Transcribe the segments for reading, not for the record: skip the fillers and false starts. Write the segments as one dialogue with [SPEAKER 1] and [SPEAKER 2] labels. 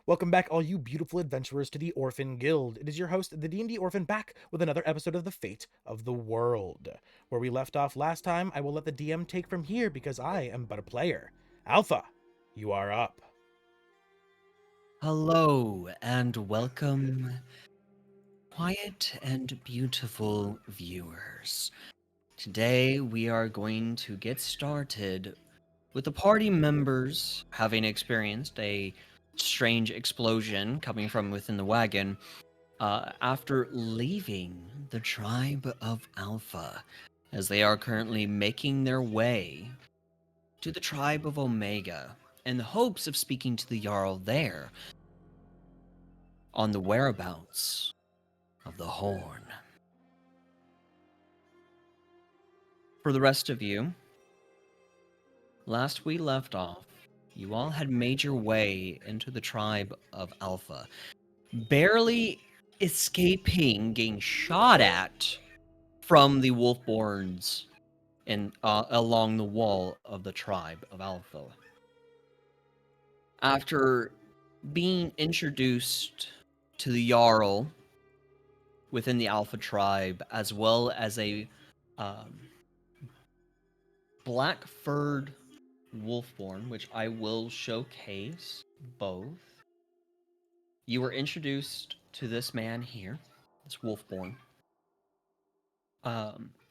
[SPEAKER 1] Welcome back, all you beautiful adventurers, to the Orphan Guild. It is your host, the D&D Orphan, back with another episode of The Fate of the World. Where we left off last time, I will let the DM take from here because I am but a player. Alpha, you are up.
[SPEAKER 2] Hello and welcome, quiet and beautiful viewers. Today we are going to get started with the party members having experienced a strange explosion coming from within the wagon after leaving the tribe of Alpha, as they are currently making their way to the tribe of Omega in the hopes of speaking to the Jarl there on the whereabouts of the horn. For the rest of you, last we left off, you all had made your way into the tribe of Alpha, barely escaping getting shot at from the Wolfborns and along the wall of the tribe of Alpha. After being introduced to the Jarl within the Alpha tribe, as well as a um, black-furred Wolfborn, which I will showcase both. You were introduced to this man here, this Wolfborn.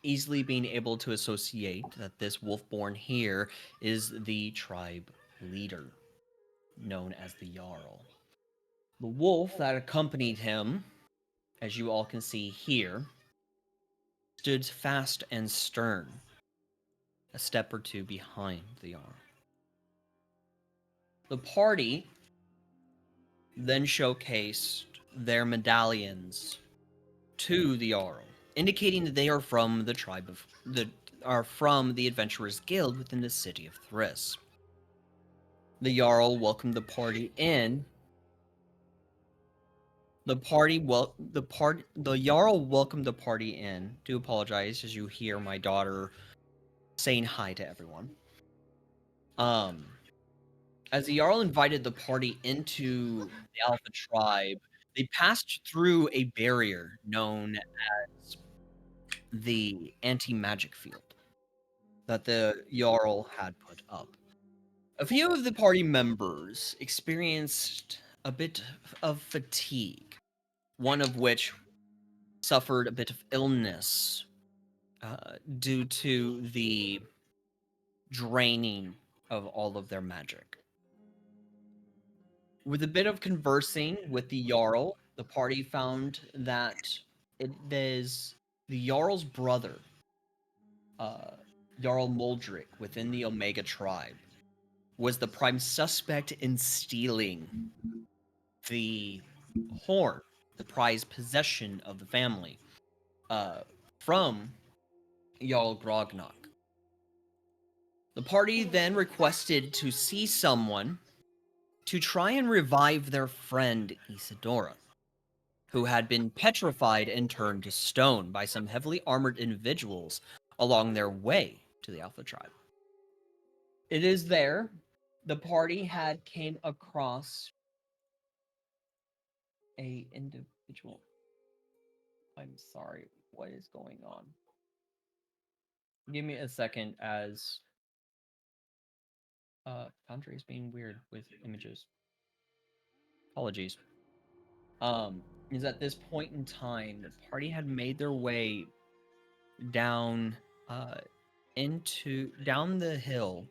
[SPEAKER 2] Easily being able to associate that this Wolfborn here is the tribe leader, known as the Jarl. The wolf that accompanied him, as you all can see here, stood fast and stern, a step or two behind the Jarl. The party then showcased their medallions to the Jarl, indicating that they are from the tribe of the Adventurers Guild within the city of Thriss. The Jarl welcomed the party in. The Jarl welcomed the party in. Do apologize as you hear my daughter saying hi to everyone. As the Jarl invited the party into the Alpha tribe, they passed through a barrier known as the anti-magic field that the Jarl had put up. A few of the party members experienced a bit of fatigue, one of which suffered a bit of illness due to the draining of all of their magic. With a bit of conversing with the Jarl, the party found that it is the Jarl's brother, Jarl Moldrick, within the Omega tribe, was the prime suspect in stealing the horn, the prized possession of the family, from Jarl Grognak. The party then requested to see someone to try and revive their friend Isadora, who had been petrified and turned to stone by some heavily armored individuals along their way to the Alpha tribe. It is there the party had came across a individual. I'm sorry, what is going on? Give me a second as Foundry is being weird with images. Apologies. Is at this point in time, the party had made their way down down the hill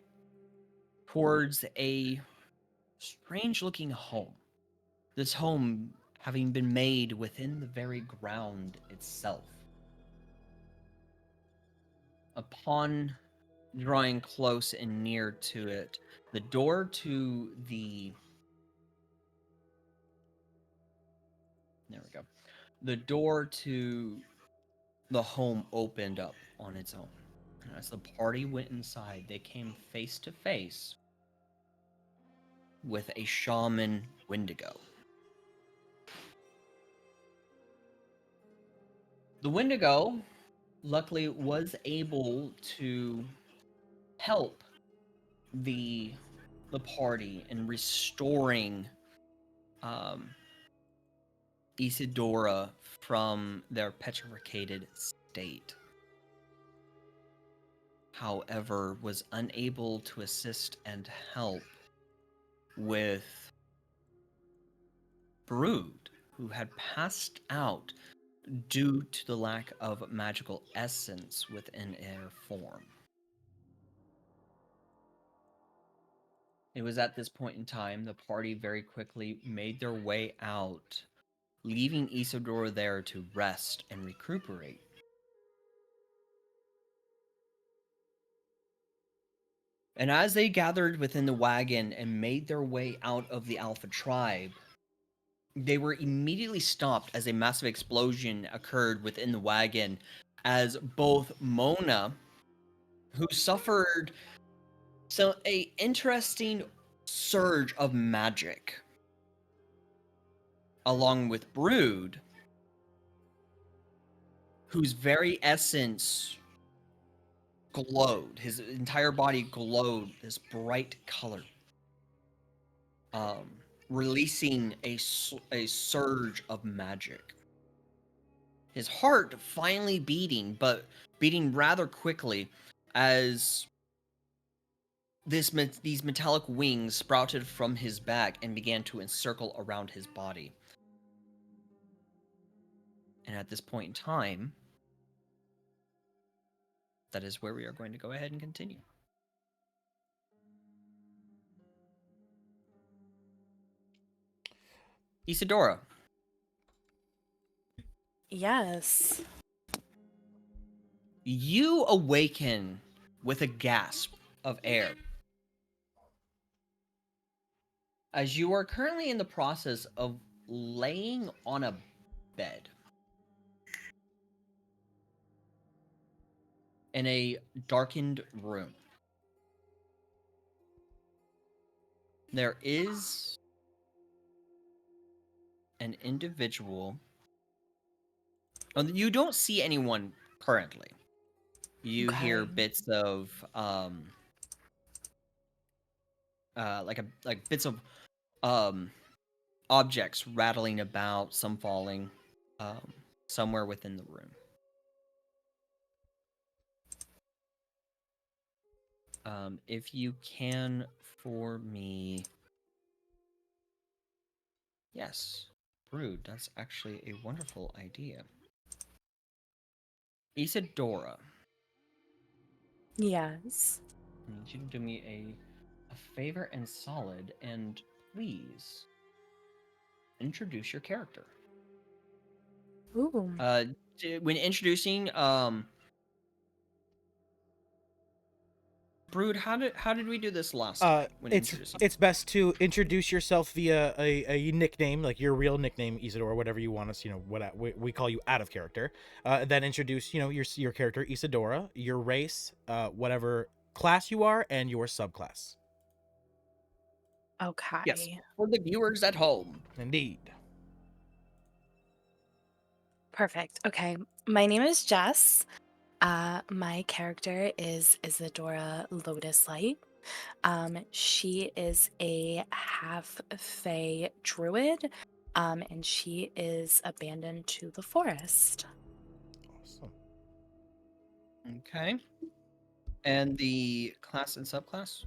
[SPEAKER 2] towards a strange looking home. This home having been made within the very ground itself. Upon drawing close and near to it, the door to the there we go. The door to the home opened up on its own. And as the party went inside, they came face to face with a shaman Wendigo. The Wendigo, luckily, was able to help the party in restoring Isidora from their petrified state. However, was unable to assist and help with Brood, who had passed out due to the lack of magical essence within their form. It was at this point in time the party very quickly made their way out, leaving Isidora there to rest and recuperate. And as they gathered within the wagon and made their way out of the Alpha tribe, they were immediately stopped as a massive explosion occurred within the wagon, as both Mona, who suffered a interesting surge of magic, along with Brood, whose very essence glowed. His entire body glowed this bright color, releasing a surge of magic. His heart finally beating, but beating rather quickly, as these metallic wings sprouted from his back and began to encircle around his body. And at this point in time, that is where we are going to go ahead and continue. Isadora.
[SPEAKER 3] Yes.
[SPEAKER 2] You awaken with a gasp of air, as you are currently in the process of laying on a bed in a darkened room. There is an individual. You don't see anyone currently. You hear
[SPEAKER 3] Okay.
[SPEAKER 2] bits of like bits of objects rattling about, some falling somewhere within the room. If you can for me. Yes, Brood, that's actually a wonderful idea. Isadora,
[SPEAKER 3] Yes.
[SPEAKER 2] I need you to do me a favor and solid, and please introduce your character.
[SPEAKER 3] Ooh.
[SPEAKER 2] When introducing Brood, how did we do this last time when introducing?
[SPEAKER 1] It's best to introduce yourself via a nickname, like your real nickname, Isadora, whatever you want us, what we call you out of character. Then introduce, your character, Isadora, your race, whatever class you are, and your subclass.
[SPEAKER 2] Yes,
[SPEAKER 3] Okay.
[SPEAKER 2] for the viewers at home.
[SPEAKER 1] Indeed.
[SPEAKER 3] Perfect. Okay. My name is Jess. My character is Isadora Lotus Light. She is a half fae druid, and she is abandoned to the forest.
[SPEAKER 1] Awesome.
[SPEAKER 2] Okay. And the class and subclass?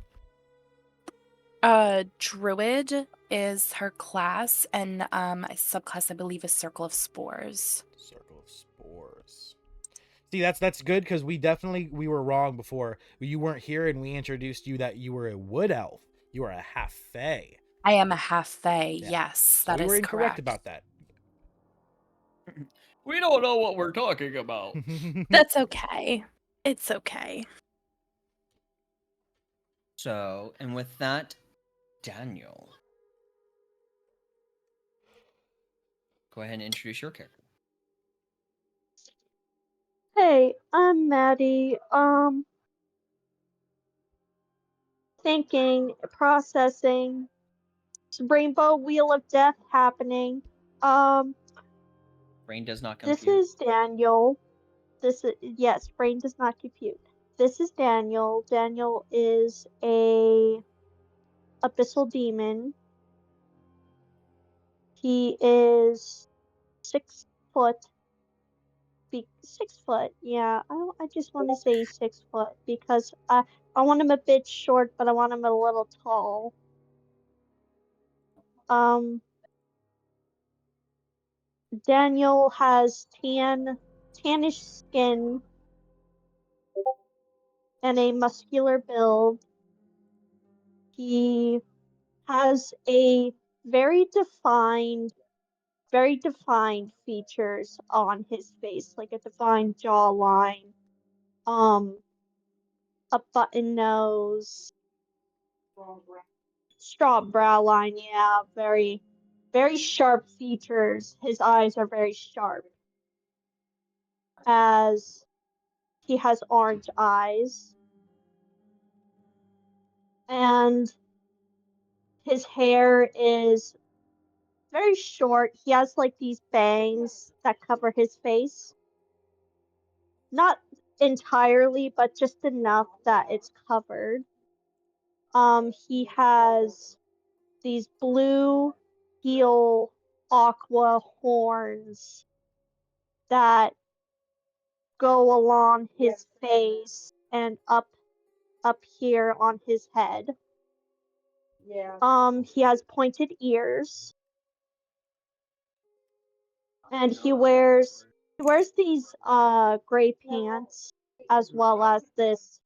[SPEAKER 3] Druid is her class, and a subclass I believe is Circle of Spores.
[SPEAKER 1] Circle of Spores. See, that's good, because we were wrong before. You weren't here, and we introduced you that you were a wood elf. You are a half fae.
[SPEAKER 3] I am a half fae.
[SPEAKER 1] Yeah.
[SPEAKER 3] Yes,
[SPEAKER 1] So
[SPEAKER 3] that
[SPEAKER 1] we were
[SPEAKER 3] is
[SPEAKER 1] incorrect
[SPEAKER 3] correct.
[SPEAKER 1] about that.
[SPEAKER 2] We don't know what we're talking about.
[SPEAKER 3] That's okay. It's okay.
[SPEAKER 2] So, and with that, Daniel, go ahead and introduce your character.
[SPEAKER 4] Hey, I'm Maddie. Thinking, processing. Rainbow Wheel of Death happening.
[SPEAKER 2] Brain does not
[SPEAKER 4] This
[SPEAKER 2] compute.
[SPEAKER 4] is Daniel. Yes, brain does not compute. This is Daniel. Daniel is a abyssal demon. He is 6 foot. 6 foot, yeah. I just want to say 6 foot because I want him a bit short, but I want him a little tall. Daniel has tannish skin and a muscular build. He has a very defined features on his face, like a defined jawline, a button nose, straw brow line, yeah, very sharp features. His eyes are very sharp. As he has orange eyes. And his hair is very short. He has like these bangs that cover his face. Not entirely, but just enough that it's covered. He has these blue teal aqua horns that go along his face and up here on his head. He has pointed ears. And he wears these gray pants as well as this.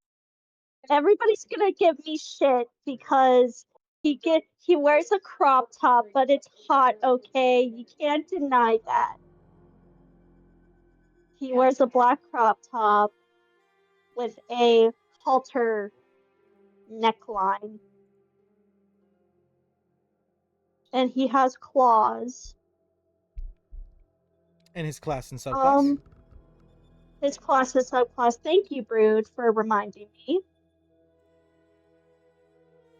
[SPEAKER 4] Everybody's gonna give me shit because he wears a crop top, but it's hot, okay? You can't deny that. He wears a black crop top with a halter neckline. And he has claws.
[SPEAKER 1] And his class and subclass?
[SPEAKER 4] His class is subclass. Thank you, Brood, for reminding me.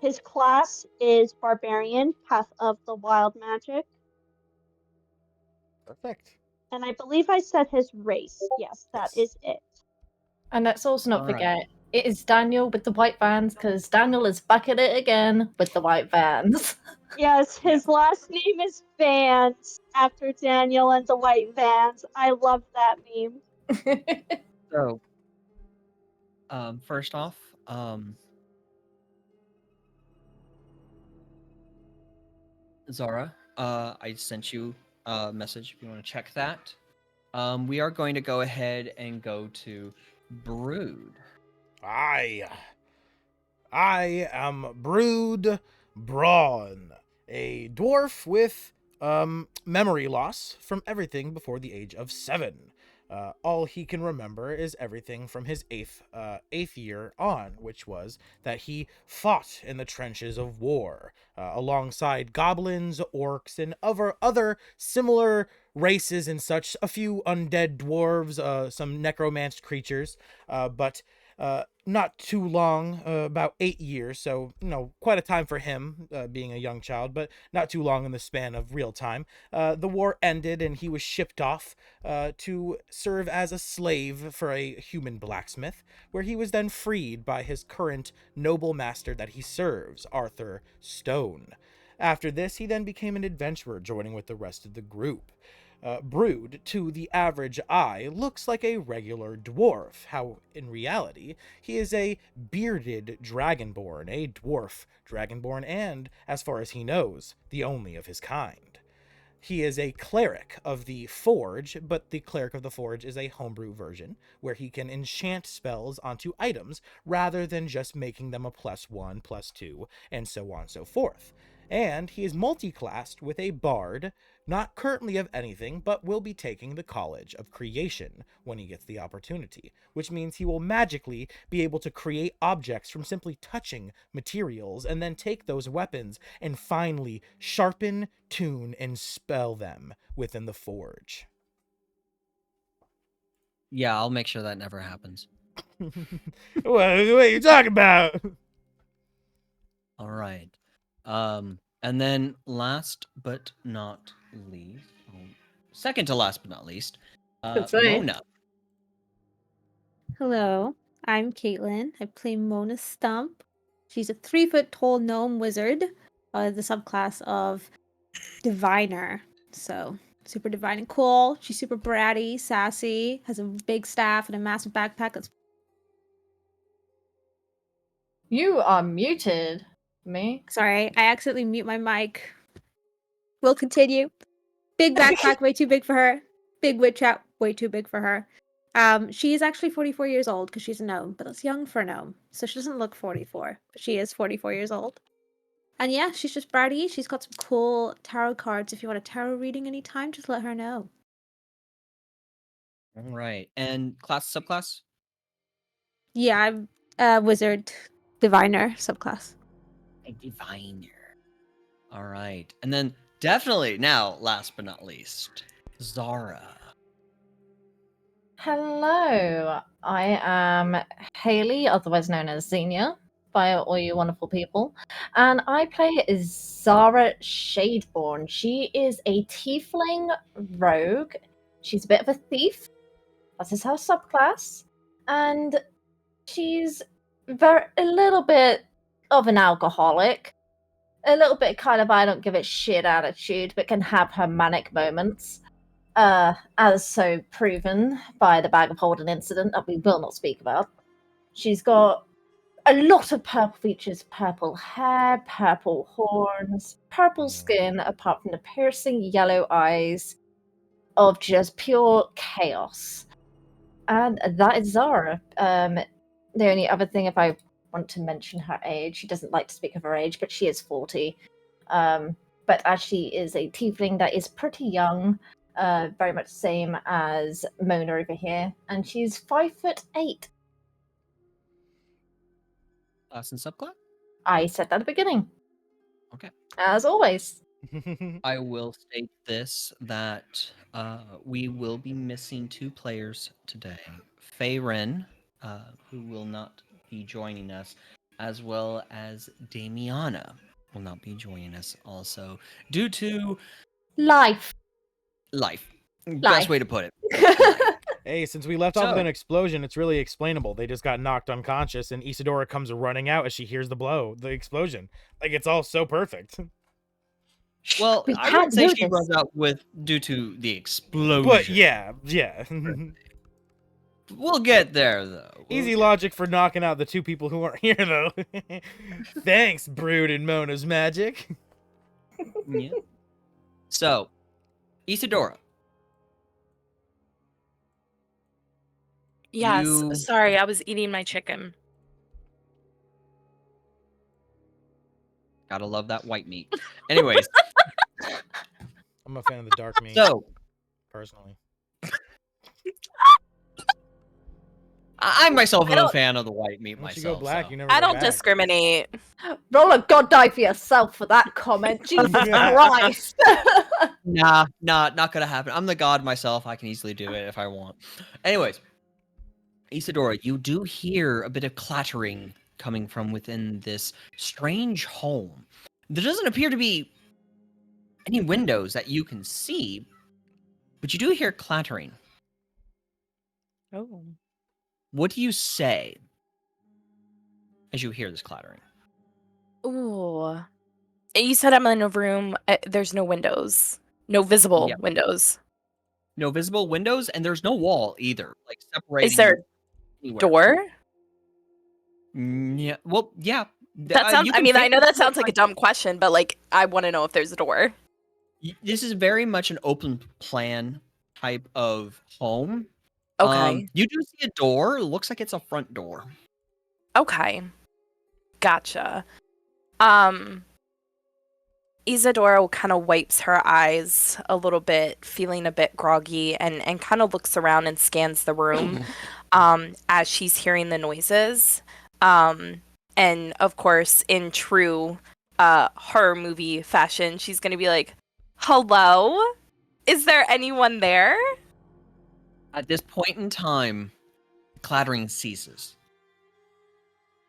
[SPEAKER 4] His class is Barbarian, Path of the Wild Magic.
[SPEAKER 1] Perfect.
[SPEAKER 4] And I believe I said his race. Yes, that is it.
[SPEAKER 5] And let's also not
[SPEAKER 2] All right.
[SPEAKER 5] forget, it is Daniel with the white vans, because Daniel is back at it again with the white vans.
[SPEAKER 4] Yes, his last name is Vans, after Daniel and the White Vans. I love that meme.
[SPEAKER 2] So, first off, Zara, I sent you a message if you want to check that. We are going to go ahead and go to Brood.
[SPEAKER 1] I am Brood Brawn, a dwarf with memory loss from everything before the age of 7. All he can remember is everything from his eighth year on, which was that he fought in the trenches of war alongside goblins, orcs, and other similar races and such. A few undead dwarves, some necromanced creatures, but not too long, about 8 years, so quite a time for him, being a young child, but not too long in the span of real time. The war ended and he was shipped off to serve as a slave for a human blacksmith, where he was then freed by his current noble master that he serves, Arthur Stone. After this, he then became an adventurer, joining with the rest of the group. Brood, to the average eye, looks like a regular dwarf, how in reality, he is a bearded dragonborn, a dwarf dragonborn, and, as far as he knows, the only of his kind. He is a cleric of the Forge, but the cleric of the Forge is a homebrew version, where he can enchant spells onto items rather than just making them a +1, +2, and so on and so forth. And he is multi-classed with a bard, not currently of anything, but will be taking the College of Creation when he gets the opportunity, which means he will magically be able to create objects from simply touching materials and then take those weapons and finally sharpen, tune, and spell them within the Forge.
[SPEAKER 2] Yeah, I'll make sure that never happens.
[SPEAKER 1] What are you talking about?
[SPEAKER 2] All right. And then last but not least, second to last but not least,
[SPEAKER 5] That's right.
[SPEAKER 2] Mona.
[SPEAKER 6] Hello, I'm Caitlin. I play Mona Stump. She's a 3-foot tall gnome wizard, the subclass of diviner. So super divine and cool. She's super bratty, sassy, has a big staff and a massive backpack that's
[SPEAKER 5] You are muted, me.
[SPEAKER 6] sorry, I accidentally mute my mic. We'll continue. Big backpack, way too big for her. Big witch hat, way too big for her. She is actually 44 years old because she's a gnome, but that's young for a gnome. So she doesn't look 44, but she is 44 years old. And yeah, she's just bratty. She's got some cool tarot cards. If you want a tarot reading anytime, just let her know.
[SPEAKER 2] All right. And class, subclass?
[SPEAKER 6] Yeah, I'm a wizard diviner subclass.
[SPEAKER 2] A diviner. All right. And then definitely now, last but not least, Zara.
[SPEAKER 5] Hello, I am Haley, otherwise known as Xenia, by all you wonderful people, and I play Zara Shadeborn. She is a tiefling rogue. She's a bit of a thief. That is her subclass, and she's a little bit of an alcoholic, a little bit kind of I don't give a shit attitude, but can have her manic moments. As so proven by the bag of holding incident that we will not speak about. She's got a lot of purple features, purple hair, purple horns, purple skin, apart from the piercing yellow eyes of just pure chaos. And that is Zara. The only other thing, if I want to mention her age, she doesn't like to speak of her age, but she is 40. But as she is a tiefling that is pretty young, very much the same as Mona over here, and she's 5'8".
[SPEAKER 2] Class and subclass?
[SPEAKER 5] I said that at the beginning.
[SPEAKER 2] Okay.
[SPEAKER 5] As always.
[SPEAKER 2] I will state this, that we will be missing 2 players today. Feyren, who will not be joining us, as well as Damiana will not be joining us also, due to
[SPEAKER 5] Life.
[SPEAKER 2] life. Best
[SPEAKER 5] Life.
[SPEAKER 2] way to put it.
[SPEAKER 1] Hey, since we left off with
[SPEAKER 2] So-
[SPEAKER 1] an explosion, it's really explainable. They just got knocked unconscious, and Isadora comes running out as she hears the explosion. Like, it's all so perfect.
[SPEAKER 2] Well,
[SPEAKER 5] We
[SPEAKER 2] I
[SPEAKER 5] can't
[SPEAKER 2] would say
[SPEAKER 5] do
[SPEAKER 2] she
[SPEAKER 5] this.
[SPEAKER 2] runs out due to the explosion.
[SPEAKER 1] But yeah.
[SPEAKER 2] We'll get there, though.
[SPEAKER 1] Easy logic for knocking out the 2 people who aren't here, though. Thanks, Brood and Mona's magic.
[SPEAKER 2] Yeah. So, Isadora.
[SPEAKER 3] Yes.
[SPEAKER 2] You-
[SPEAKER 3] Sorry, I was eating my chicken.
[SPEAKER 2] Gotta love that white meat. Anyways,
[SPEAKER 1] I'm a fan of the dark meat,
[SPEAKER 2] so
[SPEAKER 1] personally.
[SPEAKER 2] I myself am a
[SPEAKER 3] don't-
[SPEAKER 2] fan of the white meat
[SPEAKER 1] Once you
[SPEAKER 2] myself.
[SPEAKER 1] go black,
[SPEAKER 2] so.
[SPEAKER 1] you never
[SPEAKER 3] I
[SPEAKER 1] go
[SPEAKER 3] don't
[SPEAKER 1] back.
[SPEAKER 3] discriminate.
[SPEAKER 5] Roll a god die for yourself for that comment. Jesus Christ.
[SPEAKER 2] Nah, not gonna happen. I'm the god myself. I can easily do it if I want. Anyways, Isadora, you do hear a bit of clattering coming from within this strange home. There doesn't appear to be any windows that you can see, but you do hear clattering.
[SPEAKER 3] Oh.
[SPEAKER 2] What do you say as you hear this clattering?
[SPEAKER 3] Ooh. You said I'm in a room. There's no windows. No visible
[SPEAKER 2] Yep.
[SPEAKER 3] windows.
[SPEAKER 2] No visible windows, and there's no wall either, like separating.
[SPEAKER 3] Is there
[SPEAKER 2] anywhere.
[SPEAKER 3] door?
[SPEAKER 2] Yeah. Well, yeah.
[SPEAKER 3] That sounds.
[SPEAKER 2] you
[SPEAKER 3] I
[SPEAKER 2] can
[SPEAKER 3] mean, I
[SPEAKER 2] think
[SPEAKER 3] know that
[SPEAKER 2] of it
[SPEAKER 3] sounds like a dumb question, but like, I want to know if there's a door.
[SPEAKER 2] This is very much an open plan type of home.
[SPEAKER 3] Okay.
[SPEAKER 2] You do see a door. Looks like it's a front door.
[SPEAKER 3] Okay. Gotcha. Isadora kind of wipes her eyes a little bit, feeling a bit groggy, and kind of looks around and scans the room as she's hearing the noises. And of course, in true horror movie fashion, she's going to be like, "Hello? Is there anyone there?"
[SPEAKER 2] At this point in time, clattering ceases.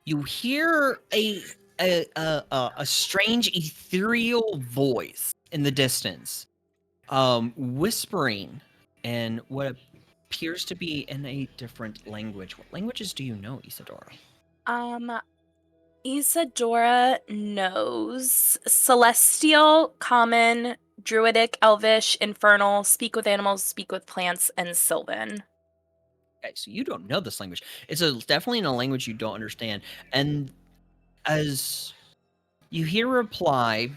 [SPEAKER 2] You hear a strange ethereal voice in the distance, whispering in what appears to be in a different language. What languages do you know, Isadora?
[SPEAKER 3] Isadora knows Celestial, Common, Druidic, Elvish, Infernal, Speak with Animals, Speak with Plants, and Sylvan.
[SPEAKER 2] Okay, so you don't know this language. It's definitely in a language you don't understand. And as you hear a reply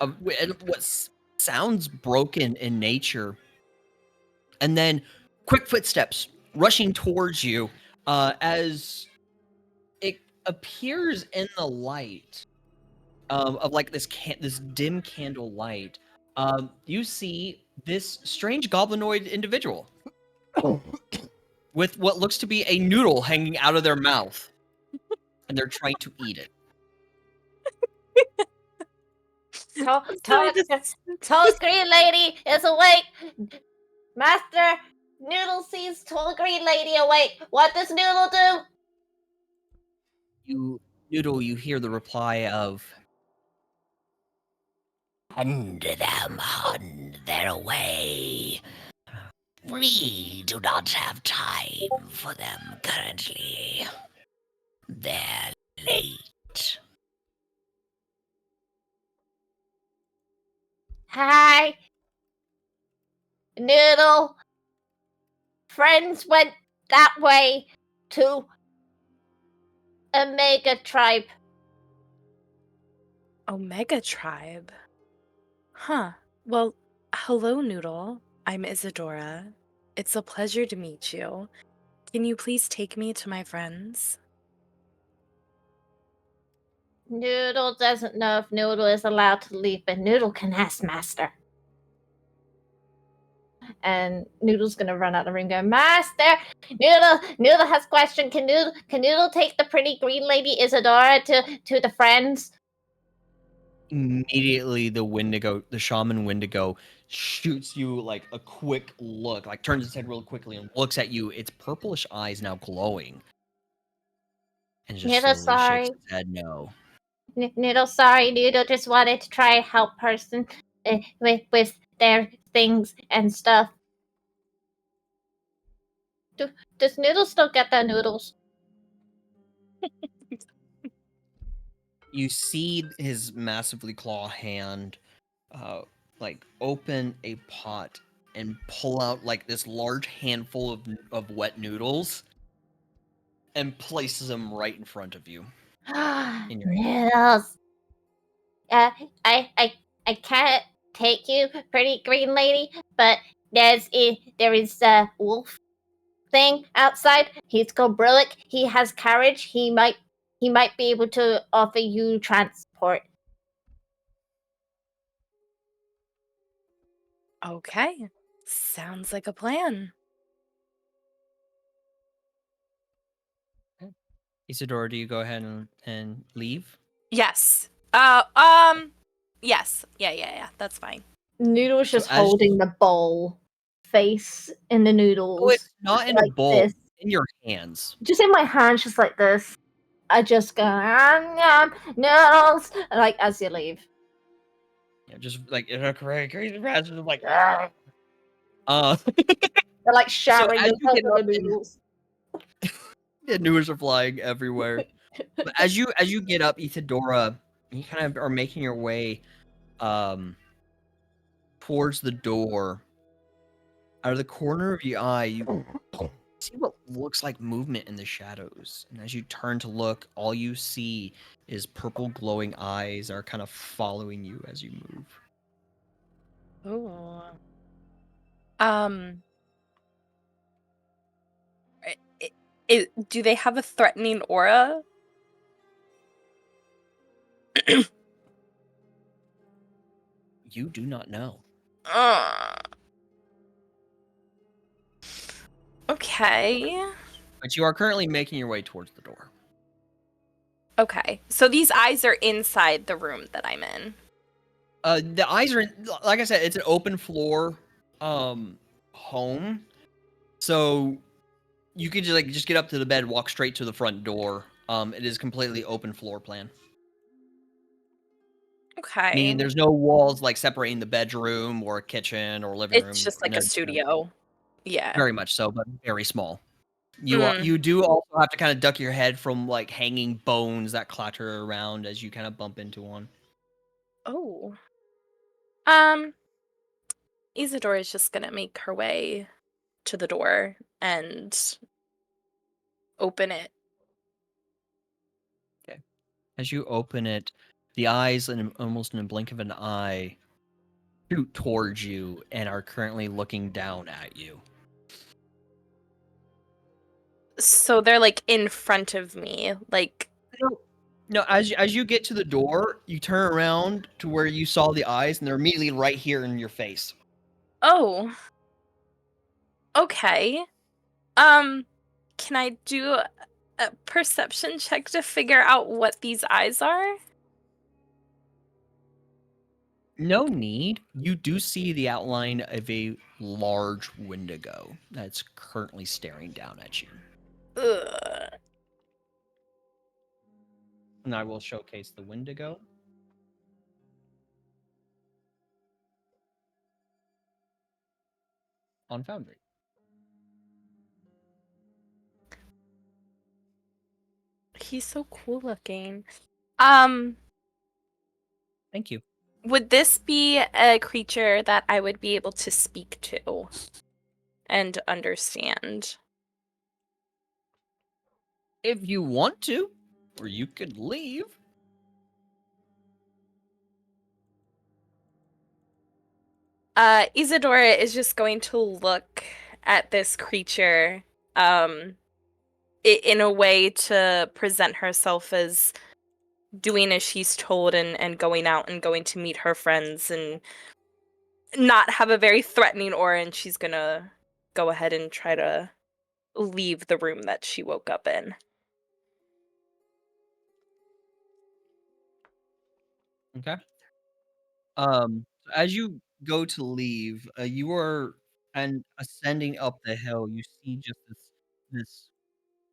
[SPEAKER 2] of what sounds broken in nature, and then quick footsteps rushing towards you, as it appears in the light of like this dim candle light. You see this strange goblinoid individual with what looks to be a noodle hanging out of their mouth, and they're trying to eat it.
[SPEAKER 5] Tall green lady is awake. Master, Noodle sees tall green lady awake. What does Noodle do?
[SPEAKER 2] Noodle, you hear the reply of, "Send them on their way. We do not have time for them currently. They're late."
[SPEAKER 5] Hi, Noodle. Friends went that way to Omega Tribe.
[SPEAKER 3] Omega Tribe? Huh. Well, hello, Noodle. I'm Isadora. It's a pleasure to meet you. Can you please take me to my friends?
[SPEAKER 5] Noodle doesn't know if Noodle is allowed to leave, but Noodle can ask Master. And Noodle's gonna run out the room going, Master! Noodle has a question. Can Noodle take the pretty green lady Isadora to the friends?
[SPEAKER 2] Immediately, the shaman Wendigo, shoots you like a quick look, like turns its head real quickly and looks at you. Its purplish eyes now glowing, and just
[SPEAKER 5] Noodle,
[SPEAKER 2] slowly shakes
[SPEAKER 5] sorry.
[SPEAKER 2] its head no.
[SPEAKER 5] Noodle, sorry. Noodle just wanted to try and help person with their things and stuff. Does Noodle still get their noodles?
[SPEAKER 2] You see his massively claw hand, like open a pot and pull out like this large handful of wet noodles, and places them right in front of you. In your hand.
[SPEAKER 5] Noodles. I can't take you, pretty green lady, but there is a wolf thing outside. He's called Brillick. He has carriage. He might be able to offer you transport.
[SPEAKER 3] Okay. Sounds like a plan.
[SPEAKER 2] Isadora, do you go ahead and leave?
[SPEAKER 3] Yes. Yes. Yeah. That's fine.
[SPEAKER 5] Noodle's
[SPEAKER 2] So
[SPEAKER 5] just holding the bowl face in the noodles.
[SPEAKER 2] Oh, it's not in a
[SPEAKER 5] like
[SPEAKER 2] bowl.
[SPEAKER 5] this.
[SPEAKER 2] In your hands.
[SPEAKER 5] Just in my hands, just like this. I just go, noodles, like as you leave.
[SPEAKER 2] Yeah, just like in a crazy rasp, like
[SPEAKER 5] They're like showering
[SPEAKER 2] as you get
[SPEAKER 5] themselves
[SPEAKER 2] up
[SPEAKER 5] in the
[SPEAKER 2] and
[SPEAKER 5] noodles.
[SPEAKER 2] the noodles are flying everywhere. But as you get up, Isadora, you kind of are making your way towards the door. Out of the corner of your eye, you see what looks like movement in the shadows. And as you turn to look, all you see is purple glowing eyes are kind of following you as you move.
[SPEAKER 3] Oh. Do they have a threatening aura?
[SPEAKER 2] You do not know.
[SPEAKER 3] Okay.
[SPEAKER 2] But you are currently making your way towards the door.
[SPEAKER 3] Okay. So these eyes are inside the room that I'm in.
[SPEAKER 2] The eyes are, like I said, it's an open floor home. So you could just get up to the bed, walk straight to the front door. It is completely open floor plan.
[SPEAKER 3] Okay.
[SPEAKER 2] Meaning there's no walls like separating the bedroom or kitchen or living room.
[SPEAKER 3] It's just like
[SPEAKER 2] No,
[SPEAKER 3] a studio. Yeah.
[SPEAKER 2] very much so, but very small. You do also have to kind of duck your head from like hanging bones that clatter around as you kind of bump into one.
[SPEAKER 3] Oh. Isadora is just gonna make her way to the door and open it.
[SPEAKER 2] As you open it, the eyes, almost in a blink of an eye, shoot towards you and are currently looking down at you.
[SPEAKER 3] So they're like in front of me, like.
[SPEAKER 2] No, as you get to the door, you turn around to where you saw the eyes, and they're immediately right here in your face.
[SPEAKER 3] Oh. Okay. Can I do a perception check to figure out what these eyes are?
[SPEAKER 2] No need. You do see the outline of a large Wendigo that's currently staring down at you.
[SPEAKER 3] Ugh.
[SPEAKER 2] And I will showcase the Wendigo. On Foundry.
[SPEAKER 3] He's so cool looking.
[SPEAKER 2] Thank you.
[SPEAKER 3] Would this be a creature that I would be able to speak to and understand?
[SPEAKER 2] If you want to, or you could leave.
[SPEAKER 3] Isadora is just going to look at this creature in a way to present herself as doing as she's told and going out and going to meet her friends and not have a very threatening aura, and she's gonna go ahead and try to leave the room that she woke up in.
[SPEAKER 2] Okay. As you go to leave, you are and ascending up the hill. You see just this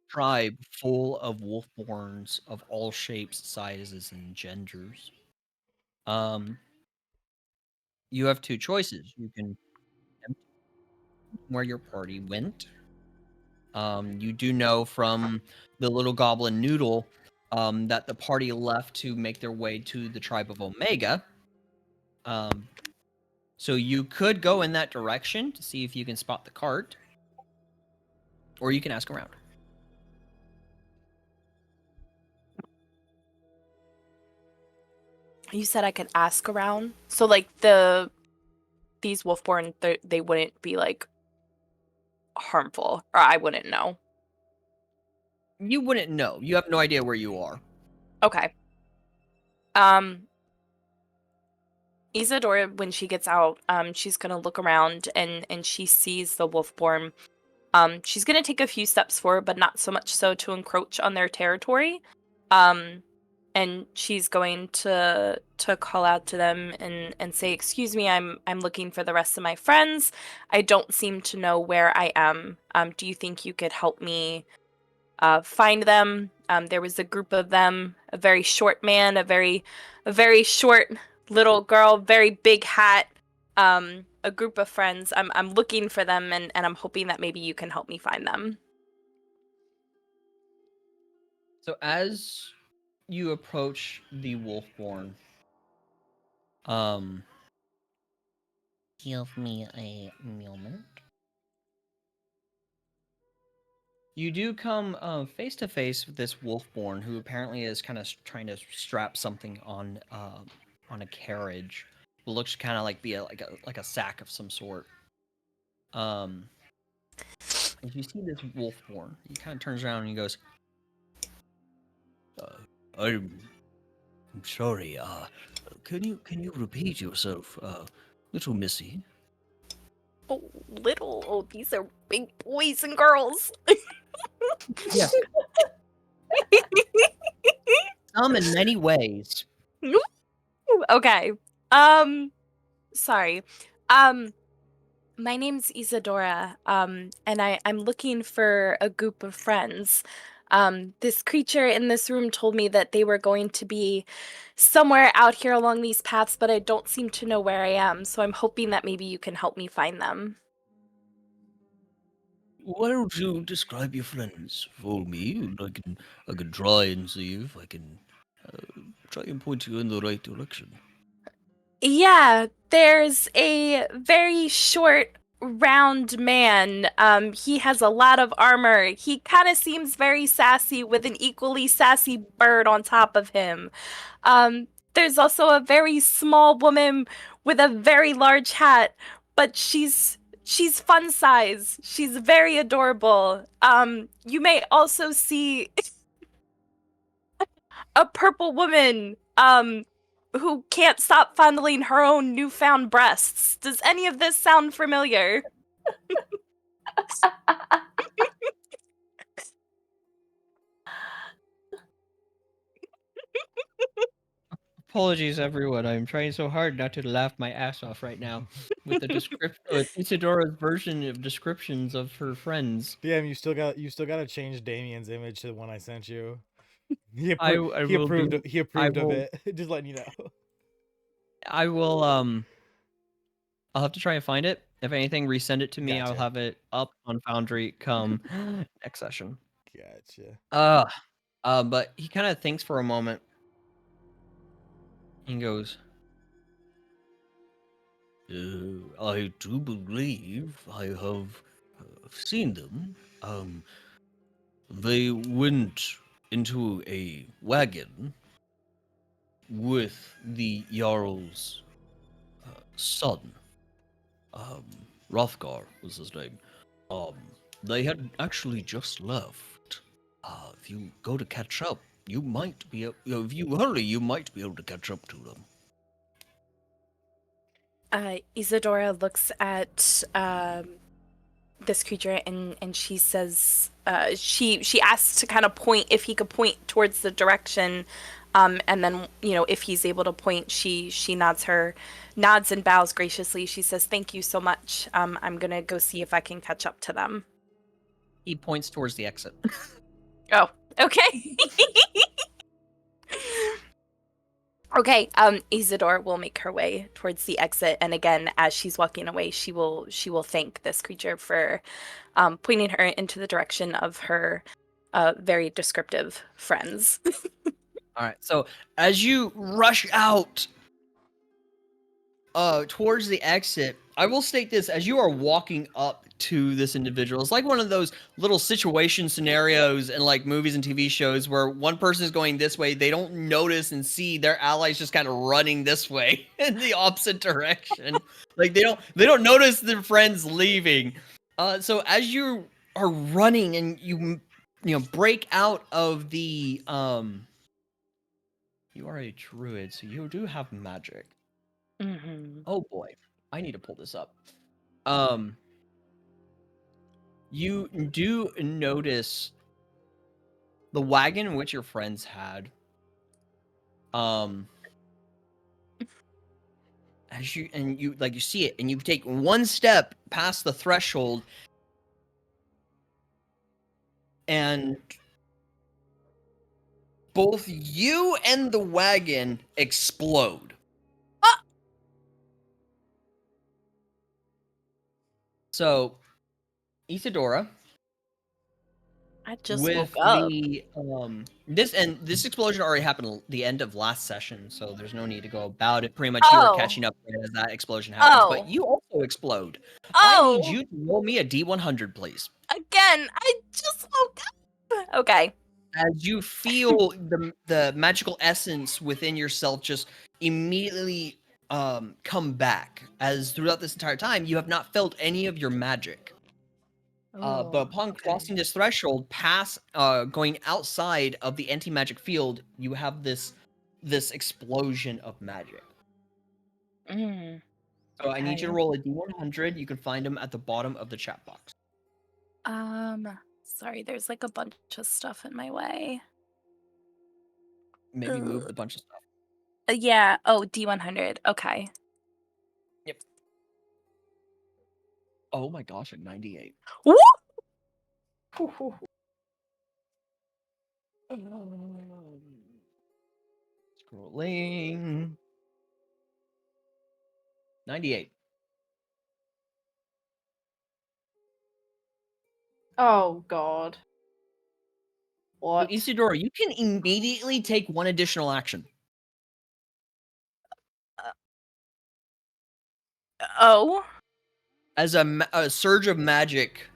[SPEAKER 2] tribe full of wolfborns of all shapes, sizes, and genders. You have two choices. You can attempt where your party went. You do know from the little goblin noodle that the party left to make their way to the tribe of Omega. So you could go in that direction to see if you can spot the cart, or you can ask around.
[SPEAKER 3] You said I could ask around, so like these wolfborn, they wouldn't be like harmful, or I wouldn't know.
[SPEAKER 2] You wouldn't know. You have no idea where you are.
[SPEAKER 3] Okay. Isadora, when she gets out, she's gonna look around and she sees the wolfborn. She's gonna take a few steps forward, but not so much so to encroach on their territory. And she's going to call out to them and say, "Excuse me, I'm looking for the rest of my friends. I don't seem to know where I am. Do you think you could help me find them?" There was a group of them, a very short man, a very short little girl, very big hat, a group of friends. I'm looking for them, and I'm hoping that maybe you can help me find them.
[SPEAKER 2] So as you approach the wolfborn, give me a moment. You do come face to face with this wolfborn, who apparently is kind of trying to strap something on a carriage. It looks kind of like like a sack of some sort. As you see this wolfborn, he kind of turns around and he goes, I'm sorry. Can you repeat yourself, little missy?"
[SPEAKER 3] Oh, little. Oh, these are big boys and girls.
[SPEAKER 2] Yes. In many ways.
[SPEAKER 3] Okay. Sorry. My name's Isadora. And I'm looking for a group of friends. This creature in this room told me that they were going to be somewhere out here along these paths, but I don't seem to know where I am. So I'm hoping that maybe you can help me find them.
[SPEAKER 7] Why don't you describe your friends for me, and I can try and see if I can try and point you in the right direction.
[SPEAKER 3] Yeah, there's a very short, round man. He has a lot of armor. He kind of seems very sassy with an equally sassy bird on top of him. There's also a very small woman with a very large hat, but she's fun size. She's very adorable. You may also see a purple woman who can't stop fondling her own newfound breasts. Does any of this sound familiar?
[SPEAKER 2] Apologies, everyone. I'm trying so hard not to laugh my ass off right now with the description, with Isadora's version of descriptions of her friends.
[SPEAKER 1] DM, you still got to change Damien's image to the one I sent you. He
[SPEAKER 2] I
[SPEAKER 1] he
[SPEAKER 2] will
[SPEAKER 1] approved
[SPEAKER 2] do.
[SPEAKER 1] he
[SPEAKER 2] I
[SPEAKER 1] approved of
[SPEAKER 2] will.
[SPEAKER 1] it. Just letting you know.
[SPEAKER 2] I will. I'll have to try and find it. If anything, resend it to me. I'll
[SPEAKER 1] Gotcha.
[SPEAKER 2] have it up on Foundry come next session.
[SPEAKER 1] Gotcha.
[SPEAKER 2] But he kind of thinks for a moment. He goes,
[SPEAKER 7] I do believe I have seen them. They went into a wagon with the Jarl's son. Rothgar was his name. They had actually just left. If you go to catch up, you might be if you hurry, you might be able to catch up to them.
[SPEAKER 3] Isadora looks at this creature and she says she asks to kind of point if he could point towards the direction, and then if he's able to point, she nods and bows graciously. She says, "Thank you so much. I'm gonna go see if I can catch up to them."
[SPEAKER 2] he points towards the exit.
[SPEAKER 3] Oh, okay. Okay, Isidore will make her way towards the exit, and again, as she's walking away, she will thank this creature for pointing her into the direction of her very descriptive friends.
[SPEAKER 2] All right. So as you rush out towards the exit, I will state this: as you are walking up to this individual, it's like one of those little situation scenarios in like movies and TV shows where one person is going this way, they don't notice and see their allies just kind of running this way in the opposite direction. Like they don't notice their friends leaving. So as you are running and you break out of the you are a druid, so you do have magic.
[SPEAKER 3] Mm-hmm.
[SPEAKER 2] Oh boy, I need to pull this up. You do notice the wagon which your friends had. As you see it, and you take one step past the threshold, and both you and the wagon explode. So, Isadora,
[SPEAKER 3] I just
[SPEAKER 2] with
[SPEAKER 3] woke up.
[SPEAKER 2] the this explosion already happened at the end of last session, so there's no need to go about it. Pretty much you are
[SPEAKER 3] Oh.
[SPEAKER 2] catching up as that explosion happens, but
[SPEAKER 3] Oh.
[SPEAKER 2] you also explode.
[SPEAKER 3] Oh.
[SPEAKER 2] I need you to roll me a D100, please.
[SPEAKER 3] Again, I just woke up. Okay.
[SPEAKER 2] As you feel the magical essence within yourself just immediately come back, as throughout this entire time you have not felt any of your magic. But upon crossing this threshold, going outside of the anti-magic field, you have this explosion of magic. So I need you to roll a D100. You can find them at the bottom of the chat box.
[SPEAKER 3] Sorry, there's like a bunch of stuff in my way.
[SPEAKER 2] Maybe move the bunch of stuff.
[SPEAKER 3] Yeah. Oh, D100. Okay.
[SPEAKER 2] Yep. Oh my gosh, at 98.
[SPEAKER 3] Woo!
[SPEAKER 2] Scrolling. 98.
[SPEAKER 5] Oh God.
[SPEAKER 2] So
[SPEAKER 5] What?
[SPEAKER 2] Isidora, you can immediately take one additional action.
[SPEAKER 3] Oh.
[SPEAKER 2] As a surge of magic,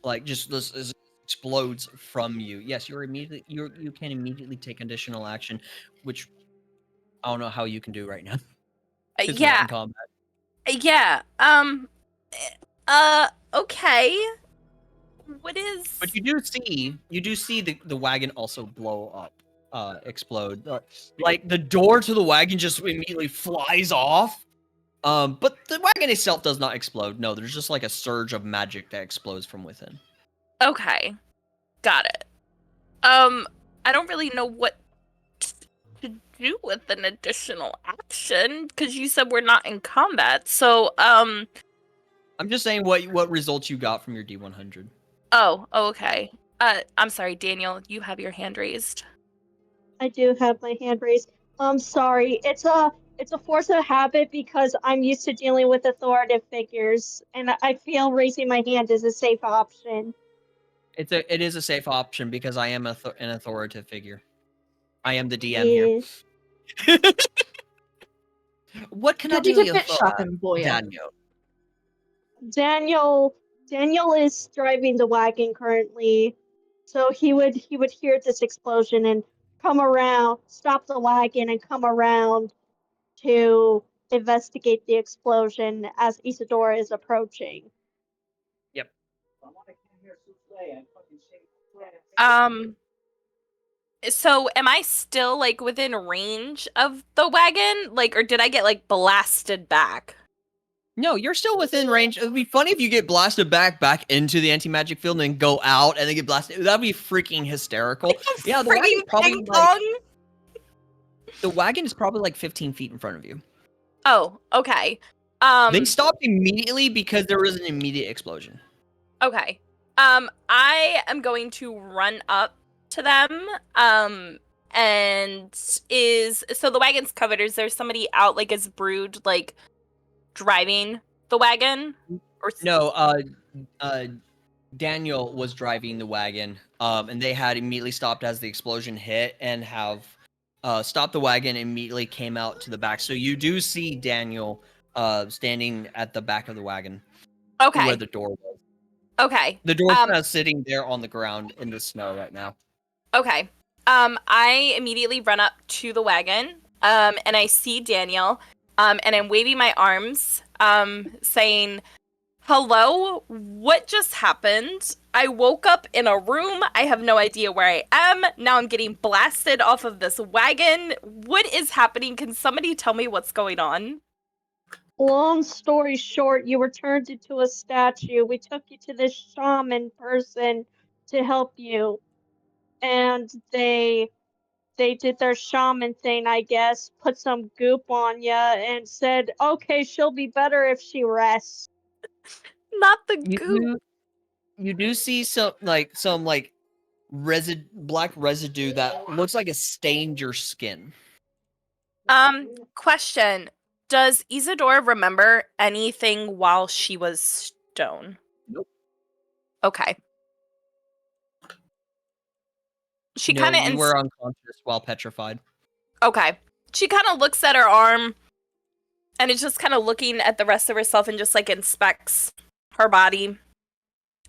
[SPEAKER 2] like just this explodes from you. Yes, you can immediately take additional action, which I don't know how you can do right now. Because we're not
[SPEAKER 3] Yeah.
[SPEAKER 2] in combat.
[SPEAKER 3] Yeah. Okay. What is?
[SPEAKER 2] But you do see the wagon also blow up, explode. Like the door to the wagon just immediately flies off. But the wagon itself does not explode. No, there's just like a surge of magic that explodes from within.
[SPEAKER 3] Okay. Got it. I don't really know what to do with an additional action because you said we're not in combat. So,
[SPEAKER 2] I'm just saying what results you got from your D100.
[SPEAKER 3] Oh, okay. I'm sorry, Daniel. You have your hand raised.
[SPEAKER 4] I do have my hand raised. I'm sorry. It's a force of habit because I'm used to dealing with authoritative figures, and I feel raising my hand is a safe option.
[SPEAKER 2] It is a safe option because I am an authoritative figure. I am the DM
[SPEAKER 4] Yeah.
[SPEAKER 2] here. What can I
[SPEAKER 5] Could you
[SPEAKER 2] do
[SPEAKER 5] keep it sharpened, boy?
[SPEAKER 2] Daniel?
[SPEAKER 4] Daniel is driving the wagon currently, so he would hear this explosion and come around, stop the wagon, and come around to investigate the explosion as Isadora is approaching.
[SPEAKER 2] Yep.
[SPEAKER 3] So am I still like within range of the wagon? Like, or did I get like blasted back?
[SPEAKER 2] No, you're still within range. It'd be funny if you get blasted back into the anti-magic field and then go out and then get blasted. That'd be freaking hysterical. Yeah, the wagon's
[SPEAKER 3] Freaking
[SPEAKER 2] probably
[SPEAKER 3] ping
[SPEAKER 2] like,
[SPEAKER 3] pong?
[SPEAKER 2] the wagon is probably like 15 feet in front of you.
[SPEAKER 3] Oh, okay.
[SPEAKER 2] They stopped immediately because there was an immediate explosion.
[SPEAKER 3] Okay. I am going to run up to them. And so the wagon's covered. Is there somebody out like as brood like driving the wagon? Or
[SPEAKER 2] No, Daniel was driving the wagon, and they had immediately stopped as the explosion hit and have stopped the wagon and immediately came out to the back. So you do see Daniel standing at the back of the wagon
[SPEAKER 3] okay.
[SPEAKER 2] where the door was.
[SPEAKER 3] Okay.
[SPEAKER 2] The door's kind of sitting there on the ground in the snow right now.
[SPEAKER 3] Okay. I immediately run up to the wagon, and I see Daniel, and I'm waving my arms, saying, "Hello, what just happened? I woke up in a room. I have no idea where I am. Now I'm getting blasted off of this wagon. What is happening? Can somebody tell me what's going on?"
[SPEAKER 4] Long story short, you were turned into a statue. We took you to this shaman person to help you, and they did their shaman thing, I guess, put some goop on ya and said, "Okay, she'll be better if she rests."
[SPEAKER 3] Not the goop.
[SPEAKER 2] You do see some black residue that looks like it stained your skin.
[SPEAKER 3] Question. Does Isadora remember anything while she was stone?
[SPEAKER 2] Nope.
[SPEAKER 3] Okay. She
[SPEAKER 2] No,
[SPEAKER 3] kind of
[SPEAKER 2] you were unconscious while petrified.
[SPEAKER 3] Okay. She kind of looks at her arm and is just kind of looking at the rest of herself and just like inspects her body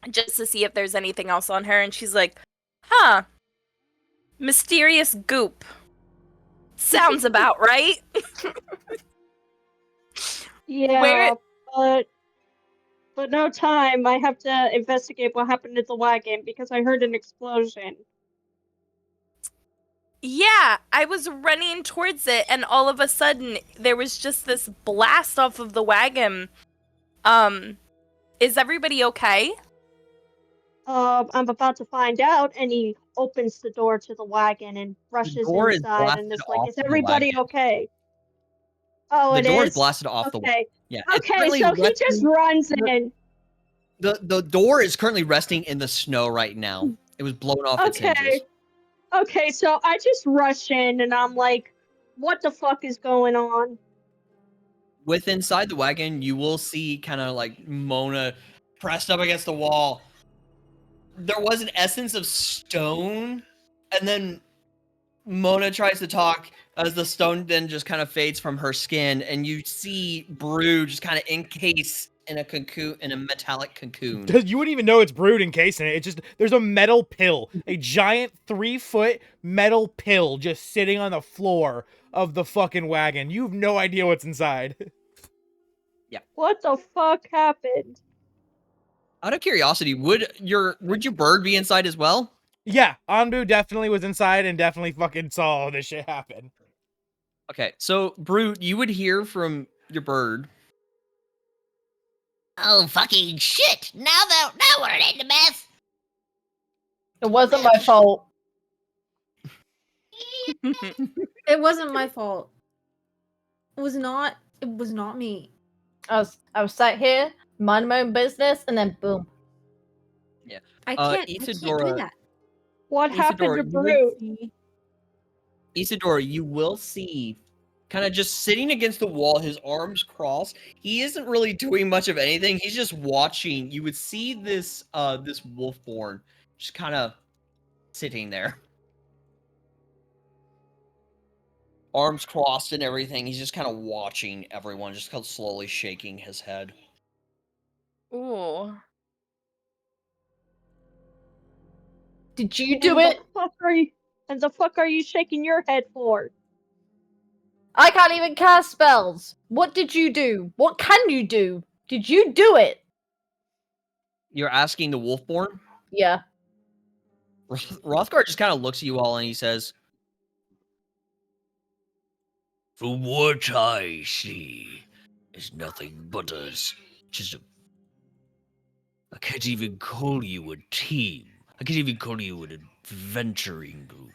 [SPEAKER 3] just to see if there's anything else on her. And she's like, huh, mysterious goop. Sounds about right.
[SPEAKER 4] Yeah, but no time. I have to investigate what happened to the wagon because I heard an explosion.
[SPEAKER 3] Yeah, I was running towards it and all of a sudden there was just this blast off of the wagon. Is everybody okay?
[SPEAKER 4] I'm about to find out, and he opens the door to the wagon and rushes
[SPEAKER 2] door is
[SPEAKER 4] inside and
[SPEAKER 2] blasted
[SPEAKER 4] is like,
[SPEAKER 2] off
[SPEAKER 4] "Is
[SPEAKER 2] the
[SPEAKER 4] everybody
[SPEAKER 2] wagon.
[SPEAKER 4] okay?" Oh,
[SPEAKER 2] The
[SPEAKER 4] it
[SPEAKER 2] door is
[SPEAKER 4] is?
[SPEAKER 2] blasted off the wagon.
[SPEAKER 4] Okay.
[SPEAKER 2] Yeah. it's
[SPEAKER 4] Okay,
[SPEAKER 2] currently
[SPEAKER 4] so he just
[SPEAKER 2] resting-
[SPEAKER 4] runs in.
[SPEAKER 2] The door is currently resting in the snow right now. It was blown off its hinges.
[SPEAKER 4] Okay. Okay, so I just rush in and I'm like, "What the fuck is going on?"
[SPEAKER 2] With inside the wagon, you will see kind of like Mona pressed up against the wall. There was an essence of stone, and then Mona tries to talk, as the stone then just kind of fades from her skin, and you see Brew just kind of encased in a cocoon, in a metallic cocoon.
[SPEAKER 1] You wouldn't even know it's brewed encased in it. It's just there's a metal pill, a giant 3-foot metal pill just sitting on the floor of the fucking wagon. You have no idea what's inside.
[SPEAKER 4] What the fuck happened?
[SPEAKER 2] Out of curiosity, would your bird be inside as well?
[SPEAKER 1] Yeah, Anbu definitely was inside and definitely fucking saw all this shit happen.
[SPEAKER 2] Okay, so Brew, you would hear from your bird.
[SPEAKER 8] Oh, fucking shit! Now we're in the mess!
[SPEAKER 5] It wasn't my fault.
[SPEAKER 6] It wasn't my fault. It was not me.
[SPEAKER 5] I was sat here, mind my own business, and then boom.
[SPEAKER 6] I can't do
[SPEAKER 2] Isadora,
[SPEAKER 6] that.
[SPEAKER 4] What happened to
[SPEAKER 2] Isadora,
[SPEAKER 4] Brute?
[SPEAKER 2] Isadora, you will see, kind of just sitting against the wall, his arms crossed. He isn't really doing much of anything. He's just watching. You would see this this wolfborn just kind of sitting there, arms crossed and everything. He's just kind of watching everyone, just kind of slowly shaking his head.
[SPEAKER 3] Ooh.
[SPEAKER 5] Did you do it?
[SPEAKER 4] The fuck are you shaking your head for?
[SPEAKER 5] I can't even cast spells. What did you do? What can you do? Did you do it?
[SPEAKER 2] You're asking the wolfborn?
[SPEAKER 5] Yeah.
[SPEAKER 2] Rothgar just kind of looks at you all and he says,
[SPEAKER 7] From what I see, is nothing but just a. I can't even call you a team. I can't even call you an adventuring group.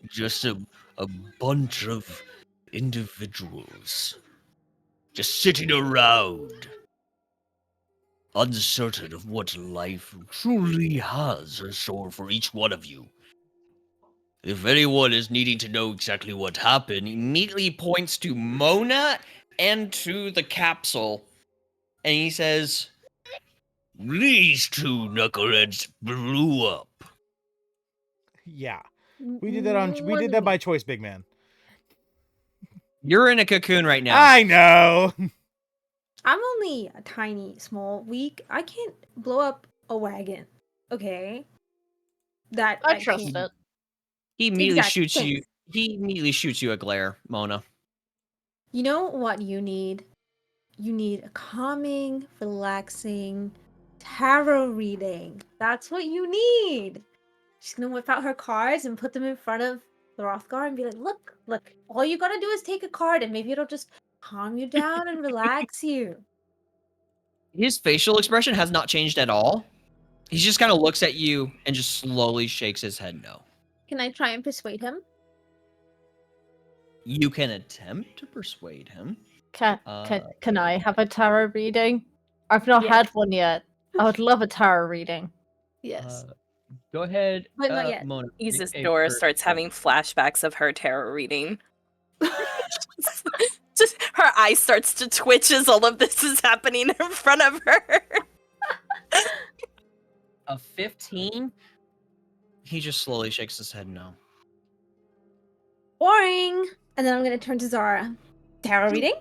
[SPEAKER 7] Just a bunch of individuals just sitting around, uncertain of what life truly has in store for each one of you. If anyone is needing to know exactly what happened,
[SPEAKER 2] he immediately points to Mona and to the capsule, and he says,
[SPEAKER 7] these two knuckleheads blew up.
[SPEAKER 1] Yeah. We did that by choice, big man.
[SPEAKER 2] "You're in a cocoon right now."
[SPEAKER 1] I know.
[SPEAKER 6] I'm only a tiny, small, weak. I can't blow up a wagon. Okay. That
[SPEAKER 5] I trust
[SPEAKER 6] can't.
[SPEAKER 5] it.
[SPEAKER 2] He immediately
[SPEAKER 6] Exactly,
[SPEAKER 2] shoots you.
[SPEAKER 6] thanks.
[SPEAKER 2] He immediately shoots you a glare, Mona.
[SPEAKER 6] You know what you need? You need a calming, relaxing tarot reading. That's what you need. She's gonna whip out her cards and put them in front of the Rothgar and be like, look, all you gotta do is take a card and maybe it'll just calm you down and relax you.
[SPEAKER 2] His facial expression has not changed at all. He just kind of looks at you and just slowly shakes his head no.
[SPEAKER 6] Can I try and persuade him?
[SPEAKER 2] You can attempt to persuade him.
[SPEAKER 5] Can I have a tarot reading? I've not
[SPEAKER 6] Yes.
[SPEAKER 5] had one yet. I would love a tarot reading.
[SPEAKER 6] Yes.
[SPEAKER 2] Go ahead,
[SPEAKER 6] But not yet.
[SPEAKER 2] Mona.
[SPEAKER 3] Isadora starts having flashbacks of her tarot reading. Just her eye starts to twitch as all of this is happening in front of her.
[SPEAKER 2] A 15. He just slowly shakes his head no.
[SPEAKER 6] Boring. And then I'm gonna turn to Zara. Tarot reading?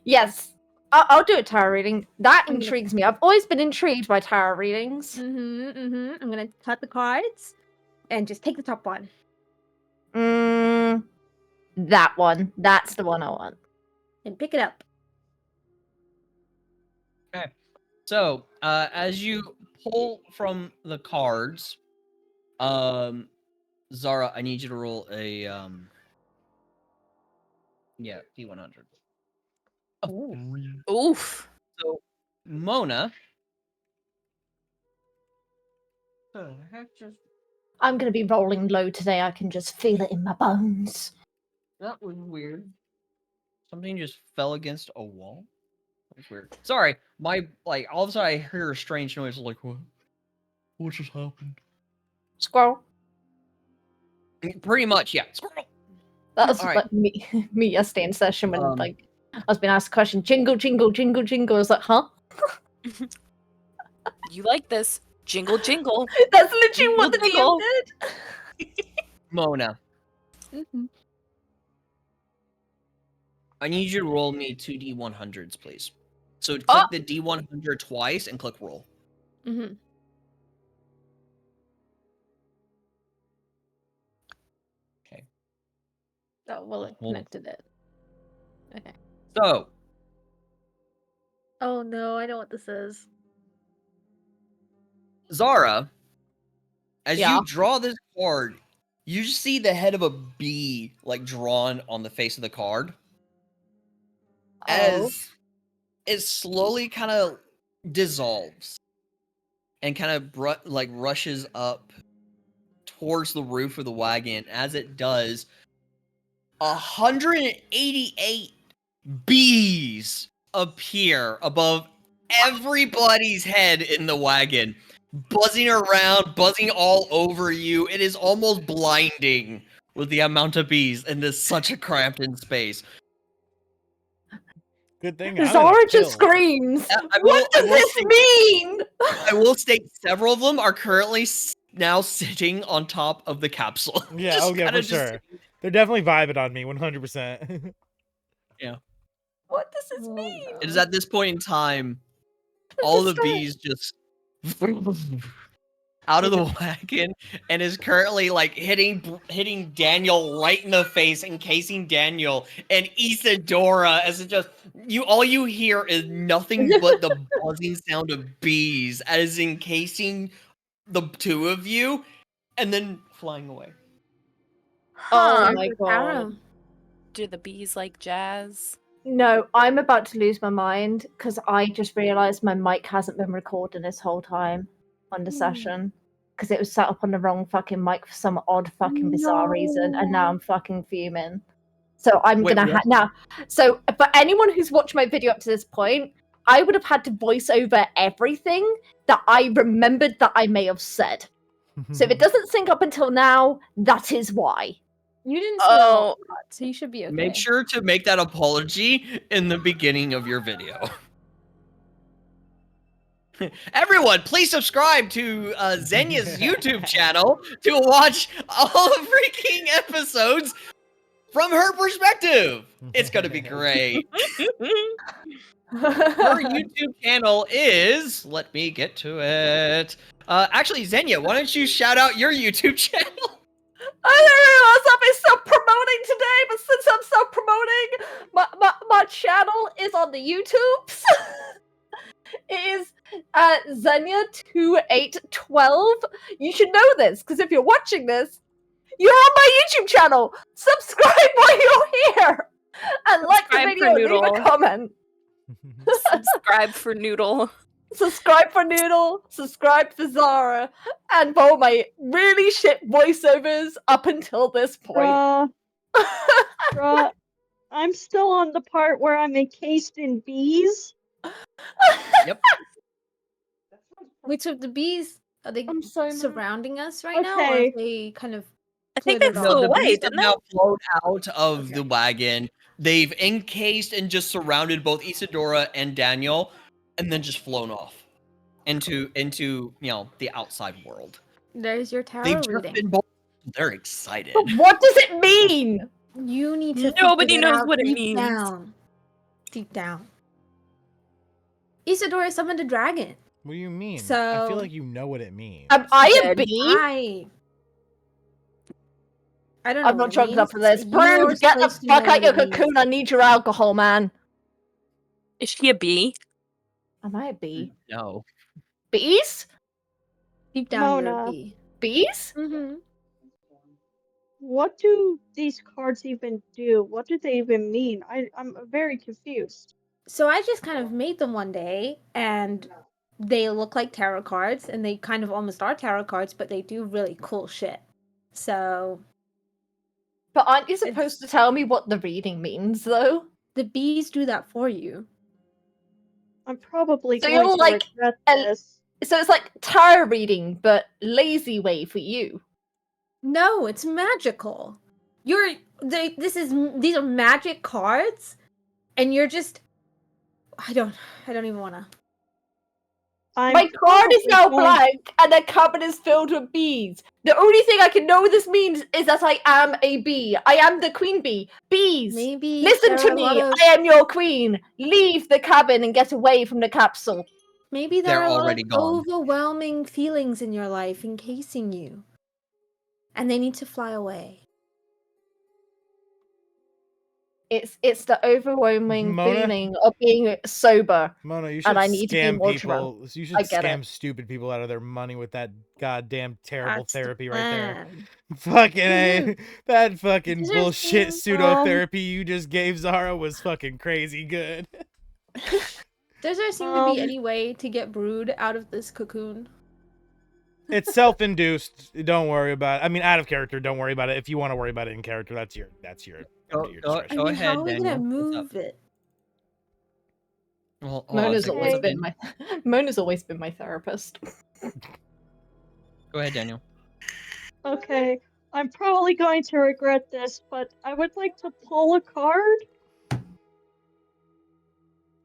[SPEAKER 5] Yes. I'll do a tarot reading. That
[SPEAKER 6] I'm gonna-
[SPEAKER 5] intrigues me. I've always been intrigued by tarot readings.
[SPEAKER 6] I'm gonna cut the cards and just take the top one.
[SPEAKER 5] That one. That's the one I want.
[SPEAKER 6] And pick it up.
[SPEAKER 2] Okay. So, as you pull from the cards, Zara, I need you to roll a D100.
[SPEAKER 3] Oof.
[SPEAKER 2] So, Mona.
[SPEAKER 5] I'm gonna be rolling low today. I can just feel it in my bones.
[SPEAKER 2] That was weird. Something just fell against a wall. That's weird. Sorry, my all of a sudden I hear a strange noise. Like what? What just happened?
[SPEAKER 5] Squirrel.
[SPEAKER 2] Pretty much, yeah. Squirrel.
[SPEAKER 5] That was
[SPEAKER 2] All right.
[SPEAKER 5] like me yesterday in session when I was being asked a question. Jingle, jingle, jingle, jingle. I was like, huh?
[SPEAKER 3] You like this? Jingle, jingle.
[SPEAKER 5] That's literally what the
[SPEAKER 3] Jingle,
[SPEAKER 5] DM did.
[SPEAKER 2] Mona. I need you to roll me 2d100s, please. So click the d100 twice and click roll.
[SPEAKER 6] Mm-hmm.
[SPEAKER 2] Okay.
[SPEAKER 6] Oh, well, it
[SPEAKER 2] Hold on.
[SPEAKER 6] connected it. Okay.
[SPEAKER 2] So,
[SPEAKER 6] Oh no, I know what this is.
[SPEAKER 2] Zara, as
[SPEAKER 5] Yeah.
[SPEAKER 2] you draw this card, you just see the head of a bee like drawn on the face of the card. As it slowly kind of dissolves and kind of rushes up towards the roof of the wagon. As it does, 188 bees appear above everybody's head in the wagon, buzzing around, buzzing all over you. It is almost blinding with the amount of bees in this such a cramped in space.
[SPEAKER 1] Good thing I'm in a
[SPEAKER 5] Zara just
[SPEAKER 1] pill.
[SPEAKER 5] screams.
[SPEAKER 2] I will-
[SPEAKER 5] What does
[SPEAKER 2] I will
[SPEAKER 5] this
[SPEAKER 2] say-
[SPEAKER 5] mean?
[SPEAKER 2] I will state several of them are currently now sitting on top of the capsule.
[SPEAKER 1] Yeah,
[SPEAKER 2] Just
[SPEAKER 1] oh yeah,
[SPEAKER 2] kinda
[SPEAKER 1] for sure. They're definitely vibing on me, 100%.
[SPEAKER 5] What does this
[SPEAKER 6] Oh,
[SPEAKER 5] mean?
[SPEAKER 2] It is at this point in time, all the bees just out of the wagon and is currently like hitting Daniel right in the face, encasing Daniel and Isadora as it just all you hear is nothing but the buzzing sound of bees as encasing the two of you and then flying away.
[SPEAKER 5] Oh
[SPEAKER 6] There's
[SPEAKER 5] my
[SPEAKER 6] your
[SPEAKER 5] god.
[SPEAKER 6] arrow.
[SPEAKER 3] Do the bees like jazz?
[SPEAKER 5] No, I'm about to lose my mind because I just realised my mic hasn't been recording this whole time on the session because it was set up on the wrong fucking mic for some odd fucking bizarre reason, and now I'm fucking fuming. So I'm
[SPEAKER 2] Wait,
[SPEAKER 5] gonna
[SPEAKER 2] what?
[SPEAKER 5] now. So for anyone who's watched my video up to this point, I would have had to voice over everything that I remembered that I may have said. So if it doesn't sync up until now, that is why.
[SPEAKER 6] You didn't say
[SPEAKER 3] Oh,
[SPEAKER 6] a lot, so you should be okay.
[SPEAKER 2] Make sure to make that apology in the beginning of your video. Everyone, please subscribe to Xenia's YouTube channel to watch all the freaking episodes from her perspective. It's gonna be great. Her YouTube channel is. Let me get to it. Actually, Xenia, why don't you shout out your YouTube channel?
[SPEAKER 5] I don't know, I'm self-promoting today, but since I'm self-promoting, my channel is on the YouTubes. It is Xenia2812. You should know this, because if you're watching this, you're on my YouTube channel. Subscribe while you're here. And like the
[SPEAKER 3] Subscribe
[SPEAKER 5] video
[SPEAKER 3] for
[SPEAKER 5] and leave
[SPEAKER 3] Noodle.
[SPEAKER 5] a comment.
[SPEAKER 3] subscribe for Noodle.
[SPEAKER 5] Subscribe for Noodle, subscribe for Zara, and for my really shit voiceovers up until this point.
[SPEAKER 4] Bruh, I'm still on the part where I'm encased in bees.
[SPEAKER 2] Yep.
[SPEAKER 6] Wait, so the bees, are they
[SPEAKER 5] I'm so mad.
[SPEAKER 6] surrounding us right now, or
[SPEAKER 4] Okay.
[SPEAKER 6] have they kind of
[SPEAKER 3] I think they
[SPEAKER 6] flitted
[SPEAKER 3] flew
[SPEAKER 6] off?
[SPEAKER 2] The
[SPEAKER 3] away,
[SPEAKER 2] bees have
[SPEAKER 3] didn't they?
[SPEAKER 2] now flown out of
[SPEAKER 6] Okay.
[SPEAKER 2] the wagon. They've encased and just surrounded both Isadora and Daniel, and then just flown off into the outside world.
[SPEAKER 6] There's your
[SPEAKER 2] They've
[SPEAKER 6] tarot
[SPEAKER 2] just
[SPEAKER 6] reading.
[SPEAKER 2] been they're excited.
[SPEAKER 5] But what does it mean?
[SPEAKER 6] You need to
[SPEAKER 3] Nobody
[SPEAKER 6] figure
[SPEAKER 3] knows
[SPEAKER 6] out
[SPEAKER 3] what it
[SPEAKER 6] deep
[SPEAKER 3] means.
[SPEAKER 6] Down. Deep down. Isadora summoned a dragon.
[SPEAKER 1] What do you mean? I
[SPEAKER 6] So-
[SPEAKER 1] feel like you know what it means.
[SPEAKER 5] Am I a
[SPEAKER 3] Good.
[SPEAKER 5] bee?
[SPEAKER 6] I don't know.
[SPEAKER 5] I'm
[SPEAKER 6] what
[SPEAKER 5] not
[SPEAKER 6] it
[SPEAKER 5] drunk enough
[SPEAKER 6] means.
[SPEAKER 5] for this.
[SPEAKER 6] You're
[SPEAKER 5] Brood, get the
[SPEAKER 6] supposed to know
[SPEAKER 5] fuck out
[SPEAKER 6] what
[SPEAKER 5] your
[SPEAKER 6] it means.
[SPEAKER 5] cocoon. I need your alcohol, man.
[SPEAKER 3] Is she a bee?
[SPEAKER 5] Am I a bee?
[SPEAKER 2] No.
[SPEAKER 5] Bees?
[SPEAKER 6] Deep down, you're a
[SPEAKER 4] Mona.
[SPEAKER 6] bee.
[SPEAKER 5] Bees?
[SPEAKER 6] Mm-hmm.
[SPEAKER 4] What do these cards even do? What do they even mean? I'm very confused.
[SPEAKER 6] So I just kind of made them one day, and they look like tarot cards, and they kind of almost are tarot cards, but they do really cool shit. So
[SPEAKER 5] But aren't you supposed to tell me what the reading means, though?
[SPEAKER 6] the bees do that for you.
[SPEAKER 4] I'm probably
[SPEAKER 5] So
[SPEAKER 4] going
[SPEAKER 5] you're
[SPEAKER 4] to
[SPEAKER 5] like
[SPEAKER 4] regret
[SPEAKER 5] a-
[SPEAKER 4] this.
[SPEAKER 5] So it's like tarot reading, but lazy way for you.
[SPEAKER 6] No, it's magical. These are magic cards, and you're just I don't even want to.
[SPEAKER 5] My card is now blank, and the cabin is filled with bees. The only thing I can know this means is that I am a bee. I am the queen bee. Bees,
[SPEAKER 6] Maybe
[SPEAKER 5] listen
[SPEAKER 6] there
[SPEAKER 5] to
[SPEAKER 6] are a
[SPEAKER 5] me.
[SPEAKER 6] lot of
[SPEAKER 5] I am your queen. Leave the cabin and get away from the capsule.
[SPEAKER 6] maybe there
[SPEAKER 2] They're
[SPEAKER 6] are a lot
[SPEAKER 2] already
[SPEAKER 6] of
[SPEAKER 2] gone.
[SPEAKER 6] overwhelming feelings in your life encasing you, and they need to fly away.
[SPEAKER 5] It's the overwhelming
[SPEAKER 1] Mona?
[SPEAKER 5] feeling of being sober,
[SPEAKER 1] Mona, you should
[SPEAKER 5] and I need to be
[SPEAKER 1] scam
[SPEAKER 5] more drunk.
[SPEAKER 1] people. You
[SPEAKER 5] I
[SPEAKER 1] should
[SPEAKER 5] get
[SPEAKER 1] scam
[SPEAKER 5] it.
[SPEAKER 1] stupid people out of their money with that goddamn terrible
[SPEAKER 6] That's the
[SPEAKER 1] therapy right there.
[SPEAKER 6] plan.
[SPEAKER 1] Fucking A. That fucking
[SPEAKER 4] Does there
[SPEAKER 1] bullshit
[SPEAKER 4] seem,
[SPEAKER 1] pseudo therapy you just gave Zara was fucking crazy good.
[SPEAKER 6] Does there seem to be any way to get Brood out of this cocoon?
[SPEAKER 1] It's self-induced. Don't worry about it. I mean, out of character, don't worry about it. If you want to worry about it in character, that's your
[SPEAKER 2] Go-
[SPEAKER 1] your
[SPEAKER 2] go-
[SPEAKER 6] I
[SPEAKER 1] discretion.
[SPEAKER 2] go
[SPEAKER 6] mean,
[SPEAKER 2] ahead,
[SPEAKER 6] how are we gonna
[SPEAKER 2] Daniel. What's up?
[SPEAKER 6] move it?
[SPEAKER 2] Well, hold on a
[SPEAKER 5] Mona's
[SPEAKER 2] second.
[SPEAKER 5] always
[SPEAKER 2] What's up,
[SPEAKER 5] been
[SPEAKER 2] Daniel?
[SPEAKER 5] Mona's always been my therapist.
[SPEAKER 2] Go ahead, Daniel.
[SPEAKER 4] Okay, I'm probably going to regret this, but I would like to pull a card.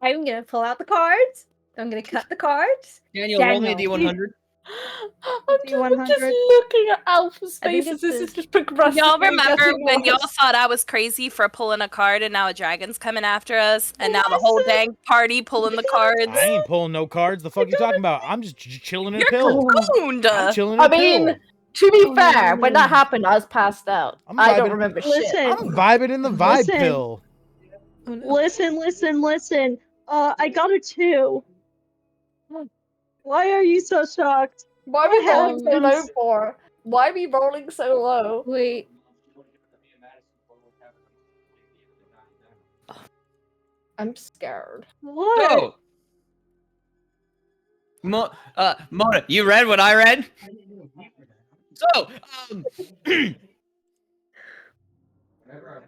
[SPEAKER 6] I'm gonna pull out the cards. I'm gonna cut the cards.
[SPEAKER 2] Daniel, roll me a
[SPEAKER 6] Daniel.
[SPEAKER 2] D100.
[SPEAKER 5] I'm
[SPEAKER 4] D100.
[SPEAKER 5] just looking at Alpha's
[SPEAKER 6] I think
[SPEAKER 5] faces.
[SPEAKER 6] it's
[SPEAKER 5] This
[SPEAKER 6] the-
[SPEAKER 5] is just progressively
[SPEAKER 3] Y'all remember
[SPEAKER 5] getting
[SPEAKER 3] when y'all
[SPEAKER 5] worse.
[SPEAKER 3] thought I was crazy for pulling a card and now a dragon's coming after us and now the
[SPEAKER 4] I
[SPEAKER 3] whole
[SPEAKER 4] said-
[SPEAKER 3] dang party pulling the cards?
[SPEAKER 1] I ain't pulling no cards. The fuck you talking about? I'm just chilling in a
[SPEAKER 3] You're
[SPEAKER 1] pill.
[SPEAKER 3] cocooned.
[SPEAKER 1] I'm chilling in
[SPEAKER 5] I
[SPEAKER 1] a pill.
[SPEAKER 5] mean, to be
[SPEAKER 4] Oh,
[SPEAKER 5] fair, when that
[SPEAKER 4] no.
[SPEAKER 5] happened, I was passed out.
[SPEAKER 1] I'm
[SPEAKER 5] I don't
[SPEAKER 1] vibing-
[SPEAKER 5] remember
[SPEAKER 4] Listen.
[SPEAKER 5] shit.
[SPEAKER 1] I'm vibing in the vibe
[SPEAKER 4] Listen.
[SPEAKER 1] pill.
[SPEAKER 6] Oh, no.
[SPEAKER 4] Listen. I got a 2. Why are you so shocked?
[SPEAKER 5] Why are we
[SPEAKER 4] What
[SPEAKER 5] rolling so low
[SPEAKER 4] happens?
[SPEAKER 5] for? Why are we rolling so low?
[SPEAKER 6] Wait.
[SPEAKER 5] I'm scared.
[SPEAKER 4] What?
[SPEAKER 2] Go! Mona, you read what I read? So,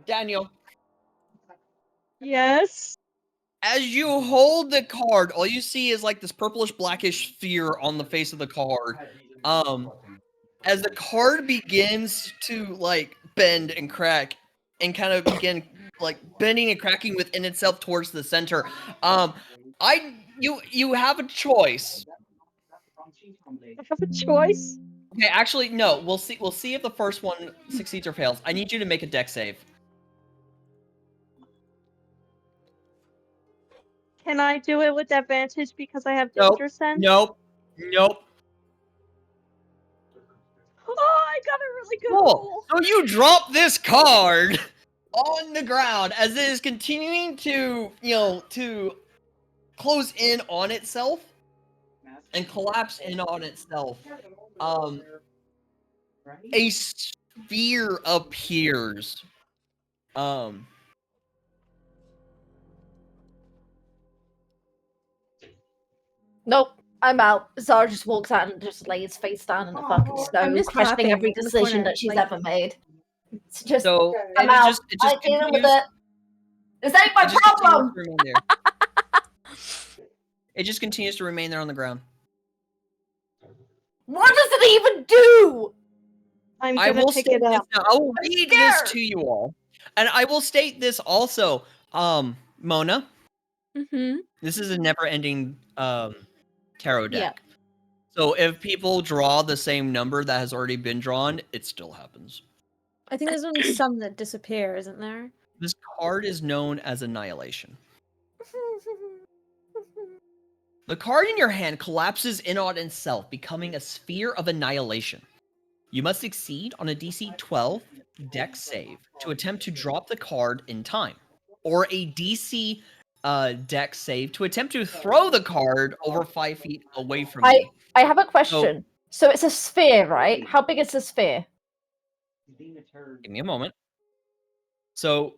[SPEAKER 2] Daniel,
[SPEAKER 4] Yes.
[SPEAKER 2] as you hold the card, all you see is like this purplish blackish sphere on the face of the card. As the card begins to like bend and crack and kind of begin like bending and cracking within itself towards the center. You have a choice.
[SPEAKER 4] I have a choice.
[SPEAKER 2] Okay, actually, no. We'll see. We'll see if the first one succeeds or fails. I need you to make a deck save.
[SPEAKER 4] Can I do it with advantage because I have
[SPEAKER 2] Nope.
[SPEAKER 4] danger sense?
[SPEAKER 2] Nope.
[SPEAKER 4] Oh, I got a really good
[SPEAKER 2] Cool.
[SPEAKER 4] roll.
[SPEAKER 2] So you drop this card on the ground as it is continuing to, to close in on itself and collapse in on itself. A sphere appears.
[SPEAKER 5] Nope, I'm out. Zara just walks out and just lays face down in the fucking snow,
[SPEAKER 6] I'm just
[SPEAKER 5] questioning every
[SPEAKER 6] clapping in the
[SPEAKER 5] decision
[SPEAKER 6] corner,
[SPEAKER 5] that she's
[SPEAKER 6] like-
[SPEAKER 5] ever made. It's just,
[SPEAKER 2] So
[SPEAKER 5] I'm
[SPEAKER 2] it
[SPEAKER 5] out.
[SPEAKER 2] just
[SPEAKER 5] I ain't dealing with
[SPEAKER 2] continues.
[SPEAKER 5] it. This ain't my
[SPEAKER 2] It just continues
[SPEAKER 5] problem.
[SPEAKER 2] to remain there. It just continues to remain there on the ground.
[SPEAKER 5] What does it even do?
[SPEAKER 4] I'm
[SPEAKER 2] I
[SPEAKER 4] gonna
[SPEAKER 2] will
[SPEAKER 4] pick
[SPEAKER 2] state
[SPEAKER 4] it
[SPEAKER 2] this
[SPEAKER 4] up.
[SPEAKER 2] now. I will read
[SPEAKER 5] scared.
[SPEAKER 2] this to you all, and I will state this also. Mona,
[SPEAKER 6] Mm-hmm.
[SPEAKER 2] this is a never-ending tarot
[SPEAKER 5] Yeah.
[SPEAKER 2] deck. So if people draw the same number that has already been drawn, it still happens.
[SPEAKER 6] I think there's only some that disappear, isn't there?
[SPEAKER 2] This card is known as Annihilation. The card in your hand collapses in on itself, becoming a sphere of annihilation. You must succeed on a DC 12 deck save to attempt to drop the card in time, or a DC deck save to attempt to throw the card over 5 feet away from you.
[SPEAKER 5] I have a question. So it's a sphere, right? How big is the sphere?
[SPEAKER 2] Give me a moment. So,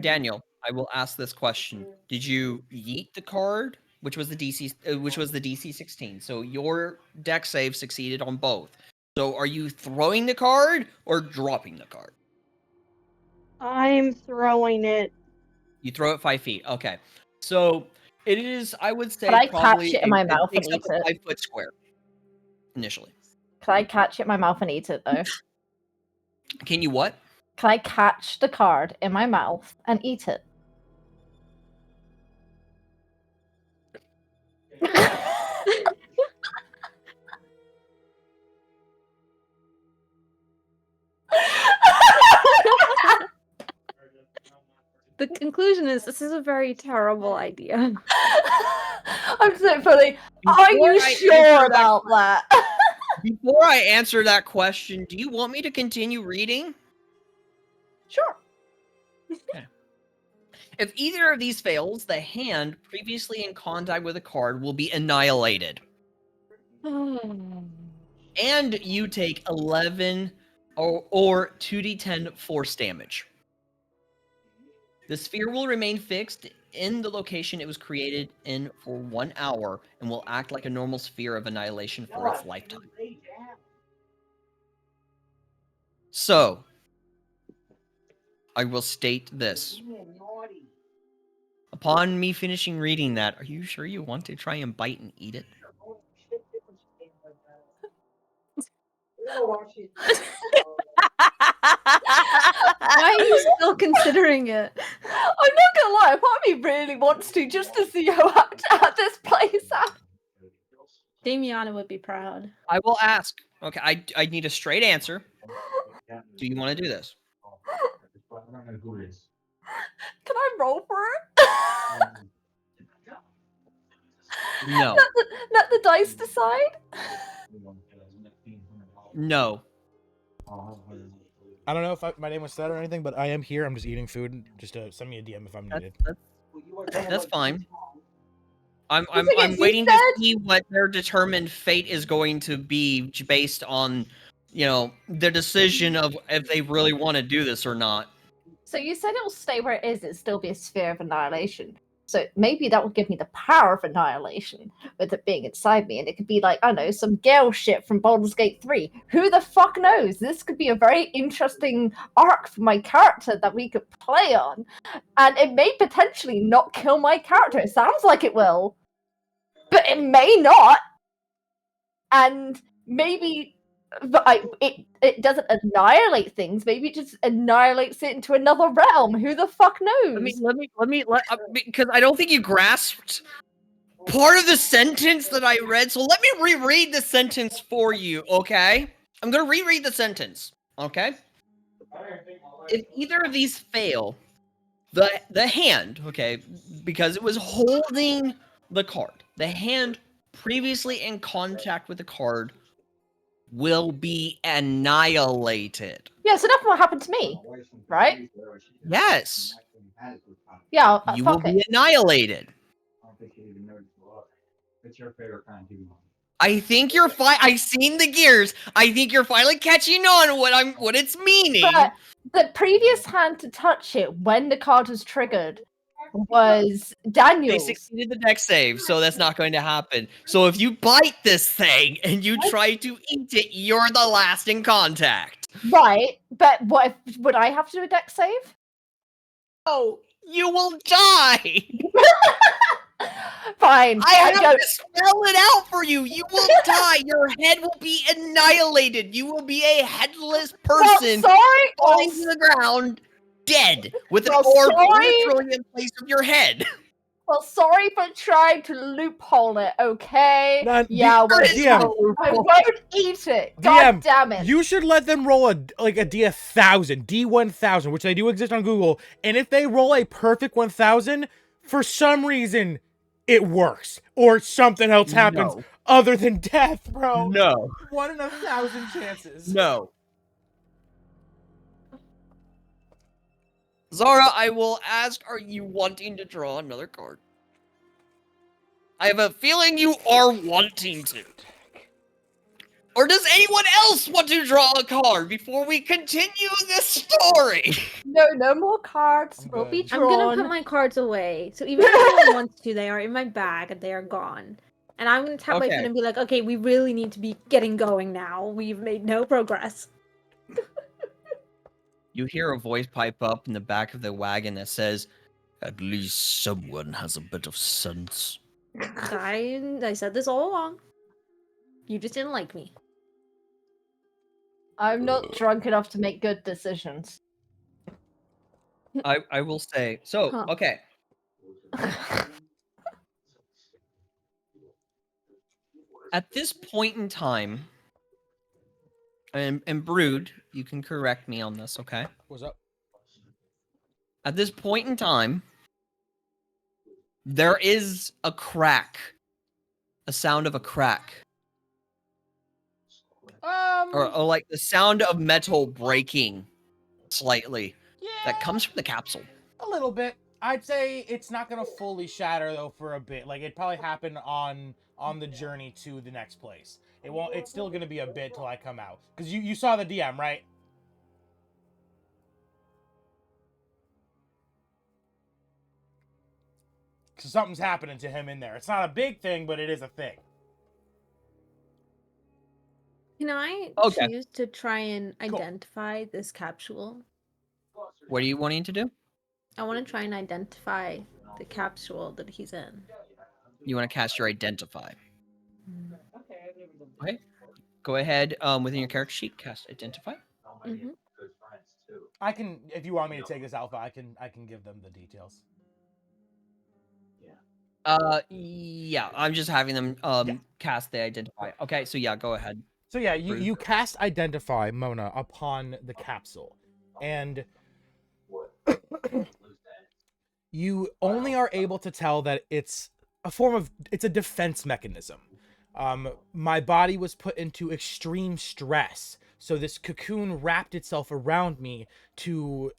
[SPEAKER 2] Daniel, I will ask this question: did you yeet the card, which was the DC 16? So your deck save succeeded on both. So are you throwing the card or dropping the card?
[SPEAKER 4] I'm throwing it.
[SPEAKER 2] You throw it 5 feet. Okay. So it is, I would say,
[SPEAKER 5] Could I
[SPEAKER 2] probably
[SPEAKER 5] catch it in my mouth
[SPEAKER 2] takes
[SPEAKER 5] and
[SPEAKER 2] up
[SPEAKER 5] eat
[SPEAKER 2] a
[SPEAKER 5] it?
[SPEAKER 2] 5-foot square initially.
[SPEAKER 5] Can I catch it in my mouth and eat it though?
[SPEAKER 2] Can you what?
[SPEAKER 5] Can I catch the card in my mouth and eat it?
[SPEAKER 6] conclusion is this is a very terrible idea.
[SPEAKER 5] I'm so funny. Are
[SPEAKER 2] Before
[SPEAKER 5] you
[SPEAKER 2] I
[SPEAKER 5] sure
[SPEAKER 2] answer
[SPEAKER 5] about that?
[SPEAKER 2] Before I answer that question, do you want me to continue reading?
[SPEAKER 5] Sure.
[SPEAKER 2] If either of these fails, the hand previously in contact with a card will be annihilated. And you take 11 or 2d10 force damage. The sphere will remain fixed in the location it was created in for 1 hour and will act like a normal sphere of annihilation for its lifetime. So, I will state this. Upon me finishing reading that, are you sure you want to try and bite and eat it?
[SPEAKER 6] Why are you still considering it?
[SPEAKER 5] I'm not gonna lie, part of me really wants to, just to see how this plays out.
[SPEAKER 6] Damiana would be proud.
[SPEAKER 2] I will ask. Okay, I need a straight answer. Do you want to do this?
[SPEAKER 5] Can I roll for it?
[SPEAKER 2] No.
[SPEAKER 5] Let the dice decide.
[SPEAKER 2] No.
[SPEAKER 1] I don't know if my name was said or anything, but I am here. I'm just eating food. Just send me a DM if I'm needed.
[SPEAKER 2] That's fine. I'm
[SPEAKER 5] thing is, you
[SPEAKER 2] waiting to
[SPEAKER 5] said-
[SPEAKER 2] see what their determined fate is going to be based on, the decision of if they really want to do this or not.
[SPEAKER 5] So you said it'll stay where it is, it'll still be a sphere of annihilation. So maybe that will give me the power of annihilation with it being inside me, and it could be like, I don't know, some Gale shit from Baldur's Gate 3. Who the fuck knows? This could be a very interesting arc for my character that we could play on. And it may potentially not kill my character. It sounds like it will. But it may not. And maybe it doesn't annihilate things. Maybe it just annihilates it into another realm. Who the fuck knows?
[SPEAKER 2] Let me because I don't think you grasped part of the sentence that I read. So let me reread the sentence for you, okay? I'm gonna reread the sentence, okay? If either of these fail, the hand, okay, because it was holding the card, the hand previously in contact with the card will be annihilated.
[SPEAKER 5] Yeah, so that's what happened to me, right?
[SPEAKER 2] Yes.
[SPEAKER 5] Yeah,
[SPEAKER 2] You will
[SPEAKER 5] fuck it.
[SPEAKER 2] be annihilated. I think you're I've seen the gears. I think you're finally catching on what it's meaning.
[SPEAKER 5] But the previous hand to touch it when the card was triggered was
[SPEAKER 2] They
[SPEAKER 5] Daniel's.
[SPEAKER 2] succeeded the deck save, so that's not going to happen. So if you bite this thing and you try to eat it, you're the last in contact.
[SPEAKER 5] Right, but what if, would I have to do a deck save?
[SPEAKER 2] Oh, you will die.
[SPEAKER 5] Fine.
[SPEAKER 2] I have to spell it out for you. You will die. Your head will be annihilated. You will be a headless person falling to the ground, dead, with an orb literally in place of your head.
[SPEAKER 5] Well, sorry for trying to loophole it, okay?
[SPEAKER 1] DM,
[SPEAKER 5] I won't eat it. God damn it.
[SPEAKER 1] You should let them roll a D1000, D1000, which they do exist on Google. And if they roll a perfect 1000, for some reason, it works. Or something else happens other than death, bro.
[SPEAKER 2] No.
[SPEAKER 1] 1 in 1,000 chances.
[SPEAKER 2] No. Zara, I will ask, are you wanting to draw another card? I have a feeling you are wanting to. Or does anyone else want to draw a card before we continue this story?
[SPEAKER 5] No more cards will be drawn.
[SPEAKER 6] I'm gonna put my cards away. So even if no one wants to, they are in my bag and they are gone. And I'm gonna tap my foot and be like, okay, we really need to be getting going now. We've made no progress.
[SPEAKER 2] You hear a voice pipe up in the back of the wagon that says, "At least someone has a bit of sense."
[SPEAKER 6] I said this all along. You just didn't like me.
[SPEAKER 5] I'm not drunk enough to make good decisions.
[SPEAKER 2] I will say, so, okay. At this point in time, and Brood, you can correct me on this, okay?
[SPEAKER 1] What's up?
[SPEAKER 2] At this point in time, There is a crack. A sound of a crack. Or like the sound of metal breaking slightly.
[SPEAKER 1] Yeah,
[SPEAKER 2] That comes from the capsule.
[SPEAKER 1] a little bit. I'd say it's not gonna fully shatter though for a bit. Like it probably happened on the journey to the next place. It won't. It's still gonna be a bit till I come out. Cause you saw the DM, right? Cause something's happening to him in there. It's not a big thing, but it is a thing.
[SPEAKER 6] Can I
[SPEAKER 2] Okay.
[SPEAKER 6] choose to try and identify this capsule?
[SPEAKER 2] What are you wanting to do?
[SPEAKER 6] I want to try and identify the capsule that he's in.
[SPEAKER 2] You want to cast your identify. Okay. Go ahead. Within your character sheet, cast identify.
[SPEAKER 6] Mm-hmm.
[SPEAKER 1] I can, if you want me to take this alpha, I can give them the details.
[SPEAKER 2] Yeah, I'm just having them cast the identify. Okay, so yeah, go ahead.
[SPEAKER 1] So yeah, you cast identify, Mona, upon the capsule, and you only are able to tell that it's a defense mechanism. My body was put into extreme stress, so this cocoon wrapped itself around me to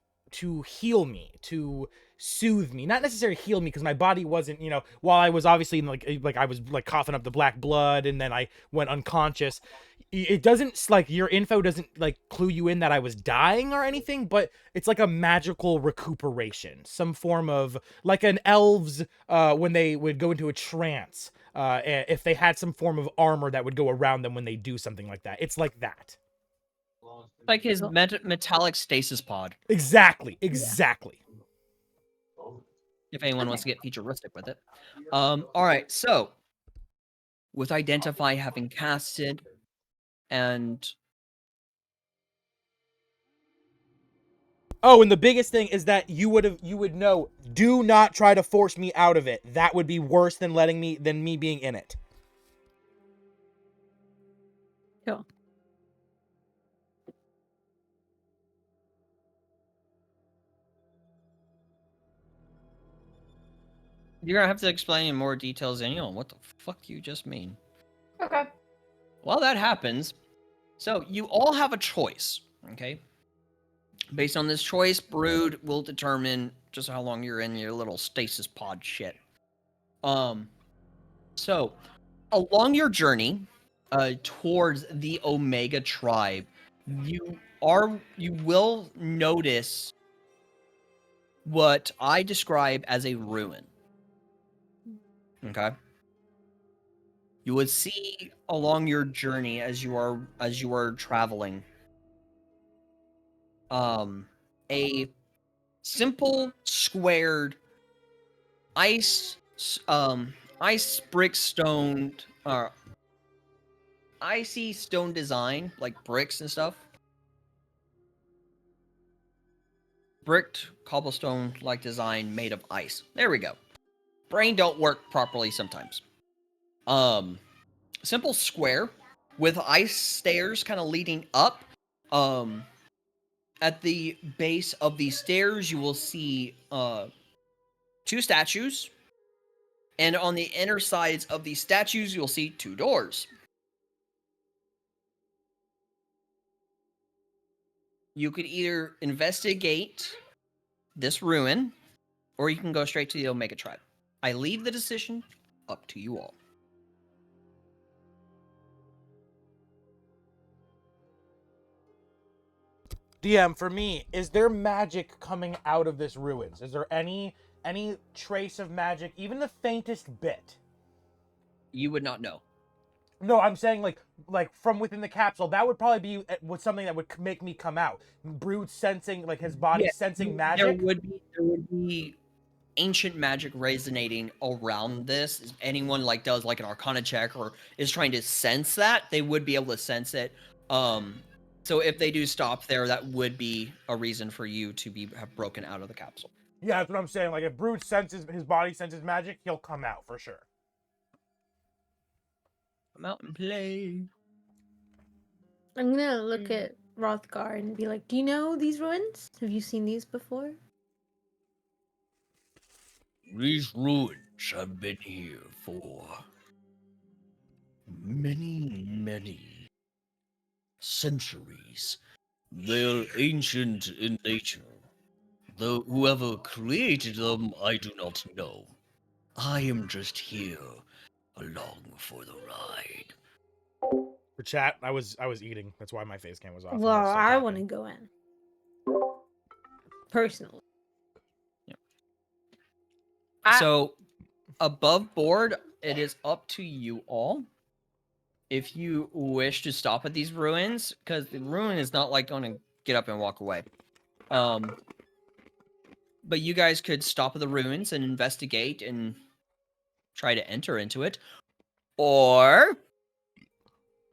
[SPEAKER 1] heal me, to soothe me. Not necessarily heal me, because my body wasn't, while I was obviously in like I was like coughing up the black blood, and then I went unconscious. It doesn't, like, your info doesn't like clue you in that I was dying or anything, but it's like a magical recuperation, some form of, like an elves when they would go into a trance, if they had some form of armor that would go around them when they do something like that. It's like that.
[SPEAKER 2] Like his metallic stasis pod.
[SPEAKER 1] Exactly.
[SPEAKER 2] If anyone wants to get futuristic with it. All right, so with identify having casted, and
[SPEAKER 1] oh, and the biggest thing is that you would know, do not try to force me out of it. That would be worse than me being in it.
[SPEAKER 6] Cool.
[SPEAKER 2] you're gonna have to explain in more details anyway. What the fuck do you just mean?
[SPEAKER 5] Okay.
[SPEAKER 2] Well, that happens. So you all have a choice, okay? Based on this choice, Brood will determine just how long you're in your little stasis pod shit. So along your journey, towards the Omega tribe, you will notice what I describe as a ruin. Okay. You would see along your journey as you are traveling, a simple squared ice brick stone, icy stone design, like bricks and stuff. Bricked cobblestone like design made of ice. There we go. Brain don't work properly sometimes. Simple square with ice stairs kind of leading up. At the base of these stairs, you will see two statues. And on the inner sides of these statues, you'll see two doors. You could either investigate this ruin, or you can go straight to the Omega tribe. I leave the decision up to you all.
[SPEAKER 1] DM, for me, is there magic coming out of this ruins? Is there any trace of magic, even the faintest bit?
[SPEAKER 2] You would not know.
[SPEAKER 1] No, I'm saying like from within the capsule. That would probably be something that would make me come out. Brood sensing, like his body sensing magic.
[SPEAKER 2] There would be ancient magic resonating around this. If anyone does an Arcana check or is trying to sense that, they would be able to sense it. So if they do stop there, that would be a reason for you to have broken out of the capsule.
[SPEAKER 1] Yeah, that's what I'm saying. Like if Brood senses, his body senses magic, he'll come out for sure.
[SPEAKER 2] Come out and play.
[SPEAKER 6] I'm gonna look at Rothgar and be like, do you know these ruins? Have you seen these before?
[SPEAKER 7] These ruins. have been here for many centuries. They're ancient in nature. Though whoever created them, I do not know. I am just here along for the ride.
[SPEAKER 1] For chat, I was eating. That's why my face cam was off. and
[SPEAKER 6] Well,
[SPEAKER 1] was still
[SPEAKER 6] I
[SPEAKER 1] talking.
[SPEAKER 6] want to go in. Personally.
[SPEAKER 2] So, above board, it is up to you all if you wish to stop at these ruins, because the ruin is not like going to get up and walk away. But you guys could stop at the ruins and investigate and try to enter into it, or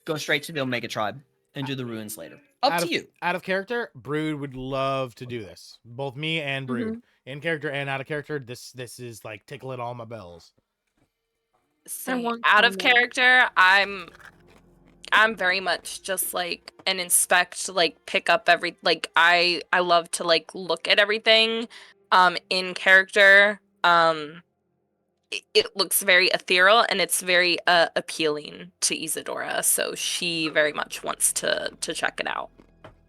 [SPEAKER 2] go straight to the Omega Tribe and do the ruins later. Up to you.
[SPEAKER 1] Out of character, Brood would love to do this. Both me and Brood. In character and out of character, this is like tickling all my bells.
[SPEAKER 3] See,
[SPEAKER 6] want
[SPEAKER 3] out
[SPEAKER 6] to
[SPEAKER 3] of
[SPEAKER 6] know.
[SPEAKER 3] character, I'm very much just like an inspect, like pick up every, like I love to like look at everything. In character, it looks very ethereal and it's very appealing to Isadora, so she very much wants to check it out.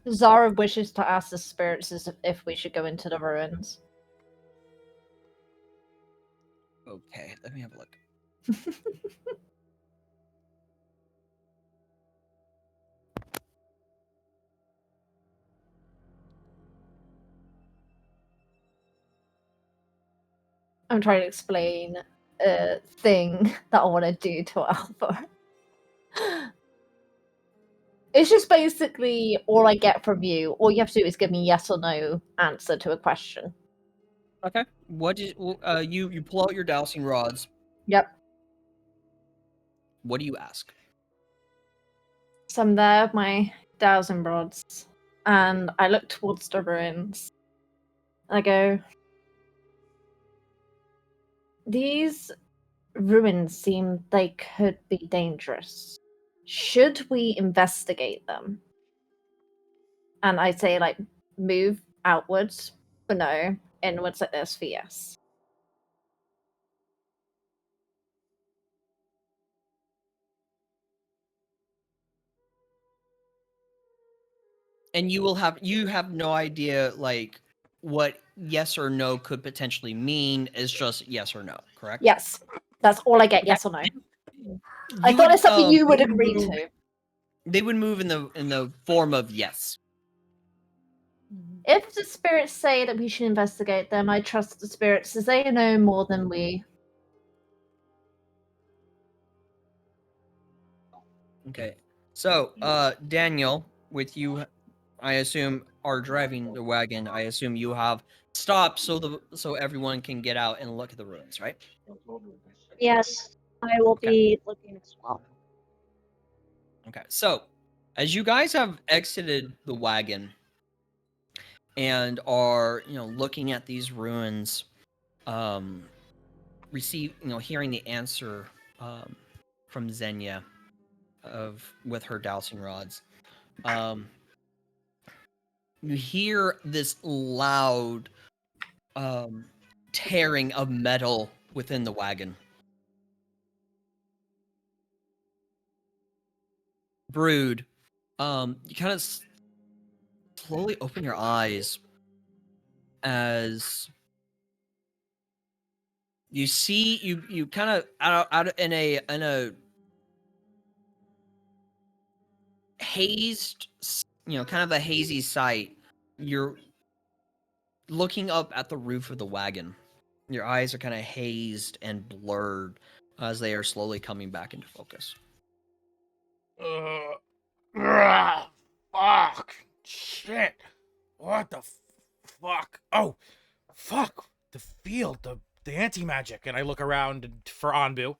[SPEAKER 5] Zara wishes to ask the spirits if we should go into the ruins.
[SPEAKER 2] Okay, let me have a look.
[SPEAKER 5] I'm trying to explain a thing that I want to do to Alpha. It's just basically all I get from you. All you have to do is give me yes or no answer to a question.
[SPEAKER 2] Okay. What is you pull out your dowsing rods.
[SPEAKER 5] Yep.
[SPEAKER 2] What do you ask?
[SPEAKER 5] So I'm there with my dowsing rods, and I look towards the ruins. I go, these ruins seem they could be dangerous. Should we investigate them? And I say, like, move outwards for no, inwards like this for yes.
[SPEAKER 2] And you have no idea like what yes or no could potentially mean. Is just yes or no, correct?
[SPEAKER 5] Yes. That's all I get, yes or no. I
[SPEAKER 2] You
[SPEAKER 5] thought
[SPEAKER 2] would,
[SPEAKER 5] it's something you would
[SPEAKER 2] they
[SPEAKER 5] agree
[SPEAKER 2] move-
[SPEAKER 5] to.
[SPEAKER 2] They would move in the form of yes.
[SPEAKER 5] If the spirits say that we should investigate them, I trust the spirits as they know more than we.
[SPEAKER 2] Okay. So, Daniel, with you, I assume are driving the wagon. I assume you have stopped so everyone can get out and look at the ruins, right?
[SPEAKER 4] Yes, I will be looking as well.
[SPEAKER 2] Okay. So, as you guys have exited the wagon and are, looking at these ruins, hearing the answer from Xenia with her dowsing rods, you hear this loud tearing of metal within the wagon. Brood, you kind of slowly open your eyes as you see you kind of out in a hazed, kind of a hazy sight. You're looking up at the roof of the wagon. Your eyes are kind of hazed and blurred as they are slowly coming back into focus.
[SPEAKER 1] Fuck. Shit. What the fuck? Oh, fuck. The field, the anti-magic. And I look around for Anbu.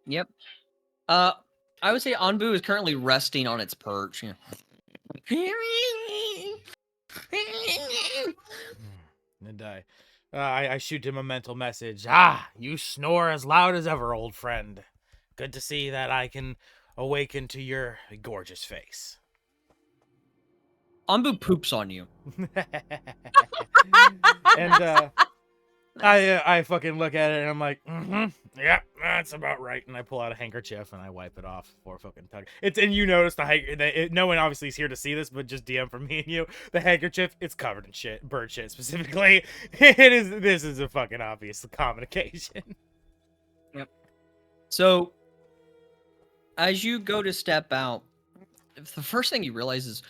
[SPEAKER 2] Yep. I would say Anbu is currently resting on its perch.
[SPEAKER 1] And I shoot him a mental message. Ah, you snore as loud as ever, old friend. Good to see that I can awaken to your gorgeous face.
[SPEAKER 2] Anbu poops on you.
[SPEAKER 1] And I fucking look at it and I'm like, yeah, that's about right. And I pull out a handkerchief and I wipe it off before fucking tug. And you notice no one obviously is here to see this, but just DM from me and you. The handkerchief, it's covered in shit, bird shit specifically. This is a fucking obvious communication.
[SPEAKER 2] Yep. So, as you go to step out, the first thing you realize is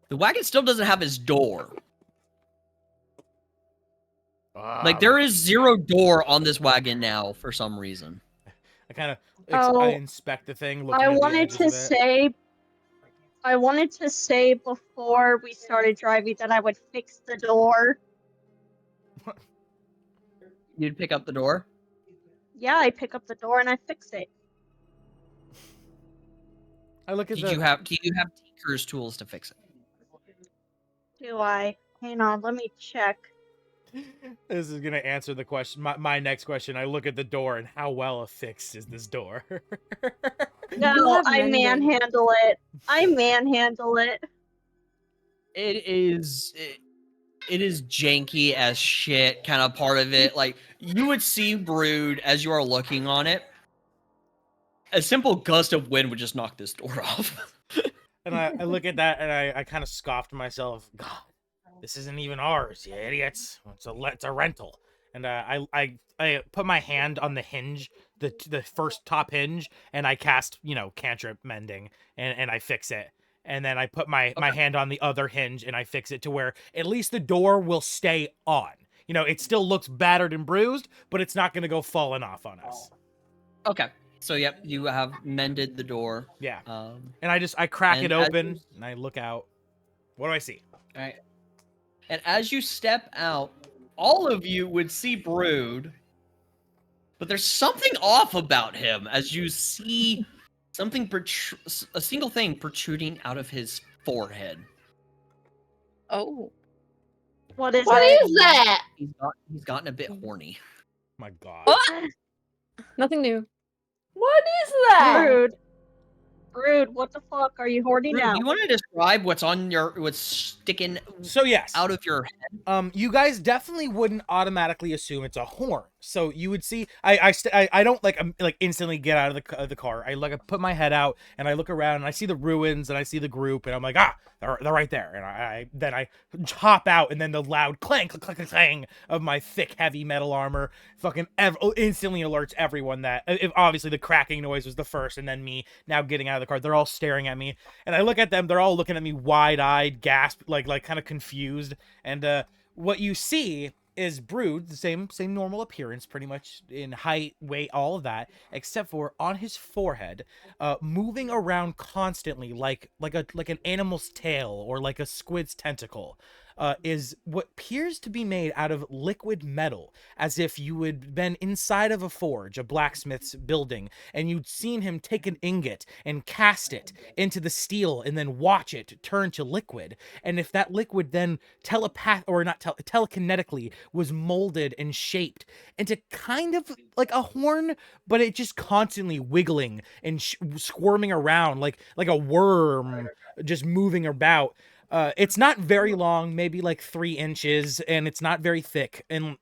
[SPEAKER 2] the wagon still doesn't have its door. Like, there is 0 door on this wagon now for some reason.
[SPEAKER 1] I kind of
[SPEAKER 4] Oh,
[SPEAKER 1] inspect the thing. Looking
[SPEAKER 4] I
[SPEAKER 1] at the
[SPEAKER 4] wanted
[SPEAKER 1] edges
[SPEAKER 4] to
[SPEAKER 1] of it.
[SPEAKER 4] say before we started driving that I would fix the door.
[SPEAKER 2] You'd pick up the door?
[SPEAKER 4] Yeah, I pick up the door and I fix it.
[SPEAKER 1] I look at
[SPEAKER 2] Do you have tinker's tools to fix it?
[SPEAKER 4] Do I? Hang on, let me check.
[SPEAKER 1] This is gonna answer the question. My next question. I look at the door and how well affixed is this door?
[SPEAKER 4] No,
[SPEAKER 6] have
[SPEAKER 4] I
[SPEAKER 6] mending.
[SPEAKER 4] manhandle it. I manhandle it.
[SPEAKER 2] It is janky as shit, kind of part of it. Like, you would see Brood as you are looking on it. A simple gust of wind would just knock this door off.
[SPEAKER 1] And I look at that and I kind of scoff to myself. God, this isn't even ours, you idiots. It's a rental. And I put my hand on the hinge, the first top hinge, and I cast cantrip mending, and I fix it. And then I put my hand on the other hinge and I fix it to where at least the door will stay on. It still looks battered and bruised, but it's not gonna go falling off on us.
[SPEAKER 2] Okay. So, yep, you have mended the door.
[SPEAKER 1] Yeah. And I crack
[SPEAKER 2] and
[SPEAKER 1] it
[SPEAKER 2] as
[SPEAKER 1] open and I look out. What do I see?
[SPEAKER 2] All right. And as you step out, all of you would see Brood, but there's something off about him as you see something a single thing protruding out of his forehead.
[SPEAKER 3] Oh.
[SPEAKER 4] What is
[SPEAKER 5] What
[SPEAKER 4] it?
[SPEAKER 5] is that?
[SPEAKER 2] He's gotten a bit horny.
[SPEAKER 1] My God.
[SPEAKER 3] Oh!
[SPEAKER 6] Nothing new.
[SPEAKER 5] What is that?
[SPEAKER 4] Rude. Rude, what the fuck are you hoarding
[SPEAKER 2] Brood,
[SPEAKER 4] now?
[SPEAKER 2] do you want to describe what's sticking
[SPEAKER 1] So yes,
[SPEAKER 2] out of your head?
[SPEAKER 1] you guys definitely wouldn't automatically assume it's a horn. So you would see, I don't like instantly get out of the car. I put my head out and I look around and I see the ruins and I see the group and I'm like, they're right there. And then I hop out and then the loud clang, clang, clang, clang of my thick, heavy metal armor fucking instantly alerts everyone that if obviously the cracking noise was the first and then me now getting out of the car. They're all staring at me and I look at them. They're all looking at me wide-eyed, gasp, like kind of confused. And what you see is Brood, the same normal appearance, pretty much in height, weight, all of that, except for on his forehead, moving around constantly like an animal's tail or like a squid's tentacle, is what appears to be made out of liquid metal, as if you had been inside of a forge, a blacksmith's building, and you'd seen him take an ingot and cast it into the steel and then watch it turn to liquid. And if that liquid then telekinetically was molded and shaped into kind of like a horn, but it just constantly wiggling and squirming around like a worm just moving about. It's not very long, maybe like 3 inches, and it's not very thick. And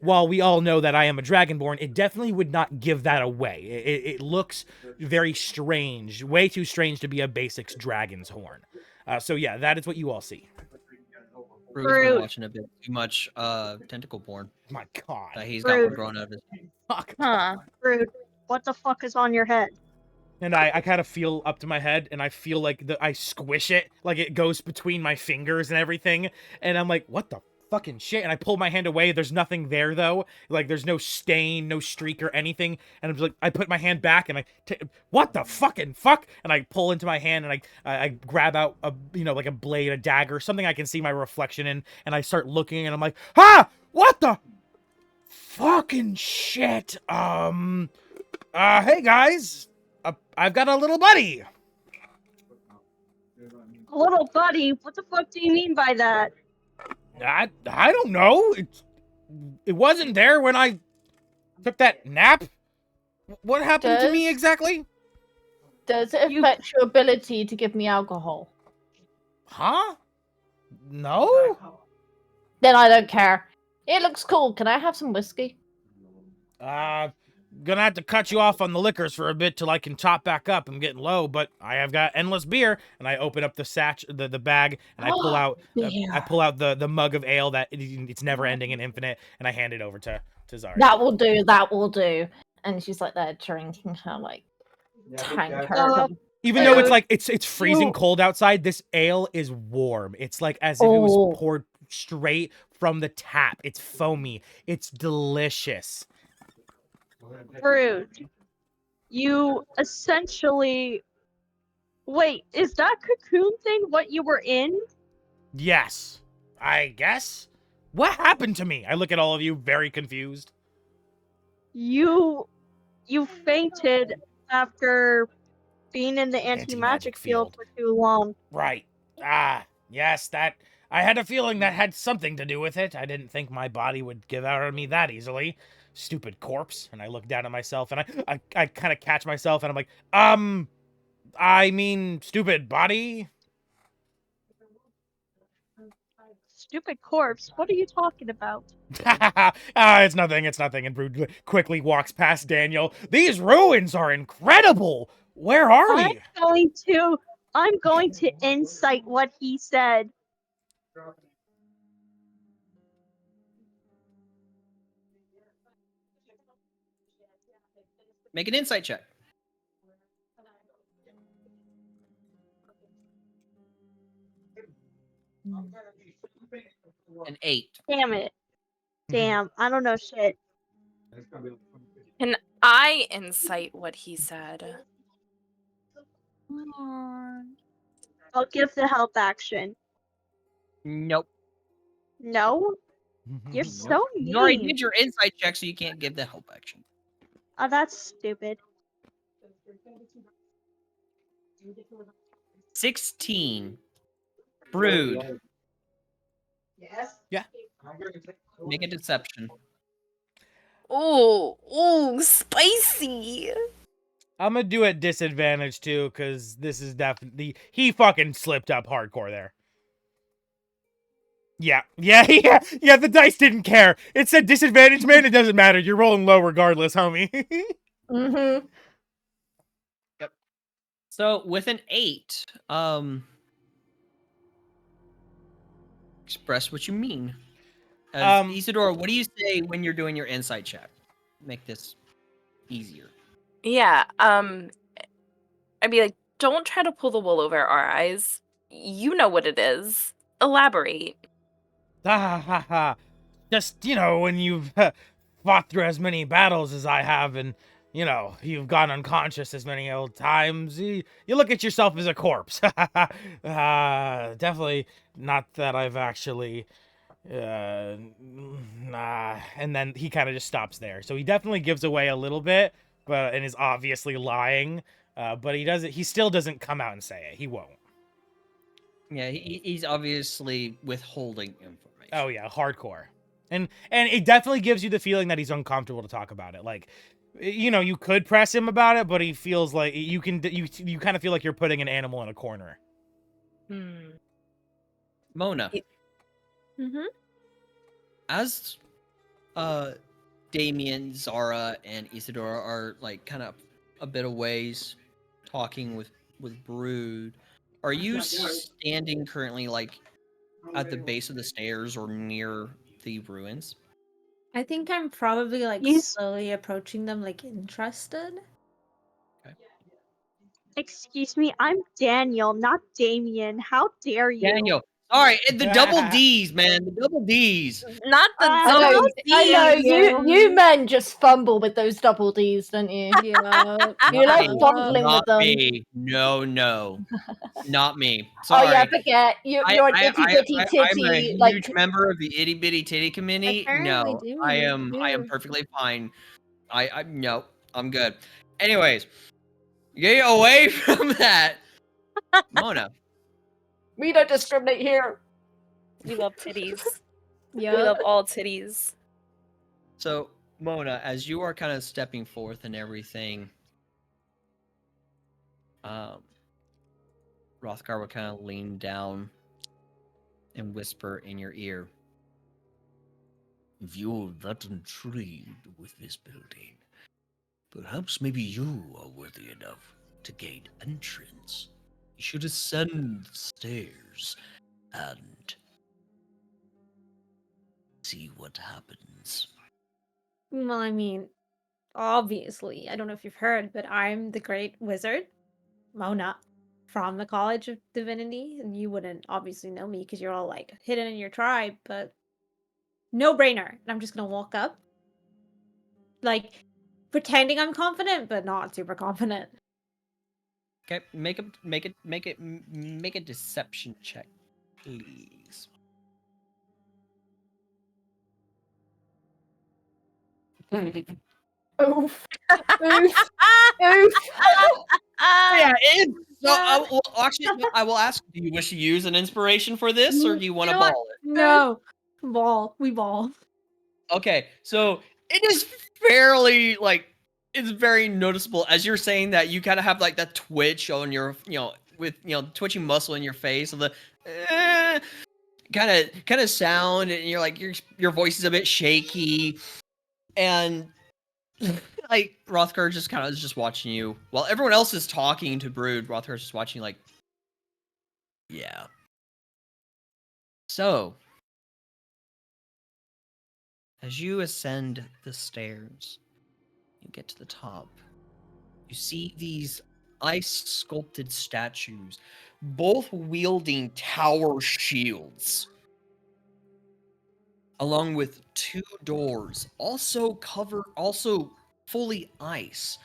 [SPEAKER 1] while we all know that I am a dragonborn, it definitely would not give that away. It looks very strange, way too strange to be a basic dragon's horn. So yeah, that is what you all see.
[SPEAKER 2] Brood's been watching a bit too much tentacle porn.
[SPEAKER 1] My God.
[SPEAKER 2] He's got one growing out of his head.
[SPEAKER 1] Fuck.
[SPEAKER 3] Huh.
[SPEAKER 4] Rude. What the fuck is on your head?
[SPEAKER 1] And I kind of feel up to my head, and I feel like I squish it, like it goes between my fingers and everything. And I'm like, what the fucking shit? And I pull my hand away. There's nothing there, though. Like, there's no stain, no streak or anything. And I'm just like, I put my hand back, and what the fucking fuck? And I pull into my hand, and I grab out like a blade, a dagger, something I can see my reflection in. And I start looking, and I'm like, what the fucking shit? Hey guys. I've got a little buddy.
[SPEAKER 4] A little buddy? What the fuck do you mean by that?
[SPEAKER 1] I don't know. It wasn't there when I took that nap. What happened to me exactly?
[SPEAKER 5] Does it affect your ability to give me alcohol?
[SPEAKER 1] Huh? No?
[SPEAKER 5] Then I don't care. It looks cool. Can I have some whiskey?
[SPEAKER 1] Gonna have to cut you off on the liquors for a bit till I can top back up. I'm getting low, but I have got endless beer. And I open up the bag, and I pull out the mug of ale that it's never ending and infinite, and I hand it over to Zara.
[SPEAKER 5] That will do. That will do. And she's like there drinking her like tankard.
[SPEAKER 1] Even though it's
[SPEAKER 4] Dude,
[SPEAKER 1] like it's freezing cold outside, this ale is warm. It's like as if it was poured straight from the tap. It's foamy. It's delicious.
[SPEAKER 4] Rude. You essentially. Wait, is that cocoon thing what you were in?
[SPEAKER 1] Yes, I guess. What happened to me? I look at all of you very confused.
[SPEAKER 4] You fainted after being in the anti-magic field for too long.
[SPEAKER 1] Right. Yes, that I had a feeling that had something to do with it. I didn't think my body would give out on me that easily. Stupid corpse. And I look down at myself and I kind of catch myself and I'm like, I mean, stupid body.
[SPEAKER 4] Stupid corpse. What are you talking about?
[SPEAKER 1] It's nothing. And Brood quickly walks past Daniel. These ruins are incredible. Where are we?
[SPEAKER 4] I'm going to insight what he said.
[SPEAKER 2] Make an insight check. An 8.
[SPEAKER 4] Damn it. Damn, I don't know shit.
[SPEAKER 3] Can I incite what he said?
[SPEAKER 4] I'll give the help action.
[SPEAKER 2] Nope.
[SPEAKER 4] No? You're so mean.
[SPEAKER 2] You already did your insight check, so you can't give the help action.
[SPEAKER 4] Oh, that's stupid.
[SPEAKER 2] 16. Brood.
[SPEAKER 4] Yes?
[SPEAKER 1] Yeah.
[SPEAKER 2] Make a deception.
[SPEAKER 3] Ooh, spicy.
[SPEAKER 1] I'm gonna do it disadvantage too, because this is definitely he fucking slipped up hardcore there. Yeah. The dice didn't care. It said disadvantage, man. It doesn't matter. You're rolling low regardless, homie.
[SPEAKER 5] Mm-hmm.
[SPEAKER 2] Yep. So with an 8, express what you mean. Isadora, what do you say when you're doing your insight check? Make this easier.
[SPEAKER 3] Yeah, I'd be like, don't try to pull the wool over our eyes. You know what it is. Elaborate.
[SPEAKER 1] Just, when you've fought through as many battles as I have and, you've gone unconscious as many old times, you look at yourself as a corpse. Definitely not that I've actually... nah. And then he kind of just stops there. So he definitely gives away a little bit, and is obviously lying. But he still doesn't come out and say it. He won't.
[SPEAKER 2] Yeah, he's obviously withholding information.
[SPEAKER 1] Oh yeah, hardcore. And it definitely gives you the feeling that he's uncomfortable to talk about it. Like, you could press him about it, but he feels like you kind of feel like you're putting an animal in a corner.
[SPEAKER 2] Mona.
[SPEAKER 6] Mm-hmm.
[SPEAKER 2] As Damien, Zara, and Isadora are like kind of a bit of ways talking with Brood, are you standing currently like at the base of the stairs or near the ruins?
[SPEAKER 6] I think I'm probably like slowly approaching them, like interested.
[SPEAKER 2] Okay.
[SPEAKER 4] Excuse me, I'm Daniel, not Damien. How dare you?
[SPEAKER 2] Daniel. All right, the double D's, man. The double D's.
[SPEAKER 3] Not the
[SPEAKER 5] I know you men just fumble with those double D's, don't you?
[SPEAKER 6] Yeah.
[SPEAKER 5] You like fumbling
[SPEAKER 2] Not
[SPEAKER 5] with them.
[SPEAKER 2] me. No. Not me. Sorry.
[SPEAKER 5] Oh yeah, forget you're an itty bitty titty.
[SPEAKER 2] I'm a huge member of the itty bitty titty committee.
[SPEAKER 6] Apparently
[SPEAKER 2] No, I am perfectly fine. No, I'm good. Anyways, get away from that, Mona.
[SPEAKER 5] We don't discriminate here.
[SPEAKER 3] We love titties.
[SPEAKER 6] Yeah.
[SPEAKER 3] We love all titties.
[SPEAKER 2] So, Mona, as you are kind of stepping forth and everything, Rothgar will kind of lean down and whisper in your ear.
[SPEAKER 7] If you're that intrigued with this building, perhaps maybe you are worthy enough to gain entrance. You should ascend the stairs and see what happens.
[SPEAKER 6] Well, I mean, obviously, I don't know if you've heard, but I'm the great wizard, Mona, from the College of Divinity. And you wouldn't obviously know me because you're all like hidden in your tribe, but no brainer. And I'm just gonna walk up, like pretending I'm confident, but not super confident.
[SPEAKER 2] Okay, make a deception check, please.
[SPEAKER 5] Oof. Oof. Oof.
[SPEAKER 2] Yeah, it's so. Well, actually, I will ask. Do you wish to use an inspiration for this, or do you want to
[SPEAKER 6] know what?
[SPEAKER 2] ball it?
[SPEAKER 6] No. We ball.
[SPEAKER 2] Okay, so it is fairly like it's very noticeable as you're saying that you kind of have like that twitch on your with twitching muscle in your face of the kind of sound, and you're like your voice is a bit shaky, and like Rothgar just kind of is just watching you while everyone else is talking to Brood. Rothgar's just watching like, yeah. So as you ascend the stairs, you get to the top. You see these ice sculpted statues, both wielding tower shields, along with two doors, also fully ice,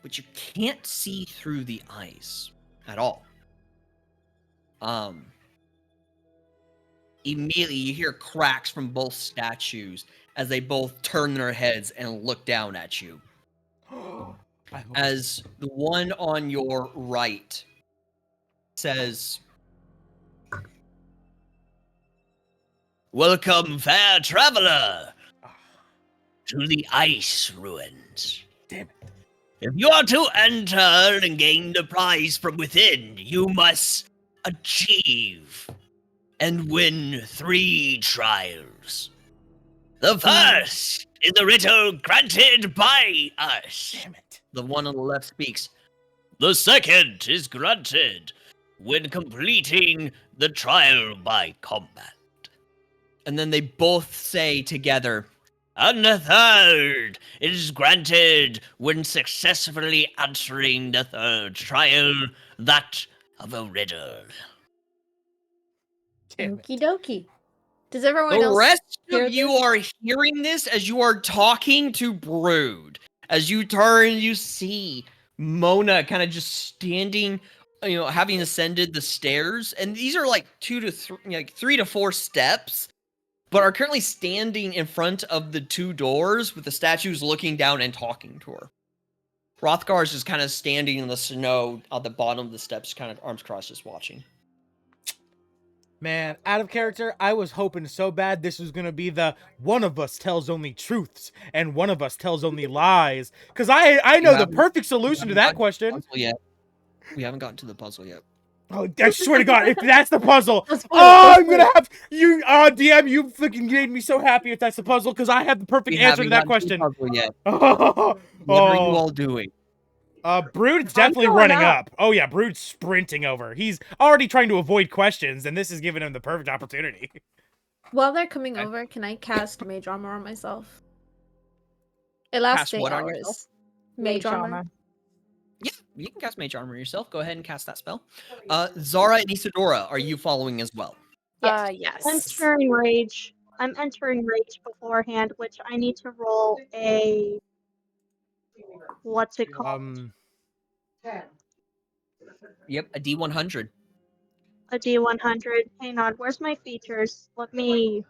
[SPEAKER 2] but you can't see through the ice at all. Immediately you hear cracks from both statues as they both turn their heads and look down at you. As the one on your right says,
[SPEAKER 7] Welcome, fair traveler, to the ice ruins.
[SPEAKER 1] Damn it.
[SPEAKER 7] If you are to enter and gain the prize from within, you must achieve and win 3 trials. The first is the riddle granted by us.
[SPEAKER 1] Damn it.
[SPEAKER 2] the one on the left speaks.
[SPEAKER 7] The second is granted when completing the trial by combat.
[SPEAKER 2] And then they both say together,
[SPEAKER 7] And the third is granted when successfully answering the third trial, that of a riddle.
[SPEAKER 1] Damn it.
[SPEAKER 6] Okie dokie. Does everyone
[SPEAKER 2] the
[SPEAKER 6] else
[SPEAKER 2] rest
[SPEAKER 6] hear
[SPEAKER 2] of you
[SPEAKER 6] this?
[SPEAKER 2] are hearing this as you are talking to Brood. As you turn, you see Mona kind of just standing, having ascended the stairs. And these are like 3 to 4 steps, but are currently standing in front of the 2 doors with the statues looking down and talking to her. Hrothgar is just kind of standing in the snow at the bottom of the steps, kind of arms crossed, just watching.
[SPEAKER 1] Man, out of character, I was hoping so bad this was gonna be the one of us tells only truths and one of us tells only lies. Cause I know the perfect solution to that question.
[SPEAKER 2] We haven't gotten to the puzzle yet.
[SPEAKER 1] Oh, I swear to God, if that's the puzzle,
[SPEAKER 6] Let's put it,
[SPEAKER 1] oh,
[SPEAKER 6] let's
[SPEAKER 1] I'm
[SPEAKER 6] put
[SPEAKER 1] gonna
[SPEAKER 6] it.
[SPEAKER 1] have you, DM, you fucking made me so happy if that's the puzzle, because I have the perfect
[SPEAKER 2] We
[SPEAKER 1] answer to
[SPEAKER 2] haven't
[SPEAKER 1] that
[SPEAKER 2] gotten to the
[SPEAKER 1] question.
[SPEAKER 2] puzzle yet.
[SPEAKER 1] Oh,
[SPEAKER 2] What are you all doing?
[SPEAKER 1] Brood's
[SPEAKER 6] I'm
[SPEAKER 1] definitely
[SPEAKER 6] going
[SPEAKER 1] running
[SPEAKER 6] up.
[SPEAKER 1] up. Oh yeah, Brood's sprinting over. He's already trying to avoid questions, and this is giving him the perfect opportunity.
[SPEAKER 6] While they're coming
[SPEAKER 2] Okay.
[SPEAKER 6] over, can I cast Mage Armor on myself? It lasts
[SPEAKER 2] Cast
[SPEAKER 6] 8
[SPEAKER 2] what on
[SPEAKER 6] hours.
[SPEAKER 2] yourself?
[SPEAKER 6] Mage Armor.
[SPEAKER 2] Yeah, you can cast Mage Armor yourself. Go ahead and cast that spell. Zara and Isadora, are you following as well?
[SPEAKER 3] Yes.
[SPEAKER 4] Entering rage. I'm entering rage beforehand, which I need to roll a what's it called?
[SPEAKER 2] Yep, a D100.
[SPEAKER 4] A D100. Hang on, where's my features? Let me.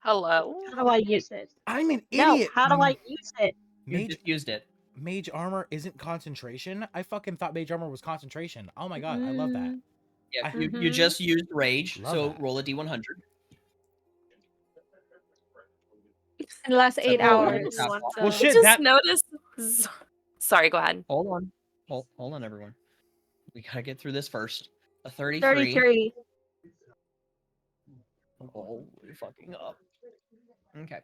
[SPEAKER 3] Hello.
[SPEAKER 4] How do I use it?
[SPEAKER 1] I'm an
[SPEAKER 4] No,
[SPEAKER 1] idiot.
[SPEAKER 4] how do I use it?
[SPEAKER 2] You
[SPEAKER 1] Mage
[SPEAKER 2] just used it.
[SPEAKER 1] Mage Armor isn't concentration. I fucking thought Mage Armor was concentration. Oh my God, I love that.
[SPEAKER 2] Yeah,
[SPEAKER 1] I-
[SPEAKER 2] you just used rage,
[SPEAKER 1] Love
[SPEAKER 2] so
[SPEAKER 1] that.
[SPEAKER 2] roll a D100.
[SPEAKER 6] It lasts 8
[SPEAKER 2] That's all
[SPEAKER 6] hours.
[SPEAKER 2] you have.
[SPEAKER 1] Well,
[SPEAKER 3] I
[SPEAKER 1] shit,
[SPEAKER 3] just
[SPEAKER 1] that-
[SPEAKER 3] noticed. Sorry, go ahead.
[SPEAKER 2] Hold on. Hold on, everyone. We gotta get through this first. A 33.
[SPEAKER 4] 33.
[SPEAKER 2] Oh, we're fucking up. Okay.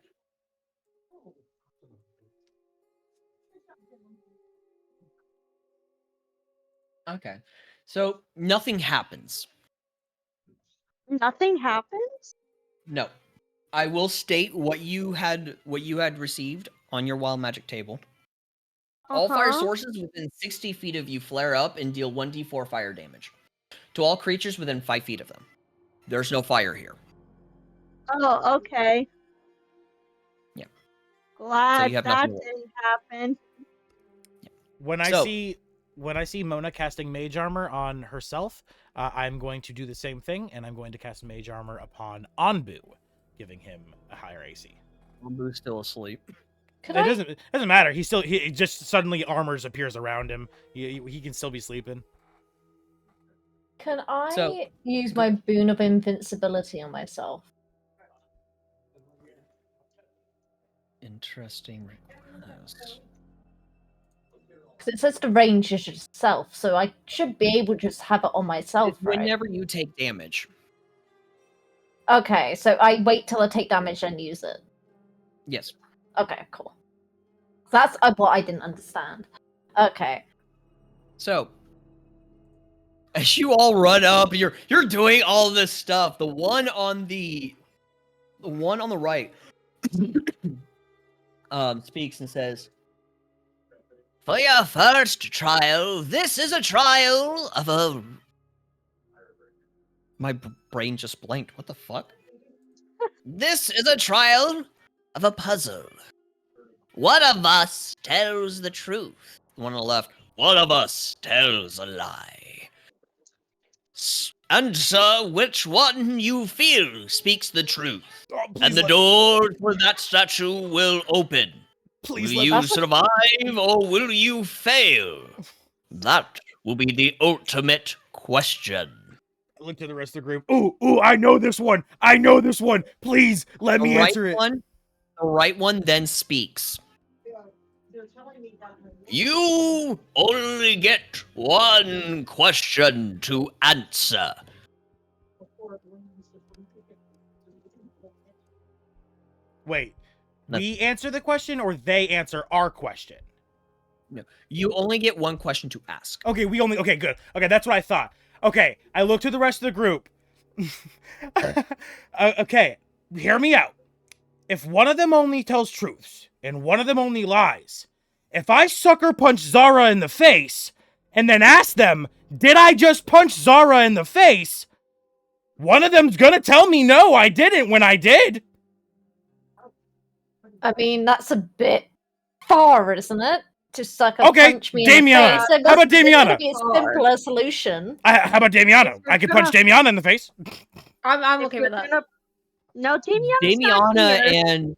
[SPEAKER 2] Okay. So nothing happens.
[SPEAKER 4] Nothing happens?
[SPEAKER 2] No. I will state what you had received on your wild magic table. All fire sources within 60 feet of you flare up and deal 1d4 fire damage to all creatures within 5 feet of them. There's no fire here.
[SPEAKER 4] Oh, okay.
[SPEAKER 2] Yeah.
[SPEAKER 4] Glad
[SPEAKER 2] you have
[SPEAKER 4] that
[SPEAKER 2] nothing to
[SPEAKER 4] didn't happen.
[SPEAKER 1] When I
[SPEAKER 2] So-
[SPEAKER 1] see Mona casting mage armor on herself, I'm going to do the same thing, and I'm going to cast mage armor upon Anbu, giving him a higher AC.
[SPEAKER 2] Bambu's still asleep.
[SPEAKER 5] Could
[SPEAKER 1] It
[SPEAKER 5] I?
[SPEAKER 1] doesn't matter. He just suddenly armors appears around him. He can still be sleeping.
[SPEAKER 5] Can I
[SPEAKER 2] So-
[SPEAKER 5] use my boon of invincibility on myself?
[SPEAKER 2] Interesting request.
[SPEAKER 5] Because it says the range is yourself, so I should be able to just have it on myself, right?
[SPEAKER 2] Whenever you take damage.
[SPEAKER 5] Okay, so I wait till I take damage and use it.
[SPEAKER 2] Yes.
[SPEAKER 5] Okay, cool. That's what I didn't understand. Okay.
[SPEAKER 2] So, as you all run up, you're doing all this stuff. The one on the right speaks and says,
[SPEAKER 8] For your first trial, this is a trial of a...
[SPEAKER 2] my brain just blanked. What the fuck?
[SPEAKER 8] This is a trial of a puzzle. One of us tells the truth.
[SPEAKER 2] The one on the left.
[SPEAKER 8] One of us tells a lie. Answer which one you feel speaks the truth.
[SPEAKER 1] Oh,
[SPEAKER 8] And the door for that statue will open.
[SPEAKER 1] please
[SPEAKER 8] Will
[SPEAKER 1] let
[SPEAKER 8] you survive or will you fail? That will be the ultimate question.
[SPEAKER 1] look to the rest of the group. Ooh, I know this one. I know this one. Please let me answer it.
[SPEAKER 2] The right one then speaks.
[SPEAKER 8] You only get one question to answer.
[SPEAKER 1] Wait,
[SPEAKER 2] No.
[SPEAKER 1] we answer the question or they answer our question?
[SPEAKER 2] You only get one question to ask.
[SPEAKER 1] Okay, okay, good. Okay, that's what I thought. Okay, I look to the rest of the group. Okay, hear me out. If one of them only tells truths and one of them only lies, if I sucker punch Zara in the face and then ask them, did I just punch Zara in the face? One of them's gonna tell me no, I didn't when I did.
[SPEAKER 5] I mean, that's a bit far, isn't it? To sucker
[SPEAKER 1] Okay,
[SPEAKER 5] punch me
[SPEAKER 1] Damiana.
[SPEAKER 5] in the face.
[SPEAKER 1] How about
[SPEAKER 5] There's
[SPEAKER 1] Damiana?
[SPEAKER 5] gonna be a simpler solution.
[SPEAKER 1] How about Damiana? I could punch Damiana in the face.
[SPEAKER 6] I'm
[SPEAKER 4] If
[SPEAKER 6] okay
[SPEAKER 4] you're
[SPEAKER 6] with that.
[SPEAKER 4] gonna- No, Damiana's not here.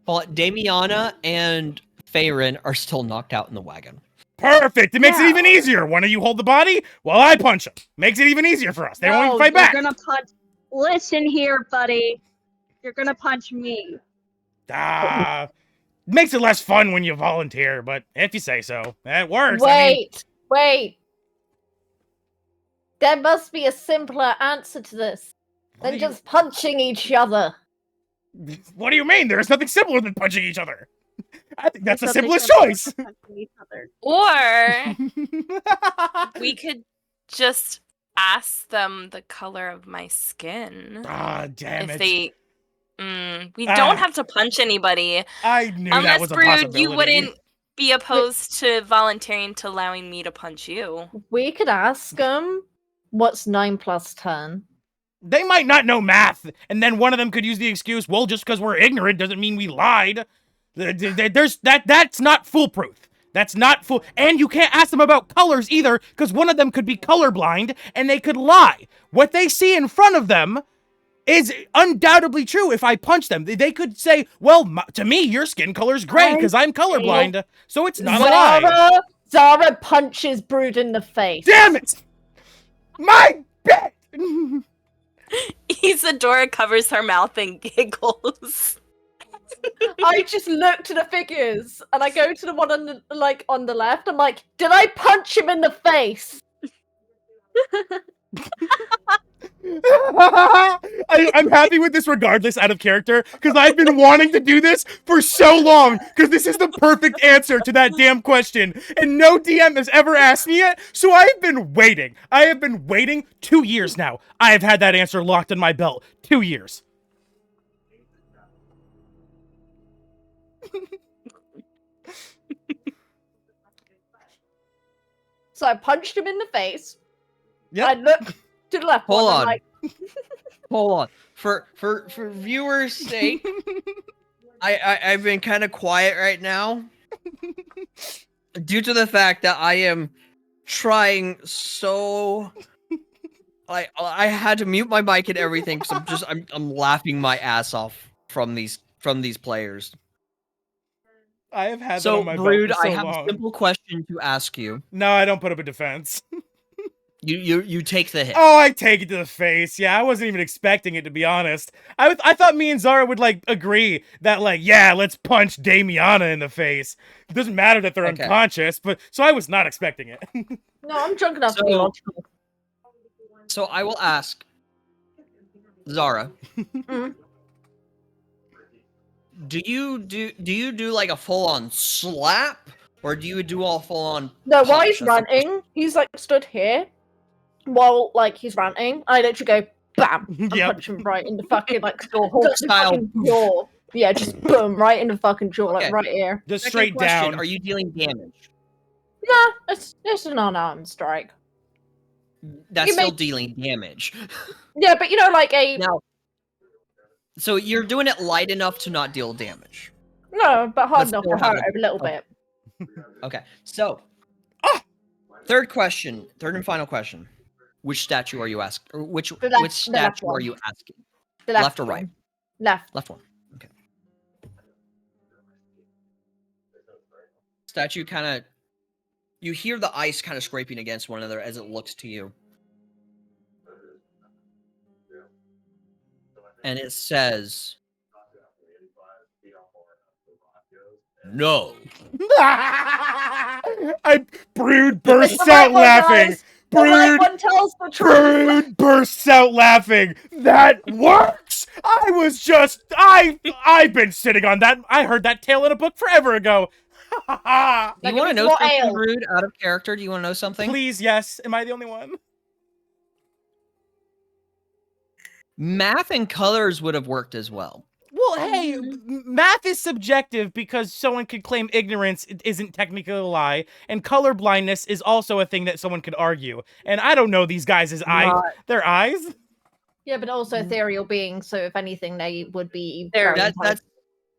[SPEAKER 2] Damiana and Faerun are still knocked out in the wagon.
[SPEAKER 1] Perfect. It makes it
[SPEAKER 4] Yeah.
[SPEAKER 1] even easier. One of you hold the body while I punch him. Makes it even easier for us. They won't even fight back.
[SPEAKER 4] You're gonna punch. Listen here, buddy. You're gonna punch me.
[SPEAKER 1] Makes it less fun when you volunteer, but if you say so, it works. I mean,
[SPEAKER 5] Wait. There must be a simpler answer to this
[SPEAKER 1] What
[SPEAKER 5] than
[SPEAKER 1] do you-
[SPEAKER 5] just punching each other.
[SPEAKER 1] what do you mean? There's nothing simpler than punching each other. I think that's the
[SPEAKER 4] Something
[SPEAKER 1] simplest
[SPEAKER 4] simple
[SPEAKER 1] choice.
[SPEAKER 4] for punching each other.
[SPEAKER 3] Or we could just ask them the color of my skin.
[SPEAKER 1] Damn
[SPEAKER 3] If
[SPEAKER 1] it.
[SPEAKER 3] they we don't have to punch anybody.
[SPEAKER 1] I knew that
[SPEAKER 3] Unless
[SPEAKER 1] was a
[SPEAKER 3] Brood,
[SPEAKER 1] possibility.
[SPEAKER 3] you wouldn't be opposed to volunteering to allowing me to punch you.
[SPEAKER 5] We could ask them, what's 9 plus 10?
[SPEAKER 1] They might not know math, and then one of them could use the excuse, well, just because we're ignorant doesn't mean we lied. That's not foolproof. That's not fool. And you can't ask them about colors either, because one of them could be colorblind, and they could lie. What they see in front of them is undoubtedly true. If I punch them, they could say, well, to me, your skin color's gray, because I'm colorblind, so it's not a lie.
[SPEAKER 5] Zara punches Brood in the face.
[SPEAKER 1] Damn it! My bet!
[SPEAKER 3] Isadora covers her mouth and giggles.
[SPEAKER 5] I just look to the figures and I go to the one on the left. I'm like, did I punch him in the face?
[SPEAKER 1] I'm happy with this regardless out of character, because I've been wanting to do this for so long, because this is the perfect answer to that damn question, and no DM has ever asked me it, so I've been waiting. I have been waiting 2 years now. I have had that answer locked in my belt. 2 years.
[SPEAKER 5] So I punched him in the face.
[SPEAKER 1] Yep.
[SPEAKER 5] I looked to the left.
[SPEAKER 2] Hold
[SPEAKER 5] one,
[SPEAKER 2] on.
[SPEAKER 5] I'm like,
[SPEAKER 2] Hold on. For viewers' sake, I've been kind of quiet right now due to the fact that I am trying so. I had to mute my mic and everything because I'm laughing my ass off from these players.
[SPEAKER 1] I have had that
[SPEAKER 2] So,
[SPEAKER 1] on my
[SPEAKER 2] Brood,
[SPEAKER 1] belt for so
[SPEAKER 2] I have
[SPEAKER 1] long.
[SPEAKER 2] a simple question to ask you.
[SPEAKER 1] No, I don't put up a defense.
[SPEAKER 2] You take the hit.
[SPEAKER 1] Oh, I take it to the face. Yeah, I wasn't even expecting it, to be honest. I thought me and Zara would, like, agree that, like, yeah, let's punch Damiana in the face. It doesn't matter that they're
[SPEAKER 2] Okay.
[SPEAKER 1] unconscious, but so I was not expecting it.
[SPEAKER 5] no, I'm drunk enough to be
[SPEAKER 2] So-
[SPEAKER 5] logical.
[SPEAKER 2] So I will ask Zara.
[SPEAKER 5] Mm.
[SPEAKER 2] Do you do like a full on slap, or do you do all full on?
[SPEAKER 5] No, while
[SPEAKER 2] punch?
[SPEAKER 5] he's
[SPEAKER 2] That's the question.
[SPEAKER 5] ranting, he's like stood here. While like he's ranting, I literally go bam and
[SPEAKER 1] Yep.
[SPEAKER 5] punch him right in the fucking like
[SPEAKER 2] So Hulk
[SPEAKER 5] the
[SPEAKER 2] style.
[SPEAKER 5] fucking jaw. Yeah, just boom right in the fucking jaw, like
[SPEAKER 2] Okay.
[SPEAKER 5] right here.
[SPEAKER 1] Just
[SPEAKER 2] Second
[SPEAKER 1] straight
[SPEAKER 2] question,
[SPEAKER 1] down.
[SPEAKER 2] Are you dealing damage?
[SPEAKER 5] Nah, it's an unarmed strike.
[SPEAKER 2] That's
[SPEAKER 5] You
[SPEAKER 2] still
[SPEAKER 5] may-
[SPEAKER 2] dealing damage.
[SPEAKER 5] Yeah, but you know, like a
[SPEAKER 2] Now, so you're doing it light enough to not deal damage.
[SPEAKER 5] no, but hard
[SPEAKER 2] Let's
[SPEAKER 5] enough
[SPEAKER 2] still
[SPEAKER 5] to
[SPEAKER 2] have
[SPEAKER 5] hurt
[SPEAKER 2] a-
[SPEAKER 5] a little
[SPEAKER 2] okay.
[SPEAKER 5] bit.
[SPEAKER 2] Okay, so third and final question. Which statue are you asking? Or which
[SPEAKER 5] The left
[SPEAKER 2] statue are
[SPEAKER 5] one.
[SPEAKER 2] you asking?
[SPEAKER 5] The
[SPEAKER 2] Left or right?
[SPEAKER 5] one. Left.
[SPEAKER 2] Left one. Okay. Statue kind of. You hear the ice kind of scraping against one another as it looks to you. And it says,
[SPEAKER 7] No.
[SPEAKER 1] Brood bursts
[SPEAKER 5] The right
[SPEAKER 1] out
[SPEAKER 5] one,
[SPEAKER 1] laughing.
[SPEAKER 5] guys. The right
[SPEAKER 1] Brood,
[SPEAKER 5] one tells the truth.
[SPEAKER 1] Brood bursts out laughing. That works. I've been sitting on that. I heard that tale in a book forever ago.
[SPEAKER 2] Do you
[SPEAKER 5] Like,
[SPEAKER 2] want
[SPEAKER 5] if
[SPEAKER 2] to
[SPEAKER 5] it's
[SPEAKER 2] know
[SPEAKER 5] more
[SPEAKER 2] something,
[SPEAKER 5] ale.
[SPEAKER 2] Rude? Out of character, do you want to know something?
[SPEAKER 1] Please, yes. Am I the only one?
[SPEAKER 2] Math and colors would have worked as well.
[SPEAKER 1] Well, hey, math is subjective because someone could claim ignorance isn't technically a lie, and color blindness is also a thing that someone could argue. And I don't know these guys' eyes.
[SPEAKER 5] Right.
[SPEAKER 1] Their eyes?
[SPEAKER 5] Yeah, but also ethereal beings, so if anything, they would be
[SPEAKER 3] They're-
[SPEAKER 5] very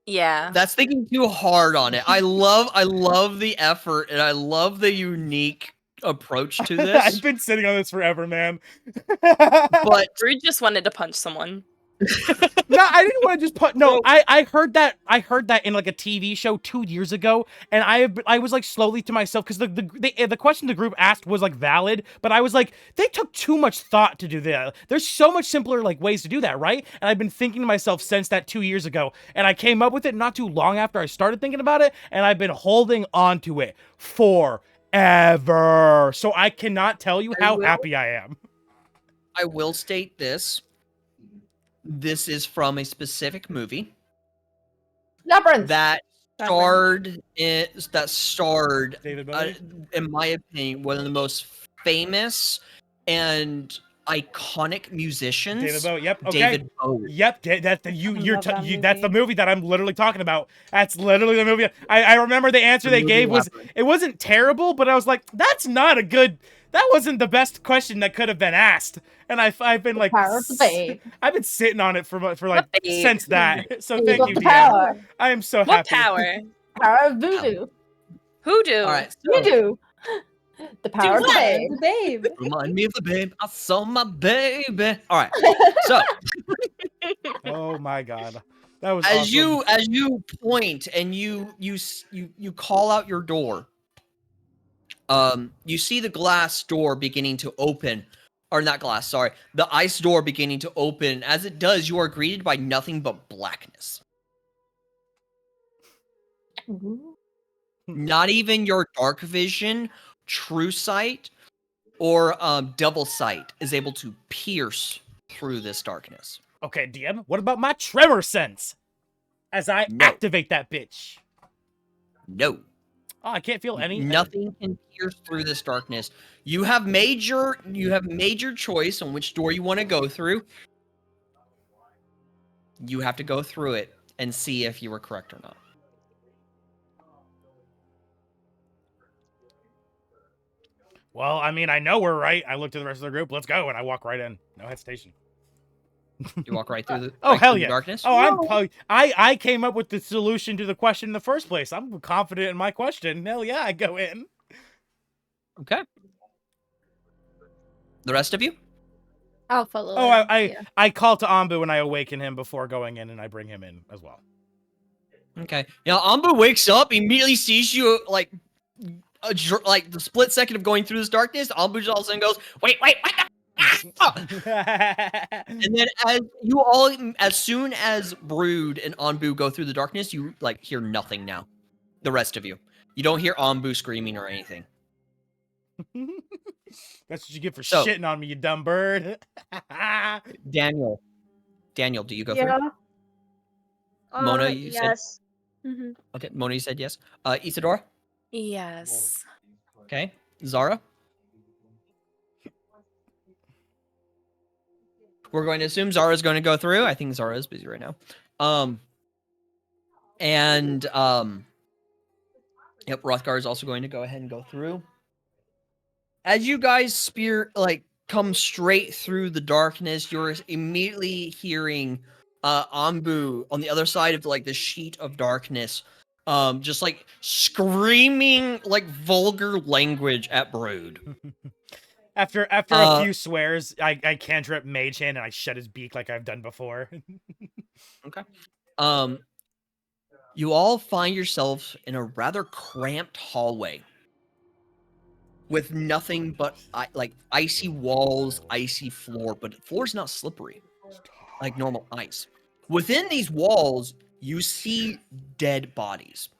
[SPEAKER 3] Yeah.
[SPEAKER 2] That's thinking too hard on it. I love the effort and I love the unique approach to this.
[SPEAKER 1] I've been sitting on this forever, man.
[SPEAKER 2] But
[SPEAKER 3] Rude just wanted to punch someone.
[SPEAKER 1] No, I didn't want to just put. No,
[SPEAKER 2] So-
[SPEAKER 1] I heard that. I heard that in like a TV show 2 years ago, and I was like slowly to myself because the question the group asked was like valid, but I was like, they took too much thought to do that. There's so much simpler like ways to do that, right? And I've been thinking to myself since that 2 years ago, and I came up with it not too long after I started thinking about it, and I've been holding on to it forever. So I cannot tell you
[SPEAKER 2] I
[SPEAKER 1] how
[SPEAKER 2] will-
[SPEAKER 1] happy I am.
[SPEAKER 2] I will state this. This is from a specific movie
[SPEAKER 5] labyrinth.
[SPEAKER 2] that starred
[SPEAKER 1] David Bowie.
[SPEAKER 2] in my opinion, one of the most famous and iconic musicians.
[SPEAKER 1] David Bowie. Yep. Okay.
[SPEAKER 2] David Bowie.
[SPEAKER 1] Yep, that's the
[SPEAKER 6] love that
[SPEAKER 1] that's the
[SPEAKER 6] movie.
[SPEAKER 1] movie that I'm literally talking about. That's literally the movie. I remember the answer they
[SPEAKER 2] movie
[SPEAKER 1] gave was
[SPEAKER 2] Labyrinth.
[SPEAKER 1] it wasn't terrible, but I was like, that's not a good. That wasn't the best question that could have been asked. And I've been like,
[SPEAKER 5] Power of the babe.
[SPEAKER 1] I've been sitting on it for like
[SPEAKER 3] What babe?
[SPEAKER 1] since that. So
[SPEAKER 5] And
[SPEAKER 1] thank
[SPEAKER 5] got
[SPEAKER 1] you,
[SPEAKER 5] the
[SPEAKER 1] DM.
[SPEAKER 5] power.
[SPEAKER 1] I am so
[SPEAKER 3] What
[SPEAKER 1] happy.
[SPEAKER 3] power?
[SPEAKER 5] Power of voodoo.
[SPEAKER 3] Hoodoo.
[SPEAKER 2] All right.
[SPEAKER 5] You do. The power of the
[SPEAKER 3] what?
[SPEAKER 5] babe.
[SPEAKER 6] The babe.
[SPEAKER 2] Remind me of the babe. I saw my baby. All right. So
[SPEAKER 1] Oh my god, that was
[SPEAKER 2] as
[SPEAKER 1] awesome.
[SPEAKER 2] you point and you call out your door, you see the glass door beginning to open, or not glass, sorry, the ice door beginning to open. As it does, you are greeted by nothing but blackness.
[SPEAKER 5] Ooh.
[SPEAKER 2] Not even your dark vision, true sight, or double sight is able to pierce through this darkness.
[SPEAKER 1] Okay, DM, what about my tremor sense? As I
[SPEAKER 2] No.
[SPEAKER 1] activate that bitch.
[SPEAKER 2] No.
[SPEAKER 1] Oh, I can't feel any.
[SPEAKER 2] Nothing can pierce through this darkness. You have major choice on which door you want to go through. You have to go through it and see if you were correct or not.
[SPEAKER 1] Well, I mean, I know we're right. I look to the rest of the group. Let's go, and I walk right in. No hesitation.
[SPEAKER 2] You walk right through the
[SPEAKER 1] hell yeah.
[SPEAKER 2] darkness.
[SPEAKER 1] Oh, I came up with the solution to the question in the first place. I'm confident in my question. Hell yeah, I go in.
[SPEAKER 2] Okay. The rest of you?
[SPEAKER 6] I'll follow.
[SPEAKER 1] Oh,
[SPEAKER 6] him,
[SPEAKER 1] I call to Ambu and I awaken him before going in, and I bring him in as well.
[SPEAKER 2] Okay. Now Ambu wakes up, immediately sees you like the split second of going through this darkness. Ambu all of a sudden goes, "Wait, what the?" And then as soon as Brood and Anbu go through the darkness, you like hear nothing now. The rest of you. You don't hear Anbu screaming or anything.
[SPEAKER 1] That's what you get for shitting on me, you dumb bird.
[SPEAKER 2] Daniel, do you go through?
[SPEAKER 4] Yeah.
[SPEAKER 2] Mona, you
[SPEAKER 4] yes.
[SPEAKER 6] Mhm.
[SPEAKER 2] Okay, Mona, you said yes. Isadora?
[SPEAKER 3] Yes.
[SPEAKER 2] Okay. Zara? We're going to assume Zara's going to go through. I think Zara is busy right now. Yep, Rothgar is also going to go ahead and go through. As you guys come straight through the darkness, you're immediately hearing Ambu on the other side of the sheet of darkness, just like screaming like vulgar language at Brood.
[SPEAKER 1] After a few swears, I cantrip Mage Hand and I shut his beak like I've done before.
[SPEAKER 2] Okay. You all find yourselves in a rather cramped hallway with nothing but icy walls, icy floor, but the floor's not slippery like normal ice. Within these walls, you see dead bodies.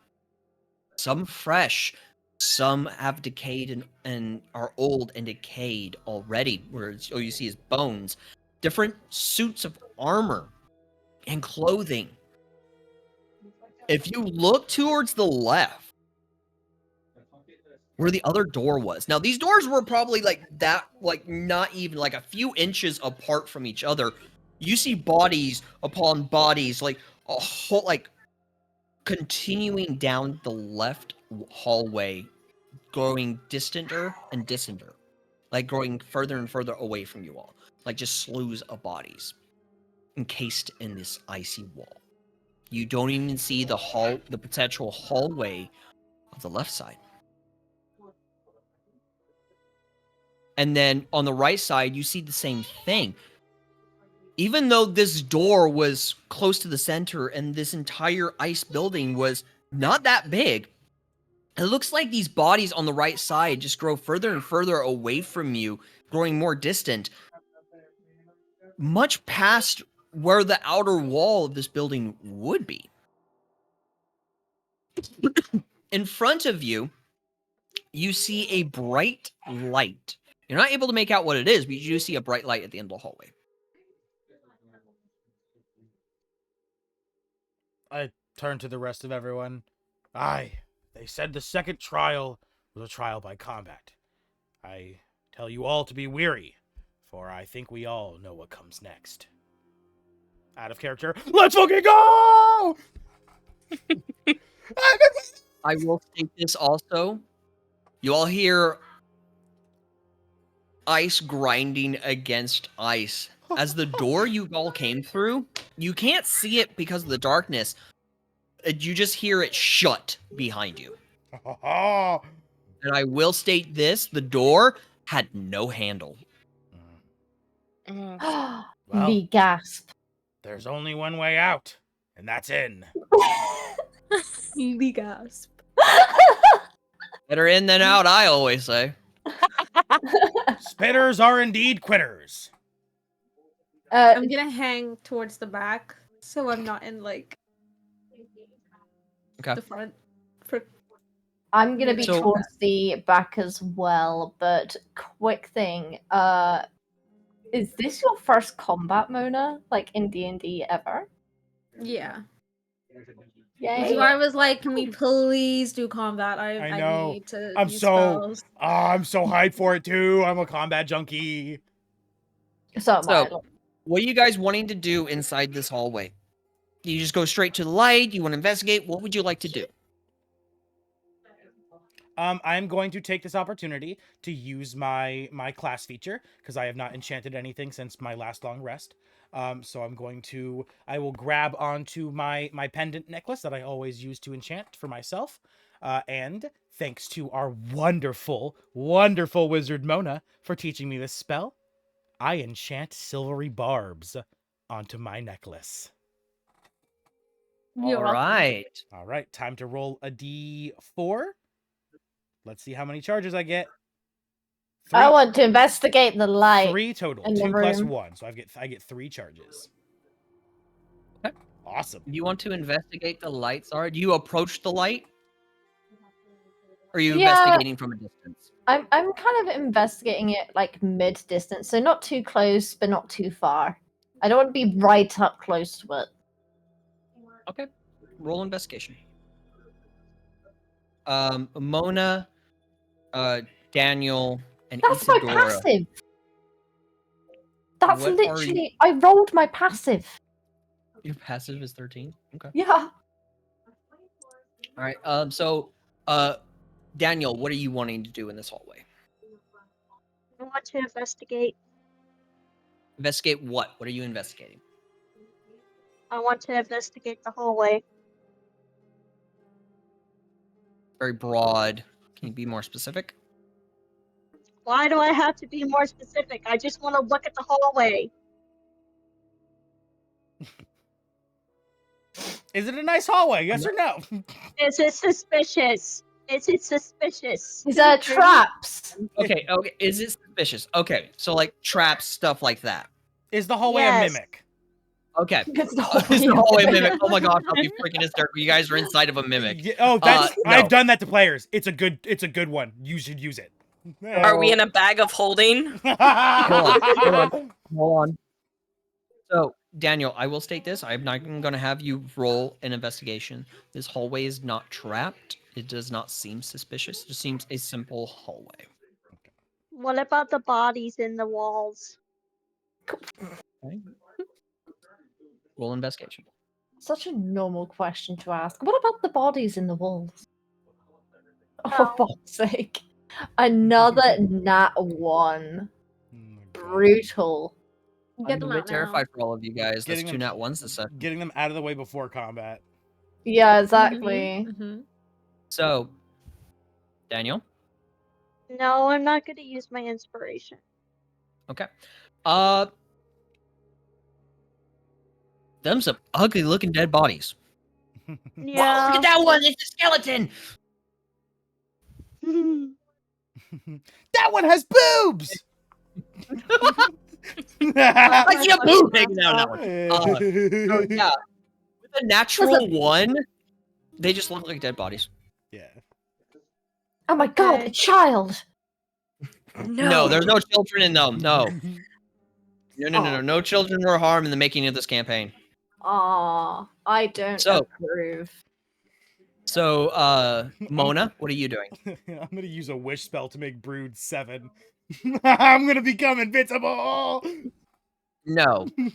[SPEAKER 2] Some fresh, some have decayed and are old and decayed already, where all you see is bones. Different suits of armor and clothing. If you look towards the left, where the other door was. Now, these doors were probably not even a few inches apart from each other. You see bodies upon bodies, a whole, continuing down the left hallway, going distanter and distanter, growing further and further away from you all, just slews of bodies encased in this icy wall. You don't even see the potential hallway of the left side. And then on the right side, you see the same thing. Even though this door was close to the center and this entire ice building was not that big, it looks like these bodies on the right side just grow further and further away from you, growing more distant, much past where the outer wall of this building would be. In front of you, you see a bright light. You're not able to make out what it is, but you do see a bright light at the end of the hallway.
[SPEAKER 1] I turn to the rest of everyone. Aye, they said the second trial was a trial by combat. I tell you all to be weary, for I think we all know what comes next. Out of character, let's fucking go!
[SPEAKER 2] I will state this also. You all hear ice grinding against ice. As the door you all came through, you can't see it because of the darkness. You just hear it shut behind you. And I will state this, the door had no handle.
[SPEAKER 3] Mm.
[SPEAKER 1] Well,
[SPEAKER 5] The gasp.
[SPEAKER 1] there's only one way out, and that's in.
[SPEAKER 6] The gasp.
[SPEAKER 2] Better in than out, I always say.
[SPEAKER 1] Spitters are indeed quitters.
[SPEAKER 6] I'm gonna hang towards the back, so I'm not in the front.
[SPEAKER 5] I'm gonna be
[SPEAKER 2] So-
[SPEAKER 5] towards the back as well, but quick thing. Is this your first combat, Mona? Like in D&D ever?
[SPEAKER 6] Yeah.
[SPEAKER 5] Yay!
[SPEAKER 6] Zara was like, "Can we please do combat?
[SPEAKER 1] I
[SPEAKER 6] I
[SPEAKER 1] know.
[SPEAKER 6] need to
[SPEAKER 1] I'm
[SPEAKER 6] use
[SPEAKER 1] so
[SPEAKER 6] spells."
[SPEAKER 1] I'm so hyped for it too. I'm a combat junkie.
[SPEAKER 5] So am I.
[SPEAKER 2] So, what are you guys wanting to do inside this hallway? Do you just go straight to the light? Do you want to investigate? What would you like to do?
[SPEAKER 1] I'm going to take this opportunity to use my class feature because I have not enchanted anything since my last long rest. So I will grab onto my pendant necklace that I always use to enchant for myself. And thanks to our wonderful wizard Mona for teaching me this spell, I enchant silvery barbs onto my necklace.
[SPEAKER 6] You're
[SPEAKER 2] All
[SPEAKER 6] welcome.
[SPEAKER 2] right.
[SPEAKER 1] All right, time to roll a d4. Let's see how many charges I get.
[SPEAKER 5] I want to investigate the light.
[SPEAKER 1] 3 total.
[SPEAKER 5] in the
[SPEAKER 1] 2 plus
[SPEAKER 5] room.
[SPEAKER 1] 1. So I get 3 charges.
[SPEAKER 2] Okay.
[SPEAKER 1] Awesome.
[SPEAKER 2] You want to investigate the light, Zara? Do you approach the light? Or are you
[SPEAKER 5] Yeah.
[SPEAKER 2] investigating from a distance?
[SPEAKER 5] I'm kind of investigating it like mid distance, so not too close, but not too far. I don't want to be right up close to it.
[SPEAKER 2] Okay. Roll investigation. Mona, Daniel, and
[SPEAKER 5] That's my
[SPEAKER 2] Isadora.
[SPEAKER 5] passive. That's
[SPEAKER 2] What are
[SPEAKER 5] literally. I rolled my passive.
[SPEAKER 2] Your passive is 13? Okay.
[SPEAKER 5] Yeah.
[SPEAKER 2] All right. Daniel, what are you wanting to do in this hallway?
[SPEAKER 4] I want to investigate.
[SPEAKER 2] Investigate what? What are you investigating?
[SPEAKER 4] I want to investigate the hallway.
[SPEAKER 2] Very broad. Can you be more specific?
[SPEAKER 4] Why do I have to be more specific? I just want to look at the hallway.
[SPEAKER 1] Is it a nice hallway? Yes or no?
[SPEAKER 4] Is it suspicious? Is it suspicious?
[SPEAKER 5] Is there traps?
[SPEAKER 2] Okay. Is it suspicious? Okay. So like traps, stuff like that.
[SPEAKER 1] Is the hallway
[SPEAKER 4] Yes.
[SPEAKER 1] a mimic?
[SPEAKER 2] Okay.
[SPEAKER 5] It's the
[SPEAKER 2] It's the
[SPEAKER 5] hallway.
[SPEAKER 2] hallway mimic. Oh my gosh, I'll be freaking hysterical. You guys are inside of a mimic.
[SPEAKER 1] Yeah, oh, that's
[SPEAKER 2] No.
[SPEAKER 1] I've done that to players. It's a good one. You should use it.
[SPEAKER 9] Are we in a bag of holding?
[SPEAKER 2] Hold on. So, Daniel, I will state this. I'm not going to have you roll an investigation. This hallway is not trapped. It does not seem suspicious. It just seems a simple hallway.
[SPEAKER 4] What about the bodies in the walls?
[SPEAKER 2] Okay. Roll investigation.
[SPEAKER 5] Such a normal question to ask. What about the bodies in the walls? Oh,
[SPEAKER 4] Oh.
[SPEAKER 5] for fuck's sake. Another nat 1. Brutal.
[SPEAKER 6] Get
[SPEAKER 2] I'm
[SPEAKER 6] them
[SPEAKER 2] a bit
[SPEAKER 6] out now.
[SPEAKER 2] terrified for all of you guys. That's
[SPEAKER 1] Getting
[SPEAKER 2] 2
[SPEAKER 1] them-
[SPEAKER 2] nat 1s this session.
[SPEAKER 1] Getting them out of the way before combat.
[SPEAKER 5] Yeah, exactly.
[SPEAKER 6] Mhm.
[SPEAKER 2] So, Daniel.
[SPEAKER 4] No, I'm not going to use my inspiration.
[SPEAKER 2] Okay. Them some ugly looking dead bodies.
[SPEAKER 8] Whoa,
[SPEAKER 4] Yeah.
[SPEAKER 8] look at that one! It's a skeleton!
[SPEAKER 1] That one has boobs.
[SPEAKER 2] I see a boob hanging out of that one. So, yeah, with a natural 1, they just look like dead bodies.
[SPEAKER 1] Yeah.
[SPEAKER 5] Oh my god,
[SPEAKER 4] Okay.
[SPEAKER 5] a child!
[SPEAKER 2] No, there's no children in them. No. No children were harmed in the making of this campaign.
[SPEAKER 5] Aw, I don't
[SPEAKER 2] So-
[SPEAKER 5] approve.
[SPEAKER 2] So, Mona, what are you doing?
[SPEAKER 1] I'm gonna use a wish spell to make Brood 7. I'm gonna become invincible.
[SPEAKER 2] No,
[SPEAKER 6] Did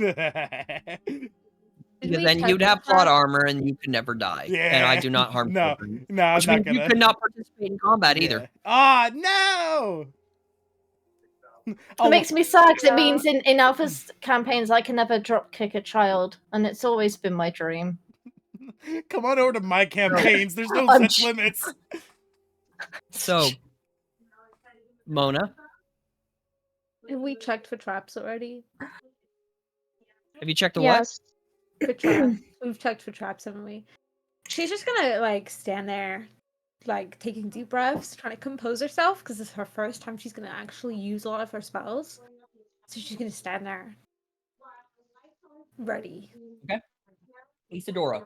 [SPEAKER 2] because
[SPEAKER 6] we
[SPEAKER 2] then
[SPEAKER 6] check
[SPEAKER 2] you'd
[SPEAKER 6] the
[SPEAKER 2] have plot
[SPEAKER 6] traps?
[SPEAKER 2] armor and you could never die. And I do not harm
[SPEAKER 1] No,
[SPEAKER 2] children.
[SPEAKER 1] no, I'm
[SPEAKER 2] Which
[SPEAKER 1] not
[SPEAKER 2] means
[SPEAKER 1] gonna.
[SPEAKER 2] you could not participate in combat either.
[SPEAKER 1] Ah, no!
[SPEAKER 5] It makes me sad because
[SPEAKER 4] Yeah.
[SPEAKER 5] it means in Alpha's campaigns I can never drop kick a child, and it's always been my dream.
[SPEAKER 1] Come on over to my campaigns. There's no
[SPEAKER 5] I'm
[SPEAKER 1] such
[SPEAKER 5] j-
[SPEAKER 1] limits.
[SPEAKER 2] So, Mona,
[SPEAKER 6] Have we checked for traps already?
[SPEAKER 2] have you checked the
[SPEAKER 4] Yes.
[SPEAKER 6] For traps. We've checked for traps, haven't we? She's just gonna like stand there, like taking deep breaths, trying to compose herself because this is her first time she's gonna actually use a lot of her spells. So she's gonna stand there, ready.
[SPEAKER 2] what? Isadora.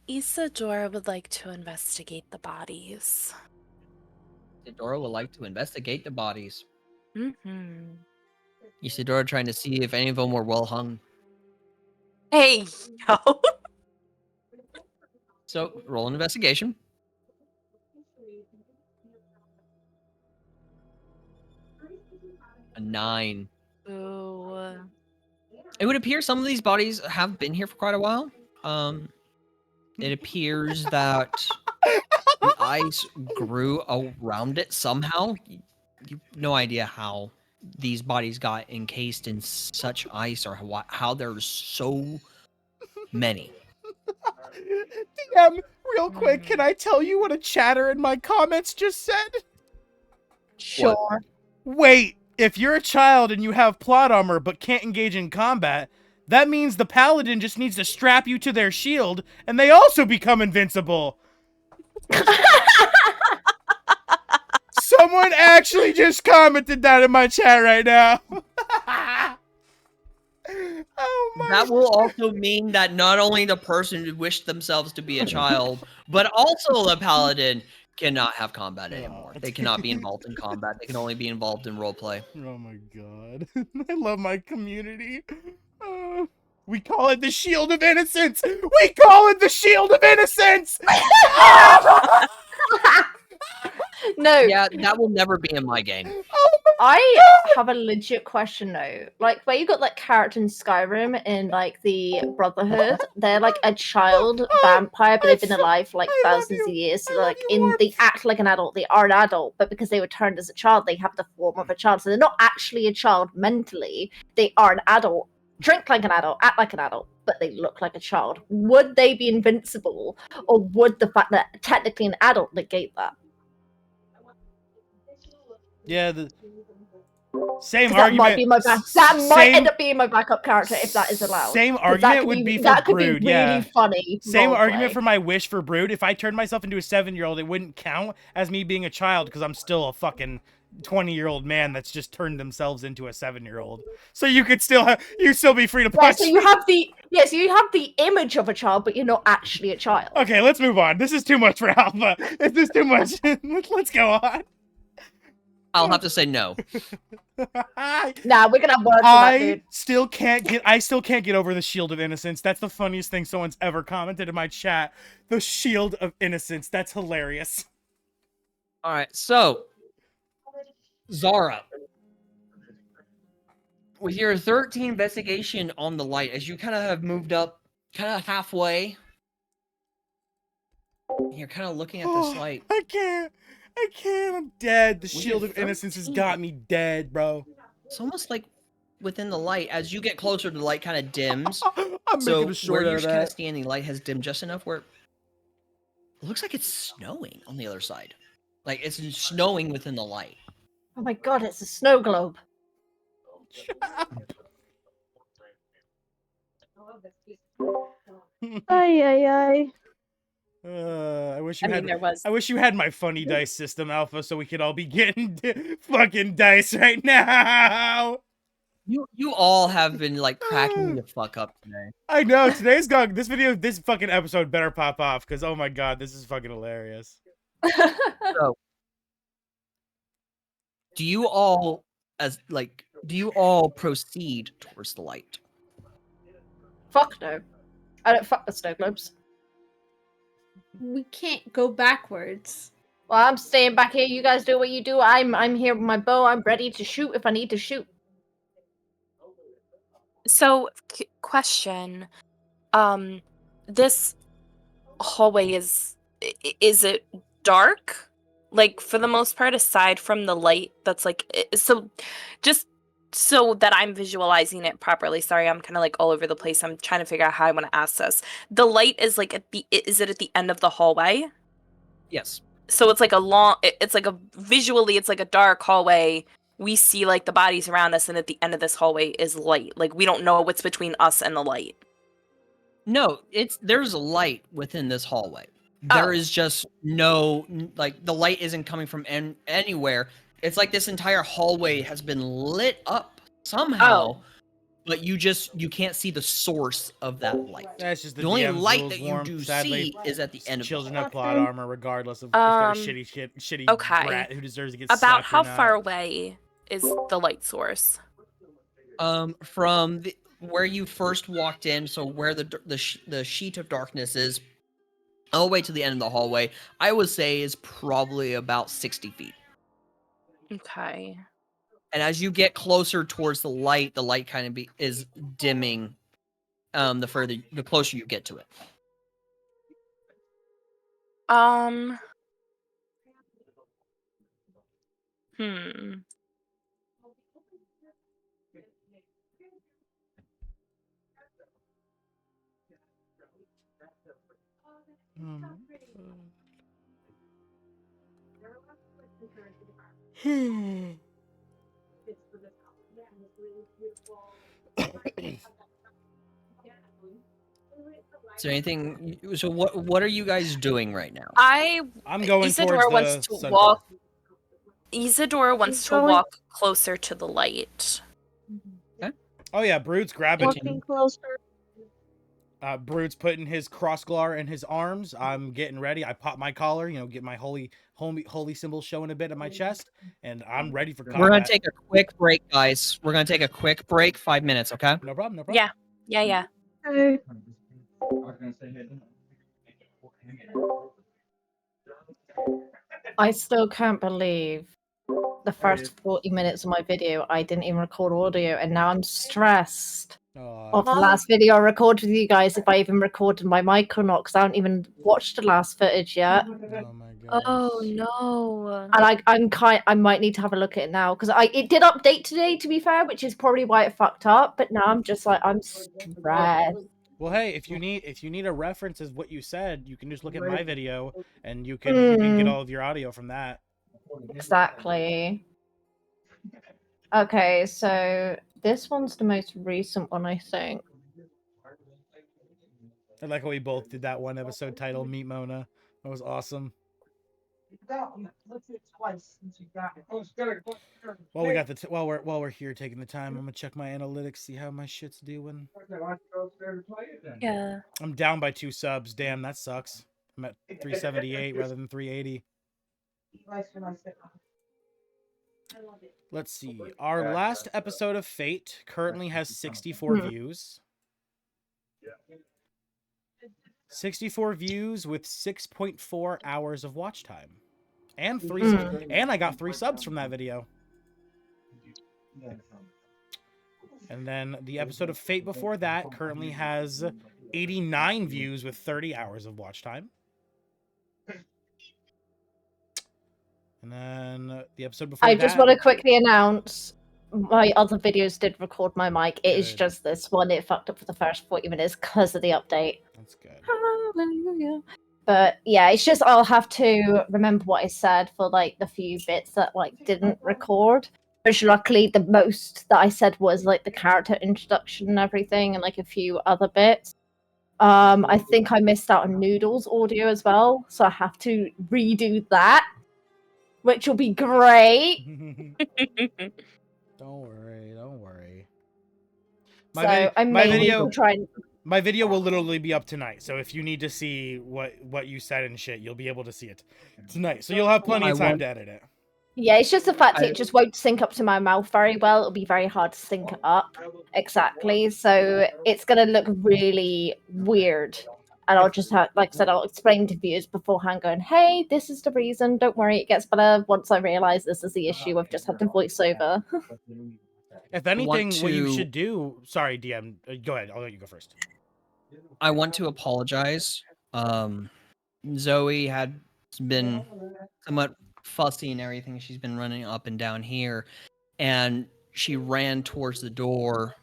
[SPEAKER 3] Isadora would like to investigate the bodies.
[SPEAKER 2] Isadora would like to investigate the bodies.
[SPEAKER 3] Mm-hmm.
[SPEAKER 2] Isidora trying to see if any of them were well hung.
[SPEAKER 9] Hey, yo.
[SPEAKER 2] So roll an investigation. A 9.
[SPEAKER 3] Ooh.
[SPEAKER 2] It would appear some of these bodies have been here for quite a while. It appears that the ice grew around it somehow. You have no idea how these bodies got encased in such ice or how there's so many.
[SPEAKER 1] DM, real quick, can I tell you what a chatter in my comments just said?
[SPEAKER 5] Sure.
[SPEAKER 1] Wait, if you're a child and you have plot armor but can't engage in combat, that means the paladin just needs to strap you to their shield and they also become invincible. Someone actually just commented that in my chat right now. Oh my.
[SPEAKER 2] That will also mean that not only the person who wished themselves to be a child, but also the paladin cannot have combat anymore. They cannot be involved in combat. They can only be involved in roleplay.
[SPEAKER 1] Oh my god. I love my community. We call it the Shield of Innocence! We call it the Shield of Innocence!
[SPEAKER 5] No,
[SPEAKER 2] Yeah, that will never be in my game.
[SPEAKER 5] I have a legit question though. Like, where you got like character in Skyrim in like the Brotherhood, they're like a child vampire, but they've been alive for like thousands of years. So like they act like an adult, they are an adult, but because they were turned as a child, they have the form of a child. So they're not actually a child mentally. They are an adult, drink like an adult, act like an adult, but they look like a child. Would they be invincible, or would the fact that technically an adult negate that?
[SPEAKER 1] Yeah, the same
[SPEAKER 5] That
[SPEAKER 1] argument.
[SPEAKER 5] might be my that might end up being my backup character if that is allowed.
[SPEAKER 1] Same argument would be for
[SPEAKER 5] that could
[SPEAKER 1] Brood,
[SPEAKER 5] be really
[SPEAKER 1] yeah.
[SPEAKER 5] funny.
[SPEAKER 1] Same
[SPEAKER 5] roleplay.
[SPEAKER 1] argument for my wish for Brood. If I turned myself into a 7-year-old, it wouldn't count as me being a child because I'm still a fucking 20-year-old man that's just turned themselves into a 7-year-old. So you could still be free to punch.
[SPEAKER 5] So you have the image of a child, but you're not actually a child.
[SPEAKER 1] Okay, let's move on. This is too much for Alpha. This is too much. Let's go on.
[SPEAKER 2] I'll have to say no.
[SPEAKER 5] Nah, we're gonna have words on that, dude.
[SPEAKER 1] I still can't get over the Shield of Innocence. That's the funniest thing someone's ever commented in my chat. The Shield of Innocence. That's hilarious.
[SPEAKER 2] All right, so Zara, with your 13 investigation on the light, as you kind of have moved up, kind of halfway, you're kind of looking at this light.
[SPEAKER 1] I can't. I'm dead. The Shield of Innocence has got me dead, bro.
[SPEAKER 2] It's almost like within the light, as you get closer, the light kind of dims.
[SPEAKER 1] I'm making a short
[SPEAKER 2] where
[SPEAKER 1] out
[SPEAKER 2] you're
[SPEAKER 1] of
[SPEAKER 2] kind of
[SPEAKER 1] that.
[SPEAKER 2] standing, light has dimmed just enough where it looks like it's snowing on the other side. Like it's snowing within the light.
[SPEAKER 5] Oh my god, it's a snow globe.
[SPEAKER 4] Ay.
[SPEAKER 1] I wish
[SPEAKER 3] I
[SPEAKER 1] you
[SPEAKER 3] mean,
[SPEAKER 1] had.
[SPEAKER 3] there was.
[SPEAKER 1] I wish you had my funny dice system, Alpha, so we could all be getting fucking dice right now.
[SPEAKER 2] You all have been like cracking the fuck up today.
[SPEAKER 1] I know this fucking episode better pop off because oh my god, this is fucking hilarious.
[SPEAKER 2] So, do you all proceed towards the light?
[SPEAKER 5] Fuck no. I don't fuck with snow globes.
[SPEAKER 6] We can't go backwards.
[SPEAKER 5] Well, I'm staying back here. You guys do what you do. I'm here with my bow. I'm ready to shoot if I need to shoot.
[SPEAKER 3] So, question. This hallway is it dark? Like, for the most part, aside from the light that's like, so just so that I'm visualizing it properly. Sorry, I'm kind of like all over the place. I'm trying to figure out how I want to ask this. The light is like is it at the end of the hallway?
[SPEAKER 2] Yes.
[SPEAKER 3] So it's like visually it's like a dark hallway. We see like the bodies around us, and at the end of this hallway is light. Like we don't know what's between us and the light.
[SPEAKER 2] No, there's a light within this hallway. There is just no, like, the light isn't coming from anywhere. It's like this entire hallway has been lit up somehow, but you can't see the source of that light.
[SPEAKER 1] That's just the
[SPEAKER 2] only
[SPEAKER 1] DM's
[SPEAKER 2] light
[SPEAKER 1] rules,
[SPEAKER 2] that you
[SPEAKER 1] Warm.
[SPEAKER 2] do
[SPEAKER 1] Sadly,
[SPEAKER 2] see is at the end of the
[SPEAKER 1] children
[SPEAKER 2] hallway.
[SPEAKER 1] have plot armor, regardless of if they're a shitty
[SPEAKER 3] Okay.
[SPEAKER 1] brat who deserves to get
[SPEAKER 3] About
[SPEAKER 1] slapped
[SPEAKER 3] how
[SPEAKER 1] or not.
[SPEAKER 3] far away
[SPEAKER 9] is the light source?
[SPEAKER 2] From where you first walked in, so where the sheet of darkness is, all the way to the end of the hallway, I would say is probably about 60 feet.
[SPEAKER 9] Okay.
[SPEAKER 2] And as you get closer towards the light kind of is dimming. The closer you get to it.
[SPEAKER 9] Hmm.
[SPEAKER 2] Is there anything? So what are you guys doing right now?
[SPEAKER 1] I'm going
[SPEAKER 9] Isadora
[SPEAKER 1] towards
[SPEAKER 9] wants
[SPEAKER 1] the
[SPEAKER 9] to
[SPEAKER 1] sun
[SPEAKER 9] walk.
[SPEAKER 1] car.
[SPEAKER 9] Isadora wants to walk closer to the light.
[SPEAKER 1] Oh yeah, Brood's grabbing.
[SPEAKER 4] Walking closer.
[SPEAKER 1] Brood's putting his crossglar in his arms. I'm getting ready. I pop my collar, get my holy symbol showing a bit of my chest, and I'm ready for combat.
[SPEAKER 2] We're gonna take a quick break, guys. We're gonna take a quick break, 5 minutes, okay?
[SPEAKER 1] No problem.
[SPEAKER 9] Yeah.
[SPEAKER 4] Okay.
[SPEAKER 5] I still can't believe the first 40 minutes of my video, I didn't even record audio, and now I'm stressed of the last video I recorded with you guys, if I even recorded my mic or not, because I haven't even watched the last footage yet.
[SPEAKER 1] Oh my god.
[SPEAKER 9] Oh no.
[SPEAKER 5] And I might need to have a look at it now, because it did update today, to be fair, which is probably why it fucked up, but now I'm just like, I'm stressed.
[SPEAKER 1] Well, hey, if you need a reference as what you said, you can just look at my video, and you can get all of your audio from that.
[SPEAKER 5] Exactly. Okay, so this one's the most recent one, I think.
[SPEAKER 1] I like how we both did that one episode titled Meet Mona. That was awesome. While we're here taking the time, I'm gonna check my analytics, see how my shit's doing.
[SPEAKER 9] Yeah.
[SPEAKER 1] I'm down by 2 subs. Damn, that sucks. I'm at 378 rather than 380. Let's see. Our last episode of Fate currently has 64 views. 64 views with 6.4 hours of watch time. And I got 3 subs from that video. And then the episode of Fate before that currently has 89 views with 30 hours of watch time. And then the episode before that...
[SPEAKER 5] I just want to quickly announce, my other videos did record my mic. It is just this one. It fucked up for the first 40 minutes because of the update.
[SPEAKER 1] That's good.
[SPEAKER 5] Hallelujah. But yeah, it's just I'll have to remember what I said for like the few bits that like didn't record. Which luckily the most that I said was like the character introduction and everything, and like a few other bits. I think I missed out on Noodle's audio as well, so I have to redo that, which will be great.
[SPEAKER 1] Don't worry. My video will literally be up tonight, so if you need to see what you said and shit, you'll be able to see it tonight. So you'll have plenty of time to edit it.
[SPEAKER 5] Yeah, it's just the fact it just won't sync up to my mouth very well. It'll be very hard to sync it up. Exactly. So it's going to look really weird. And I'll just have, like I said, I'll explain to viewers beforehand going, hey, this is the reason. Don't worry, it gets better once I realize this is the issue. I've just had to voice over.
[SPEAKER 1] If anything, what you should do... Sorry, DM. Go ahead. I'll let you go first.
[SPEAKER 2] I want to apologize. Zoe had been somewhat fussy and everything. She's been running up and down here, and she ran towards the door,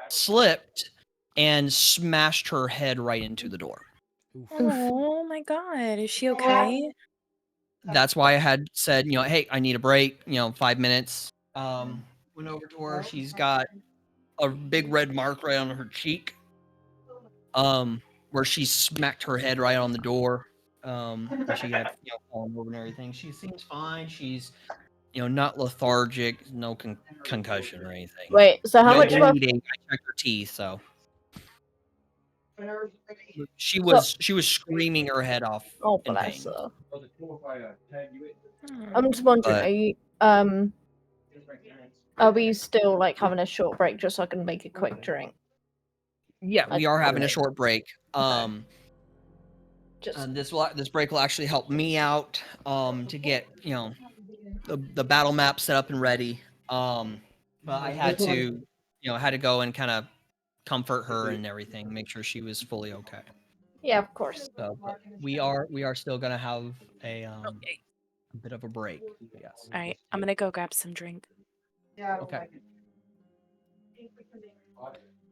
[SPEAKER 2] slipped, and smashed her head right into the door.
[SPEAKER 9] Oh my god, is she okay?
[SPEAKER 2] That's why I had said, hey, I need a break, 5 minutes. Went over to her. She's got a big red mark right on her cheek, where she smacked her head right on the door. And she had fallen over and everything. She seems fine. She's not lethargic, no concussion or anything.
[SPEAKER 5] Wait, so how much
[SPEAKER 2] bleeding? I checked her teeth, so she was screaming her head off in pain.
[SPEAKER 5] I'm just wondering, are you Are we still like having a short break just so I can make a quick drink?
[SPEAKER 2] Yeah, we are having a short break.
[SPEAKER 5] Just
[SPEAKER 2] This break will actually help me out to get the battle map set up and ready. But I had to go and kind of comfort her and everything, make sure she was fully okay.
[SPEAKER 5] yeah, of course.
[SPEAKER 2] So, but we are still gonna have a
[SPEAKER 9] Okay.
[SPEAKER 2] bit of a break. Yes.
[SPEAKER 9] All right, I'm gonna go grab some drink.
[SPEAKER 2] Okay.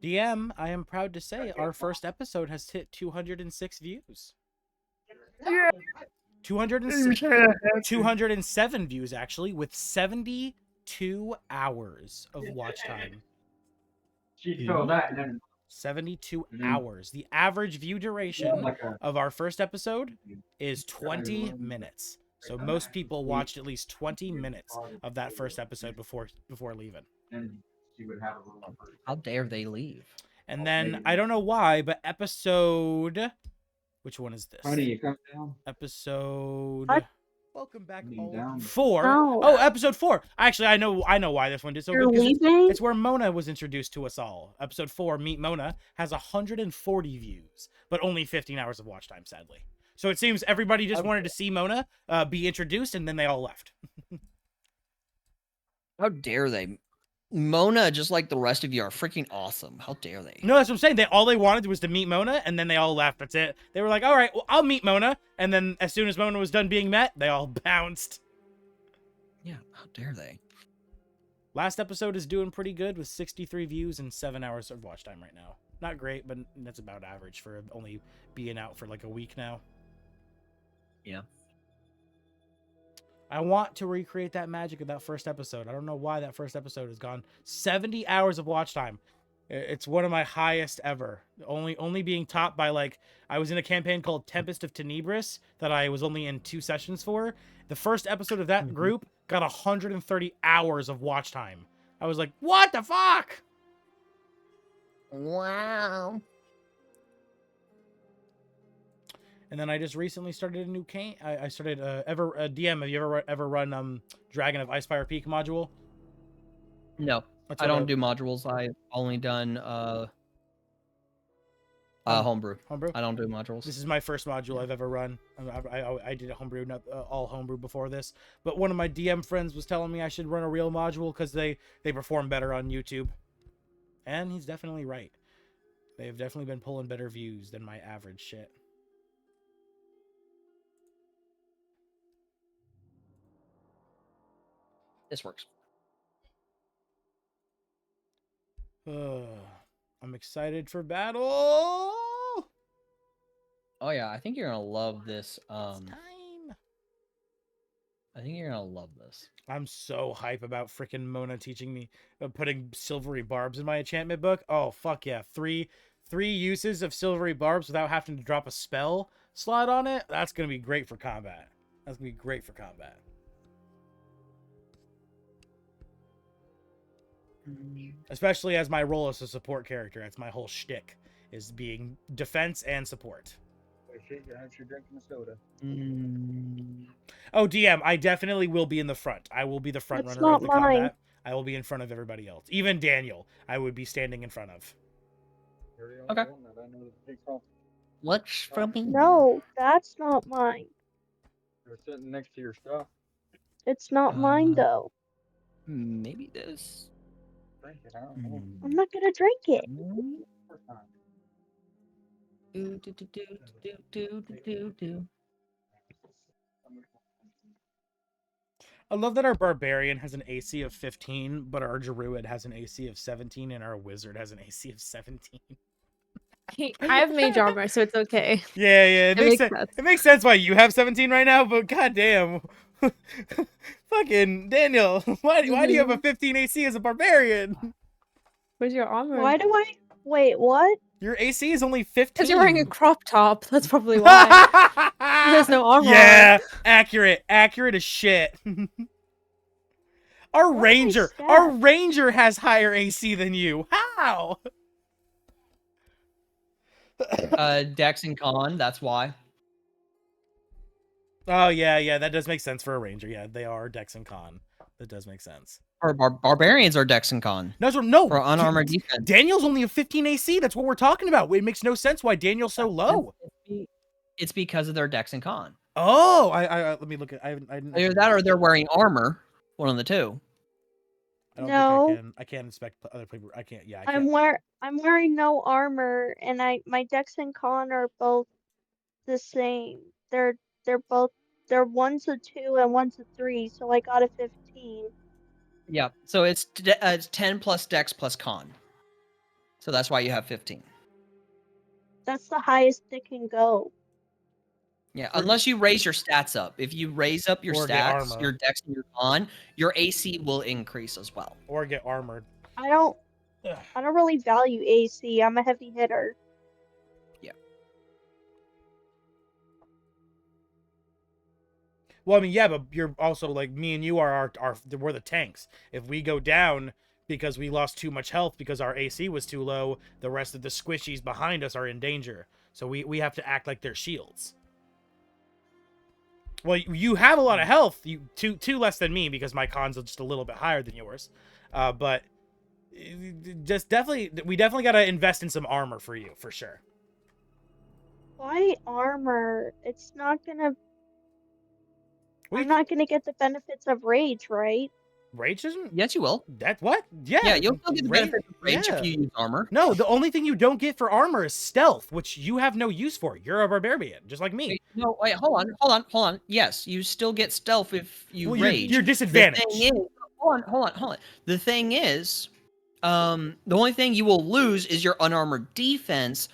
[SPEAKER 1] DM, I am proud to say our first episode has hit 206 views. 207 views, actually, with 72 hours of watch time. 72 hours. The average view duration of our first episode is 20 minutes. So most people watched at least 20 minutes of that first episode before leaving.
[SPEAKER 2] How dare they leave?
[SPEAKER 1] And then I don't know why, but episode, which one is this? Episode.
[SPEAKER 4] What?
[SPEAKER 1] Welcome back, all. 4.
[SPEAKER 4] No.
[SPEAKER 1] Oh, episode 4. Actually, I know why this one did so
[SPEAKER 4] You're
[SPEAKER 1] good. 'Cause
[SPEAKER 4] leaving?
[SPEAKER 1] it's where Mona was introduced to us all. Episode 4, Meet Mona, has 140 views, but only 15 hours of watch time, sadly. So it seems everybody just wanted to see Mona be introduced, and then they all left.
[SPEAKER 2] How dare they? Mona, just like the rest of you, are freaking awesome. How dare they?
[SPEAKER 1] No, that's what I'm saying. All they wanted was to meet Mona, and then they all left. That's it. They were like, all right, well, I'll meet Mona. And then as soon as Mona was done being met, they all bounced.
[SPEAKER 2] Yeah, how dare they?
[SPEAKER 1] Last episode is doing pretty good with 63 views and 7 hours of watch time right now. Not great, but that's about average for only being out for like a week now.
[SPEAKER 2] Yeah.
[SPEAKER 1] I want to recreate that magic of that first episode. I don't know why that first episode has gone 70 hours of watch time. It's one of my highest ever. Only being topped by, like, I was in a campaign called Tempest of Tenebris that I was only in 2 sessions for. The first episode of that group got 130 hours of watch time. I was like, what the fuck?
[SPEAKER 8] Wow.
[SPEAKER 1] And then I just recently started a new cane. I started DM. Have you ever run Dragon of Icefire Peak module?
[SPEAKER 2] No,
[SPEAKER 1] That's
[SPEAKER 2] I
[SPEAKER 1] what
[SPEAKER 2] don't do modules. I've only done homebrew.
[SPEAKER 1] Homebrew?
[SPEAKER 2] I don't do modules.
[SPEAKER 1] This is my first module I've ever run. I did a homebrew, not all homebrew before this. But one of my DM friends was telling me I should run a real module because they perform better on YouTube. And he's definitely right. They've definitely been pulling better views than my average shit.
[SPEAKER 2] This works.
[SPEAKER 1] I'm excited for battle.
[SPEAKER 2] Oh yeah, I think you're gonna love this.
[SPEAKER 1] It's time.
[SPEAKER 2] I think you're gonna love this.
[SPEAKER 1] I'm so hype about freaking Mona teaching me putting silvery barbs in my enchantment book. Oh fuck yeah! Three uses of silvery barbs without having to drop a spell slot on it. That's gonna be great for combat. That's gonna be great for combat. Especially as my role as a support character. That's my whole shtick, is being defense and support. Oh, DM, I definitely will be in the front. I will be the front
[SPEAKER 4] That's
[SPEAKER 1] runner of
[SPEAKER 4] not
[SPEAKER 1] the
[SPEAKER 4] mine.
[SPEAKER 1] combat. I will be in front of everybody else. Even Daniel, I would be standing in front of.
[SPEAKER 2] Okay.
[SPEAKER 8] What's from me?
[SPEAKER 4] No, that's not mine.
[SPEAKER 10] They're sitting next to your stuff.
[SPEAKER 4] It's not mine though.
[SPEAKER 2] Maybe this.
[SPEAKER 10] Drink it. I don't know.
[SPEAKER 4] I'm not gonna drink it.
[SPEAKER 1] I love that our barbarian has an AC of 15, but our druid has an AC of 17, and our wizard has an AC of 17.
[SPEAKER 6] I have mage armor, so it's okay.
[SPEAKER 1] Yeah,
[SPEAKER 6] It makes sense.
[SPEAKER 1] It makes sense why you have 17 right now, but goddamn, fucking Daniel, why do you have a 15 AC as a barbarian?
[SPEAKER 6] Where's your armor?
[SPEAKER 4] Why do I? Wait, what?
[SPEAKER 1] Your AC is only 15.
[SPEAKER 6] Because you're wearing a crop top. That's probably why. There's no armor.
[SPEAKER 1] Yeah, accurate as shit. Our ranger has higher AC than you. How?
[SPEAKER 2] Dex and Con, that's why.
[SPEAKER 1] Oh yeah, that does make sense for a ranger. Yeah, they are Dex and Con. That does make sense.
[SPEAKER 2] Barbarians are Dex and Con.
[SPEAKER 1] No, no.
[SPEAKER 2] For unarmored defense.
[SPEAKER 1] Daniel's only a 15 AC. That's what we're talking about. It makes no sense why Daniel's so low.
[SPEAKER 2] It's because of their Dex and Con.
[SPEAKER 1] Oh, I let me look at. I didn't.
[SPEAKER 2] Either that or they're wearing armor. One of the two.
[SPEAKER 1] I don't
[SPEAKER 4] No.
[SPEAKER 1] think I can't inspect other people. I can't. Yeah, I can't.
[SPEAKER 4] I'm wearing no armor, and my Dex and Con are both the same. They're 1's a 2 and 1's a 3, so I got a 15.
[SPEAKER 2] Yeah. So it's 10 plus Dex plus Con. So that's why you have 15.
[SPEAKER 4] That's the highest it can go.
[SPEAKER 2] Yeah, unless you raise your stats up. If you raise up your
[SPEAKER 1] Or get
[SPEAKER 2] stats,
[SPEAKER 1] armor.
[SPEAKER 2] your Dex and your Con, your AC will increase as well.
[SPEAKER 1] Or get armored.
[SPEAKER 4] I don't really value AC. I'm a heavy hitter.
[SPEAKER 2] Yeah.
[SPEAKER 1] Well, I mean, yeah, but you're also like me and you are we're the tanks. If we go down because we lost too much health because our AC was too low, the rest of the squishies behind us are in danger. So we have to act like they're shields. Well, you have a lot of health. You two less than me because my Con's just a little bit higher than yours. But just we definitely got to invest in some armor for you for sure.
[SPEAKER 4] Why armor? It's not gonna. I'm not gonna get the benefits of rage, right?
[SPEAKER 1] Rage isn't.
[SPEAKER 2] Yes, you will.
[SPEAKER 1] That what? Yeah.
[SPEAKER 2] Yeah, you'll still get the benefit of rage if you use armor.
[SPEAKER 1] No, the only thing you don't get for armor is stealth, which you have no use for. You're a barbarian, just like me.
[SPEAKER 2] Wait, hold on. Yes, you still get stealth if you rage.
[SPEAKER 1] You're disadvantaged.
[SPEAKER 2] The thing is, hold on. The thing is, the only thing you will lose is your unarmored defense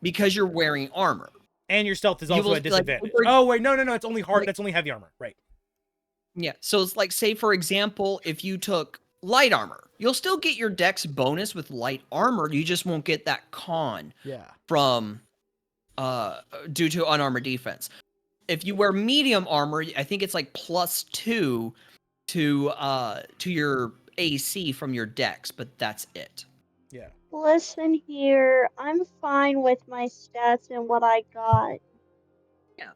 [SPEAKER 2] because you're wearing armor.
[SPEAKER 1] And your stealth is also a disadvantage. Oh wait, no, it's only hard. That's only heavy armor, right?
[SPEAKER 2] Yeah, so it's like, say for example, if you took light armor, you'll still get your Dex bonus with light armor. You just won't get that Con.
[SPEAKER 1] Yeah.
[SPEAKER 2] From due to unarmored defense. If you wear medium armor, I think it's like +2 to your AC from your Dex, but that's it.
[SPEAKER 1] Yeah.
[SPEAKER 4] Listen here, I'm fine with my stats and what I got.
[SPEAKER 2] Yeah.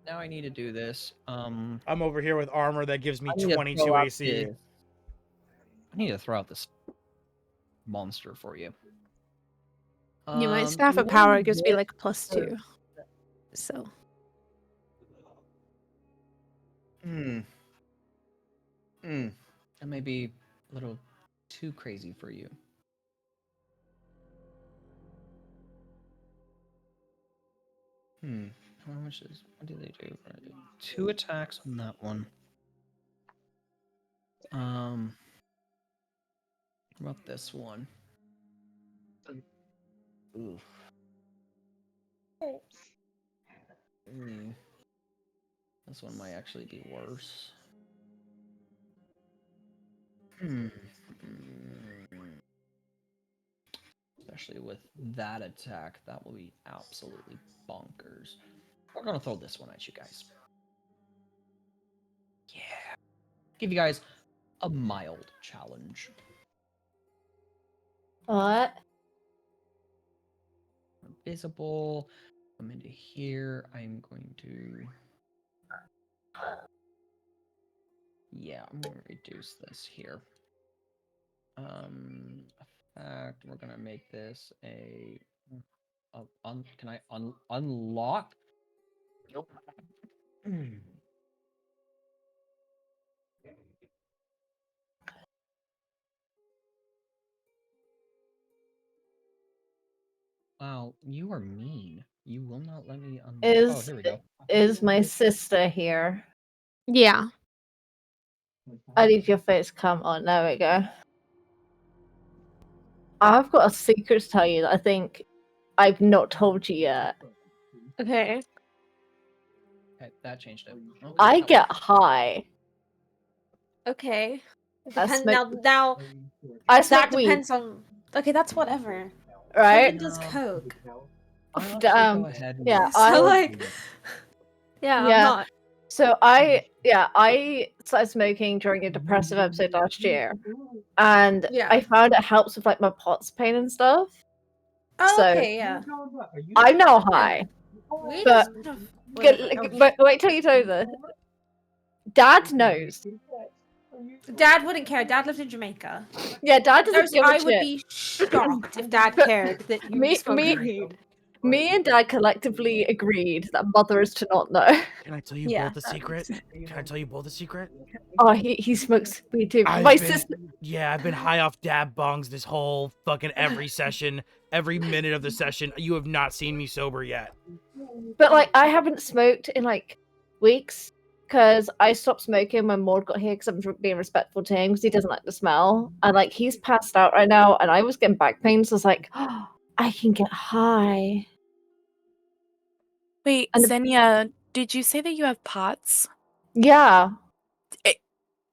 [SPEAKER 2] Now I need to do this.
[SPEAKER 1] I'm over here with armor that gives me 22 AC.
[SPEAKER 2] I need to throw out this monster for you.
[SPEAKER 6] Yeah, my staff of power gives me like +2. So.
[SPEAKER 2] That may be a little too crazy for you. How much is? What do they do? 2 attacks on that one. What about this one? Ooh. This one might actually be worse. Especially with that attack, that will be absolutely bonkers. We're gonna throw this one at you guys. Yeah. Give you guys a mild challenge.
[SPEAKER 5] What?
[SPEAKER 2] Visible. Come into here. I'm going to. Yeah, I'm gonna reduce this here. Effect. We're gonna make this a. Can I unlock? Nope. Wow, you are mean. You will not let me unlock. Oh, here we go.
[SPEAKER 5] Is my sister here?
[SPEAKER 6] Yeah.
[SPEAKER 5] I need your face come on. There we go. I've got a secret to tell you that I think I've not told you yet.
[SPEAKER 6] Okay.
[SPEAKER 2] Okay, that changed it. Okay,
[SPEAKER 5] I get high.
[SPEAKER 6] Okay.
[SPEAKER 5] That's
[SPEAKER 6] Now
[SPEAKER 5] I
[SPEAKER 6] that
[SPEAKER 5] smoke weed.
[SPEAKER 6] depends on. Okay, that's whatever.
[SPEAKER 5] Right?
[SPEAKER 6] Kevin does coke.
[SPEAKER 2] Go ahead.
[SPEAKER 5] Yeah,
[SPEAKER 6] So like. Yeah, I'm not.
[SPEAKER 5] So I started smoking during a depressive episode last year, and I found it helps with like my POTS pain and stuff.
[SPEAKER 6] Oh,
[SPEAKER 5] so
[SPEAKER 6] okay, yeah.
[SPEAKER 5] I'm now high.
[SPEAKER 6] Weed
[SPEAKER 5] But
[SPEAKER 6] is-
[SPEAKER 5] wait till you know this. Dad knows.
[SPEAKER 6] Dad wouldn't care. Dad lives in Jamaica.
[SPEAKER 5] Yeah, Dad doesn't give a
[SPEAKER 6] I would
[SPEAKER 5] shit.
[SPEAKER 6] be shocked if Dad
[SPEAKER 5] But
[SPEAKER 6] cared that you spoke weed.
[SPEAKER 5] Me and Dad collectively agreed that Mother is to not know.
[SPEAKER 1] Can I tell you
[SPEAKER 6] Yeah,
[SPEAKER 1] both a secret? Can I tell you both a secret?
[SPEAKER 5] Oh, he smokes weed too.
[SPEAKER 1] I've
[SPEAKER 5] My
[SPEAKER 1] been,
[SPEAKER 5] sister.
[SPEAKER 1] yeah, I've been high off dab bongs this whole fucking every session, every minute of the session. You have not seen me sober yet.
[SPEAKER 5] But like, I haven't smoked in like weeks because I stopped smoking when Maud got here because I'm being respectful to him because he doesn't like the smell. And like, he's passed out right now, and I was getting back pain, so I was like, oh, I can get high.
[SPEAKER 9] Wait,
[SPEAKER 5] And
[SPEAKER 9] Xenia, did you say that you have POTS?
[SPEAKER 5] yeah.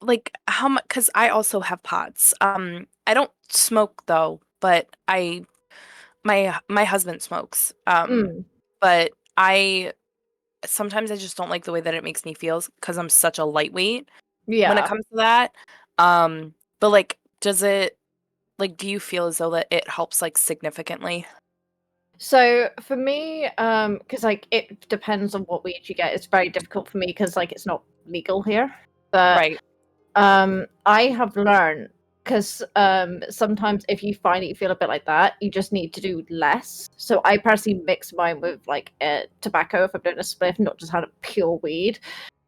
[SPEAKER 9] Like how much? Because I also have POTS. I don't smoke though, but my husband smokes. But sometimes I just don't like the way that it makes me feel because I'm such a lightweight when it
[SPEAKER 5] Yeah.
[SPEAKER 9] comes to that. But like, does it like? Do you feel as though that it helps like significantly?
[SPEAKER 5] So for me, because like it depends on what weed you get. It's very difficult for me because like it's not legal here. But
[SPEAKER 9] Right.
[SPEAKER 5] I have learned because sometimes if you find that you feel a bit like that, you just need to do less. So I personally mix mine with like tobacco if I'm doing a spliff, not just had a pure weed.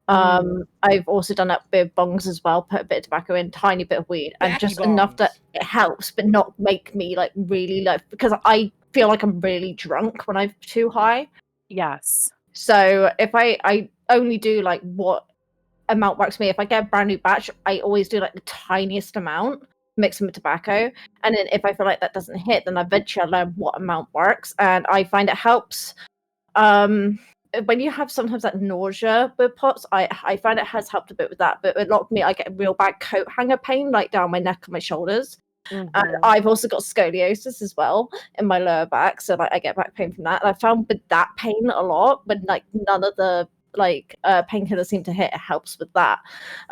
[SPEAKER 5] I've also done that with bongs as well. Put a bit of tobacco in, tiny bit of weed, and just enough that it helps, but not make me like really like because I feel like I'm really drunk when I'm too high.
[SPEAKER 9] Yes.
[SPEAKER 5] So if I only do like what amount works for me. If I get a brand new batch, I always do like the tiniest amount, mix them with tobacco, and then if I feel like that doesn't hit, then eventually I learn what amount works, and I find it helps. When you have sometimes that nausea with pots, I find it has helped a bit with that. But a lot of me, I get real bad coat hanger pain, like down my neck and my shoulders. And I've also got scoliosis as well in my lower back, so like I get back pain from that. And I found with that pain a lot, but like none of the like painkillers seem to hit. It helps with that.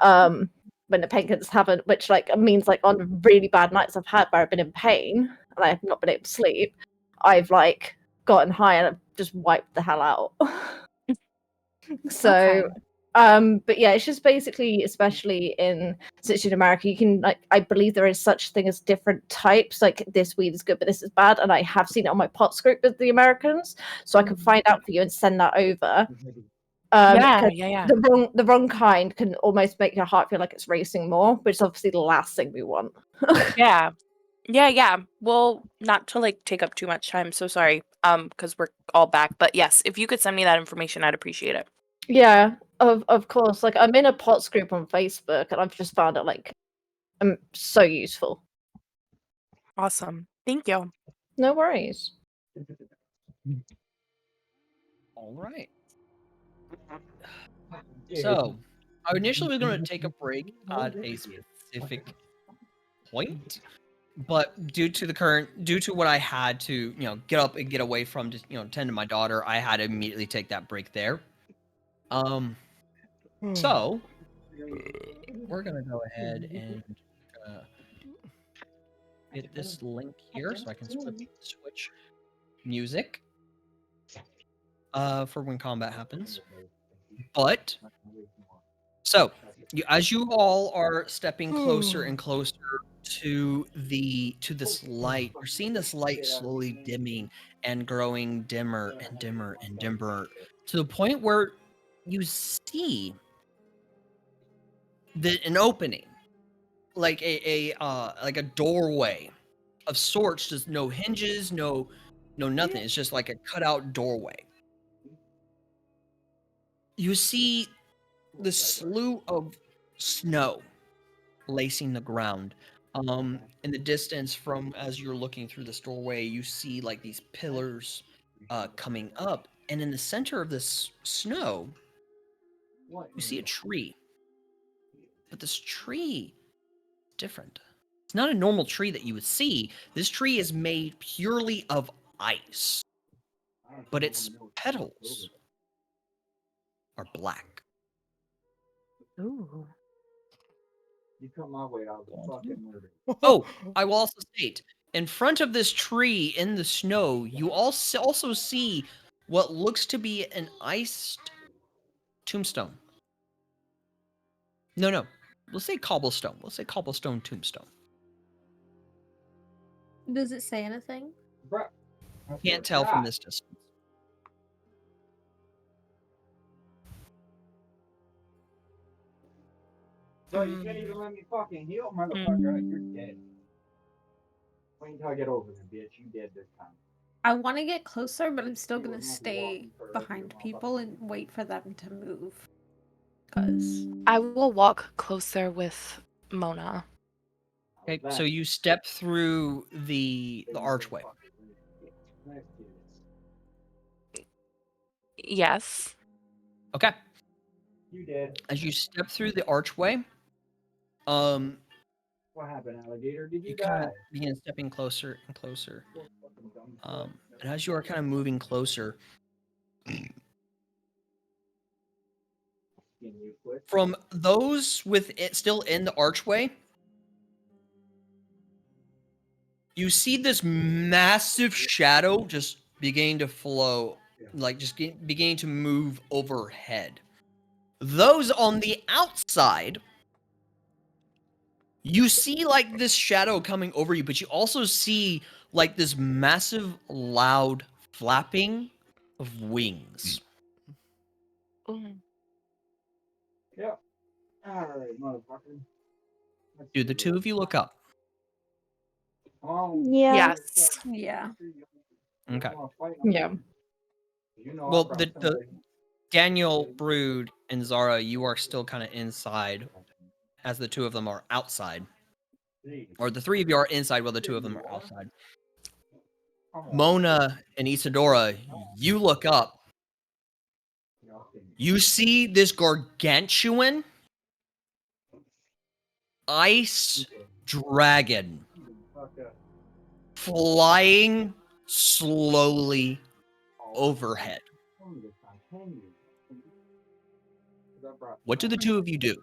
[SPEAKER 5] When the painkillers haven't, which like means like on really bad nights I've had where I've been in pain and I've not been able to sleep, I've like gotten high and I've just wiped the hell out. So but yeah, it's just basically, especially in in America, you can like I believe there is such thing as different types. Like this weed is good, but this is bad, and I have seen it on my POTS group with the Americans, so I can find out for you and send that over.
[SPEAKER 9] Yeah.
[SPEAKER 5] The wrong kind can almost make your heart feel like it's racing more, which is obviously the last thing we want.
[SPEAKER 9] Yeah. Well, not to like take up too much time. So sorry. Because we're all back. But yes, if you could send me that information, I'd appreciate it.
[SPEAKER 5] Yeah, of course. Like I'm in a POTS group on Facebook, and I've just found it like so useful.
[SPEAKER 9] Awesome. Thank you.
[SPEAKER 5] No worries.
[SPEAKER 2] All right. So, I initially was going to take a break at a specific point, but due to what I had to, get up and get away from, just tend to my daughter, I had to immediately take that break there. So we're gonna go ahead and get this link here so I can switch music for when combat happens. But so as you all are stepping closer and closer to this light, you're seeing this light slowly dimming and growing dimmer and dimmer and dimmer to the point where you see an opening, like a doorway of sorts, just no hinges, no nothing. It's just like a cutout doorway. You see the slew of snow lacing the ground. In the distance, from as you're looking through this doorway, you see like these pillars coming up, and in the center of this snow, you see a tree. But this tree is different. It's not a normal tree that you would see. This tree is made purely of ice, but its petals are black.
[SPEAKER 9] Ooh.
[SPEAKER 10] You come my way, I'll fucking murder.
[SPEAKER 2] Oh, I will also state, in front of this tree in the snow, you also see what looks to be an iced tombstone. No. Let's say cobblestone. Let's say cobblestone tombstone.
[SPEAKER 6] Does it say anything?
[SPEAKER 10] Bruh.
[SPEAKER 2] Can't tell from this distance.
[SPEAKER 10] So you can't even let me fucking heal, motherfucker. You're dead. Wait until I get over there, bitch. You dead this time.
[SPEAKER 6] I want to get closer, but I'm still gonna stay behind people and wait for them to move. Because
[SPEAKER 9] I will walk closer with Mona.
[SPEAKER 2] Okay, so you step through the archway.
[SPEAKER 9] Yes.
[SPEAKER 2] Okay.
[SPEAKER 10] You dead.
[SPEAKER 2] As you step through the archway,
[SPEAKER 10] What happened, alligator? Did
[SPEAKER 2] you
[SPEAKER 10] you
[SPEAKER 2] kind
[SPEAKER 10] die?
[SPEAKER 2] of begin stepping closer and closer. And as you are kind of moving closer, from those with it still in the archway, you see this massive shadow just beginning to flow, like just beginning to move overhead. Those on the outside, you see like this shadow coming over you, but you also see like this massive, loud flapping of wings.
[SPEAKER 10] Yeah. Alright, motherfucker.
[SPEAKER 2] Do the two of you look up?
[SPEAKER 10] Oh,
[SPEAKER 4] Yeah.
[SPEAKER 9] Yes.
[SPEAKER 6] yeah.
[SPEAKER 2] Okay.
[SPEAKER 5] Yeah.
[SPEAKER 2] Well, the Daniel, Brood, and Zara, you are still kind of inside, as the two of them are outside. Or the three of you are inside while the two of them are outside. Mona and Isadora, you look up. You see this gargantuan ice dragon flying slowly overhead. What do the two of you do?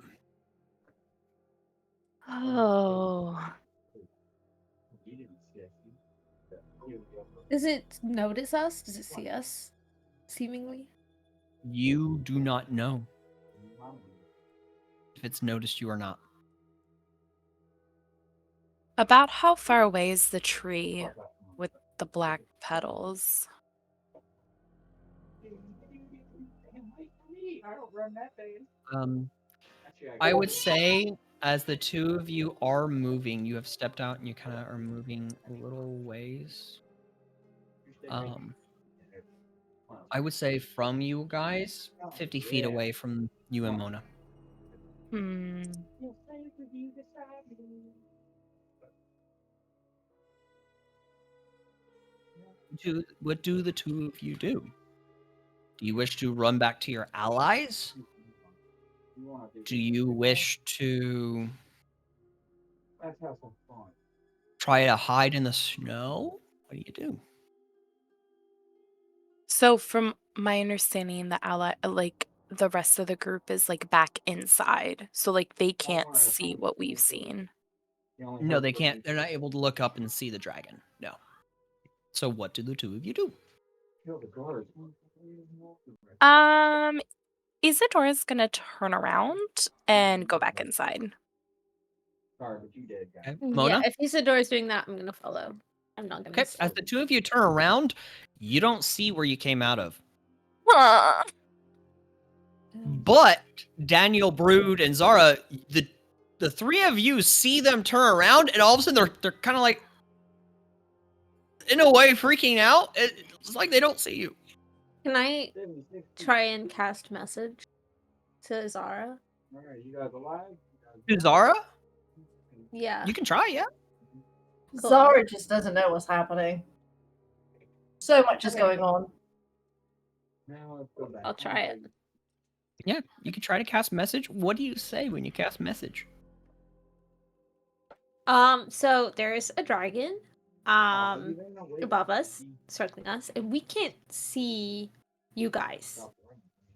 [SPEAKER 9] Oh.
[SPEAKER 6] Does it notice us? Does it see us? Seemingly.
[SPEAKER 2] You do not know if it's noticed you or not.
[SPEAKER 9] About how far away is the tree with the black petals?
[SPEAKER 2] I would say as the two of you are moving, you have stepped out and you kind of are moving a little ways. I would say from you guys, 50 feet away from you and Mona. What do the two of you do? Do you wish to run back to your allies? Do you wish to try to hide in the snow? What do you do?
[SPEAKER 9] So from my understanding, the ally, like the rest of the group is like back inside. So like they can't see what we've seen.
[SPEAKER 2] No, they can't. They're not able to look up and see the dragon. No. So what do the two of you do?
[SPEAKER 9] Isadora's gonna turn around and go back inside.
[SPEAKER 2] Okay.
[SPEAKER 6] Yeah,
[SPEAKER 2] Mona?
[SPEAKER 6] if Isadora's doing that, I'm gonna follow. I'm not gonna.
[SPEAKER 2] Okay, as the two of you turn around, you don't see where you came out of. But Daniel, Brood, and Zara, the three of you see them turn around, and all of a sudden they're kind of like, in a way, freaking out. It's like they don't see you.
[SPEAKER 6] Can I try and cast message to Zara?
[SPEAKER 10] You guys alive?
[SPEAKER 2] To Zara?
[SPEAKER 6] Yeah.
[SPEAKER 2] You can try, yeah.
[SPEAKER 6] Cool.
[SPEAKER 5] Zara just doesn't know what's happening. So much is going on.
[SPEAKER 6] I'll try it.
[SPEAKER 2] Yeah, you can try to cast message. What do you say when you cast message?
[SPEAKER 6] So there's a dragon, above us, circling us, and we can't see you guys.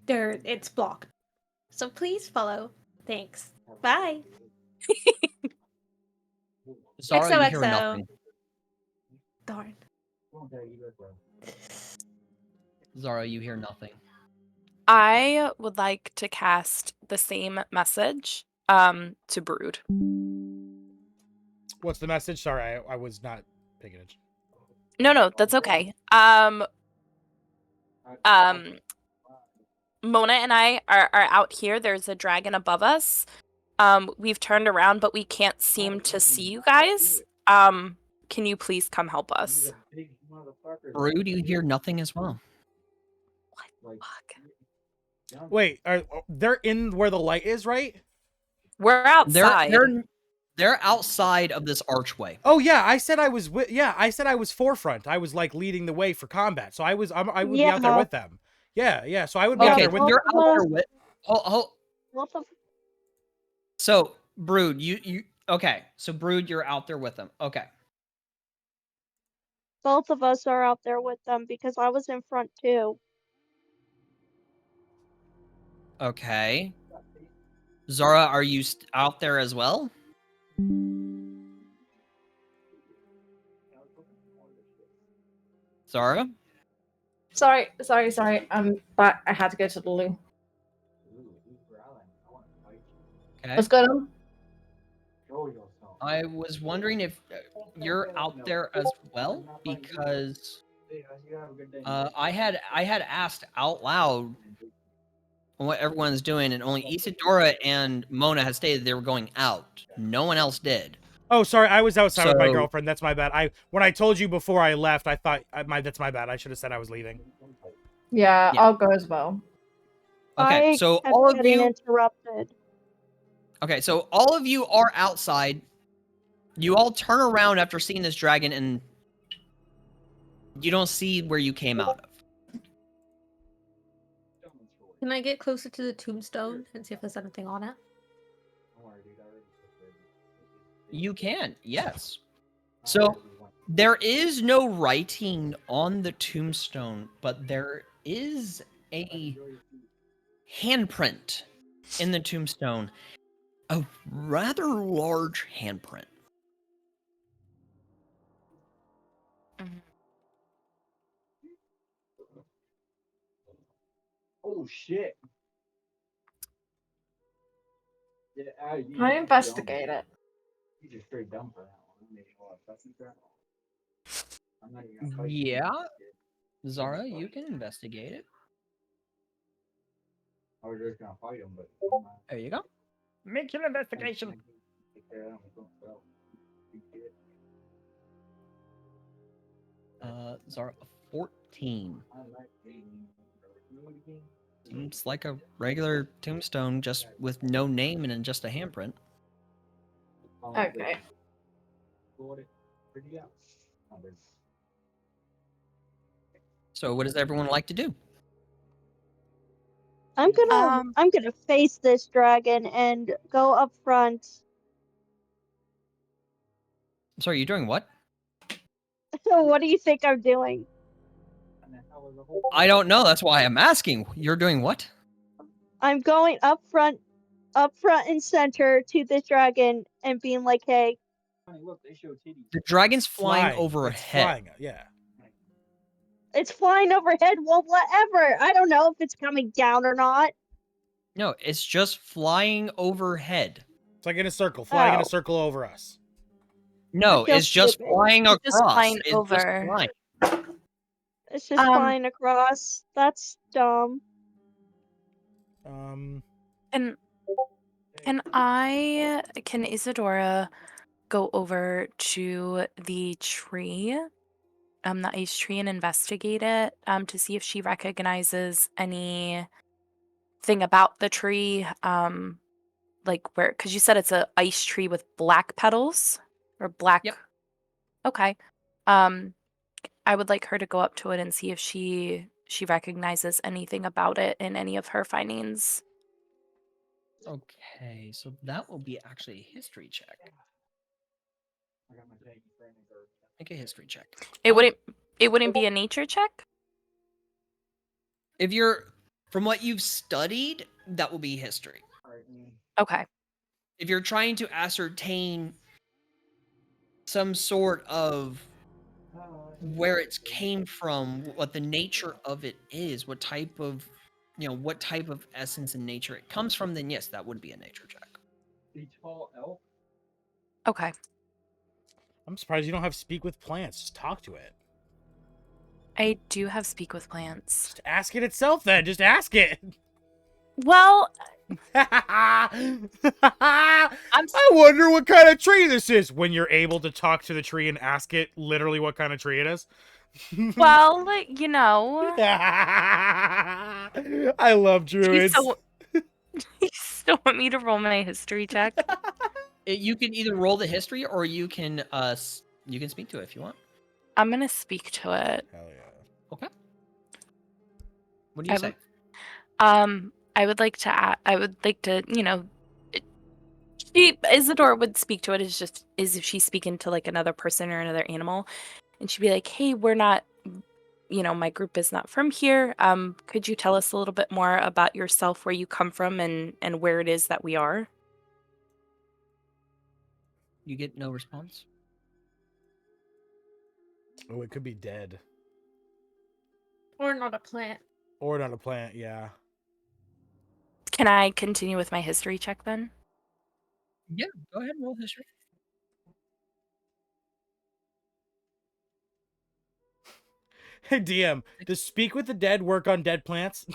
[SPEAKER 6] It's blocked. So please follow. Thanks. Bye.
[SPEAKER 2] Zara, you hear
[SPEAKER 6] XOXO.
[SPEAKER 2] nothing.
[SPEAKER 6] Darn.
[SPEAKER 2] Zara, you hear nothing.
[SPEAKER 9] I would like to cast the same message to Brood.
[SPEAKER 1] What's the message? Sorry, I was not paying attention.
[SPEAKER 9] No, that's okay. Mona and I are out here. There's a dragon above us. We've turned around, but we can't seem to see you guys. Can you please come help us?
[SPEAKER 2] Brood, you hear nothing as well.
[SPEAKER 9] What the fuck?
[SPEAKER 1] Wait, they're in where the light is, right?
[SPEAKER 9] We're outside.
[SPEAKER 2] They're outside of this archway.
[SPEAKER 1] Oh yeah, I said I was I said I was forefront. I was like leading the way for combat. So I would be out there with them. Yeah. So I would be out there with
[SPEAKER 2] you're
[SPEAKER 1] them.
[SPEAKER 2] out there with. So Brood, you okay? So Brood, you're out there with them. Okay.
[SPEAKER 4] Both of us are out there with them because I was in front too.
[SPEAKER 2] Okay. Zara, are you out there as well? Zara?
[SPEAKER 5] Sorry. But I had to go to the loo.
[SPEAKER 2] Okay.
[SPEAKER 5] What's going on?
[SPEAKER 2] I was wondering if you're out there as well, because I had asked out loud what everyone's doing, and only Isadora and Mona had stated they were going out. No one else did.
[SPEAKER 1] Oh, sorry, I was outside with my girlfriend. That's my bad. When I told you before I left, I thought that's my bad. I should have said I was leaving.
[SPEAKER 5] Yeah, I'll go as well.
[SPEAKER 2] Okay, so all of you
[SPEAKER 4] interrupted.
[SPEAKER 2] Okay, so all of you are outside. You all turn around after seeing this dragon, and you don't see where you came out of.
[SPEAKER 6] Can I get closer to the tombstone and see if there's anything on it?
[SPEAKER 2] You can, yes. So there is no writing on the tombstone, but there is a handprint in the tombstone. A rather large handprint.
[SPEAKER 10] Oh shit.
[SPEAKER 5] I investigate it.
[SPEAKER 10] You just straight dumb for that one.
[SPEAKER 2] Yeah. Zara, you can investigate it.
[SPEAKER 10] I was just gonna fight him, but
[SPEAKER 2] there you go.
[SPEAKER 11] Make your investigation.
[SPEAKER 2] Zara, 14. Seems like a regular tombstone, just with no name and just a handprint.
[SPEAKER 5] Okay.
[SPEAKER 2] So, what does everyone like to do?
[SPEAKER 4] I'm gonna face this dragon and go up front.
[SPEAKER 2] Sorry, you're doing what?
[SPEAKER 4] So what do you think I'm doing?
[SPEAKER 2] I don't know. That's why I'm asking. You're doing what?
[SPEAKER 4] I'm going up front and center to this dragon and being like, "Hey."
[SPEAKER 2] The dragon's flying overhead.
[SPEAKER 1] It's flying, yeah.
[SPEAKER 4] It's flying overhead. Well, whatever. I don't know if it's coming down or not.
[SPEAKER 2] No, it's just flying overhead.
[SPEAKER 1] It's like in a circle, flying in a circle over us.
[SPEAKER 2] No, it's just flying across.
[SPEAKER 9] Just flying over.
[SPEAKER 2] Just flying.
[SPEAKER 4] It's just flying across. That's dumb.
[SPEAKER 9] And can Isadora go over to the tree, the ice tree, and investigate it, to see if she recognizes anything about the tree, like where? Because you said it's a ice tree with black petals or black.
[SPEAKER 2] Yep.
[SPEAKER 9] Okay. I would like her to go up to it and see if she recognizes anything about it in any of her findings.
[SPEAKER 2] Okay, so that will be actually a history check. Make a history check.
[SPEAKER 9] It wouldn't be a nature check?
[SPEAKER 2] If you're from what you've studied, that will be history.
[SPEAKER 9] Okay.
[SPEAKER 2] If you're trying to ascertain some sort of where it came from, what the nature of it is, what type of essence and nature it comes from, then yes, that would be a nature check.
[SPEAKER 10] The tall elf.
[SPEAKER 9] Okay.
[SPEAKER 1] I'm surprised you don't have speak with plants. Just talk to it.
[SPEAKER 9] I do have speak with plants.
[SPEAKER 1] Just ask it itself then. Just ask it.
[SPEAKER 9] Well,
[SPEAKER 1] I wonder what kind of tree this is. When you're able to talk to the tree and ask it literally what kind of tree it is.
[SPEAKER 9] well, you know.
[SPEAKER 1] I love druids.
[SPEAKER 9] You still want me to roll my history check?
[SPEAKER 2] You can either roll the history or you can speak to it if you want.
[SPEAKER 9] I'm gonna speak to it.
[SPEAKER 1] Hell yeah.
[SPEAKER 2] Okay. What do you say?
[SPEAKER 9] I would like to, you know, Isadora would speak to it as if she's speaking to like another person or another animal, and she'd be like, "Hey, we're not, you know, my group is not from here. Could you tell us a little bit more about yourself, where you come from, and where it is that we are?"
[SPEAKER 2] You get no response.
[SPEAKER 1] Oh, it could be dead.
[SPEAKER 6] Or not a plant.
[SPEAKER 1] Or not a plant, yeah.
[SPEAKER 9] Can I continue with my history check then?
[SPEAKER 2] Yeah, go ahead and roll history.
[SPEAKER 1] Hey, DM, does speak with the dead work on dead plants?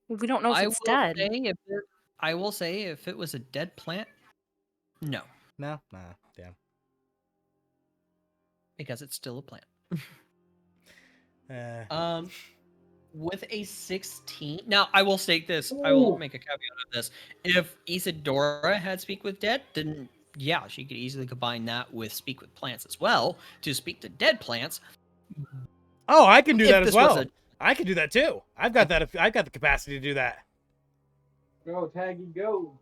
[SPEAKER 9] We don't know if it's dead.
[SPEAKER 2] I will say if it was a dead plant, no.
[SPEAKER 1] No? Nah, damn.
[SPEAKER 2] Because it's still a plant.
[SPEAKER 1] Uh,
[SPEAKER 2] With a 16. Now, I will state this. I will make a caveat of this. If Isadora had Speak with Dead, then yeah, she could easily combine that with Speak with Plants as well to speak to dead plants.
[SPEAKER 1] Oh, I can do that as well.
[SPEAKER 2] A...
[SPEAKER 1] I can do that too. I've got that. I've got the capacity to do that.
[SPEAKER 10] Go, Taggy, go.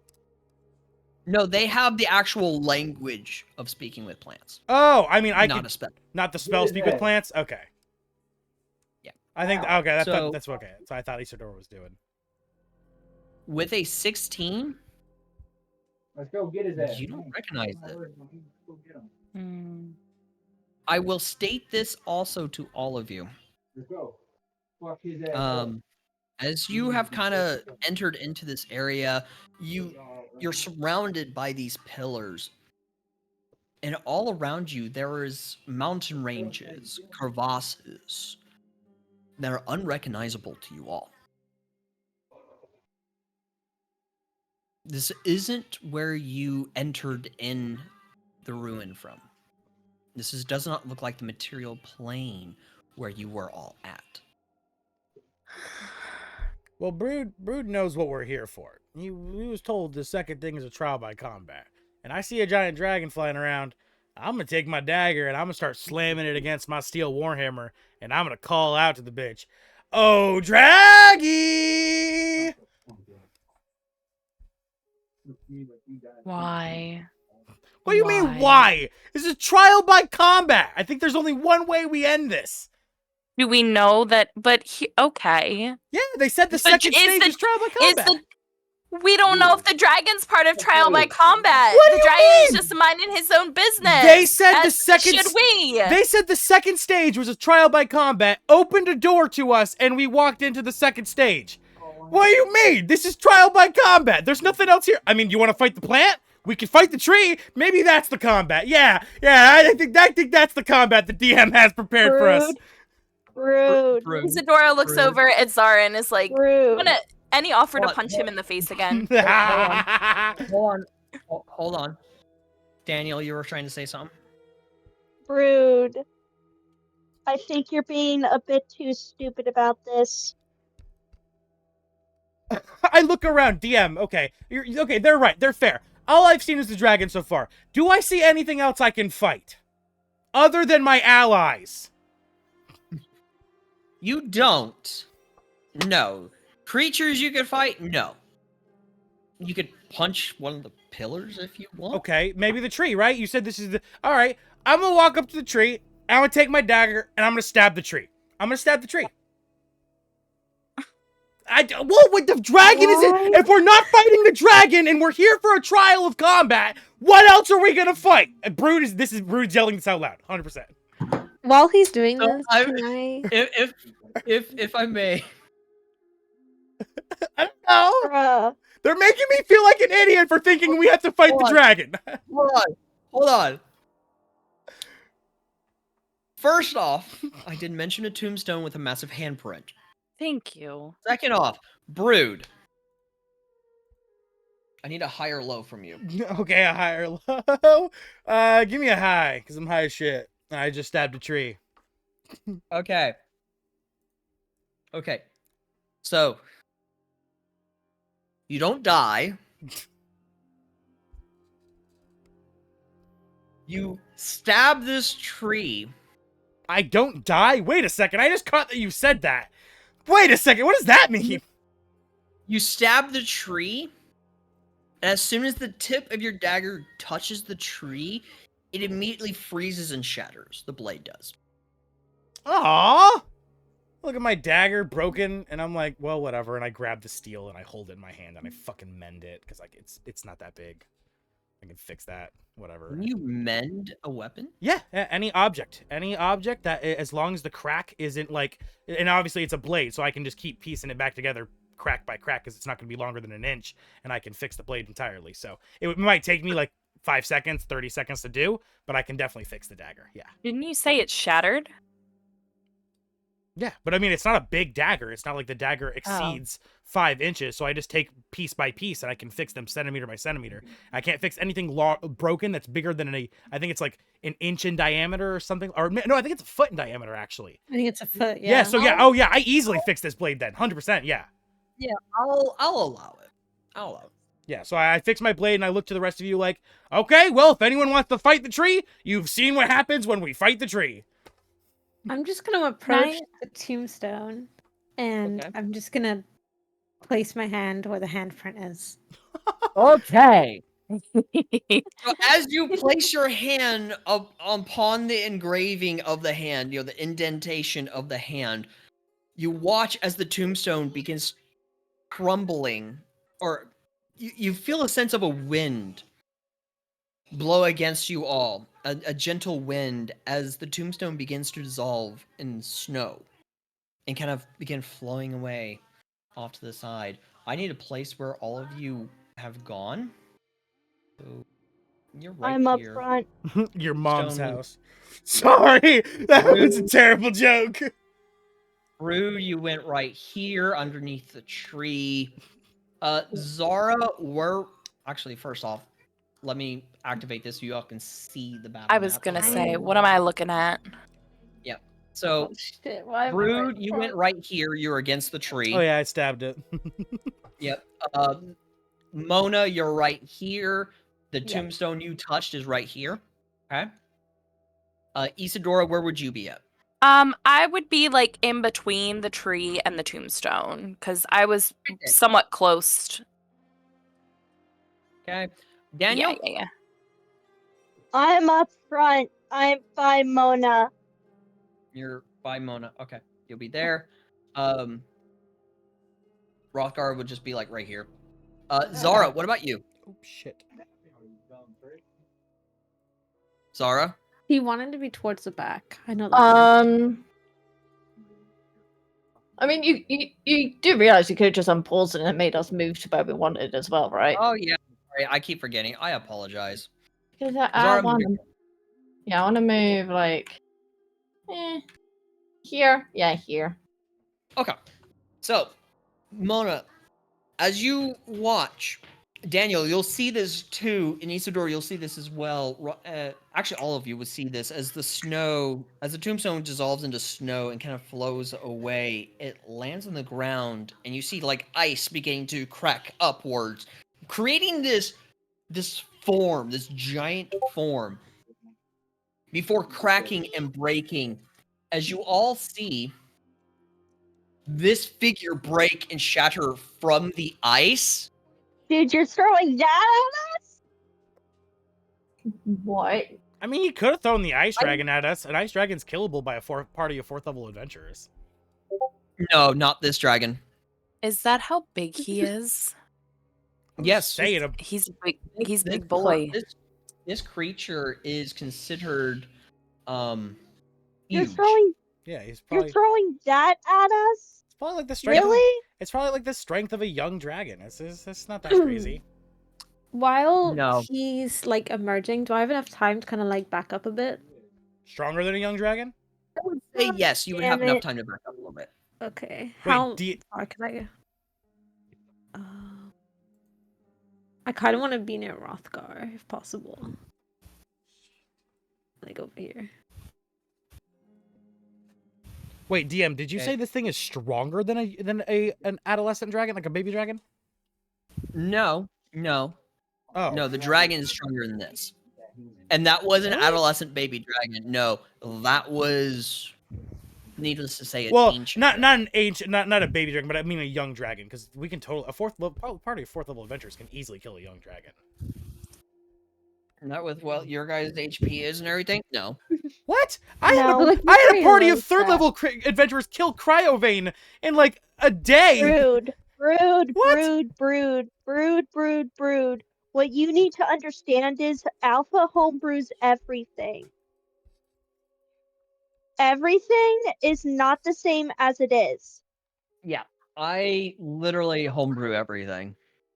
[SPEAKER 2] No, they have the actual language of speaking with plants.
[SPEAKER 1] Oh, I mean,
[SPEAKER 2] not a spell.
[SPEAKER 1] Not the spell Speak with Plants? Okay.
[SPEAKER 2] Yeah.
[SPEAKER 1] I think, okay, that's okay. So I thought Isadora was doing.
[SPEAKER 2] With a 16,
[SPEAKER 10] let's go get his ass.
[SPEAKER 2] You don't recognize it.
[SPEAKER 10] Go get him.
[SPEAKER 2] I will state this also to all of you.
[SPEAKER 10] Let's go. Fuck his ass.
[SPEAKER 2] As you have kind of entered into this area, you're surrounded by these pillars. And all around you, there is mountain ranges, crevasses that are unrecognizable to you all. This isn't where you entered in the ruin from. This does not look like the material plane where you were all at.
[SPEAKER 1] Well, Brood knows what we're here for. He was told the second thing is a trial by combat. And I see a giant dragon flying around. I'm going to take my dagger and I'm going to start slamming it against my steel warhammer. And I'm going to call out to the bitch, "Oh, Draggy!"
[SPEAKER 9] Why?
[SPEAKER 1] What do you mean, why? This is trial by combat. I think there's only one way we end this.
[SPEAKER 9] Do we know that? Okay.
[SPEAKER 1] Yeah, they said the second stage is trial by combat.
[SPEAKER 9] We don't know if the dragon's part of trial by combat.
[SPEAKER 1] What do
[SPEAKER 9] the
[SPEAKER 1] you
[SPEAKER 9] dragon
[SPEAKER 1] mean?
[SPEAKER 9] is just minding his own business.
[SPEAKER 1] They said the second.
[SPEAKER 9] Should we?
[SPEAKER 1] They said the second stage was a trial by combat. Opened a door to us, and we walked into the second stage. What do you mean? This is trial by combat. There's nothing else here. I mean, you want to fight the plant? We can fight the tree. Maybe that's the combat. Yeah. I think that's the combat the DM has prepared for us.
[SPEAKER 4] Rude.
[SPEAKER 9] Isadora looks over at Zara and is like,
[SPEAKER 4] Rude.
[SPEAKER 9] Any offer to punch him in the face again?
[SPEAKER 2] Hold on. Daniel, you were trying to say something?
[SPEAKER 4] Rude. I think you're being a bit too stupid about this.
[SPEAKER 1] I look around, DM. Okay, okay. They're right. They're fair. All I've seen is the dragon so far. Do I see anything else I can fight other than my allies?
[SPEAKER 2] You don't. No. Creatures you could fight? No. You could punch one of the pillars if you want.
[SPEAKER 1] Okay, maybe the tree, right? You said this is the... All right, I'm going to walk up to the tree, and I'm going to take my dagger, and I'm going to stab the tree. I'm going to stab the tree. What the dragon is it? If we're not fighting the dragon, and we're here for a trial of combat, what else are we going to fight? Brood's yelling this out loud, 100%.
[SPEAKER 6] While he's doing this, can I...
[SPEAKER 2] If I may...
[SPEAKER 1] I don't know.
[SPEAKER 4] Bruh.
[SPEAKER 1] They're making me feel like an idiot for thinking we have to fight the dragon.
[SPEAKER 2] Hold on. First off, I did mention a tombstone with a massive handprint.
[SPEAKER 9] Thank you.
[SPEAKER 2] Second off, brood. I need a higher low from you.
[SPEAKER 1] Okay, a higher low. Give me a high, because I'm high as shit. I just stabbed a tree.
[SPEAKER 2] Okay. Okay. So, you don't die. You stab this tree.
[SPEAKER 1] I don't die? Wait a second, I just caught that you said that. Wait a second, what does that mean?
[SPEAKER 2] You stab the tree, and as soon as the tip of your dagger touches the tree, it immediately freezes and shatters. The blade does.
[SPEAKER 1] Aww! Look at my dagger broken, and I'm like, well, whatever. And I grab the steel and I hold it in my hand and I fucking mend it because like it's not that big. I can fix that. Whatever.
[SPEAKER 2] Can you mend a weapon?
[SPEAKER 1] Yeah, any object that, as long as the crack isn't like, and obviously it's a blade, so I can just keep piecing it back together crack by crack because it's not going to be longer than an inch, and I can fix the blade entirely. So it might take me like 5 seconds, 30 seconds to do, but I can definitely fix the dagger. Yeah.
[SPEAKER 9] Didn't you say it's shattered?
[SPEAKER 1] Yeah, but I mean, it's not a big dagger. It's not like the dagger exceeds 5 inches, so I just take piece by piece and I can fix them centimeter by centimeter. I can't fix anything broken that's bigger than I think it's like an inch in diameter or something. Or no, I think it's a foot in diameter, actually.
[SPEAKER 6] I think it's a foot, yeah.
[SPEAKER 1] Yeah, so yeah, oh yeah, I easily fix this blade then, 100%, yeah.
[SPEAKER 2] Yeah, I'll allow it. I'll allow it.
[SPEAKER 1] Yeah, so I fix my blade and I look to the rest of you like, okay, well, if anyone wants to fight the tree, you've seen what happens when we fight the tree.
[SPEAKER 6] I'm just going to approach the tombstone, and I'm just going to place my hand where the handprint is.
[SPEAKER 2] Okay. So as you place your hand upon the engraving of the hand, the indentation of the hand, you watch as the tombstone begins crumbling, or you feel a sense of a wind blow against you all, a gentle wind as the tombstone begins to dissolve in snow and kind of begin flowing away off to the side. I need a place where all of you have gone. So you're right
[SPEAKER 4] I'm up
[SPEAKER 2] here.
[SPEAKER 4] front.
[SPEAKER 1] Your mom's house. Sorry, that was a terrible joke.
[SPEAKER 2] Brood, you went right here underneath the tree. Zara, actually, first off, let me activate this so you all can see the battle
[SPEAKER 9] I was
[SPEAKER 2] map.
[SPEAKER 9] gonna say, what am I looking at?
[SPEAKER 2] Yep. So, Brood, you went right here. You're against the tree.
[SPEAKER 1] Oh yeah, I stabbed it.
[SPEAKER 2] Yep. Mona, you're right here. The tombstone you touched is right here. Okay. Isadora, where would you be at?
[SPEAKER 9] I would be like in between the tree and the tombstone because I was somewhat close.
[SPEAKER 2] Okay. Daniel?
[SPEAKER 9] Yeah.
[SPEAKER 4] I'm up front. I'm by Mona.
[SPEAKER 2] You're by Mona. Okay. You'll be there. Rothgar would just be like right here. Zara, what about you?
[SPEAKER 1] Oh shit.
[SPEAKER 2] Zara?
[SPEAKER 6] He wanted to be towards the back. I know that.
[SPEAKER 5] I mean, you do realize you could have just unpaused it and it made us move to where we wanted as well, right?
[SPEAKER 2] Oh yeah. Sorry, I keep forgetting. I apologize.
[SPEAKER 5] Because I want to move like here. Yeah, here.
[SPEAKER 2] Okay. So, Mona, as you watch, Daniel, you'll see this too. In Isidore, you'll see this as well. Actually, all of you would see this as the tombstone dissolves into snow and kind of flows away. It lands on the ground, and you see like ice beginning to crack upwards, creating this form, this giant form, before cracking and breaking. As you all see, this figure break and shatter from the ice.
[SPEAKER 4] Dude, you're throwing that at us?
[SPEAKER 5] What?
[SPEAKER 1] I mean, he could have thrown the ice dragon at us. An ice dragon's killable by a party of 4th level adventurers.
[SPEAKER 2] No, not this dragon.
[SPEAKER 9] Is that how big he is?
[SPEAKER 2] Yes,
[SPEAKER 9] he's a big boy.
[SPEAKER 2] This creature is considered
[SPEAKER 4] You're
[SPEAKER 2] huge.
[SPEAKER 4] throwing
[SPEAKER 1] Yeah, he's
[SPEAKER 4] You're throwing that at us?
[SPEAKER 1] It's probably like the strength.
[SPEAKER 4] Really?
[SPEAKER 1] It's probably like the strength of a young dragon. It's not that crazy.
[SPEAKER 6] While
[SPEAKER 2] No.
[SPEAKER 6] he's like emerging, do I have enough time to kind of like back up a bit?
[SPEAKER 1] Stronger than a young dragon?
[SPEAKER 2] I would say yes, you would have
[SPEAKER 4] Damn
[SPEAKER 2] enough
[SPEAKER 4] it.
[SPEAKER 2] time to back up a little bit.
[SPEAKER 6] Okay.
[SPEAKER 1] Wait,
[SPEAKER 6] How
[SPEAKER 1] do you,
[SPEAKER 6] far can I go? I kind of want to be near Rothgar if possible. Like over here.
[SPEAKER 1] wait, DM, did you
[SPEAKER 2] Okay.
[SPEAKER 1] say this thing is stronger than an adolescent dragon, like a baby dragon?
[SPEAKER 2] No.
[SPEAKER 1] Oh.
[SPEAKER 2] No, the dragon is stronger than this. And that was an
[SPEAKER 1] Really?
[SPEAKER 2] adolescent baby dragon. No, that was, needless to say, an
[SPEAKER 1] Well,
[SPEAKER 2] ancient
[SPEAKER 1] not
[SPEAKER 2] dragon.
[SPEAKER 1] an ancient, not a baby dragon, but I mean a young dragon, because we can totally party of fourth level adventurers can easily kill a young dragon.
[SPEAKER 2] Not with what your guys' HP is and everything? No.
[SPEAKER 1] What? I
[SPEAKER 4] No.
[SPEAKER 6] But, like,
[SPEAKER 1] had a
[SPEAKER 6] very
[SPEAKER 1] party
[SPEAKER 6] low
[SPEAKER 1] of third
[SPEAKER 6] stat.
[SPEAKER 1] level adventurers kill Cryovane in like a day.
[SPEAKER 4] Brood.
[SPEAKER 1] What?
[SPEAKER 4] Brood. What you need to understand is alpha homebrews everything. Everything is not the same as it is.
[SPEAKER 2] Yeah. I literally homebrew everything.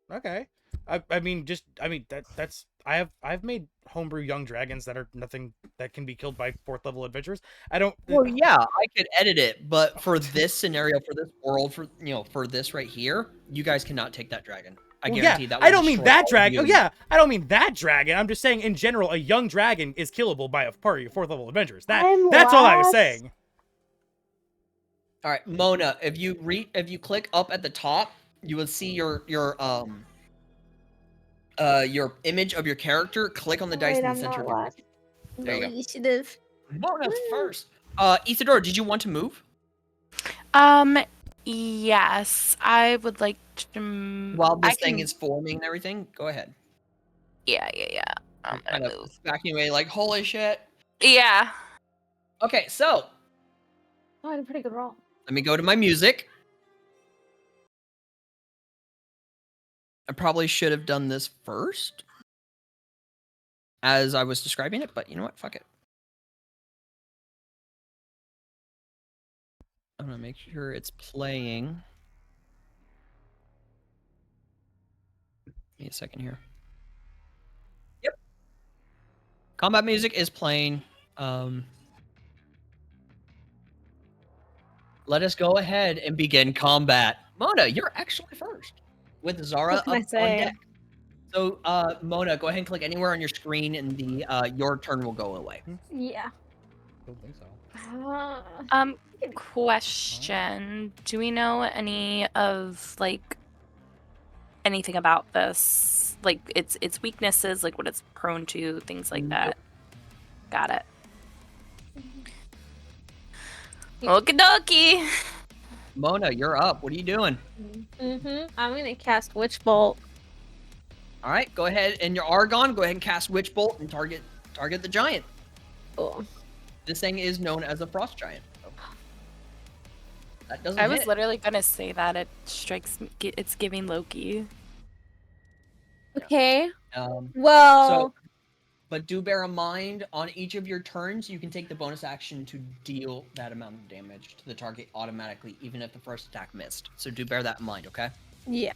[SPEAKER 1] Okay. That's I've made homebrew young dragons that are nothing that can be killed by fourth level adventurers. I don't.
[SPEAKER 2] Well, yeah, I could edit it, but for this scenario, for this world, for this right here, you guys cannot take that dragon. I
[SPEAKER 1] Well,
[SPEAKER 2] guarantee
[SPEAKER 1] yeah,
[SPEAKER 2] that.
[SPEAKER 1] I
[SPEAKER 2] will
[SPEAKER 1] don't mean
[SPEAKER 2] destroy
[SPEAKER 1] that
[SPEAKER 2] all of
[SPEAKER 1] dragon. Oh
[SPEAKER 2] you.
[SPEAKER 1] yeah, I don't mean that dragon. I'm just saying in general, a young dragon is killable by a party of fourth level adventurers. That's all I was
[SPEAKER 4] last.
[SPEAKER 1] saying.
[SPEAKER 2] All right, Mona, if you click up at the top, you will see your image of your character. Click on the dice
[SPEAKER 4] Wait,
[SPEAKER 2] in the
[SPEAKER 4] I'm
[SPEAKER 2] center
[SPEAKER 4] not
[SPEAKER 2] of your
[SPEAKER 4] last.
[SPEAKER 2] There you go.
[SPEAKER 6] Initiative.
[SPEAKER 2] Mona first. Isidore, did you want to move?
[SPEAKER 9] Yes, I would like to.
[SPEAKER 2] While this
[SPEAKER 9] I
[SPEAKER 2] thing
[SPEAKER 9] can-
[SPEAKER 2] is forming and everything, go ahead.
[SPEAKER 9] Yeah. I'm
[SPEAKER 2] Kind
[SPEAKER 9] gonna
[SPEAKER 2] of
[SPEAKER 9] move.
[SPEAKER 2] backing away, like holy shit.
[SPEAKER 9] Yeah.
[SPEAKER 2] Okay, so
[SPEAKER 6] Oh, I had a pretty good roll.
[SPEAKER 2] let me go to my music. I probably should have done this first as I was describing it, but you know what? Fuck it. I'm gonna make sure it's playing. Give me a second here. Yep. Combat music is playing. Let us go ahead and begin combat. Mona, you're actually first with Zara
[SPEAKER 6] What can I
[SPEAKER 2] up on
[SPEAKER 6] say?
[SPEAKER 2] deck. So, Mona, go ahead and click anywhere on your screen, and the your turn will go away.
[SPEAKER 6] Yeah.
[SPEAKER 1] Don't think so.
[SPEAKER 9] Question: do we know any of like anything about this? Like its weaknesses, like what it's prone to, things like that. Got it. Okie dokie.
[SPEAKER 2] Mona, you're up. What are you doing?
[SPEAKER 6] I'm gonna cast Witch Bolt.
[SPEAKER 2] All right, go ahead and your Argon. Go ahead and cast Witch Bolt and target the giant.
[SPEAKER 6] Cool.
[SPEAKER 2] This thing is known as a frost giant. So that doesn't.
[SPEAKER 9] I was
[SPEAKER 2] hit.
[SPEAKER 9] literally gonna say that it strikes me. It's giving Loki.
[SPEAKER 6] Okay.
[SPEAKER 2] So,
[SPEAKER 6] Well.
[SPEAKER 2] but do bear in mind, on each of your turns, you can take the bonus action to deal that amount of damage to the target automatically, even if the first attack missed. So do bear that in mind, okay?
[SPEAKER 6] Yeah.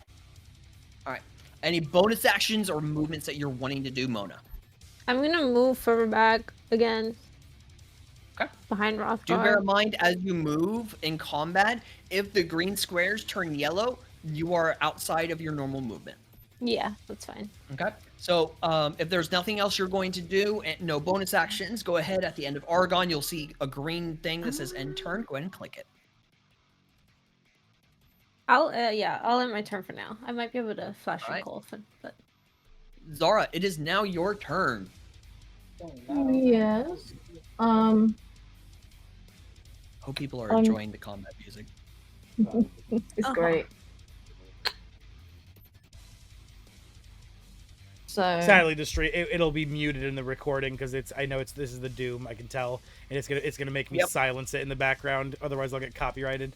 [SPEAKER 2] All right. Any bonus actions or movements that you're wanting to do, Mona?
[SPEAKER 6] I'm gonna move further back again.
[SPEAKER 2] Okay.
[SPEAKER 6] Behind Rothgar.
[SPEAKER 2] Do bear in mind, as you move in combat, if the green squares turn yellow, you are outside of your normal movement.
[SPEAKER 6] Yeah, that's fine.
[SPEAKER 2] Okay. So if there's nothing else you're going to do, and no bonus actions, go ahead at the end of Argon. You'll see a green thing that says end turn. Go ahead and click it.
[SPEAKER 6] I'll end my turn for now. I might be able to flash and call, but
[SPEAKER 2] Zara, it is now your turn.
[SPEAKER 5] Yes.
[SPEAKER 2] Hope people are enjoying the combat music.
[SPEAKER 5] It's great. So
[SPEAKER 1] Sadly, the stream it'll be muted in the recording because I know this is the Doom. I can tell, and it's gonna make me silence it in the background. Otherwise, I'll get copyrighted.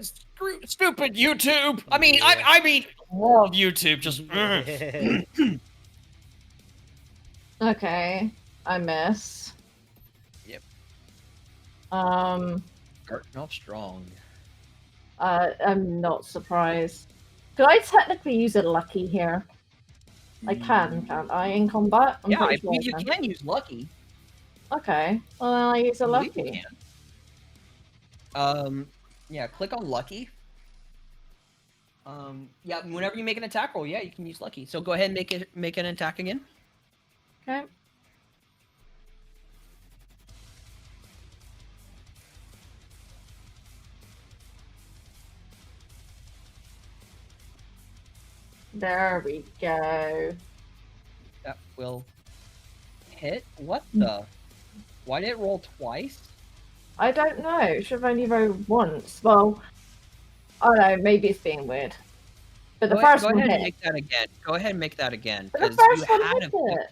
[SPEAKER 2] Stupid YouTube. I mean, I mean, love YouTube. Just.
[SPEAKER 5] okay, I miss.
[SPEAKER 2] Yep.
[SPEAKER 5] Starting
[SPEAKER 2] off strong.
[SPEAKER 5] I'm not surprised. Could I technically use a lucky here? I can, can't I, in combat? I'm
[SPEAKER 2] Yeah,
[SPEAKER 5] pretty
[SPEAKER 2] I
[SPEAKER 5] sure
[SPEAKER 2] believe you
[SPEAKER 5] can.
[SPEAKER 2] can use lucky.
[SPEAKER 5] Okay, well, then I use a
[SPEAKER 2] I believe you
[SPEAKER 5] lucky.
[SPEAKER 2] can. Yeah, click on lucky. Yeah, whenever you make an attack roll, yeah, you can use lucky. So go ahead and make an attack again.
[SPEAKER 5] Okay. There we go.
[SPEAKER 2] That will hit. What the? Why did it roll twice?
[SPEAKER 5] I don't know. It should have only rolled once. Well, I don't know. Maybe it's being weird. But the first
[SPEAKER 2] go
[SPEAKER 5] one
[SPEAKER 2] ahead and
[SPEAKER 5] hit.
[SPEAKER 2] make that again. Go ahead and make that again
[SPEAKER 5] But the
[SPEAKER 2] because you
[SPEAKER 5] first one
[SPEAKER 2] had
[SPEAKER 5] hit
[SPEAKER 2] a
[SPEAKER 5] it.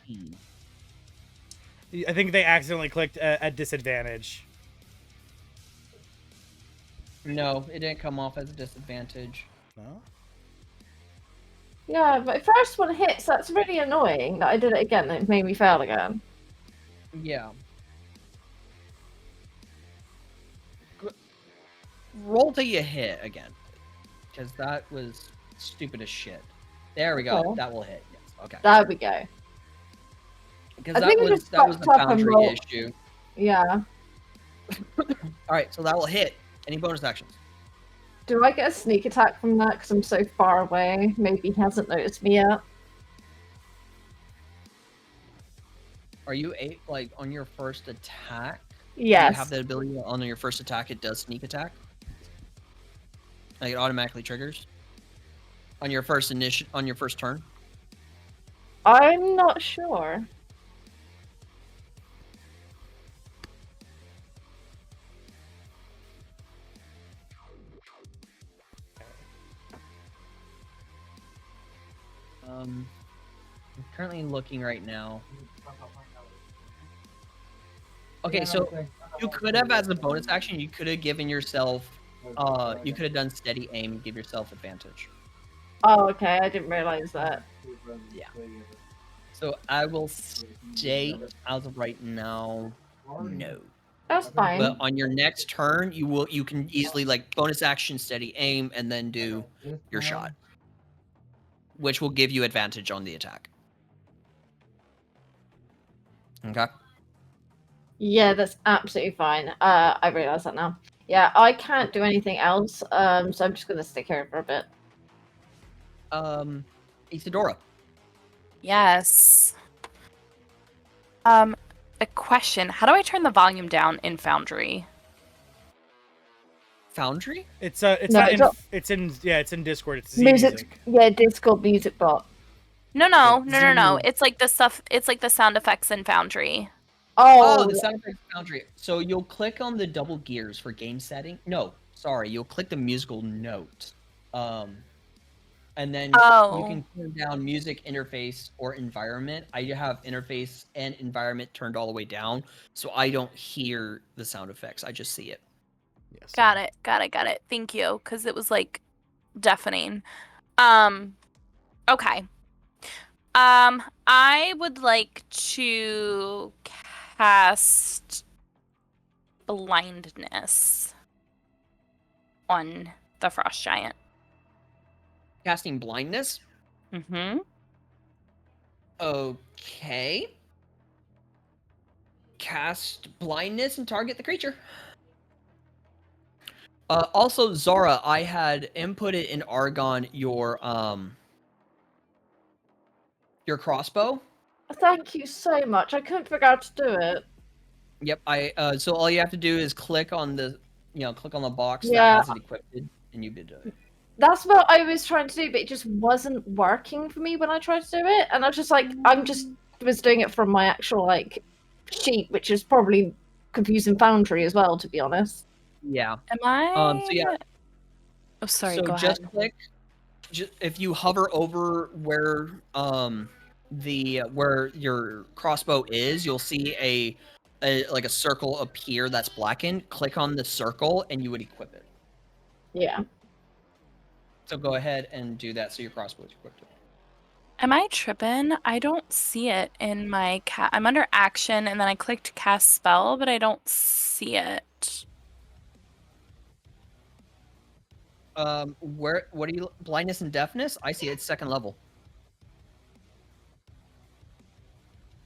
[SPEAKER 2] 15.
[SPEAKER 1] I think they accidentally clicked at disadvantage.
[SPEAKER 2] No, it didn't come off as a disadvantage.
[SPEAKER 1] No?
[SPEAKER 5] Yeah, but first one hits. That's really annoying that I did it again. It made me fail again.
[SPEAKER 2] Yeah. Roll till you hit again, because that was stupid as shit. There we go.
[SPEAKER 5] Okay.
[SPEAKER 2] That will hit. Yes. Okay.
[SPEAKER 5] There we go.
[SPEAKER 2] Because
[SPEAKER 5] I
[SPEAKER 2] that
[SPEAKER 5] think I
[SPEAKER 2] was
[SPEAKER 5] just
[SPEAKER 2] the
[SPEAKER 5] fucked up and
[SPEAKER 2] foundry
[SPEAKER 5] rolled-
[SPEAKER 2] issue.
[SPEAKER 5] Yeah.
[SPEAKER 2] All right, so that will hit. Any bonus actions?
[SPEAKER 5] Do I get a sneak attack from that because I'm so far away? Maybe he hasn't noticed me yet.
[SPEAKER 2] Are you like on your first attack?
[SPEAKER 5] Yes.
[SPEAKER 2] You have the ability on your first attack. It does sneak attack. Like it automatically triggers on your first on your first turn.
[SPEAKER 5] I'm not sure.
[SPEAKER 2] I'm currently looking right now. Okay, so you could have, as a bonus action, you could have given yourself, you could have done steady aim and give yourself advantage.
[SPEAKER 5] Oh, okay. I didn't realize that.
[SPEAKER 2] Yeah. So I will stay as of right now. No.
[SPEAKER 5] That's fine.
[SPEAKER 2] But on your next turn, you can easily like bonus action, steady aim, and then do your shot, which will give you advantage on the attack. Okay.
[SPEAKER 5] Yeah, that's absolutely fine. I realize that now. Yeah, I can't do anything else. So I'm just gonna stick here for a bit.
[SPEAKER 2] Isadora.
[SPEAKER 9] Yes. A question. How do I turn the volume down in Foundry?
[SPEAKER 2] Foundry?
[SPEAKER 1] It's
[SPEAKER 5] No,
[SPEAKER 1] it's in Discord. It's
[SPEAKER 5] music. Yeah, Discord music bot.
[SPEAKER 9] No. It's like the stuff. It's like the sound effects in Foundry.
[SPEAKER 2] Oh, the sound effects Foundry. So you'll click on the double gears for game setting. No, sorry, you'll click the musical note. And then you can turn down music interface or environment. I have interface and environment turned all the way down, so I don't hear the sound effects. I just see it.
[SPEAKER 1] Yes.
[SPEAKER 9] Got it. Thank you, because it was like deafening. Okay. I would like to cast blindness on the frost giant.
[SPEAKER 2] Casting blindness?
[SPEAKER 9] Mm-hmm.
[SPEAKER 2] Okay. Cast blindness and target the creature. Also, Zara, I had inputted in Argon your crossbow.
[SPEAKER 5] Thank you so much. I couldn't figure out to do it.
[SPEAKER 2] Yep, so all you have to do is click on the box
[SPEAKER 5] Yeah.
[SPEAKER 2] that has it equipped, and you did it.
[SPEAKER 5] That's what I was trying to do, but it just wasn't working for me when I tried to do it. And I was just like, was doing it from my actual like sheet, which is probably confusing Foundry as well, to be honest.
[SPEAKER 2] Yeah.
[SPEAKER 9] Am I?
[SPEAKER 2] So yeah.
[SPEAKER 9] Oh, sorry.
[SPEAKER 2] So
[SPEAKER 9] Go
[SPEAKER 2] just
[SPEAKER 9] ahead.
[SPEAKER 2] click. If you hover over where where your crossbow is, you'll see a like a circle appear that's blackened. Click on the circle, and you would equip it.
[SPEAKER 5] Yeah.
[SPEAKER 2] So go ahead and do that so your crossbow is equipped.
[SPEAKER 9] Am I tripping? I don't see it in my I'm under action, and then I clicked cast spell, but I don't see it.
[SPEAKER 2] What are you? Blindness and deafness? I see it's second level.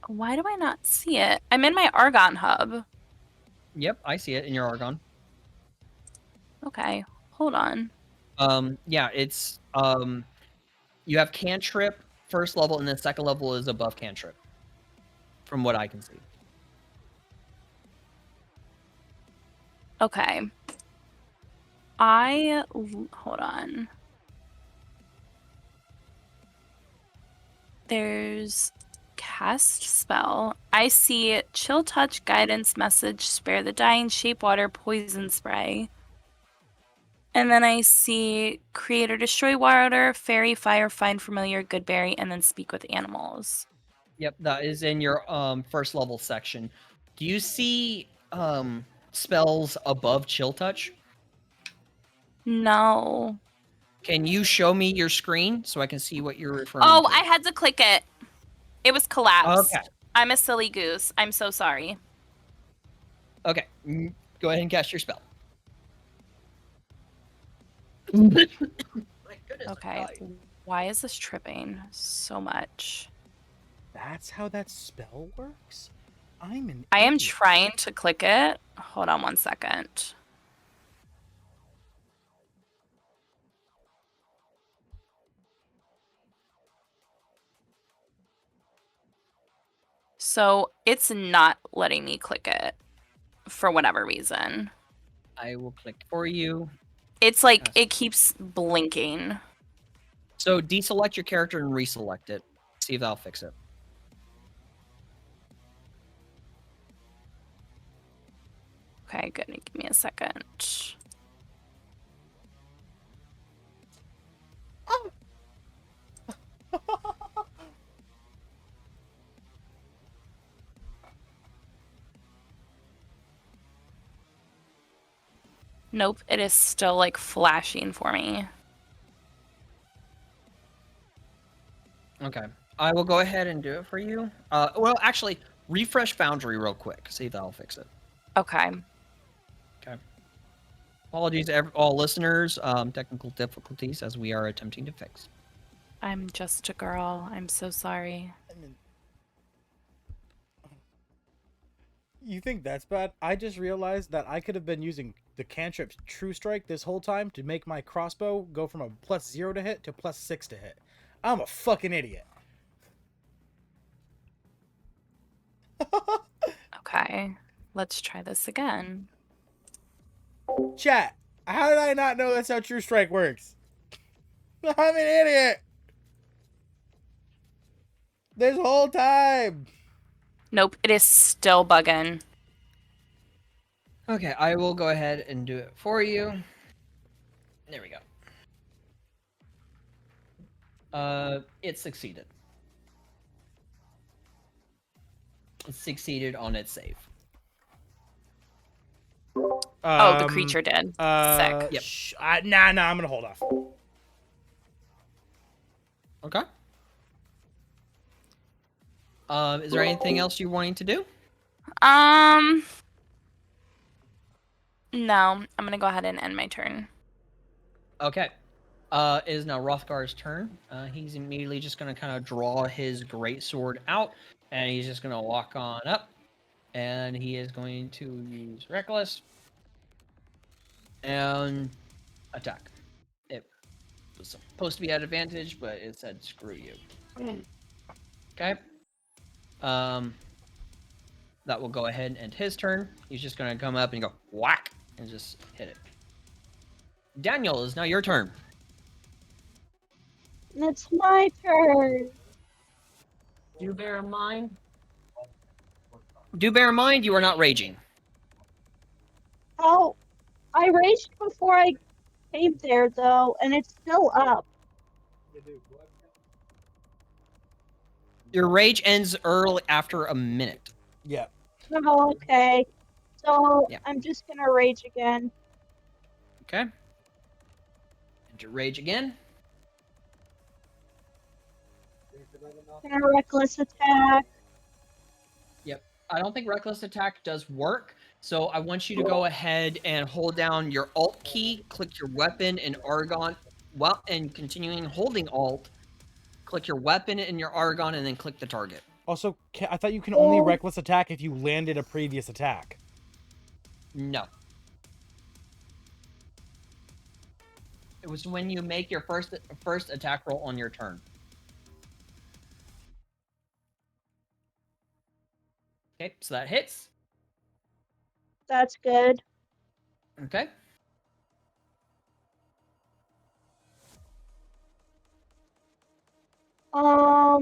[SPEAKER 9] Why do I not see it? I'm in my Argon hub.
[SPEAKER 2] Yep, I see it in your Argon.
[SPEAKER 9] Okay, hold on.
[SPEAKER 2] Yeah, it's you have cantrip first level, and then second level is above cantrip, from what I can see.
[SPEAKER 9] Okay. Hold on. There's cast spell. I see chill touch, guidance message, spare the dying, shape water, poison spray. And then I see create or destroy water, fairy, fire, find familiar, good berry, and then speak with animals.
[SPEAKER 2] Yep, that is in your first level section. Do you see spells above chill touch?
[SPEAKER 9] No.
[SPEAKER 2] Can you show me your screen so I can see what you're referring
[SPEAKER 9] Oh,
[SPEAKER 2] to?
[SPEAKER 9] I had to click it. It was collapsed.
[SPEAKER 2] Okay.
[SPEAKER 9] I'm a silly goose. I'm so sorry.
[SPEAKER 2] Okay. Go ahead and cast your spell. My goodness.
[SPEAKER 9] Okay. Why is this tripping so much?
[SPEAKER 1] That's how that spell works?
[SPEAKER 9] I am trying to click it. Hold on one second. So it's not letting me click it for whatever reason.
[SPEAKER 2] I will click for you.
[SPEAKER 9] It's like it keeps blinking.
[SPEAKER 2] So deselect your character and reselect it. See if that'll fix it.
[SPEAKER 9] Okay, good. Give me a second. Nope, it is still like flashing for me.
[SPEAKER 2] Okay. I will go ahead and do it for you. Well, actually, refresh Foundry real quick. See if that'll fix it.
[SPEAKER 9] Okay.
[SPEAKER 2] Okay. Apologies to all listeners. Technical difficulties as we are attempting to fix.
[SPEAKER 9] I'm just a girl. I'm so sorry.
[SPEAKER 1] You think that's bad? I just realized that I could have been using the cantrip True Strike this whole time to make my crossbow go from a +0 to hit to +6 to hit. I'm a fucking idiot.
[SPEAKER 9] Okay, let's try this again.
[SPEAKER 1] Chat, how did I not know that's how True Strike works? I'm an idiot. This whole time.
[SPEAKER 9] Nope, it is still bugging.
[SPEAKER 2] Okay, I will go ahead and do it for you. There we go. It succeeded. It succeeded on its save.
[SPEAKER 9] Oh, the creature did. Sick.
[SPEAKER 2] Yep.
[SPEAKER 1] Nah, I'm gonna hold off.
[SPEAKER 2] Okay. Is there anything else you're wanting to do?
[SPEAKER 9] No, I'm gonna go ahead and end my turn.
[SPEAKER 2] Okay. It is now Rothgar's turn. He's immediately just gonna kind of draw his greatsword out, and he's just gonna walk on up, and he is going to use Reckless and attack. It was supposed to be at advantage, but it said screw you. Okay. That will go ahead and end his turn. He's just gonna come up and go whack and just hit it. Daniel, is now your turn.
[SPEAKER 4] It's my turn.
[SPEAKER 5] Do bear in mind.
[SPEAKER 2] Do bear in mind you are not raging.
[SPEAKER 4] Oh, I raged before I came there though, and it's still up.
[SPEAKER 2] Your rage ends early after a minute.
[SPEAKER 1] Yeah.
[SPEAKER 4] Oh, okay. So
[SPEAKER 2] Yeah.
[SPEAKER 4] I'm just gonna rage again.
[SPEAKER 2] Okay. Enter rage again.
[SPEAKER 4] Gonna reckless attack.
[SPEAKER 2] Yep. I don't think reckless attack does work So I want you to go ahead and hold down your Alt key, click your weapon and Argon, and continuing holding Alt, click your weapon and your Argon, and then click the target.
[SPEAKER 1] Also, I thought you can only reckless attack if you landed a previous attack.
[SPEAKER 2] No. It was when you make your first attack roll on your turn. Okay, so that hits.
[SPEAKER 4] That's good.
[SPEAKER 2] Okay.
[SPEAKER 4] I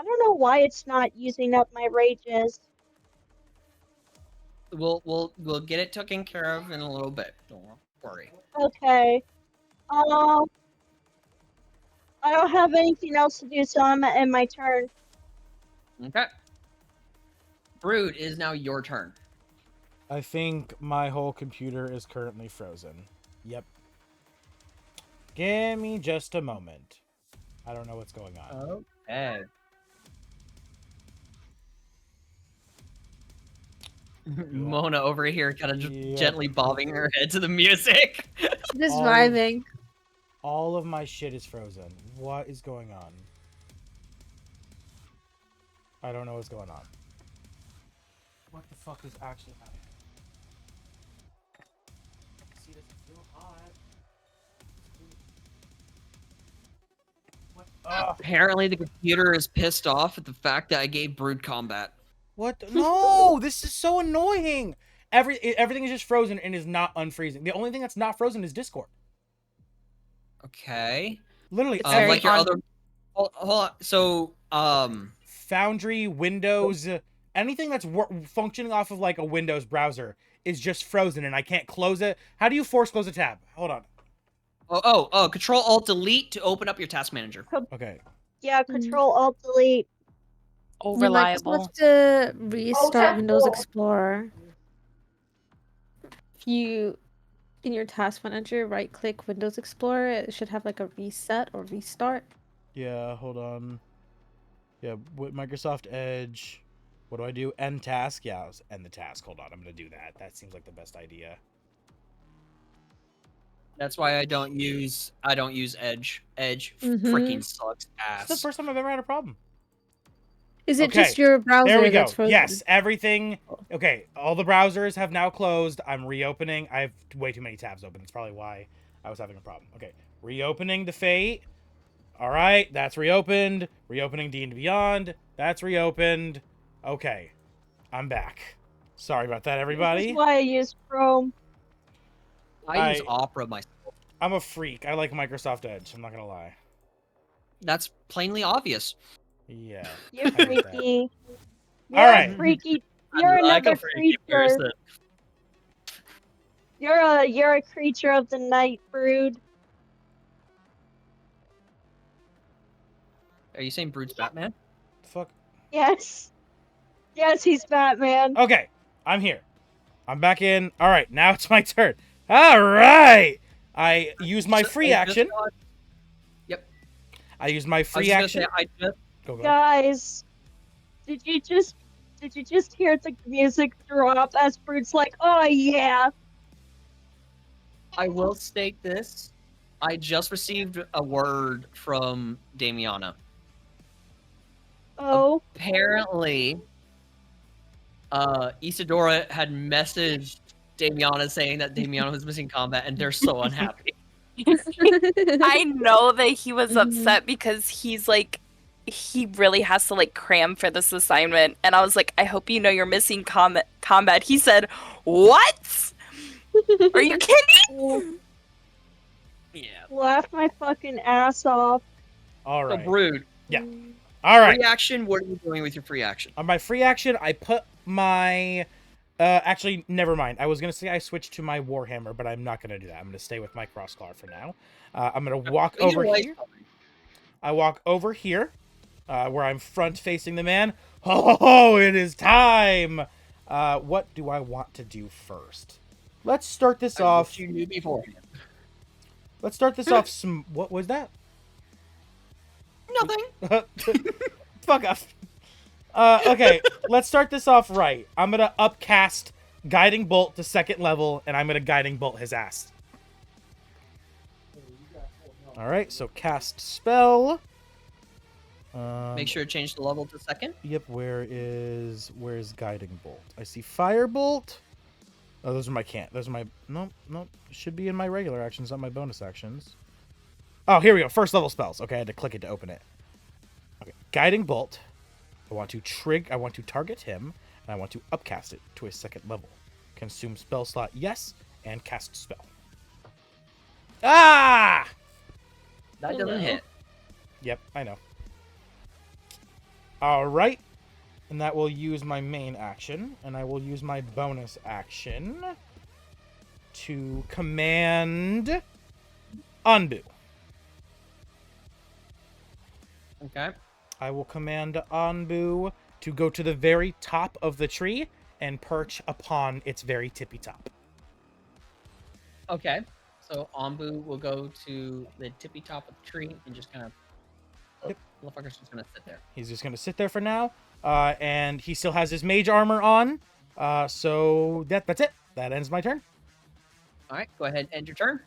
[SPEAKER 4] don't know why it's not using up my rages.
[SPEAKER 2] We'll get it taken care of in a little bit. Don't worry.
[SPEAKER 4] Okay. I don't have anything else to do, so I'm in my turn.
[SPEAKER 2] Okay. Brood, it is now your turn.
[SPEAKER 1] I think my whole computer is currently frozen. Yep. Give me just a moment. I don't know what's going on.
[SPEAKER 2] Okay. Mona over here kind of just gently bobbing her head to the music.
[SPEAKER 6] Just vibing.
[SPEAKER 1] All of my shit is frozen. What is going on? I don't know what's going on. What the fuck is actually happening? See, does it feel hot? What?
[SPEAKER 2] Apparently, the computer is pissed off at the fact that I gave Brood combat.
[SPEAKER 1] What? No, this is so annoying. Everything is just frozen and is not unfreezing. The only thing that's not frozen is Discord.
[SPEAKER 2] Okay.
[SPEAKER 1] Literally, it's
[SPEAKER 2] like your other. Hold on. So,
[SPEAKER 1] Foundry, Windows, anything that's functioning off of like a Windows browser is just frozen, and I can't close it. How do you force close a tab? Hold on.
[SPEAKER 2] Control Alt Delete to open up your task manager.
[SPEAKER 1] Okay.
[SPEAKER 4] Yeah, Control Alt Delete.
[SPEAKER 9] Oh,
[SPEAKER 6] You might just
[SPEAKER 9] reliable.
[SPEAKER 6] have to restart Windows Explorer. If you, in your task manager, right-click Windows Explorer, it should have like a reset or restart.
[SPEAKER 1] Yeah, hold on. Yeah, with Microsoft Edge, what do I do? End task? Yeah, end the task. Hold on, I'm gonna do that. That seems like the best idea.
[SPEAKER 2] That's why I don't use Edge. Edge freaking sucks ass.
[SPEAKER 1] It's the first time I've ever had a problem.
[SPEAKER 6] Is it just your browser
[SPEAKER 1] There we go.
[SPEAKER 6] that's frozen?
[SPEAKER 1] Yes, everything. Okay, all the browsers have now closed. I'm reopening. I have way too many tabs open. That's probably why I was having a problem. Okay, reopening the Fate. All right, that's reopened. Reopening D&D Beyond. That's reopened. Okay, I'm back. Sorry about that, everybody.
[SPEAKER 4] This is why I use Chrome.
[SPEAKER 2] I use Opera myself.
[SPEAKER 1] I'm a freak. I like Microsoft Edge. I'm not gonna lie.
[SPEAKER 2] That's plainly obvious.
[SPEAKER 1] Yeah.
[SPEAKER 4] You're freaky. You're
[SPEAKER 1] All right.
[SPEAKER 4] freaky. You're another creature. You're a creature of the night, Brood.
[SPEAKER 2] Are you saying Brood's Batman?
[SPEAKER 1] Fuck.
[SPEAKER 4] Yes. Yes, he's Batman.
[SPEAKER 1] Okay, I'm here. I'm back in. All right, now it's my turn. All right. I use my free action.
[SPEAKER 2] Yep.
[SPEAKER 1] I use my free action. Go.
[SPEAKER 4] Guys, did you just hear the music drop as Brood's like, oh yeah.
[SPEAKER 2] I will state this. I just received a word from Damiana.
[SPEAKER 4] Oh.
[SPEAKER 2] Apparently, Isadora had messaged Damiana saying that Damiana was missing combat, and they're so unhappy.
[SPEAKER 9] I know that he was upset because he's like, he really has to like cram for this assignment, and I was like, I hope you know you're missing combat. He said, "What? Are you kidding?"
[SPEAKER 2] Yeah.
[SPEAKER 4] Laugh my fucking ass off.
[SPEAKER 1] All right.
[SPEAKER 2] So Brood.
[SPEAKER 1] Yeah. All right.
[SPEAKER 2] Free action. What are you doing with your free action?
[SPEAKER 1] On my free action, I put my. Actually, never mind. I was gonna say I switched to my Warhammer, but I'm not gonna do that. I'm gonna stay with my Crossclaw for now. I'm gonna walk over here. I walk over here, where I'm front facing the man. Oh, it is time. What do I want to do first? Let's start this off.
[SPEAKER 2] You knew beforehand.
[SPEAKER 1] Let's start this off. What was that?
[SPEAKER 2] Nothing.
[SPEAKER 1] Fuck off. Okay, let's start this off right. I'm gonna upcast Guiding Bolt to 2nd level, and I'm gonna Guiding Bolt his ass. Alright, so cast spell.
[SPEAKER 2] Make sure to change the level to 2nd.
[SPEAKER 1] Yep, where's Guiding Bolt? I see Firebolt. Oh, those are my nope. Should be in my regular actions, not my bonus actions. Oh, here we go. 1st level spells. Okay, I had to click it to open it. Okay, Guiding Bolt. I want to target him, and I want to upcast it to a 2nd level. Consume spell slot, yes, and cast spell. Ah!
[SPEAKER 2] That doesn't hit.
[SPEAKER 1] Yep, I know. Alright. And that will use my main action, and I will use my bonus action to command Anbu.
[SPEAKER 2] Okay.
[SPEAKER 1] I will command Anbu to go to the very top of the tree and perch upon its very tippy top.
[SPEAKER 2] Okay. So Ambu will go to the tippy top of the tree and just kind of.
[SPEAKER 1] Yep.
[SPEAKER 2] Motherfucker's just gonna sit there.
[SPEAKER 1] He's just gonna sit there for now, and he still has his mage armor on. So that's it. That ends my turn.
[SPEAKER 2] All right, go ahead and end your turn.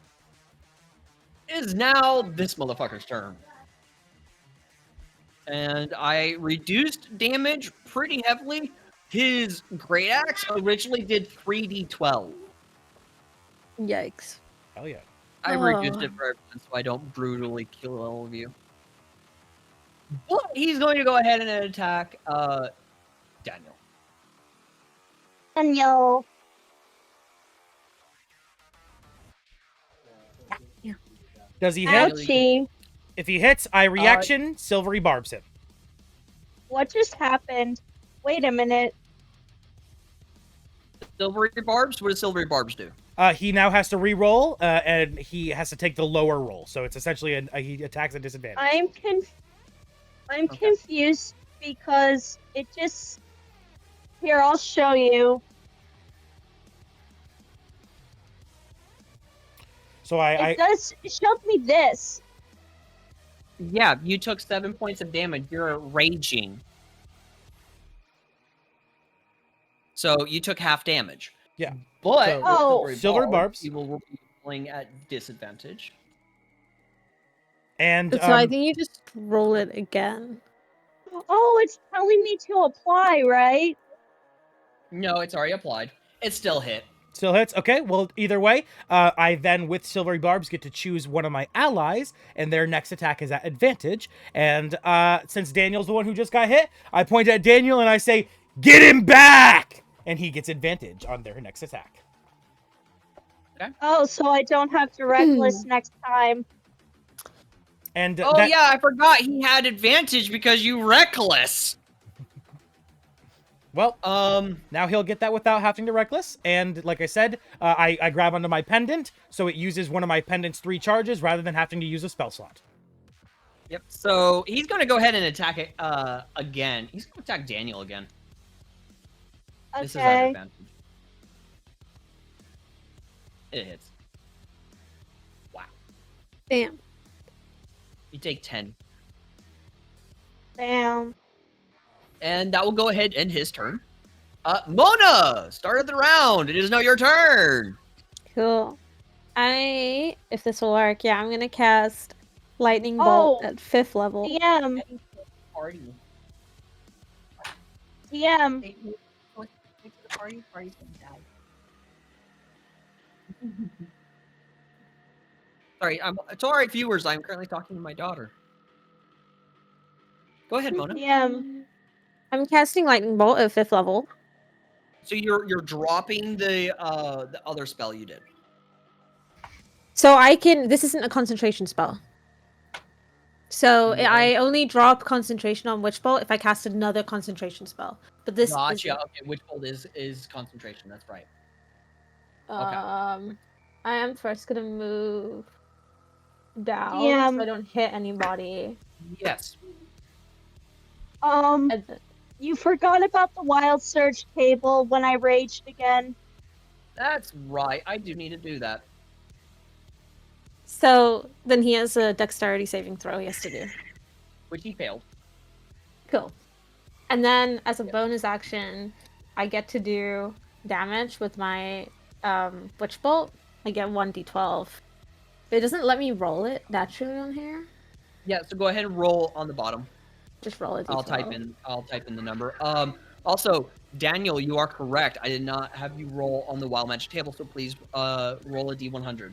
[SPEAKER 2] It is now this motherfucker's turn. And I reduced damage pretty heavily. His great axe originally did 3d12.
[SPEAKER 6] Yikes.
[SPEAKER 1] Hell yeah.
[SPEAKER 2] I reduced it for everyone so I don't brutally kill all of you. But he's going to go ahead and attack Daniel.
[SPEAKER 4] Daniel.
[SPEAKER 1] Does he hit?
[SPEAKER 4] Ouchie.
[SPEAKER 1] If he hits, I reaction Silvery Barbs him.
[SPEAKER 4] What just happened? Wait a minute.
[SPEAKER 2] Silvery Barbs? What does Silvery Barbs do?
[SPEAKER 1] He now has to re-roll, and he has to take the lower roll. So it's essentially he attacks at disadvantage.
[SPEAKER 4] I'm confused because it just... Here, I'll show you.
[SPEAKER 1] So
[SPEAKER 4] It showed me this.
[SPEAKER 2] Yeah, you took 7 points of damage. You're raging. So you took half damage.
[SPEAKER 1] Yeah.
[SPEAKER 2] But
[SPEAKER 1] So, Silvery Barbs.
[SPEAKER 2] You will be rolling at disadvantage.
[SPEAKER 1] And
[SPEAKER 6] So I think you just roll it again.
[SPEAKER 4] Oh, it's telling me to apply, right?
[SPEAKER 2] No, it's already applied. It still hit.
[SPEAKER 1] Still hits. Okay, well, either way, I then, with Silvery Barbs, get to choose one of my allies, and their next attack is at advantage. And since Daniel's the one who just got hit, I point at Daniel and I say, "Get him back!" And he gets advantage on their next attack.
[SPEAKER 2] Okay.
[SPEAKER 4] Oh, so I don't have to reckless next time.
[SPEAKER 1] And
[SPEAKER 2] yeah, I forgot he had advantage because you reckless.
[SPEAKER 1] Well, now he'll get that without having to reckless. And like I said, I grab onto my pendant, so it uses one of my pendant's 3 charges rather than having to use a spell slot.
[SPEAKER 2] Yep. So he's going to go ahead and attack it again. He's going to attack Daniel again.
[SPEAKER 4] Okay.
[SPEAKER 2] This is at advantage. It hits. Wow.
[SPEAKER 6] Damn.
[SPEAKER 2] You take 10.
[SPEAKER 4] Damn.
[SPEAKER 2] And that will go ahead and end his turn. Mona, started the round. It is now your turn.
[SPEAKER 6] Cool. If this will work, yeah, I'm gonna cast Lightning Bolt at 5th level.
[SPEAKER 4] DM.
[SPEAKER 2] Party.
[SPEAKER 4] DM.
[SPEAKER 2] Party's gonna die. Sorry, it's alright, viewers. I'm currently talking to my daughter. Go ahead, Mona.
[SPEAKER 4] DM.
[SPEAKER 6] I'm casting Lightning Bolt at 5th level.
[SPEAKER 2] So you're dropping the other spell you did.
[SPEAKER 6] So this isn't a concentration spell. So I only drop concentration on Witch Bolt if I cast another concentration spell. But this
[SPEAKER 2] Gotcha. Okay, Witch Bolt is concentration. That's right.
[SPEAKER 6] I am first gonna move down so I don't hit anybody.
[SPEAKER 2] Yes.
[SPEAKER 4] You forgot about the Wild Surge table when I raged again.
[SPEAKER 2] That's right. I do need to do that.
[SPEAKER 6] So then he has a dexterity saving throw he has to do.
[SPEAKER 2] Which he failed.
[SPEAKER 6] Cool. And then as a bonus action, I get to do damage with my witch bolt. I get 1d12. But it doesn't let me roll it naturally on here.
[SPEAKER 2] Yeah, so go ahead and roll on the bottom.
[SPEAKER 6] Just roll a d12.
[SPEAKER 2] I'll type in the number. Also, Daniel, you are correct. I did not have you roll on the wild magic table, so please roll a d100.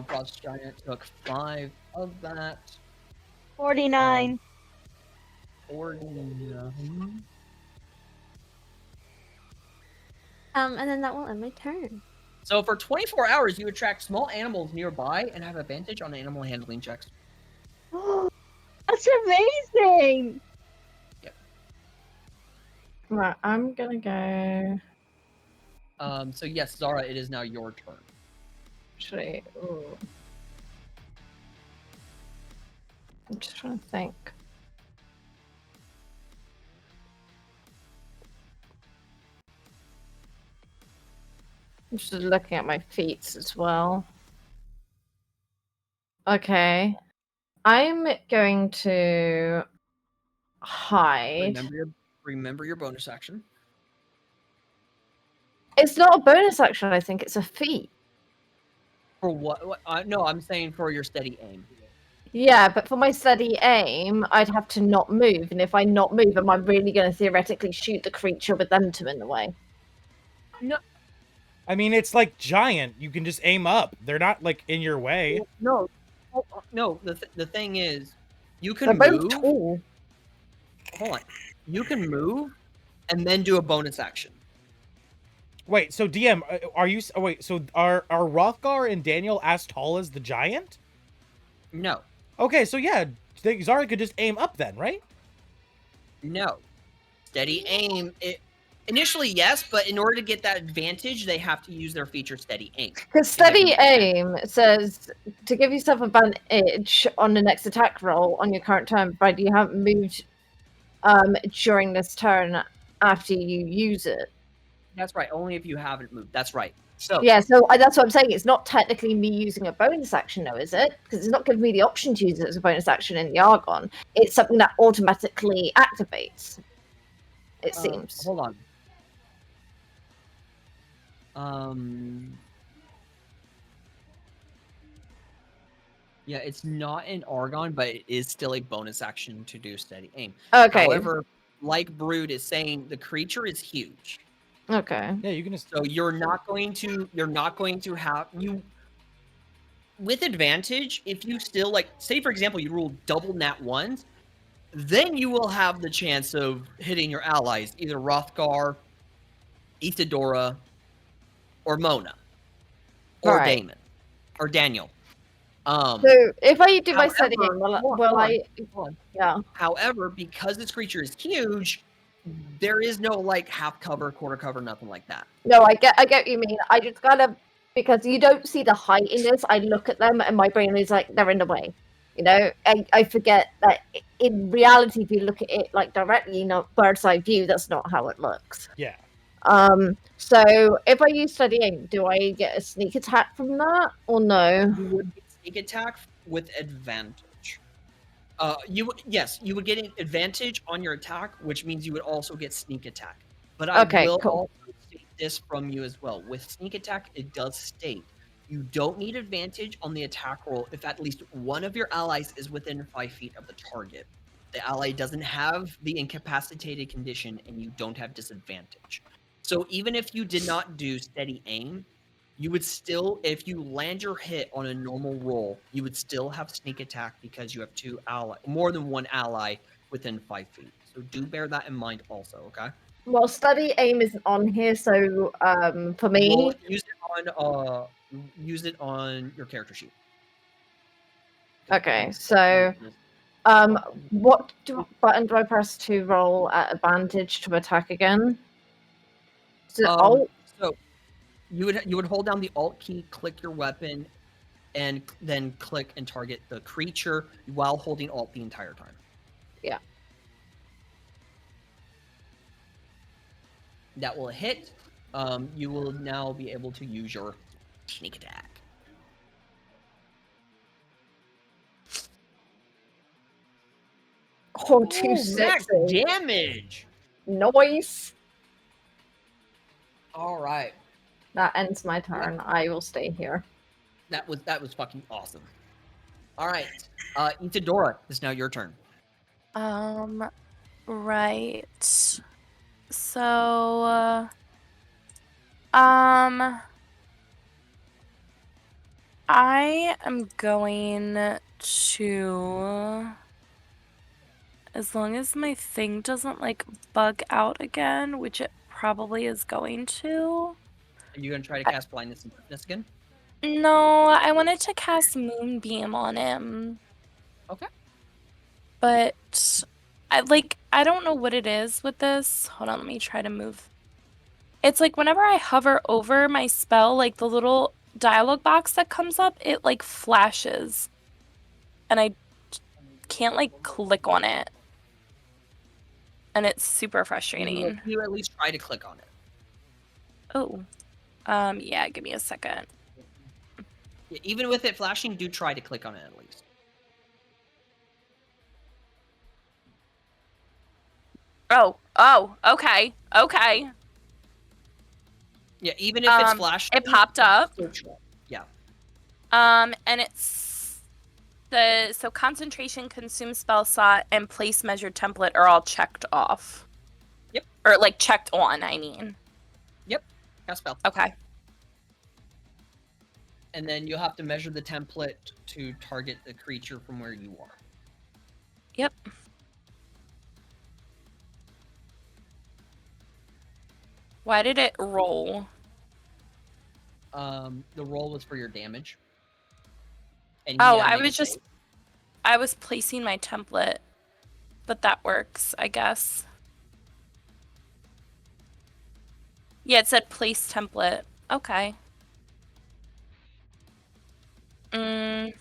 [SPEAKER 2] Frost Giant took 5 of that.
[SPEAKER 4] 49.
[SPEAKER 2] 49.
[SPEAKER 6] And then that will end my turn.
[SPEAKER 2] So for 24 hours, you attract small animals nearby and have advantage on animal handling checks.
[SPEAKER 4] That's amazing!
[SPEAKER 5] Right, I'm gonna go.
[SPEAKER 2] So yes, Zara, it is now your turn.
[SPEAKER 5] Actually, ooh. I'm just trying to think. I'm just looking at my feats as well. Okay. I'm going to hide.
[SPEAKER 2] Remember your bonus action.
[SPEAKER 5] It's not a bonus action, I think it's a feat.
[SPEAKER 2] For what? No, I'm saying for your steady aim.
[SPEAKER 5] Yeah, but for my steady aim, I'd have to not move, and if I not move, am I really going to theoretically shoot the creature with them two in the way?
[SPEAKER 2] No.
[SPEAKER 1] I mean, it's like giant. You can just aim up. They're not like in your way.
[SPEAKER 2] No. No, the thing is, you can
[SPEAKER 5] They're
[SPEAKER 2] move.
[SPEAKER 5] both tall.
[SPEAKER 2] Hold on. You can move and then do a bonus action.
[SPEAKER 1] Wait, so DM, are you? Oh, wait, so are Rothgar and Daniel as tall as the giant?
[SPEAKER 2] No.
[SPEAKER 1] Okay, so yeah, Zara could just aim up then, right?
[SPEAKER 2] No. Steady aim. Initially, yes, but in order to get that advantage, they have to use their feature steady aim.
[SPEAKER 5] Because steady aim says to give yourself advantage on the next attack roll on your current turn, provided you haven't moved during this turn after you use it.
[SPEAKER 2] That's right. Only if you haven't moved. That's right. So
[SPEAKER 5] yeah, so that's what I'm saying. It's not technically me using a bonus action, though, is it? Because it's not giving me the option to use it as a bonus action in the Argon. It's something that automatically activates. It seems.
[SPEAKER 2] Hold on. Yeah, it's not an Argon, but it is still a bonus action to do steady aim.
[SPEAKER 5] Okay.
[SPEAKER 2] However, like Brood is saying, the creature is huge.
[SPEAKER 5] Okay.
[SPEAKER 1] Yeah, you can just.
[SPEAKER 2] So you're not going to have you with advantage if you still like say for example you roll double nat ones, then you will have the chance of hitting your allies, either Rothgar, Isadora, or Mona, or
[SPEAKER 5] Right.
[SPEAKER 2] Damon, or Daniel.
[SPEAKER 5] So if I do my steady aim, yeah.
[SPEAKER 2] However, because this creature is huge, there is no like half cover, quarter cover, nothing like that.
[SPEAKER 5] No, I get what you mean. I just gotta, because you don't see the height in this. I look at them and my brain is like they're in the way. You know, I forget that in reality, if you look at it like directly, bird's eye view, that's not how it looks.
[SPEAKER 1] Yeah.
[SPEAKER 5] So if I use steady aim, do I get a sneak attack from that or no?
[SPEAKER 2] You would get sneak attack with advantage. You would get an advantage on your attack, which means you would also get sneak attack. But I will also state this from you as well. With sneak attack, it does state you don't need advantage on the attack roll if at least one of your allies is within 5 feet of the target. The ally doesn't have the incapacitated condition and you don't have disadvantage. So even if you did not do steady aim, you would still, if you land your hit on a normal roll, you would still have sneak attack because you have more than one ally within 5 feet. So do bear that in mind also, okay?
[SPEAKER 5] Well, steady aim isn't on here, so for me,
[SPEAKER 2] well, use it on your character sheet.
[SPEAKER 5] Okay, so what button do I press to roll at advantage to attack again? Is it Alt?
[SPEAKER 2] So you would hold down the Alt key, click your weapon, and then click and target the creature while holding Alt the entire time.
[SPEAKER 5] Yeah.
[SPEAKER 2] That will hit. You will now be able to use your sneak attack.
[SPEAKER 5] Oh, two
[SPEAKER 2] max
[SPEAKER 5] sixes.
[SPEAKER 2] damage.
[SPEAKER 5] Nice.
[SPEAKER 2] All right.
[SPEAKER 5] That ends my turn. I will stay here.
[SPEAKER 2] That was fucking awesome. All right. Itadora, it's now your turn.
[SPEAKER 9] Right. So, I am going to, as long as my thing doesn't like bug out again, which it probably is going to.
[SPEAKER 2] Are you gonna try to cast blindness and deafness again?
[SPEAKER 9] No, I wanted to cast Moonbeam on him.
[SPEAKER 2] Okay.
[SPEAKER 9] But I don't know what it is with this. Hold on, let me try to move. It's like whenever I hover over my spell, like the little dialogue box that comes up, it like flashes. And I can't like click on it. And it's super frustrating.
[SPEAKER 2] Can you at least try to click on it?
[SPEAKER 9] Oh. Yeah, give me a second.
[SPEAKER 2] Yeah, even with it flashing, do try to click on it at least.
[SPEAKER 9] Oh, okay. Okay.
[SPEAKER 2] Yeah, even if it's flashing,
[SPEAKER 9] it popped up.
[SPEAKER 2] Yeah.
[SPEAKER 9] And it's so concentration, consume spell slot, and place measured template are all checked off.
[SPEAKER 2] Yep.
[SPEAKER 9] Or like checked on, I mean.
[SPEAKER 2] Yep. Cast spell.
[SPEAKER 9] Okay.
[SPEAKER 2] And then you'll have to measure the template to target the creature from where you are.
[SPEAKER 9] Yep. Why did it roll?
[SPEAKER 2] The roll was for your damage. And
[SPEAKER 9] Oh, I was placing my template, but that works, I guess. Yeah, it said place template. Okay.
[SPEAKER 2] Yep.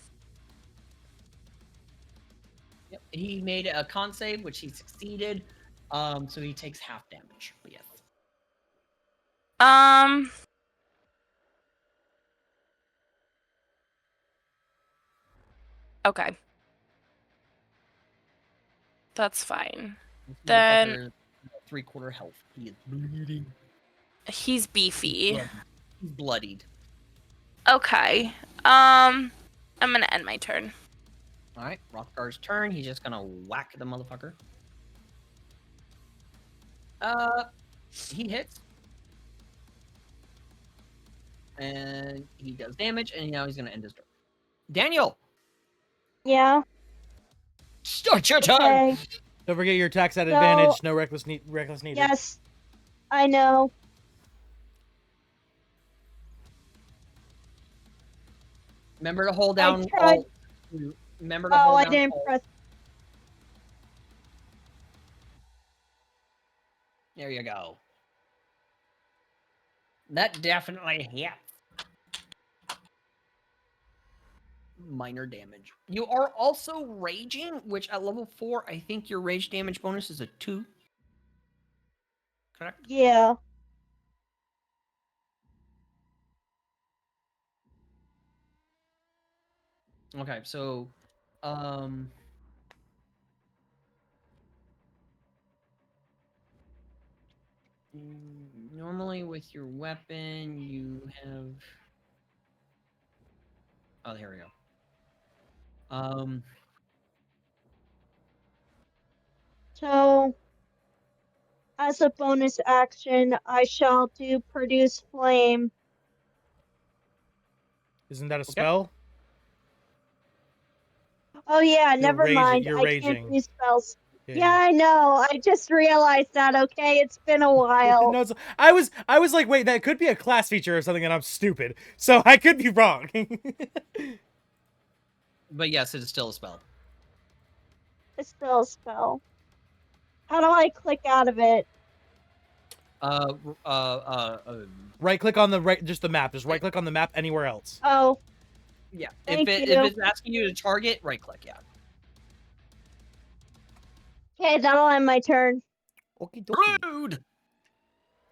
[SPEAKER 2] He made a con save, which he succeeded. So he takes half damage. But yes.
[SPEAKER 9] Okay. That's fine. Then
[SPEAKER 2] 3/4 health. He is bleeding.
[SPEAKER 9] He's beefy.
[SPEAKER 2] He's bloodied.
[SPEAKER 9] Okay. I'm gonna end my turn.
[SPEAKER 2] All right, Rothgar's turn. He's just gonna whack the motherfucker. He hits. And he does damage, and now he's gonna end his turn. Daniel!
[SPEAKER 4] Yeah.
[SPEAKER 2] Start your turn!
[SPEAKER 4] Okay.
[SPEAKER 1] Don't forget your attacks at advantage. No reckless needed.
[SPEAKER 4] Yes, I know.
[SPEAKER 2] Remember to hold down
[SPEAKER 4] tried-
[SPEAKER 2] alt. Remember to hold down
[SPEAKER 4] I didn't
[SPEAKER 2] alt.
[SPEAKER 4] press.
[SPEAKER 2] There you go. That definitely hits. Minor damage. You are also raging, which at level 4, I think your rage damage bonus is a 2. Correct?
[SPEAKER 4] Yeah.
[SPEAKER 2] Okay, so normally with your weapon you have here we go.
[SPEAKER 4] So, as a bonus action, I shall do produce flame.
[SPEAKER 1] Isn't that a spell?
[SPEAKER 4] Oh yeah, never mind.
[SPEAKER 1] You're
[SPEAKER 4] I
[SPEAKER 1] raging.
[SPEAKER 4] can't do spells. Yeah, I know. I just realized that. Okay, it's been a while.
[SPEAKER 1] No, I was like, wait, that could be a class feature or something, and I'm stupid, so I could be wrong.
[SPEAKER 2] But yes, it is still a spell.
[SPEAKER 4] It's still a spell. How do I click out of it?
[SPEAKER 1] Right click on just the map. Just right click on the map anywhere else.
[SPEAKER 4] Oh.
[SPEAKER 2] Yeah.
[SPEAKER 4] Thank
[SPEAKER 2] If
[SPEAKER 4] you.
[SPEAKER 2] it's asking you to target, right click, yeah.
[SPEAKER 4] Okay, that'll end my turn.
[SPEAKER 1] Okie dokie.
[SPEAKER 2] Rude!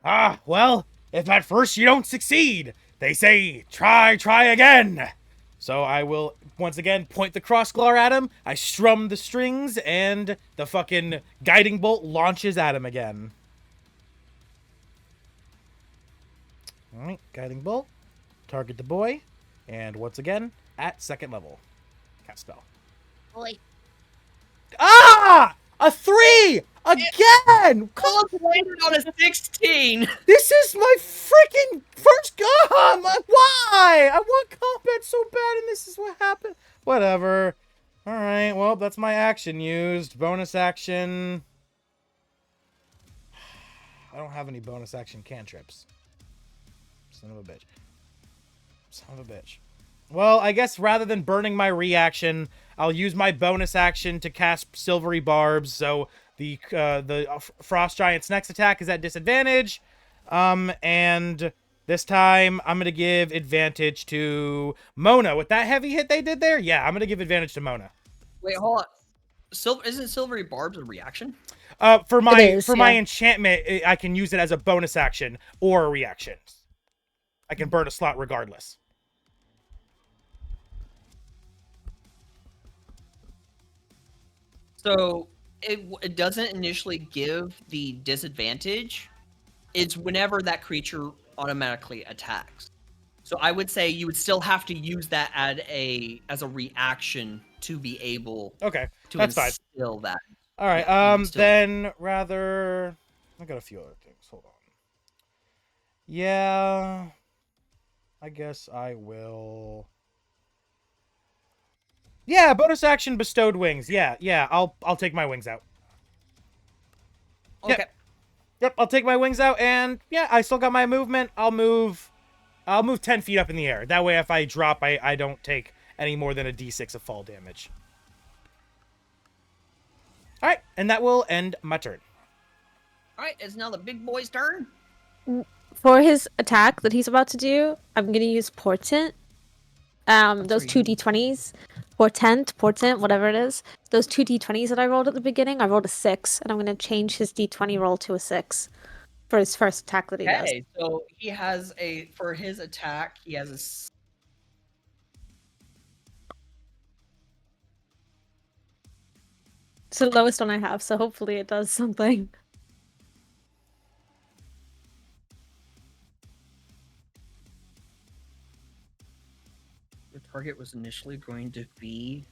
[SPEAKER 1] Ah, well, if at first you don't succeed, they say try again. So I will, once again, point the crossglar at him. I strum the strings, and the fucking guiding bolt launches at him again. Alright, guiding bolt. Target the boy. And once again, at second level. Cast spell.
[SPEAKER 8] Boy.
[SPEAKER 1] Ah! A 3! Again!
[SPEAKER 2] Landed on a 16!
[SPEAKER 1] This is my freaking first gun! Why? I want combat so bad, and this is what happened. Whatever. Alright, well, that's my action used. Bonus action. I don't have any bonus action cantrips. Son of a bitch. Son of a bitch. Well, I guess rather than burning my reaction, I'll use my bonus action to cast Silvery Barbs, so the Frost Giant's next attack is at disadvantage. And this time, I'm going to give advantage to Mona. With that heavy hit they did there? Yeah, I'm going to give advantage to Mona.
[SPEAKER 2] Wait, hold on. Isn't Silvery Barbs a reaction?
[SPEAKER 1] For my enchantment, I can use it as a bonus action or a reaction. I can burn a slot regardless.
[SPEAKER 2] So it doesn't initially give the disadvantage. It's whenever that creature automatically attacks. So I would say you would still have to use that as a reaction to be able to instill that.
[SPEAKER 1] All right. Then rather, I got a few other things. Hold on. Yeah, I guess I will. Yeah, bonus action bestowed wings. Yeah. I'll take my wings out.
[SPEAKER 2] Okay.
[SPEAKER 1] Yep, I'll take my wings out, and yeah, I still got my movement. I'll move 10 feet up in the air. That way, if I drop, I don't take any more than a d6 of fall damage. All right, and that will end my turn.
[SPEAKER 2] All right, it's now the big boy's turn.
[SPEAKER 6] For his attack that he's about to do, I'm gonna use portent. Those two d20s, portent, whatever it is. Those two d20s that I rolled at the beginning, I rolled a 6, and I'm gonna change his d20 roll to a 6 for his first attack that he does.
[SPEAKER 2] Okay, so he has for his attack, he has a.
[SPEAKER 6] It's the lowest one I have, so hopefully it does something.
[SPEAKER 2] The target was initially going to be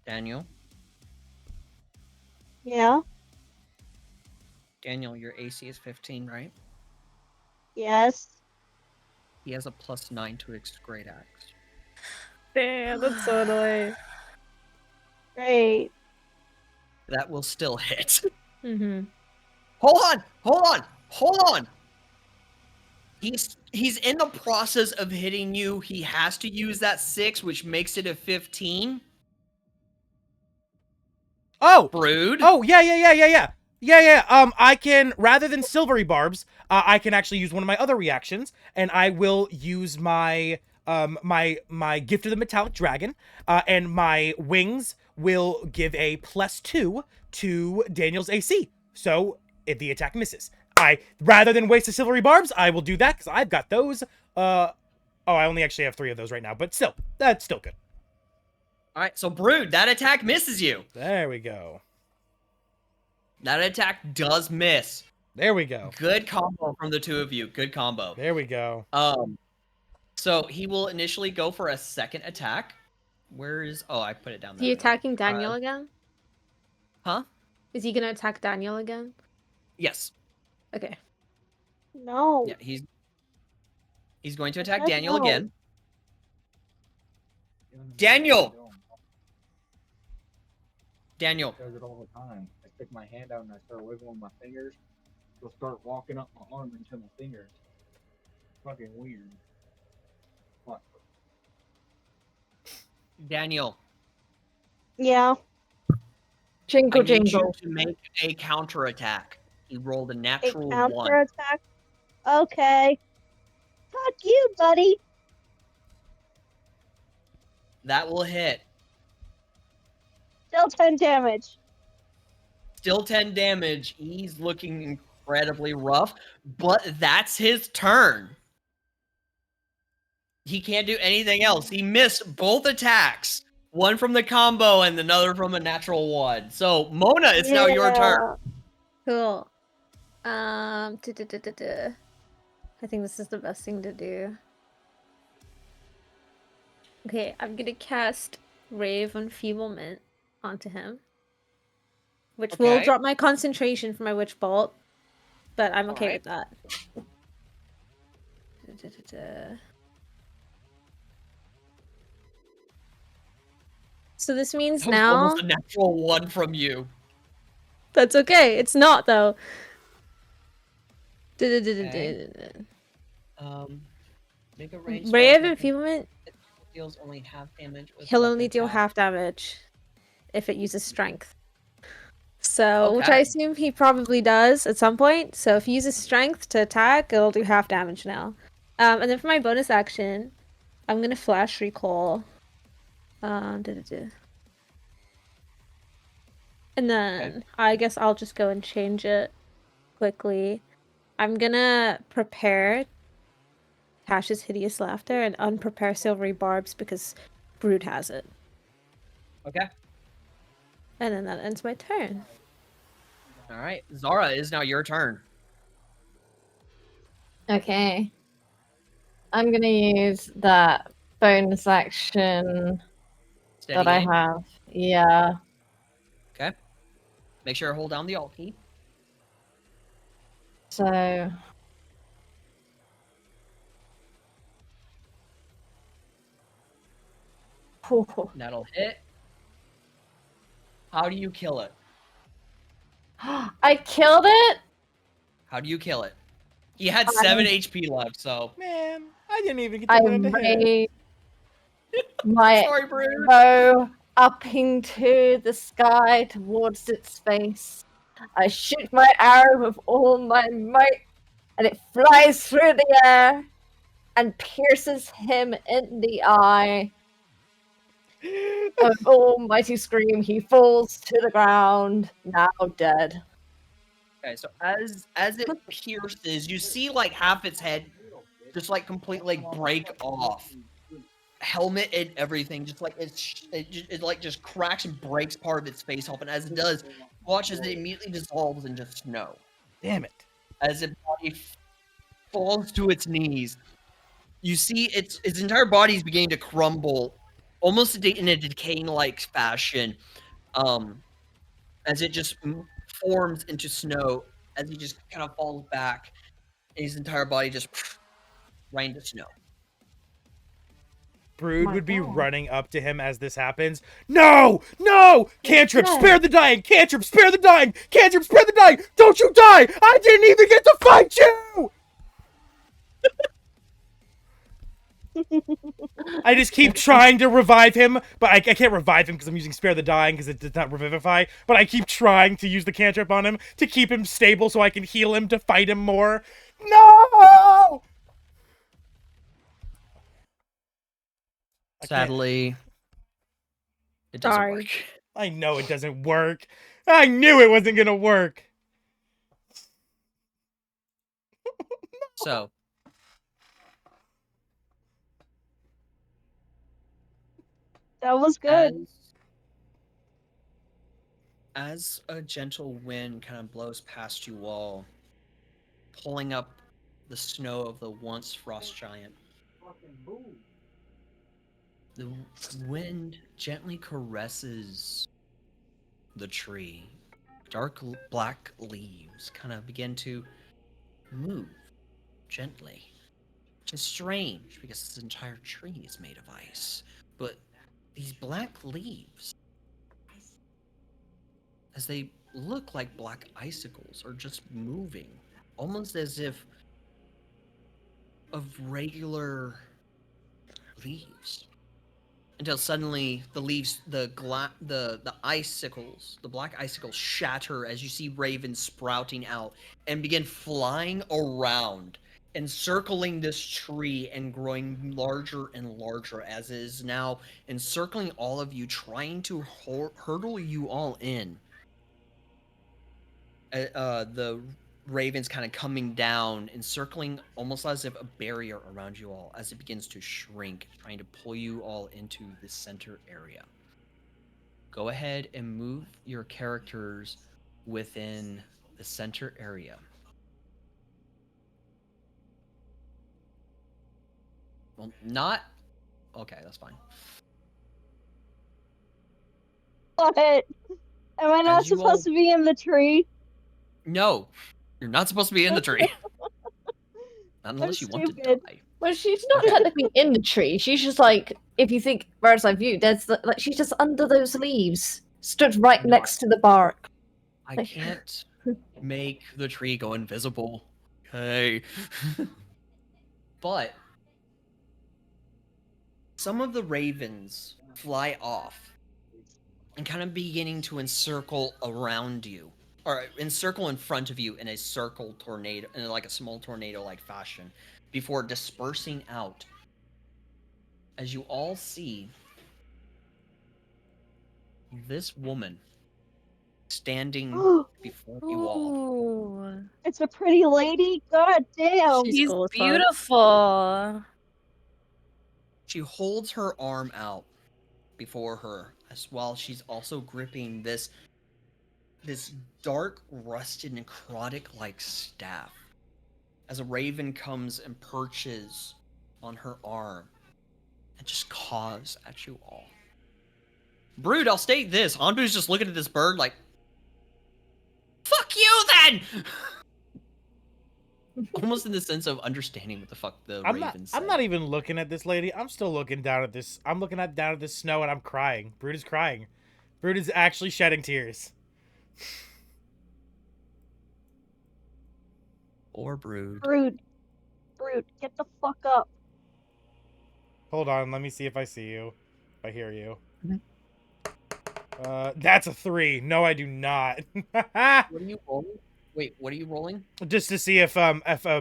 [SPEAKER 2] Daniel.
[SPEAKER 4] Yeah.
[SPEAKER 2] Daniel, your AC is 15, right?
[SPEAKER 4] Yes.
[SPEAKER 2] He has a +9 to his great axe.
[SPEAKER 6] Damn, that's so annoying.
[SPEAKER 4] Great.
[SPEAKER 2] That will still hit.
[SPEAKER 6] Mm-hmm.
[SPEAKER 2] Hold on! He's in the process of hitting you. He has to use that 6, which makes it a 15.
[SPEAKER 1] Oh!
[SPEAKER 2] Brood?
[SPEAKER 1] Oh, yeah. I can, rather than Silvery Barbs, I can actually use one of my other reactions, and I will use my my Gift of the Metallic Dragon, and my wings will give a +2 to Daniel's AC. So, if the attack misses. Rather than waste the Silvery Barbs, I will do that, because I've got those. I only actually have 3 of those right now, but still, that's still good.
[SPEAKER 2] Alright, so Brood, that attack misses you.
[SPEAKER 1] There we go.
[SPEAKER 2] That attack does miss.
[SPEAKER 1] There we go.
[SPEAKER 2] Good combo from the two of you. Good combo.
[SPEAKER 1] There we go.
[SPEAKER 2] So he will initially go for a second attack. Where is... Oh, I put it down there.
[SPEAKER 6] Is he attacking Daniel again?
[SPEAKER 2] Huh?
[SPEAKER 6] Is he gonna attack Daniel again?
[SPEAKER 2] Yes.
[SPEAKER 6] Okay.
[SPEAKER 4] No.
[SPEAKER 2] Yeah, he's going to attack Daniel again. Daniel! Daniel.
[SPEAKER 10] Does it all the time. I stick my hand out and I start wiggling my fingers. It'll start walking up my arm into my fingers. Fucking weird. What?
[SPEAKER 2] Daniel.
[SPEAKER 4] Yeah.
[SPEAKER 6] Jingle,
[SPEAKER 2] I need
[SPEAKER 6] jingle.
[SPEAKER 2] you to make a counterattack. He rolled a natural 1.
[SPEAKER 4] Counterattack? Okay. Fuck you, buddy.
[SPEAKER 2] That will hit.
[SPEAKER 4] Still 10 damage.
[SPEAKER 2] Still 10 damage. He's looking incredibly rough, but that's his turn. He can't do anything else. He missed both attacks. One from the combo and another from a natural one. So, Mona, it's now your turn.
[SPEAKER 6] Cool. I think this is the best thing to do. Okay, I'm gonna cast Rave Enfeeblement onto him, which will drop my concentration for my Witch Bolt, but I'm okay with that. So this means
[SPEAKER 2] that was
[SPEAKER 6] now
[SPEAKER 2] almost a natural one from you.
[SPEAKER 6] That's okay. It's not though.
[SPEAKER 2] Make a range
[SPEAKER 6] Ray of Enfeeblement.
[SPEAKER 2] Deals only half damage.
[SPEAKER 6] He'll only deal half damage if it uses strength. So, which I assume he probably does at some point. So if he uses strength to attack, it'll do half damage now. And then for my bonus action, I'm gonna flash recall. And then I guess I'll just go and change it quickly. I'm gonna prepare Tash's Hideous Laughter and unprepare Silvery Barbs because Brood has it.
[SPEAKER 2] Okay.
[SPEAKER 6] And then that ends my turn.
[SPEAKER 2] Alright, Zara, it is now your turn.
[SPEAKER 5] Okay. I'm gonna use that bonus action that I have. Yeah.
[SPEAKER 2] Okay. Make sure to hold down the Alt key.
[SPEAKER 5] So...
[SPEAKER 2] That'll hit. How do you kill it?
[SPEAKER 5] I killed it?
[SPEAKER 2] How do you kill it? He had 7 HP left, so...
[SPEAKER 1] Man, I didn't even get to land a hit.
[SPEAKER 5] My bow up into the sky towards its face. I shoot my arrow with all my might, and it flies through the air and pierces him in the eye. An almighty scream, he falls to the ground, now dead.
[SPEAKER 2] Okay, so as it pierces, you see like half its head just like completely like break off. Helmet and everything, just like it like just cracks and breaks part of its face off, and as it does, watch as it immediately dissolves into snow.
[SPEAKER 1] Damn it!
[SPEAKER 2] As its body falls to its knees, you see its entire body is beginning to crumble, almost in a decaying-like fashion, as it just forms into snow. As he just kind of falls back, and his entire body just right into snow.
[SPEAKER 1] Brood would be running up to him as this happens. No! No! Cantrip, spare the dying! Cantrip, spare the dying! Cantrip, spare the dying! Don't you die! I didn't even get to fight you! I just keep trying to revive him, but I can't revive him because I'm using spare the dying because it does not revivify, but I keep trying to use the cantrip on him to keep him stable so I can heal him to fight him more. No!
[SPEAKER 2] Sadly, it doesn't work.
[SPEAKER 1] I know it doesn't work. I knew it wasn't gonna work.
[SPEAKER 2] So.
[SPEAKER 4] That was good.
[SPEAKER 2] As a gentle wind kind of blows past you all, pulling up the snow of the once frost giant, the wind gently caresses the tree. Dark black leaves kind of begin to move gently. Which is strange because this entire tree is made of ice. But these black leaves, as they look like black icicles, are just moving, almost as if of regular leaves. Until suddenly the leaves, the icicles, the black icicles shatter as you see ravens sprouting out and begin flying around, encircling this tree and growing larger and larger as it is now encircling all of you, trying to hurdle you all in. The ravens kind of coming down, encircling almost as if a barrier around you all as it begins to shrink, trying to pull you all into the center area. Go ahead and move your characters within the center area. Well, not... Okay, that's fine.
[SPEAKER 4] What? Am I not
[SPEAKER 2] As you
[SPEAKER 4] supposed
[SPEAKER 2] all...
[SPEAKER 4] to be in the tree?
[SPEAKER 2] No, you're not supposed to be in the tree. Not
[SPEAKER 4] I'm
[SPEAKER 2] unless you want to
[SPEAKER 4] stupid.
[SPEAKER 2] die.
[SPEAKER 5] Well, she's not
[SPEAKER 2] Okay.
[SPEAKER 5] technically in the tree. She's just like, if you think bird's eye view, there's like she's just under those leaves, stood right
[SPEAKER 2] No,
[SPEAKER 5] next to the bark.
[SPEAKER 2] I can't make the tree go invisible. Okay. But some of the ravens fly off and kind of beginning to encircle around you, or encircle in front of you in a circle tornado, in like a small tornado-like fashion, before dispersing out. As you all see this woman standing before you all.
[SPEAKER 9] Ooh,
[SPEAKER 4] It's a pretty lady. God damn.
[SPEAKER 6] She's
[SPEAKER 9] she's
[SPEAKER 6] cool as fuck.
[SPEAKER 9] beautiful.
[SPEAKER 2] She holds her arm out before her, as well she's also gripping this dark, rusted, necrotic-like staff. As a raven comes and perches on her arm and just caws at you all. Brood, I'll state this. Anbu's just looking at this bird like, fuck you then! Almost in the sense of understanding what the fuck the raven said.
[SPEAKER 1] I'm not even looking at this lady. I'm still looking down at this. I'm looking down at this snow and I'm crying. Brood is crying. Brood is actually shedding tears.
[SPEAKER 2] Or Brood.
[SPEAKER 4] Brood, get the fuck up.
[SPEAKER 1] Hold on, let me see if I see you. If I hear you.
[SPEAKER 2] Mm-hmm.
[SPEAKER 1] That's a 3. No, I do not.
[SPEAKER 2] What are you rolling? Wait, what are you rolling?
[SPEAKER 1] Just to see if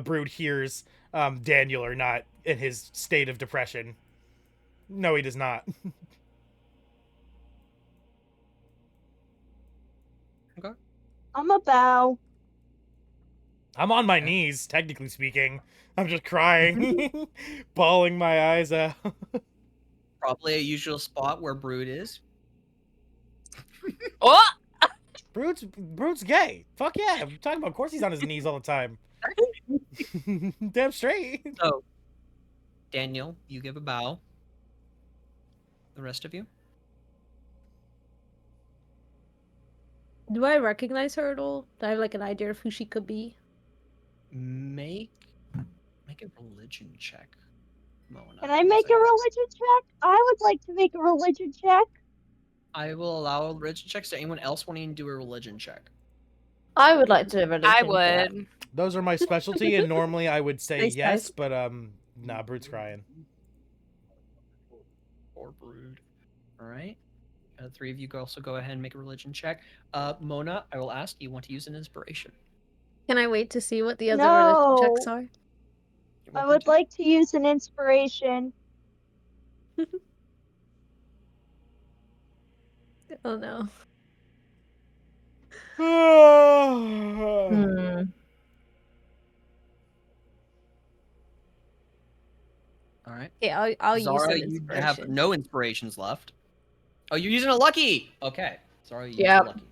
[SPEAKER 1] Brood hears Daniel or not in his state of depression. No, he does not.
[SPEAKER 2] Okay.
[SPEAKER 4] I'm a bow.
[SPEAKER 1] I'm on my knees, technically speaking. I'm just crying, bawling my eyes out.
[SPEAKER 2] Probably a usual spot where Brood is.
[SPEAKER 9] Oh!
[SPEAKER 1] Brood's gay. Fuck yeah. I'm talking about, of course he's on his knees all the time. Damn straight.
[SPEAKER 2] So, Daniel, you give a bow. The rest of you?
[SPEAKER 6] Do I recognize her at all? Do I have like an idea of who she could be?
[SPEAKER 2] Make a religion check, Mona.
[SPEAKER 4] Can I make a religion check? I would like to make a religion check.
[SPEAKER 2] I will allow religion checks. Does anyone else want to do a religion check?
[SPEAKER 5] I would like to do a religion
[SPEAKER 9] I
[SPEAKER 5] check.
[SPEAKER 9] would.
[SPEAKER 1] Those are my specialty, and normally I would say
[SPEAKER 6] Thanks,
[SPEAKER 1] yes,
[SPEAKER 6] guys.
[SPEAKER 1] but nah, Brood's crying.
[SPEAKER 2] Or Brood. All right. The 3 of you also go ahead and make a religion check. Mona, I will ask, do you want to use an inspiration?
[SPEAKER 6] Can I wait to see what the other religion checks
[SPEAKER 4] No.
[SPEAKER 6] are?
[SPEAKER 2] You're
[SPEAKER 4] I
[SPEAKER 2] welcome
[SPEAKER 4] would
[SPEAKER 2] to.
[SPEAKER 4] like to use an inspiration.
[SPEAKER 6] Oh no.
[SPEAKER 5] Hmm.
[SPEAKER 2] All right.
[SPEAKER 6] Okay, I'll use
[SPEAKER 2] Zara,
[SPEAKER 6] an
[SPEAKER 2] you
[SPEAKER 6] inspiration.
[SPEAKER 2] have no inspirations left. Oh, you're using a lucky. Okay. Zara, you use
[SPEAKER 5] Yep.
[SPEAKER 2] a lucky.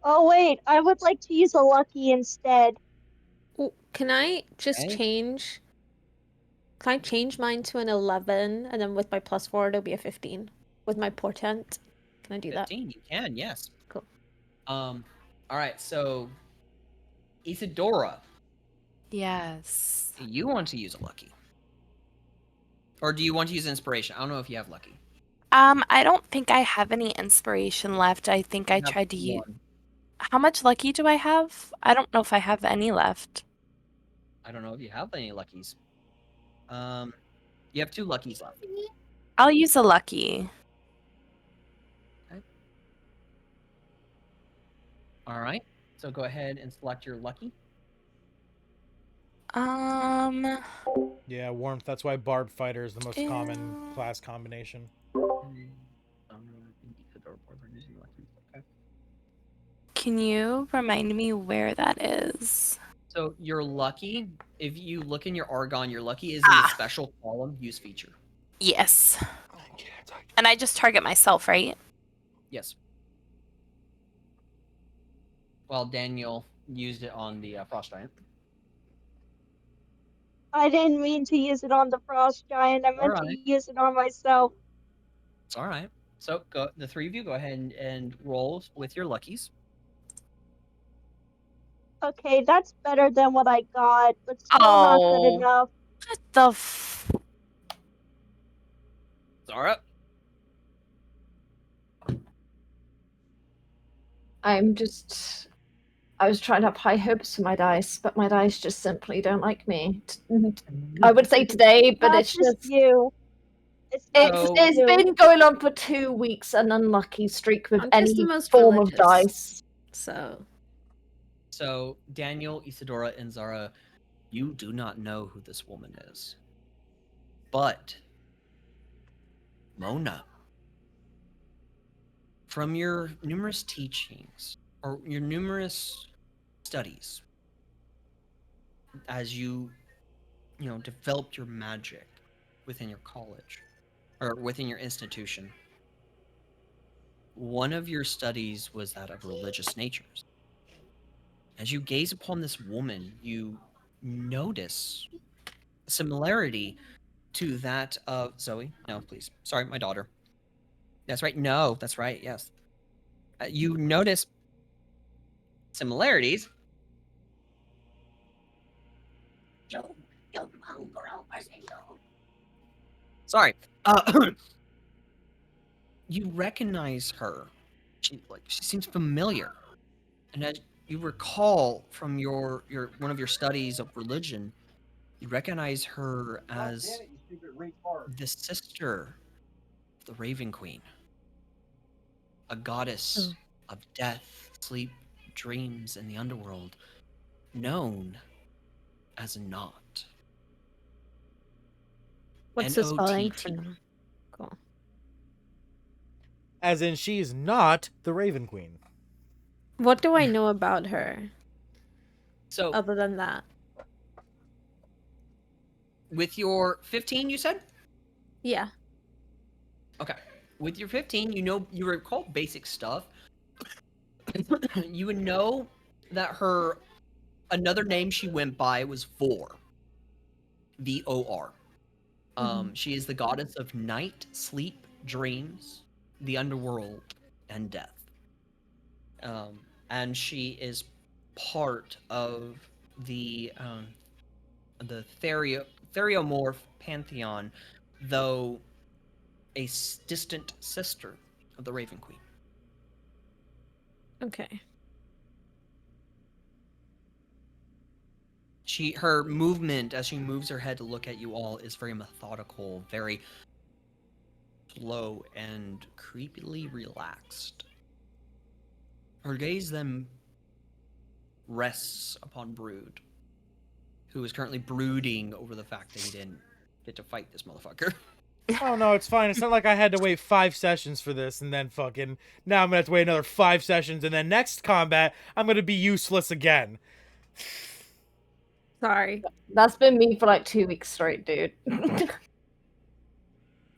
[SPEAKER 4] Oh wait, I would like to use a lucky instead.
[SPEAKER 6] Oh, can I just
[SPEAKER 2] Okay.
[SPEAKER 6] change? Can I change mine to an 11, and then with my +4, it'll be a 15 with my portent? Can I do that?
[SPEAKER 2] 15, you can, yes.
[SPEAKER 6] Cool.
[SPEAKER 2] All right, so Isadora,
[SPEAKER 9] Yes.
[SPEAKER 2] do you want to use a lucky? Or do you want to use inspiration? I don't know if you have lucky.
[SPEAKER 9] I don't think I have any inspiration left. I think I
[SPEAKER 2] You have
[SPEAKER 9] tried to use.
[SPEAKER 2] one.
[SPEAKER 9] How much lucky do I have? I don't know if I have any left.
[SPEAKER 2] I don't know if you have any luckies. You have 2 luckies left.
[SPEAKER 9] I'll use a lucky.
[SPEAKER 2] Okay. All right, so go ahead and select your lucky.
[SPEAKER 1] Yeah, warmth. That's why Barb Fighter is the most common class combination.
[SPEAKER 9] Can you remind me where that is?
[SPEAKER 2] So you're lucky. If you look in your Argon, your lucky is in the special column use feature.
[SPEAKER 9] Yes. And I just target myself, right?
[SPEAKER 2] Yes. Well, Daniel used it on the frost giant.
[SPEAKER 4] I didn't mean to use it on the frost giant. I meant to use it on myself.
[SPEAKER 2] It's all right. So go, the three of you go ahead and roll with your luckies.
[SPEAKER 4] Okay, that's better than what I got, but still not good enough.
[SPEAKER 9] What the
[SPEAKER 2] Zara?
[SPEAKER 5] I was trying to have high hopes for my dice, but my dice just simply don't like me. I would say today, but
[SPEAKER 4] That's
[SPEAKER 5] it's just
[SPEAKER 4] you.
[SPEAKER 5] It's been going on for 2 weeks, an unlucky streak with
[SPEAKER 6] I'm just
[SPEAKER 5] any
[SPEAKER 6] the most
[SPEAKER 5] form of
[SPEAKER 6] religious,
[SPEAKER 5] dice.
[SPEAKER 2] So Daniel, Isadora, and Zara, you do not know who this woman is. But Mona, from your numerous teachings or your numerous studies, as you developed your magic within your college or within your institution, one of your studies was that of religious natures. As you gaze upon this woman, you notice a similarity to that of Zoe. No, please. Sorry, my daughter. That's right. No, that's right. Yes. You notice similarities. Sorry. You recognize her. She seems familiar. And as you recall from your one of your studies of religion, you recognize her as the sister of the Raven Queen, a goddess of death, sleep, dreams, and the underworld, known as Not.
[SPEAKER 6] What's the spelling for
[SPEAKER 2] N-O-T-T.
[SPEAKER 6] them? Cool.
[SPEAKER 1] As in, she's not the Raven Queen.
[SPEAKER 6] What do I know about her?
[SPEAKER 2] So
[SPEAKER 6] other than that,
[SPEAKER 2] with your 15, you said?
[SPEAKER 6] yeah.
[SPEAKER 2] Okay. With your 15, you recall basic stuff. You would know that another name she went by was Vor. V-O-R. She is the goddess of night, sleep, dreams, the underworld, and death. And she is part of the Theriomorph pantheon, though a distant sister of the Raven Queen.
[SPEAKER 6] Okay.
[SPEAKER 2] Her movement as she moves her head to look at you all is very methodical, very slow, and creepily relaxed. Her gaze then rests upon Brood, who is currently brooding over the fact that he didn't get to fight this motherfucker.
[SPEAKER 1] Oh no, it's fine. It's not like I had to wait 5 sessions for this and then fucking now I'm gonna have to wait another 5 sessions and then next combat I'm gonna be useless again.
[SPEAKER 6] Sorry.
[SPEAKER 5] That's been me for like 2 weeks straight, dude.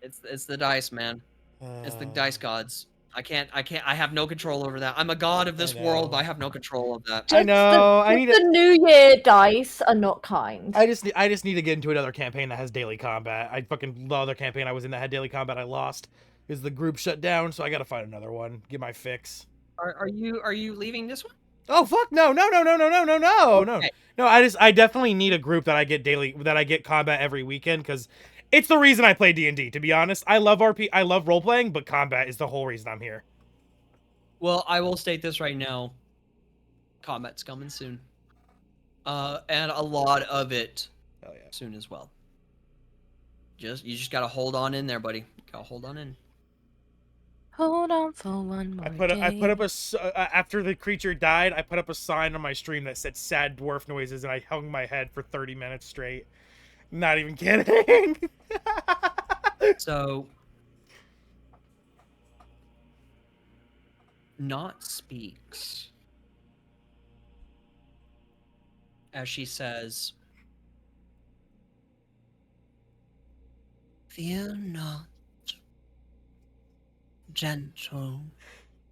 [SPEAKER 2] It's the dice, man. It's the dice gods. I have no control over that. I'm a god of this world, but I have no control of that.
[SPEAKER 1] I know. I need
[SPEAKER 5] the New Year dice are not kind.
[SPEAKER 1] I just need to get into another campaign that has daily combat. I fucking the other campaign I was in that had daily combat I lost because the group shut down, so I gotta find another one. Get my fix.
[SPEAKER 2] Are you leaving this one?
[SPEAKER 1] Oh fuck no.
[SPEAKER 2] Okay.
[SPEAKER 1] No, I definitely need a group that I get combat every weekend because it's the reason I play D&D, to be honest. I love I love role playing, but combat is the whole reason I'm here.
[SPEAKER 2] Well, I will state this right now. Combat's coming soon. And a lot of it soon as well. You just gotta hold on in there, buddy. You gotta hold on in.
[SPEAKER 9] Hold on for one more
[SPEAKER 1] I put up after the creature died, I put up a sign on my stream that said sad dwarf noises, and I hung my head for 30 minutes straight. Not even kidding.
[SPEAKER 2] So, Not speaks as she says, "Fear not, gentle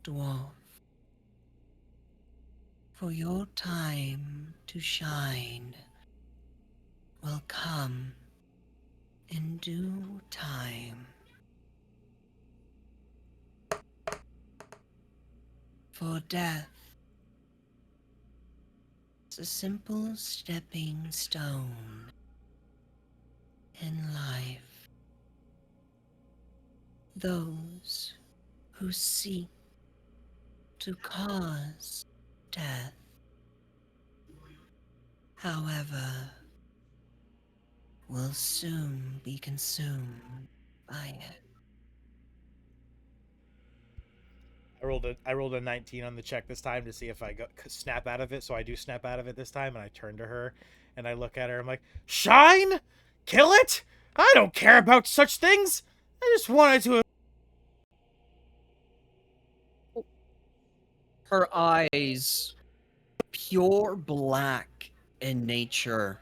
[SPEAKER 2] dwarf, for your time to shine will come in due time. For death is a simple stepping stone in life. Those who seek to cause death, however, will soon be consumed by it."
[SPEAKER 1] I rolled a 19 on the check this time to see if I snap out of it. So I do snap out of it this time, and I turn to her and I look at her. I'm like, "Shine, kill it. I don't care about such things. I just wanted to."
[SPEAKER 2] Her eyes, pure black in nature,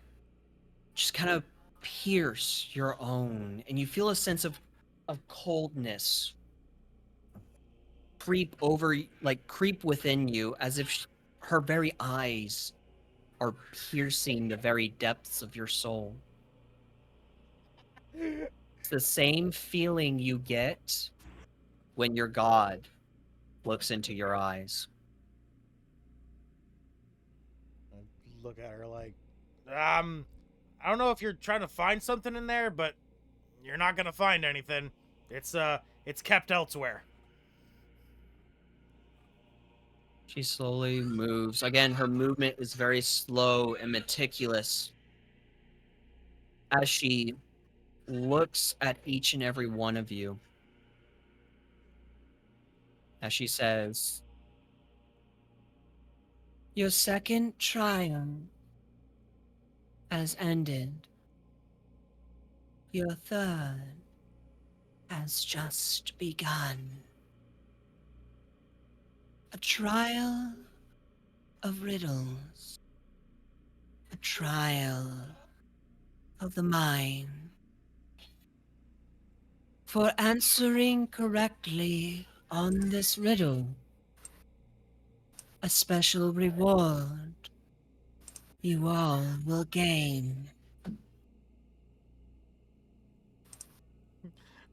[SPEAKER 2] just kind of pierce your own, and you feel a sense of coldness creep within you, as if her very eyes are piercing the very depths of your soul. It's the same feeling you get when your god looks into your eyes.
[SPEAKER 1] I look at her like, I don't know if you're trying to find something in there, but you're not gonna find anything. It's kept elsewhere.
[SPEAKER 2] She slowly moves. Again, her movement is very slow and meticulous as she looks at each and every one of you. As she says, "Your second trial has ended. Your third has just begun. A trial of riddles. A trial of the mind. For answering correctly on this riddle, a special reward you all will gain."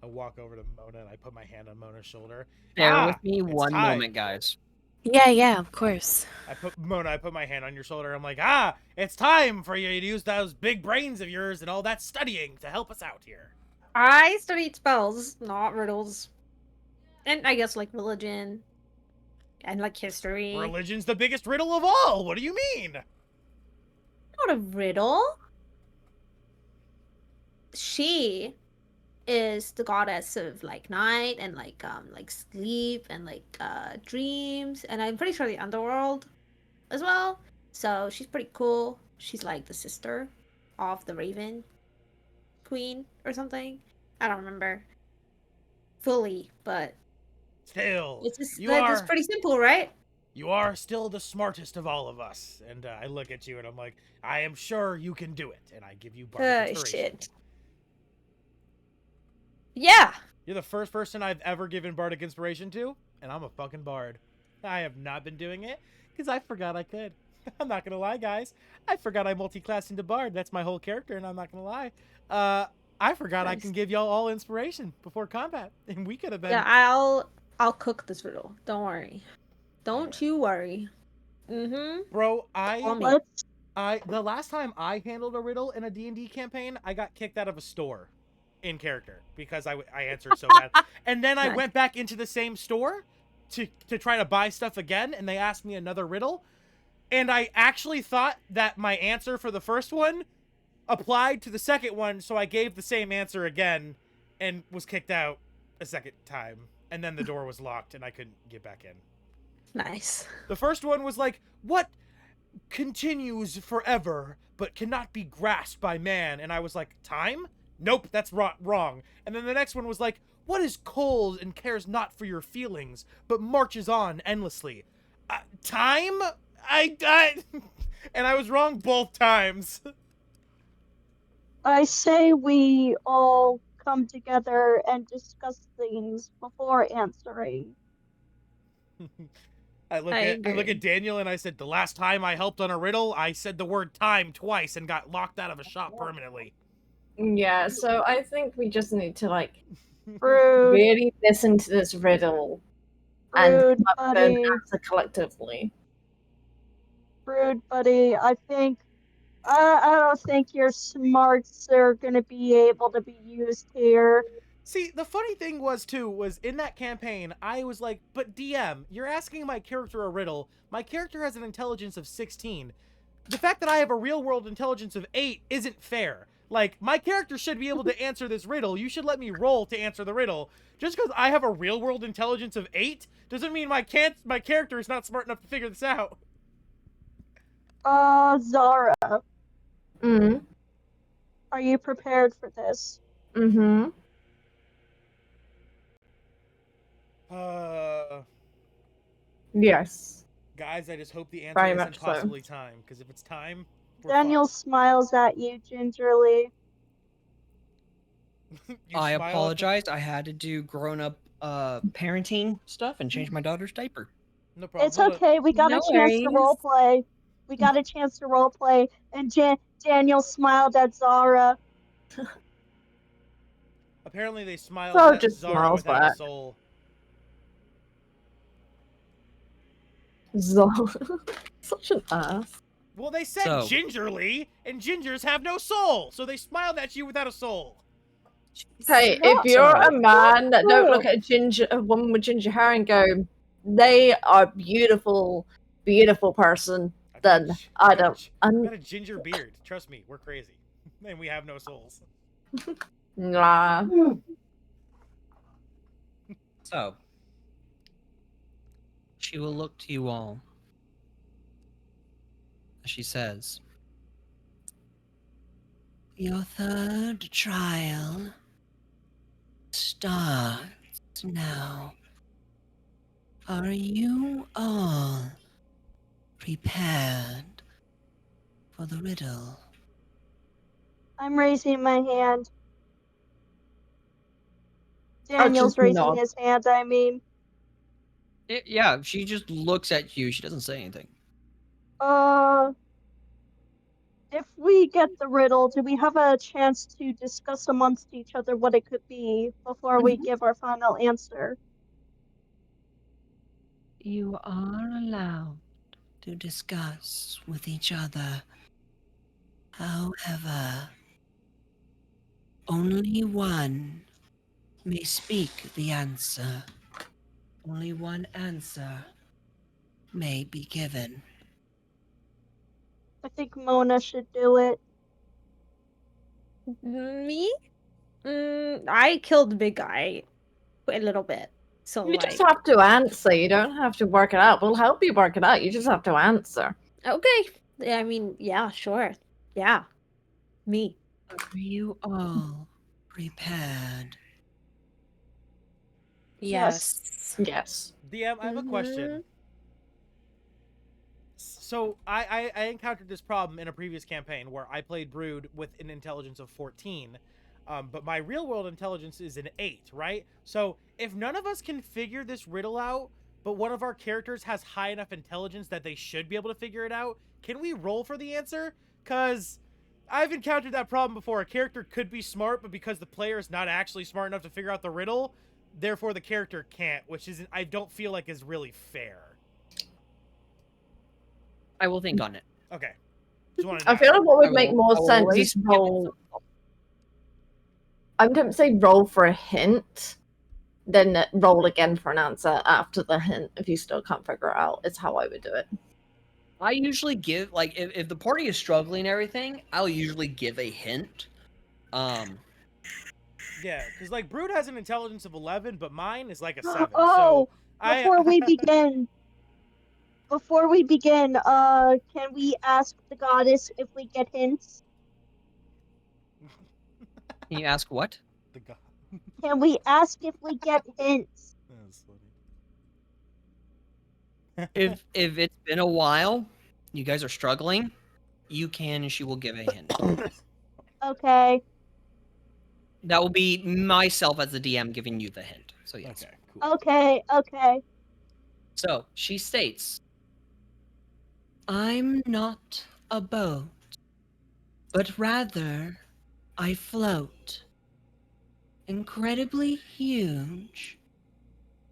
[SPEAKER 1] I walk over to Mona and I put my hand on Mona's shoulder.
[SPEAKER 2] Bear with me one moment, guys.
[SPEAKER 3] Yeah, of course.
[SPEAKER 1] I put my hand on your shoulder. I'm like, it's time for you to use those big brains of yours and all that studying to help us out here.
[SPEAKER 6] I studied spells, not riddles. And I guess like religion and like history.
[SPEAKER 1] Religion's the biggest riddle of all. What do you mean?
[SPEAKER 6] Not a riddle. She is the goddess of like night and like sleep and like dreams, and I'm pretty sure the underworld as well. So she's pretty cool. She's like the sister of the Raven Queen or something. I don't remember fully, but
[SPEAKER 1] still,
[SPEAKER 6] it's pretty simple, right?
[SPEAKER 1] You are still the smartest of all of us. And I look at you and I'm like, I am sure you can do it. And I give you bardic inspiration.
[SPEAKER 6] Shit. Yeah.
[SPEAKER 1] You're the first person I've ever given bardic inspiration to, and I'm a fucking bard. I have not been doing it because I forgot I could. I'm not gonna lie, guys. I forgot I multi-classed into bard. That's my whole character, and I'm not gonna lie. I forgot I can give y'all all inspiration before combat, and we could have been.
[SPEAKER 6] Yeah, I'll cook this riddle. Don't worry. Don't you worry.
[SPEAKER 1] Bro, the last time I handled a riddle in a D&D campaign, I got kicked out of a store in character because I answered so bad. And then I went back into the same store to try to buy stuff again, and they asked me another riddle. And I actually thought that my answer for the first one applied to the second one, so I gave the same answer again and was kicked out a second time. And then the door was locked and I couldn't get back in.
[SPEAKER 6] Nice.
[SPEAKER 1] The first one was like, what continues forever but cannot be grasped by man? And I was like, time? Nope, that's wrong. And then the next one was like, what is cold and cares not for your feelings but marches on endlessly? Time? And I was wrong both times.
[SPEAKER 4] I say we all come together and discuss things before answering.
[SPEAKER 1] I look at Daniel and I said, the last time I helped on a riddle, I said the word time twice and got locked out of a shop permanently.
[SPEAKER 5] Yeah, so I think we just need to like
[SPEAKER 4] Rude.
[SPEAKER 5] really listen to this riddle and
[SPEAKER 4] Rude,
[SPEAKER 5] come up with an
[SPEAKER 4] buddy.
[SPEAKER 5] answer collectively.
[SPEAKER 4] Rude, buddy. I don't think your smarts are gonna be able to be used here.
[SPEAKER 1] See, the funny thing was in that campaign, I was like, but DM, you're asking my character a riddle. My character has an intelligence of 16. The fact that I have a real world intelligence of 8 isn't fair. Like, my character should be able to answer this riddle. You should let me roll to answer the riddle. Just because I have a real world intelligence of 8 doesn't mean my character is not smart enough to figure this out.
[SPEAKER 4] Zara.
[SPEAKER 5] Mm.
[SPEAKER 4] Are you prepared for this?
[SPEAKER 5] Mm-hmm. Yes.
[SPEAKER 1] Guys, I just hope the answer
[SPEAKER 5] Very
[SPEAKER 1] isn't
[SPEAKER 5] much so.
[SPEAKER 1] possibly time, because if it's time, we're
[SPEAKER 4] Daniel
[SPEAKER 1] fucked.
[SPEAKER 4] smiles at you gingerly.
[SPEAKER 2] I apologize. I had to do grown-up parenting stuff and change my daughter's diaper.
[SPEAKER 1] No problem.
[SPEAKER 4] It's okay. We got
[SPEAKER 3] No
[SPEAKER 4] a chance to
[SPEAKER 3] worries.
[SPEAKER 4] roleplay. We got a chance to roleplay, and Daniel smiled at Zara.
[SPEAKER 1] Apparently they smiled
[SPEAKER 5] So
[SPEAKER 1] at
[SPEAKER 5] just
[SPEAKER 1] Zara
[SPEAKER 5] smiles
[SPEAKER 1] without
[SPEAKER 5] back.
[SPEAKER 1] a soul.
[SPEAKER 5] Such an ass.
[SPEAKER 1] Well, they said gingerly, and gingers have no soul, so they smiled at you without a soul.
[SPEAKER 5] Hey, if you're a man that don't look at a woman with ginger hair and go, they are beautiful, beautiful person, then I don't.
[SPEAKER 1] I've got a ginger beard. Trust me, we're crazy. And we have no souls.
[SPEAKER 5] Nah.
[SPEAKER 2] So, she will look to you all. She says,
[SPEAKER 8] Your third trial starts now. Are you all prepared for the riddle?
[SPEAKER 4] I'm raising my hand. Daniel's raising his hand, I mean.
[SPEAKER 2] yeah, she just looks at you. She doesn't say anything.
[SPEAKER 4] If we get the riddle, do we have a chance to discuss amongst each other what it could be before we give our final answer?
[SPEAKER 8] You are allowed to discuss with each other. However, only one may speak the answer. Only one answer may be given.
[SPEAKER 4] I think Mona should do it.
[SPEAKER 6] Me? I killed the big guy a little bit. So
[SPEAKER 5] You just have to answer. You don't have to work it out. We'll help you work it out. You just have to answer.
[SPEAKER 6] Okay. I mean, yeah, sure. Yeah. Me.
[SPEAKER 8] Are you all prepared?
[SPEAKER 3] Yes.
[SPEAKER 5] Yes.
[SPEAKER 1] DM, I have a question. So I encountered this problem in a previous campaign where I played Brood with an intelligence of 14, but my real world intelligence is an 8, right? So if none of us can figure this riddle out, but one of our characters has high enough intelligence that they should be able to figure it out, can we roll for the answer? Because I've encountered that problem before. A character could be smart, but because the player is not actually smart enough to figure out the riddle, therefore the character can't, which is I don't feel like is really fair.
[SPEAKER 2] I will think on it.
[SPEAKER 1] Okay.
[SPEAKER 5] I feel like what would make more sense is roll. I'm going to say roll for a hint, then roll again for an answer after the hint if you still can't figure it out. It's how I would do it.
[SPEAKER 2] I usually give, like, if the party is struggling and everything, I'll usually give a hint.
[SPEAKER 1] Yeah, because, like, Brood has an intelligence of 11, but mine is like a 7.
[SPEAKER 4] Oh,
[SPEAKER 1] so
[SPEAKER 4] before we begin, can we ask the goddess if we get hints?
[SPEAKER 2] Can you ask what?
[SPEAKER 1] The god.
[SPEAKER 4] Can we ask if we get hints?
[SPEAKER 1] That's funny.
[SPEAKER 2] If it's been a while, you guys are struggling, you can and she will give a hint.
[SPEAKER 4] Okay.
[SPEAKER 2] That will be myself as the DM giving you the hint. So yes.
[SPEAKER 1] Okay, cool.
[SPEAKER 4] Okay.
[SPEAKER 2] So she states, I'm not a boat, but rather I float. Incredibly huge,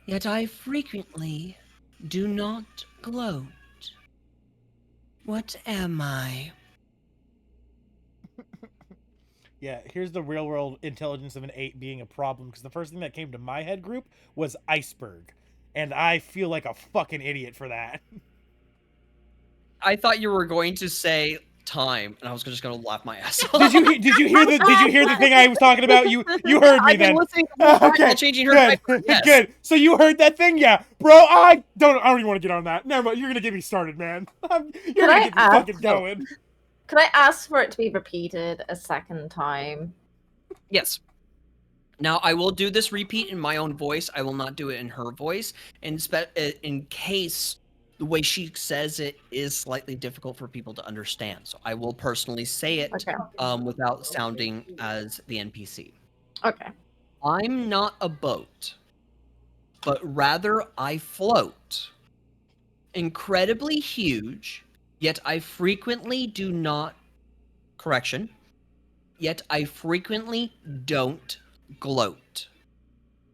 [SPEAKER 2] yet I frequently do not gloat. What am I?
[SPEAKER 1] Yeah, here's the real world intelligence of an 8 being a problem, because the first thing that came to my head group was iceberg. And I feel like a fucking idiot for that.
[SPEAKER 2] I thought you were going to say time, and I was just going to laugh my ass off.
[SPEAKER 1] Did you hear the thing I was talking about? You heard me
[SPEAKER 2] I've been
[SPEAKER 1] then.
[SPEAKER 2] listening to the whole time while changing her diaper. Yes.
[SPEAKER 1] Good. So you heard that thing? Yeah. Bro, I don't even want to get on that. Never mind, you're gonna get me started, man. You're gonna get me fucking going.
[SPEAKER 5] Could I ask for it to be repeated a second time?
[SPEAKER 2] Yes. Now, I will do this repeat in my own voice. I will not do it in her voice, in case the way she says it is slightly difficult for people to understand. So I will personally say it without sounding as the NPC.
[SPEAKER 5] Okay.
[SPEAKER 2] I'm not a boat, but rather I float. Incredibly huge, yet I frequently do not... Correction. Yet I frequently don't gloat.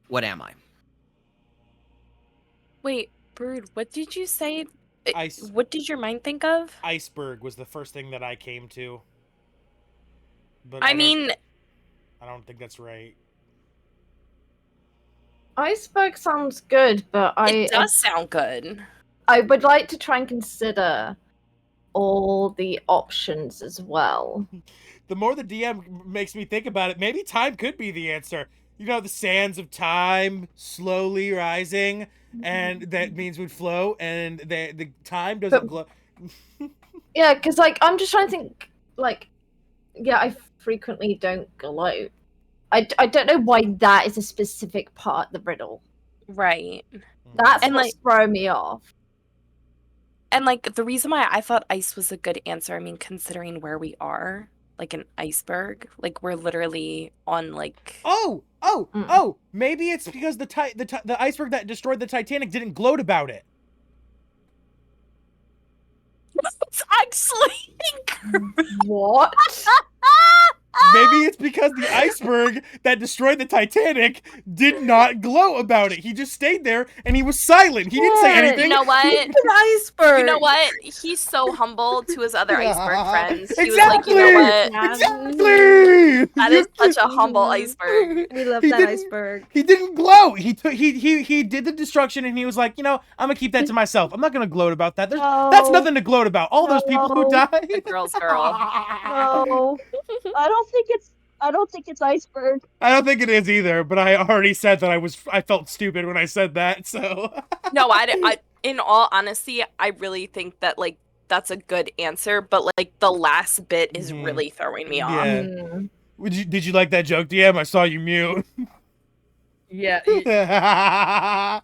[SPEAKER 2] What am I?
[SPEAKER 9] Wait, Brood, what did you say?
[SPEAKER 1] Ice.
[SPEAKER 9] What did your mind think of?
[SPEAKER 1] Iceberg was the first thing that I came to. But
[SPEAKER 9] I mean,
[SPEAKER 1] I don't think that's right.
[SPEAKER 5] Iceberg sounds good, but
[SPEAKER 9] it does sound good.
[SPEAKER 5] I would like to try and consider all the options as well.
[SPEAKER 1] The more the DM makes me think about it, maybe time could be the answer. You know, the sands of time slowly rising, and that means would flow, and the time doesn't glow.
[SPEAKER 5] Yeah, because like I'm just trying to think. Like, yeah, I frequently don't gloat. I don't know why that is a specific part of the riddle.
[SPEAKER 9] Right.
[SPEAKER 5] That's
[SPEAKER 9] And,
[SPEAKER 5] what's
[SPEAKER 9] like,
[SPEAKER 5] throwing me off.
[SPEAKER 9] And like the reason why I thought ice was a good answer, I mean, considering where we are, like an iceberg, like we're literally on like.
[SPEAKER 1] Oh! Maybe it's because the iceberg that destroyed the Titanic didn't gloat about it.
[SPEAKER 9] That's actually
[SPEAKER 5] what?
[SPEAKER 1] Maybe it's because the iceberg that destroyed the Titanic did not gloat about it. He just stayed there and he was silent. He didn't say anything.
[SPEAKER 9] You know what?
[SPEAKER 6] An iceberg.
[SPEAKER 9] You know what? He's so humble to his other iceberg friends. He
[SPEAKER 1] Exactly!
[SPEAKER 9] was like, you know what?
[SPEAKER 1] Exactly!
[SPEAKER 9] That is such a humble iceberg.
[SPEAKER 6] We love
[SPEAKER 1] He
[SPEAKER 6] that
[SPEAKER 1] didn't-
[SPEAKER 6] iceberg.
[SPEAKER 1] He didn't gloat. He did the destruction and he was like, you know, I'm gonna keep that to myself. I'm not gonna gloat about that. That's nothing to gloat about. All those people who died.
[SPEAKER 9] The girl's girl.
[SPEAKER 4] No, I don't think it's iceberg.
[SPEAKER 1] I don't think it is either, but I already said that I felt stupid when I said that, so.
[SPEAKER 9] No, I in all honesty, I really think that like that's a good answer, but like the last bit is really throwing me off.
[SPEAKER 1] Yeah. Did you like that joke, DM? I saw you mute.
[SPEAKER 2] Yeah. Yeah,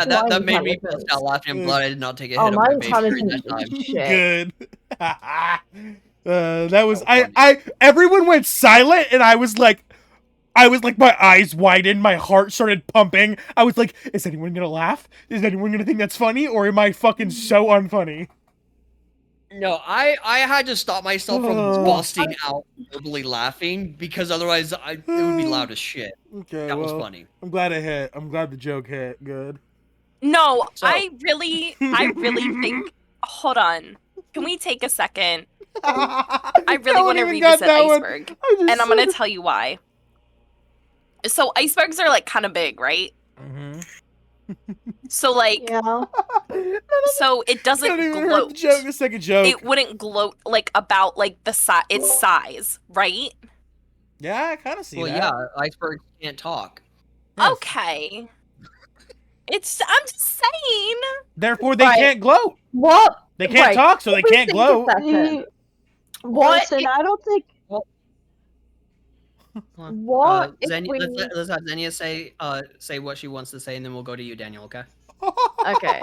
[SPEAKER 2] that made me bust out laughing. I'm glad I did not take a hit of my face during that time.
[SPEAKER 1] Good. That was everyone went silent and I was like my eyes widened, my heart started pumping. I was like, is anyone gonna laugh? Is anyone gonna think that's funny, or am I fucking so unfunny?
[SPEAKER 2] No, I had to stop myself from busting out verbally laughing because otherwise it would be loud as shit.
[SPEAKER 1] Okay,
[SPEAKER 2] that was funny.
[SPEAKER 1] I'm glad it hit. I'm glad the joke hit. Good.
[SPEAKER 9] No, I really think. Hold on. Can we take a second? I really want to revisit iceberg, and I'm gonna tell you why. So icebergs are like kind of big, right?
[SPEAKER 1] Mm-hmm.
[SPEAKER 9] So like, so it doesn't gloat.
[SPEAKER 1] The second joke.
[SPEAKER 9] It wouldn't gloat like about like its size, right?
[SPEAKER 1] Yeah, I kind of see that.
[SPEAKER 2] Well, yeah, icebergs can't talk.
[SPEAKER 9] Yes. Okay. I'm just saying.
[SPEAKER 1] Therefore, they can't gloat.
[SPEAKER 5] What?
[SPEAKER 1] They can't talk, so they can't gloat.
[SPEAKER 4] What? Listen, I don't think.
[SPEAKER 5] What?
[SPEAKER 2] Let's have Xenia say what she wants to say, and then we'll go to you, Daniel. Okay?
[SPEAKER 5] Okay.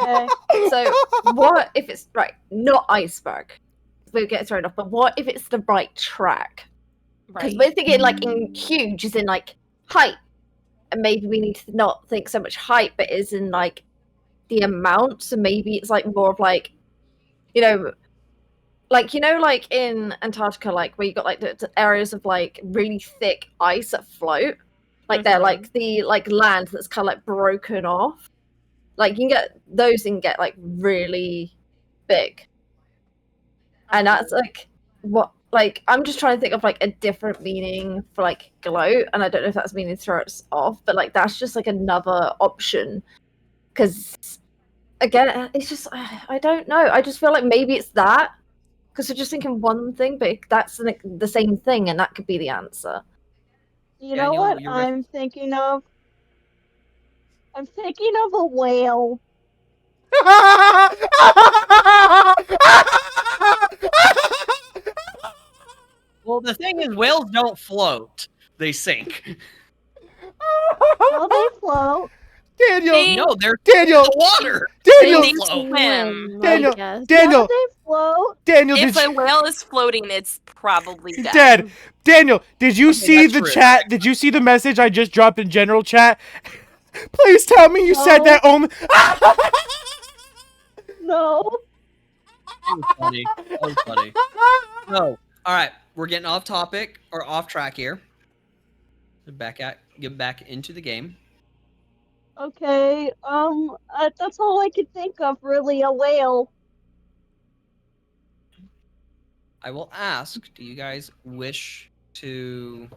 [SPEAKER 5] So what if it's not iceberg? We'll get thrown off, but what if it's the right track? Because we're thinking like in huge is in like height, and maybe we need to not think so much height, but is in like the amount. So maybe it's like more of like, like like in Antarctica, like where you got like the areas of like really thick ice that float, like they're like the like land that's kind of like broken off. Like you can get those and get like really big, and that's like what. Like, I'm just trying to think of like a different meaning for like gloat, and I don't know if that's meaning throw us off, but like that's just like another option. Because again, it's just I don't know. I just feel like maybe it's that because we're just thinking one thing, but that's like the same thing, and that could be the answer.
[SPEAKER 4] You know what I'm thinking of? I'm thinking of a whale.
[SPEAKER 2] Well, the thing is, whales don't float; they sink.
[SPEAKER 4] No, they float.
[SPEAKER 1] Daniel,
[SPEAKER 2] No, they're
[SPEAKER 1] Daniel,
[SPEAKER 2] in the water.
[SPEAKER 1] Daniel,
[SPEAKER 2] They float.
[SPEAKER 1] Daniel,
[SPEAKER 4] No,
[SPEAKER 1] Daniel,
[SPEAKER 4] they float.
[SPEAKER 1] Daniel,
[SPEAKER 9] If a whale is floating, it's probably dead.
[SPEAKER 1] dead. Daniel, did you see
[SPEAKER 2] that's
[SPEAKER 1] the
[SPEAKER 2] true.
[SPEAKER 1] chat? Did you see the message I just dropped in general chat? Please tell me you said that only.
[SPEAKER 4] No.
[SPEAKER 2] That was funny. That was funny. No. All right, we're getting off topic or off track here. Get back into the game.
[SPEAKER 4] Okay. That's all I could think of. Really, a whale.
[SPEAKER 2] I will ask, do you guys wish to...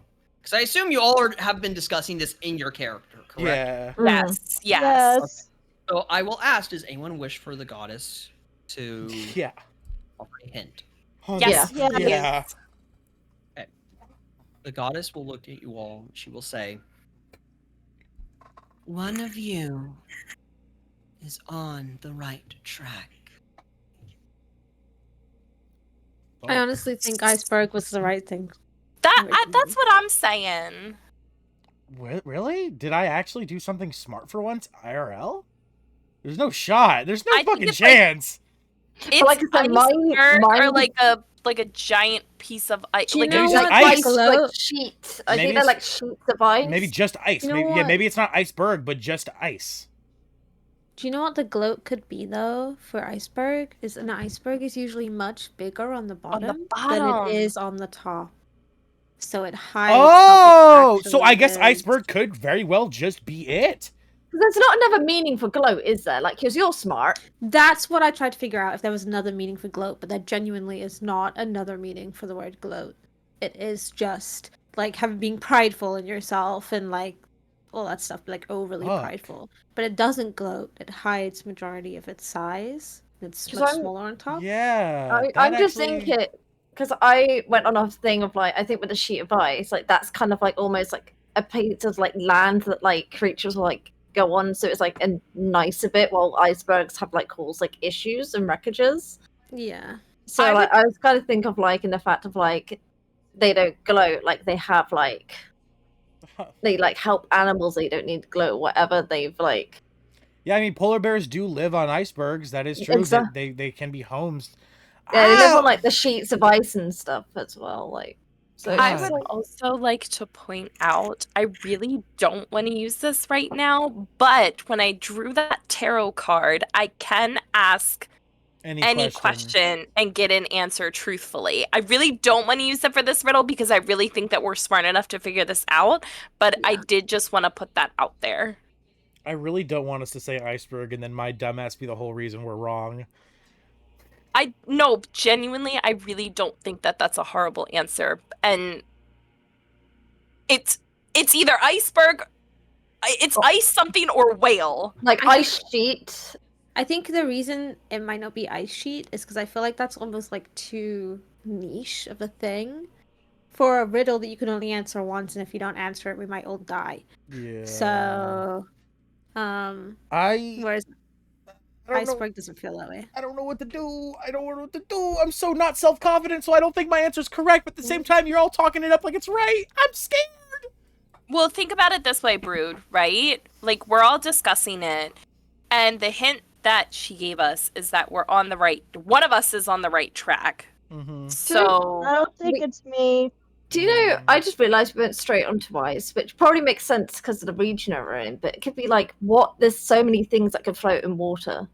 [SPEAKER 2] Because I assume you all have been discussing this in your character, correct?
[SPEAKER 1] Yeah.
[SPEAKER 9] Yes.
[SPEAKER 2] Okay. So I will ask, does anyone wish for the goddess to offer a hint?
[SPEAKER 9] Yes.
[SPEAKER 1] Yeah.
[SPEAKER 2] Okay. The goddess will look at you all. She will say, one of you is on the right track.
[SPEAKER 6] I honestly think iceberg was the right thing.
[SPEAKER 9] That's what I'm saying.
[SPEAKER 1] Really? Did I actually do something smart for once? IRL? There's no shot. There's no fucking chance.
[SPEAKER 9] It's
[SPEAKER 5] like I said,
[SPEAKER 9] iceberg
[SPEAKER 5] mine-
[SPEAKER 9] or like a giant piece of ice.
[SPEAKER 5] Do you
[SPEAKER 9] Like
[SPEAKER 5] know
[SPEAKER 1] just
[SPEAKER 5] what
[SPEAKER 1] ice.
[SPEAKER 5] like sheets? I
[SPEAKER 1] Maybe
[SPEAKER 5] think they're
[SPEAKER 1] it's-
[SPEAKER 5] like sheets of ice.
[SPEAKER 1] Maybe just ice.
[SPEAKER 6] You know
[SPEAKER 1] Maybe,
[SPEAKER 6] what?
[SPEAKER 1] maybe it's not iceberg, but just ice.
[SPEAKER 6] Do you know what the gloat could be though for iceberg? Is an iceberg is usually much bigger on the bottom, than
[SPEAKER 9] bottom.
[SPEAKER 6] it is on the top. So it hides.
[SPEAKER 1] Oh,
[SPEAKER 6] how big
[SPEAKER 1] so I guess
[SPEAKER 6] actually is.
[SPEAKER 1] iceberg could very well just be it.
[SPEAKER 5] There's not another meaning for gloat, is there? Like, because you're smart.
[SPEAKER 6] That's what I tried to figure out if there was another meaning for gloat, but there genuinely is not another meaning for the word gloat. It is just like being prideful in yourself and like all that stuff, like overly prideful. But it doesn't gloat. It hides majority of its size. It's much smaller on top.
[SPEAKER 1] Yeah.
[SPEAKER 5] I'm just thinking, because I went on a thing of like, I think with a sheet of ice, like that's kind of like almost like a piece of like land that like creatures will like go on, so it's like a nicer bit, while icebergs have like cause like issues and wreckages.
[SPEAKER 6] Yeah.
[SPEAKER 5] So I was kind of think of like in the fact of like they don't gloat, like they have like they like help animals, they don't need to gloat, whatever they've like.
[SPEAKER 1] Yeah, I mean polar bears do live on icebergs. That is true. They can be homes.
[SPEAKER 5] Yeah, they live on like the sheets of ice and stuff as well. Like, so
[SPEAKER 9] I would also like to point out, I really don't want to use this right now, but when I drew that tarot card, I can ask any question and get an answer truthfully. I really don't want to use it for this riddle because I really think that we're smart enough to figure this out, but I did just want to put that out there.
[SPEAKER 1] I really don't want us to say iceberg and then my dumbass be the whole reason we're wrong.
[SPEAKER 9] No, genuinely, I really don't think that that's a horrible answer. And it's either iceberg, it's ice something or whale.
[SPEAKER 5] Like ice sheet.
[SPEAKER 6] I think the reason it might not be ice sheet is because I feel like that's almost like too niche of a thing for a riddle that you can only answer once, and if you don't answer it, we might all die.
[SPEAKER 1] Yeah.
[SPEAKER 6] So, whereas iceberg doesn't feel that way.
[SPEAKER 1] I don't know what to do. I don't know what to do. I'm so not self-confident, so I don't think my answer's correct, but at the same time, you're all talking it up like it's right. I'm scared.
[SPEAKER 9] Well, think about it this way, Brood, right? Like, we're all discussing it, And the hint that she gave us is that we're on the right. One of us is on the right track.
[SPEAKER 1] Mm-hmm.
[SPEAKER 9] So
[SPEAKER 4] I don't think it's me.
[SPEAKER 5] Do you know, I just realised we went straight onto ice, which probably makes sense because of the region we're in, but it could be like, there's so many things that could float in water.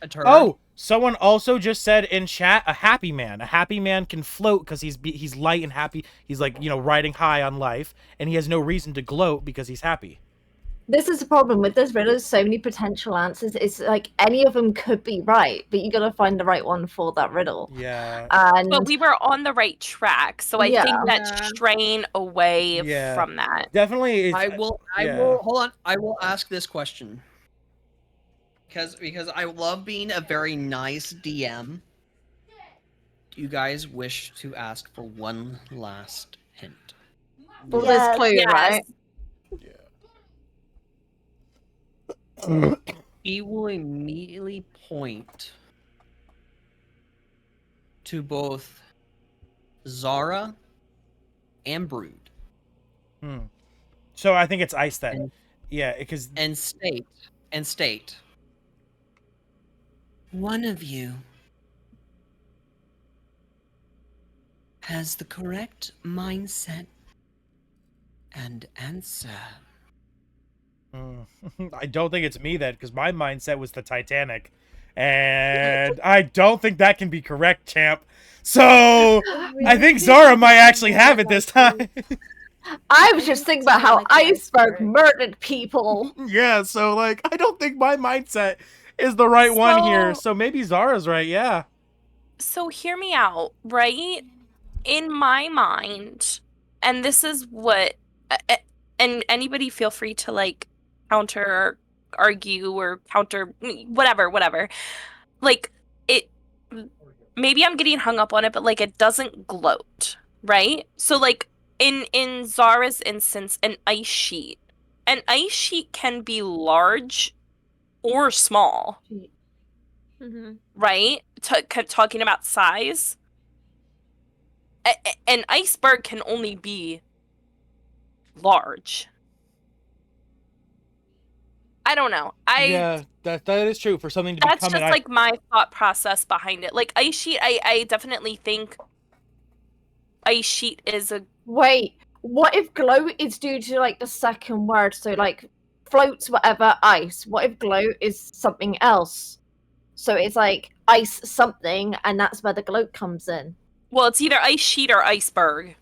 [SPEAKER 2] A turd.
[SPEAKER 1] Oh, someone also just said in chat, a happy man. A happy man can float because he's light and happy. He's like, riding high on life, and he has no reason to gloat because he's happy.
[SPEAKER 5] This is the problem with this riddle. So many potential answers. It's like any of them could be right, but you got to find the right one for that riddle.
[SPEAKER 1] Yeah.
[SPEAKER 9] But we were on the right track, so I think that's straying away from that.
[SPEAKER 1] Definitely.
[SPEAKER 2] I will hold on. I will ask this question. Because I love being a very nice DM. Do you guys wish to ask for one last hint?
[SPEAKER 5] Well, there's clue, right?
[SPEAKER 2] He will immediately point to both Zara and Brood.
[SPEAKER 1] So I think it's ice then. Because
[SPEAKER 2] and state. One of you has the correct mindset and answer.
[SPEAKER 1] I don't think it's me then, because my mindset was the Titanic. And I don't think that can be correct, champ. So I think Zara might actually have it this time.
[SPEAKER 5] I was just thinking about how Iceberg murdered people.
[SPEAKER 1] Yeah, so I don't think my mindset is the right one here. So maybe Zara's right, yeah.
[SPEAKER 9] So hear me out, right? In my mind, and this is what, and anybody feel free to counter or argue or counter whatever. Maybe I'm getting hung up on it, but it doesn't gloat, right? So in Zara's instance, an ice sheet can be large or small, right? Talking about size, an iceberg can only be large. I don't know.
[SPEAKER 1] Yeah, that is true for something to become
[SPEAKER 9] an ice. That's just my thought process behind it. Ice sheet, I definitely think ice sheet is a...
[SPEAKER 5] Wait, what if gloat is due to the second word? So floats, whatever, ice. What if gloat is something else? So it's ice something, and that's where the gloat comes in.
[SPEAKER 9] Well, it's either ice sheet or iceberg.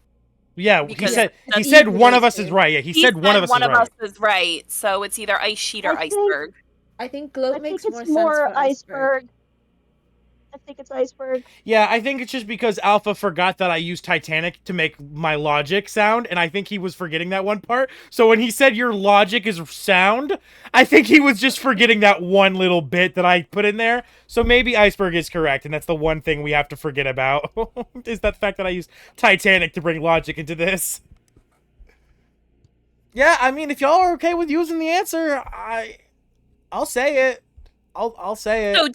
[SPEAKER 1] Yeah, he said one of us is right. Yeah, he said one of us
[SPEAKER 9] is right. So it's either ice sheet or iceberg.
[SPEAKER 6] I think gloat makes more sense
[SPEAKER 4] for
[SPEAKER 6] iceberg.
[SPEAKER 4] I think it's iceberg.
[SPEAKER 1] Yeah, I think it's just because Alpha forgot that I used Titanic to make my logic sound, and I think he was forgetting that one part. So when he said your logic is sound, I think he was just forgetting that one little bit that I put in there. So maybe iceberg is correct, and that's the one thing we have to forget about, is that fact that I used Titanic to bring logic into this. Yeah, I mean, if y'all are okay with using the answer, I'll say it. I'll say it.
[SPEAKER 9] So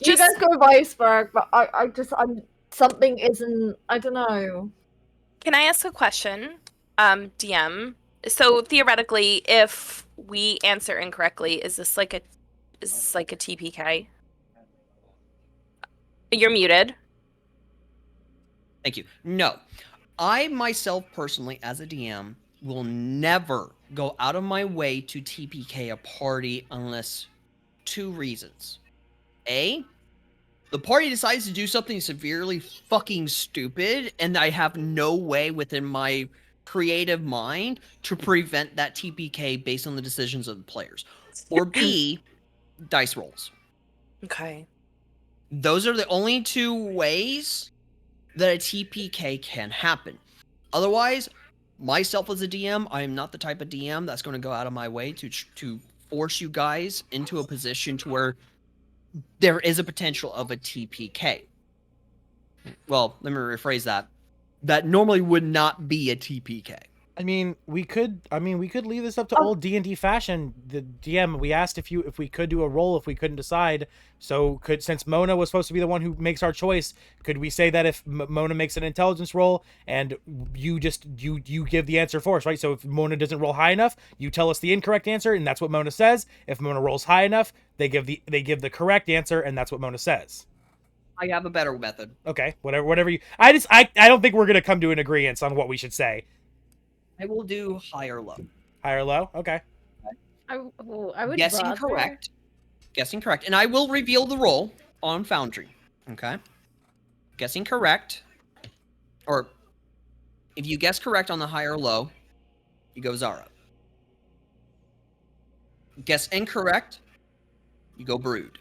[SPEAKER 5] you guys go with iceberg, but I'm something isn't. I don't know.
[SPEAKER 9] Can I ask a question, DM? So theoretically, if we answer incorrectly, is this like a TPK? You're muted.
[SPEAKER 2] Thank you. No, I myself personally, as a DM, will never go out of my way to TPK a party unless 2 reasons. A, the party decides to do something severely fucking stupid, and I have no way within my creative mind to prevent that TPK based on the decisions of the players. Or B, dice rolls.
[SPEAKER 9] Okay.
[SPEAKER 2] Those are the only 2 ways that a TPK can happen. Otherwise, myself as a DM, I am not the type of DM that's going to go out of my way to force you guys into a position to where there is a potential of a TPK. Well, let me rephrase that. That normally would not be a TPK.
[SPEAKER 1] I mean, we could leave this up to old D&D fashion. The DM, we asked if we could do a roll if we couldn't decide. So since Mona was supposed to be the one who makes our choice, could we say that if Mona makes an intelligence roll and you give the answer for us, right? So if Mona doesn't roll high enough, you tell us the incorrect answer and that's what Mona says. If Mona rolls high enough, they give the correct answer and that's what Mona says.
[SPEAKER 2] I have a better method.
[SPEAKER 1] Okay, whatever you. I don't think we're gonna come to an agreement on what we should say.
[SPEAKER 2] I will do high or low.
[SPEAKER 1] High or low? Okay.
[SPEAKER 6] I would
[SPEAKER 2] Guessing
[SPEAKER 6] rather...
[SPEAKER 2] correct. Guessing correct. And I will reveal the roll on Foundry. Okay? Guessing correct. Or if you guess correct on the high or low, you go Zara. Guess incorrect, you go Brood.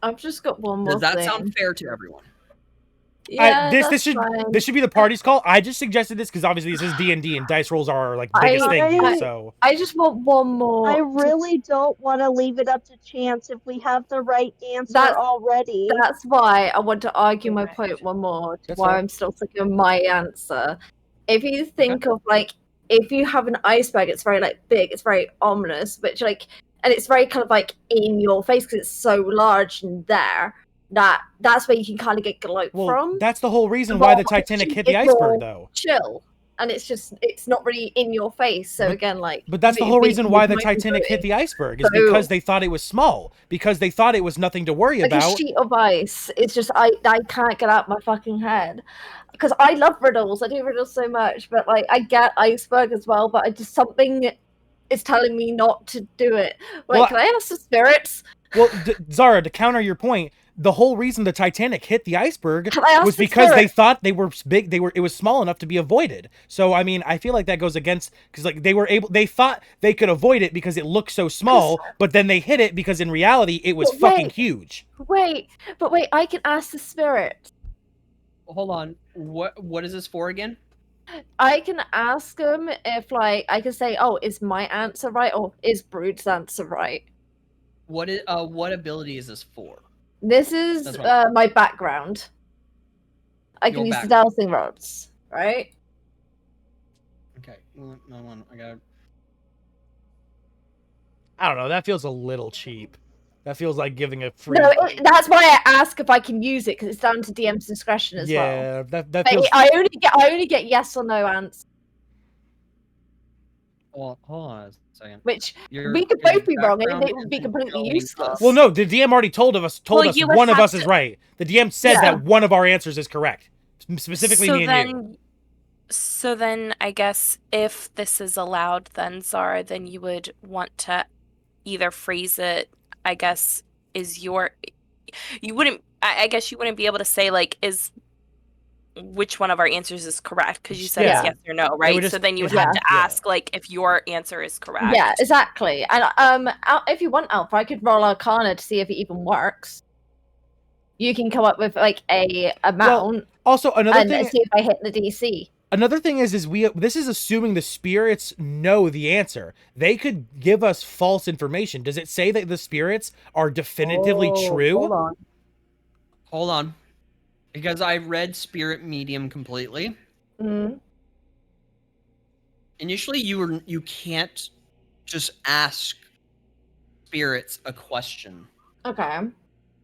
[SPEAKER 5] I've just got one more
[SPEAKER 2] Does that
[SPEAKER 5] thing.
[SPEAKER 2] sound fair to everyone?
[SPEAKER 5] Yeah,
[SPEAKER 1] this should be the party's call. I just suggested this because obviously this is D&D and dice rolls are our like biggest thing here. So
[SPEAKER 5] I just want one more.
[SPEAKER 4] I really don't want to leave it up to chance if we have the right answer already.
[SPEAKER 5] That's why I want to argue my point one more. Why I'm still thinking of my answer. If you think of like, if you have an iceberg, it's very like big, it's very ominous, which like, and it's very kind of like in your face because it's so large and there. That's where you can kind of get gloat from.
[SPEAKER 1] That's the whole reason why the Titanic hit the iceberg, though.
[SPEAKER 5] Chill, and it's not really in your face. So again, like.
[SPEAKER 1] But that's the whole reason why the Titanic hit the iceberg is because they thought it was small, because they thought it was nothing to worry about.
[SPEAKER 5] A sheet of ice. It's just I can't get out my fucking head because I love riddles. I do riddles so much, but like I get iceberg as well. But I just something is telling me not to do it. Like, can I ask the spirits?
[SPEAKER 1] Well, Zara, to counter your point, the whole reason the Titanic hit the iceberg was because they thought they were big. It was small enough to be avoided. So I mean, I feel like that goes against because like they thought they could avoid it because it looked so small, but then they hit it because in reality it was fucking huge.
[SPEAKER 5] Wait, I can ask the spirit.
[SPEAKER 2] Hold on. What is this for again?
[SPEAKER 5] I can ask them if like I can say, oh, is my answer right or is Brood's answer right?
[SPEAKER 2] What ability is this for?
[SPEAKER 5] This is my background. I can use the dowsing rods, right?
[SPEAKER 2] Okay. No, I got.
[SPEAKER 1] I don't know. That feels a little cheap. That feels like giving a free.
[SPEAKER 5] No, that's why I ask if I can use it because it's down to DM's discretion as well.
[SPEAKER 1] Yeah, that feels.
[SPEAKER 5] I only get yes or no answers.
[SPEAKER 2] Well, hold on a second.
[SPEAKER 5] Which we could both be wrong, and it would be completely useless.
[SPEAKER 1] Well, no, the DM already told us one of us is right. The DM said that one of our answers is correct, specifically me and you.
[SPEAKER 9] So then, I guess if this is allowed, then Zara, then you would want to either phrase it. I guess you wouldn't be able to say like which one of our answers is correct because you said it's yes or no, right? So then you would have to ask like if your answer is correct.
[SPEAKER 5] Yeah, exactly. And if you want, Alpha, I could roll Arcana to see if it even works. You can come up with like a amount.
[SPEAKER 1] Well, also another thing,
[SPEAKER 5] see if I hit the DC.
[SPEAKER 1] Another thing is this is assuming the spirits know the answer. They could give us false information. Does it say that the spirits are definitively true?
[SPEAKER 2] Hold on. Because I read Spirit Medium completely.
[SPEAKER 5] Mm-hmm.
[SPEAKER 2] Initially, you can't just ask spirits a question.
[SPEAKER 5] Okay.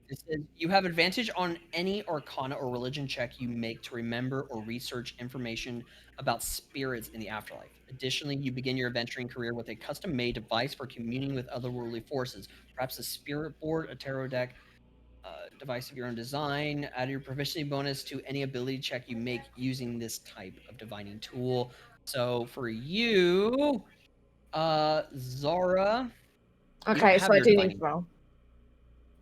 [SPEAKER 2] It says you have advantage on any Arcana or religion check you make to remember or research information about spirits in the afterlife. Additionally, you begin your adventuring career with a custom-made device for communing with otherworldly forces, perhaps a spirit board, a tarot deck, device of your own design. Add your proficiency bonus to any ability check you make using this type of divining tool. So for you, Zara.
[SPEAKER 5] Okay, so I do need to roll.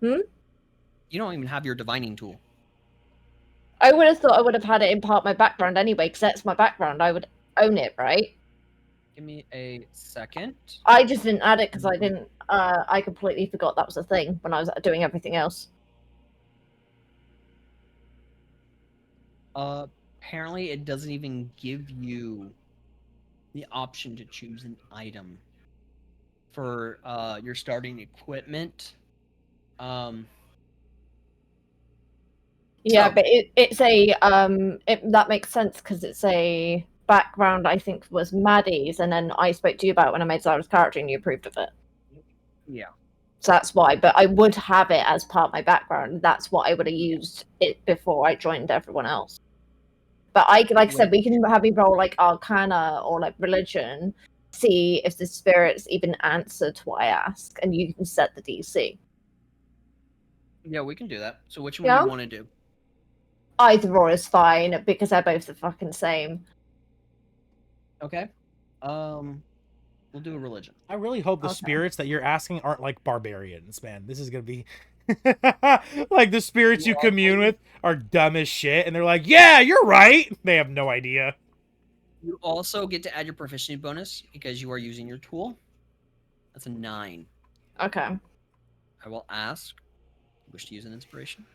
[SPEAKER 2] You don't even have your divining tool.
[SPEAKER 5] I would have thought I would have had it in part of my background anyway, because that's my background. I would own it, right?
[SPEAKER 2] Give me a second.
[SPEAKER 5] I just didn't add it because I didn't. I completely forgot that was a thing when I was doing everything else.
[SPEAKER 2] Apparently, it doesn't even give you the option to choose an item for your starting equipment.
[SPEAKER 5] Yeah, but it's a that makes sense because it's a background, I think, was Maddie's, and then I spoke to you about it when I made Zara's character, and you approved of it.
[SPEAKER 2] Yeah.
[SPEAKER 5] So that's why. But I would have it as part of my background. That's what I would have used it before I joined everyone else. But like I said, we can have me roll like Arcana or like Religion, see if the spirits even answer to what I ask, and you can set the DC.
[SPEAKER 2] Yeah, we can do that. So which one do you want to do?
[SPEAKER 5] Either or is fine because they're both the fucking same.
[SPEAKER 2] Okay. We'll do a religion.
[SPEAKER 1] I really hope the spirits that you're asking aren't like barbarians, man. This is gonna be like the spirits you commune with are dumb as shit, and they're like, "Yeah, you're right." They have no idea.
[SPEAKER 2] You also get to add your proficiency bonus because you are using your tool. That's a 9.
[SPEAKER 5] Okay.
[SPEAKER 2] I will ask. You wish to use an inspiration?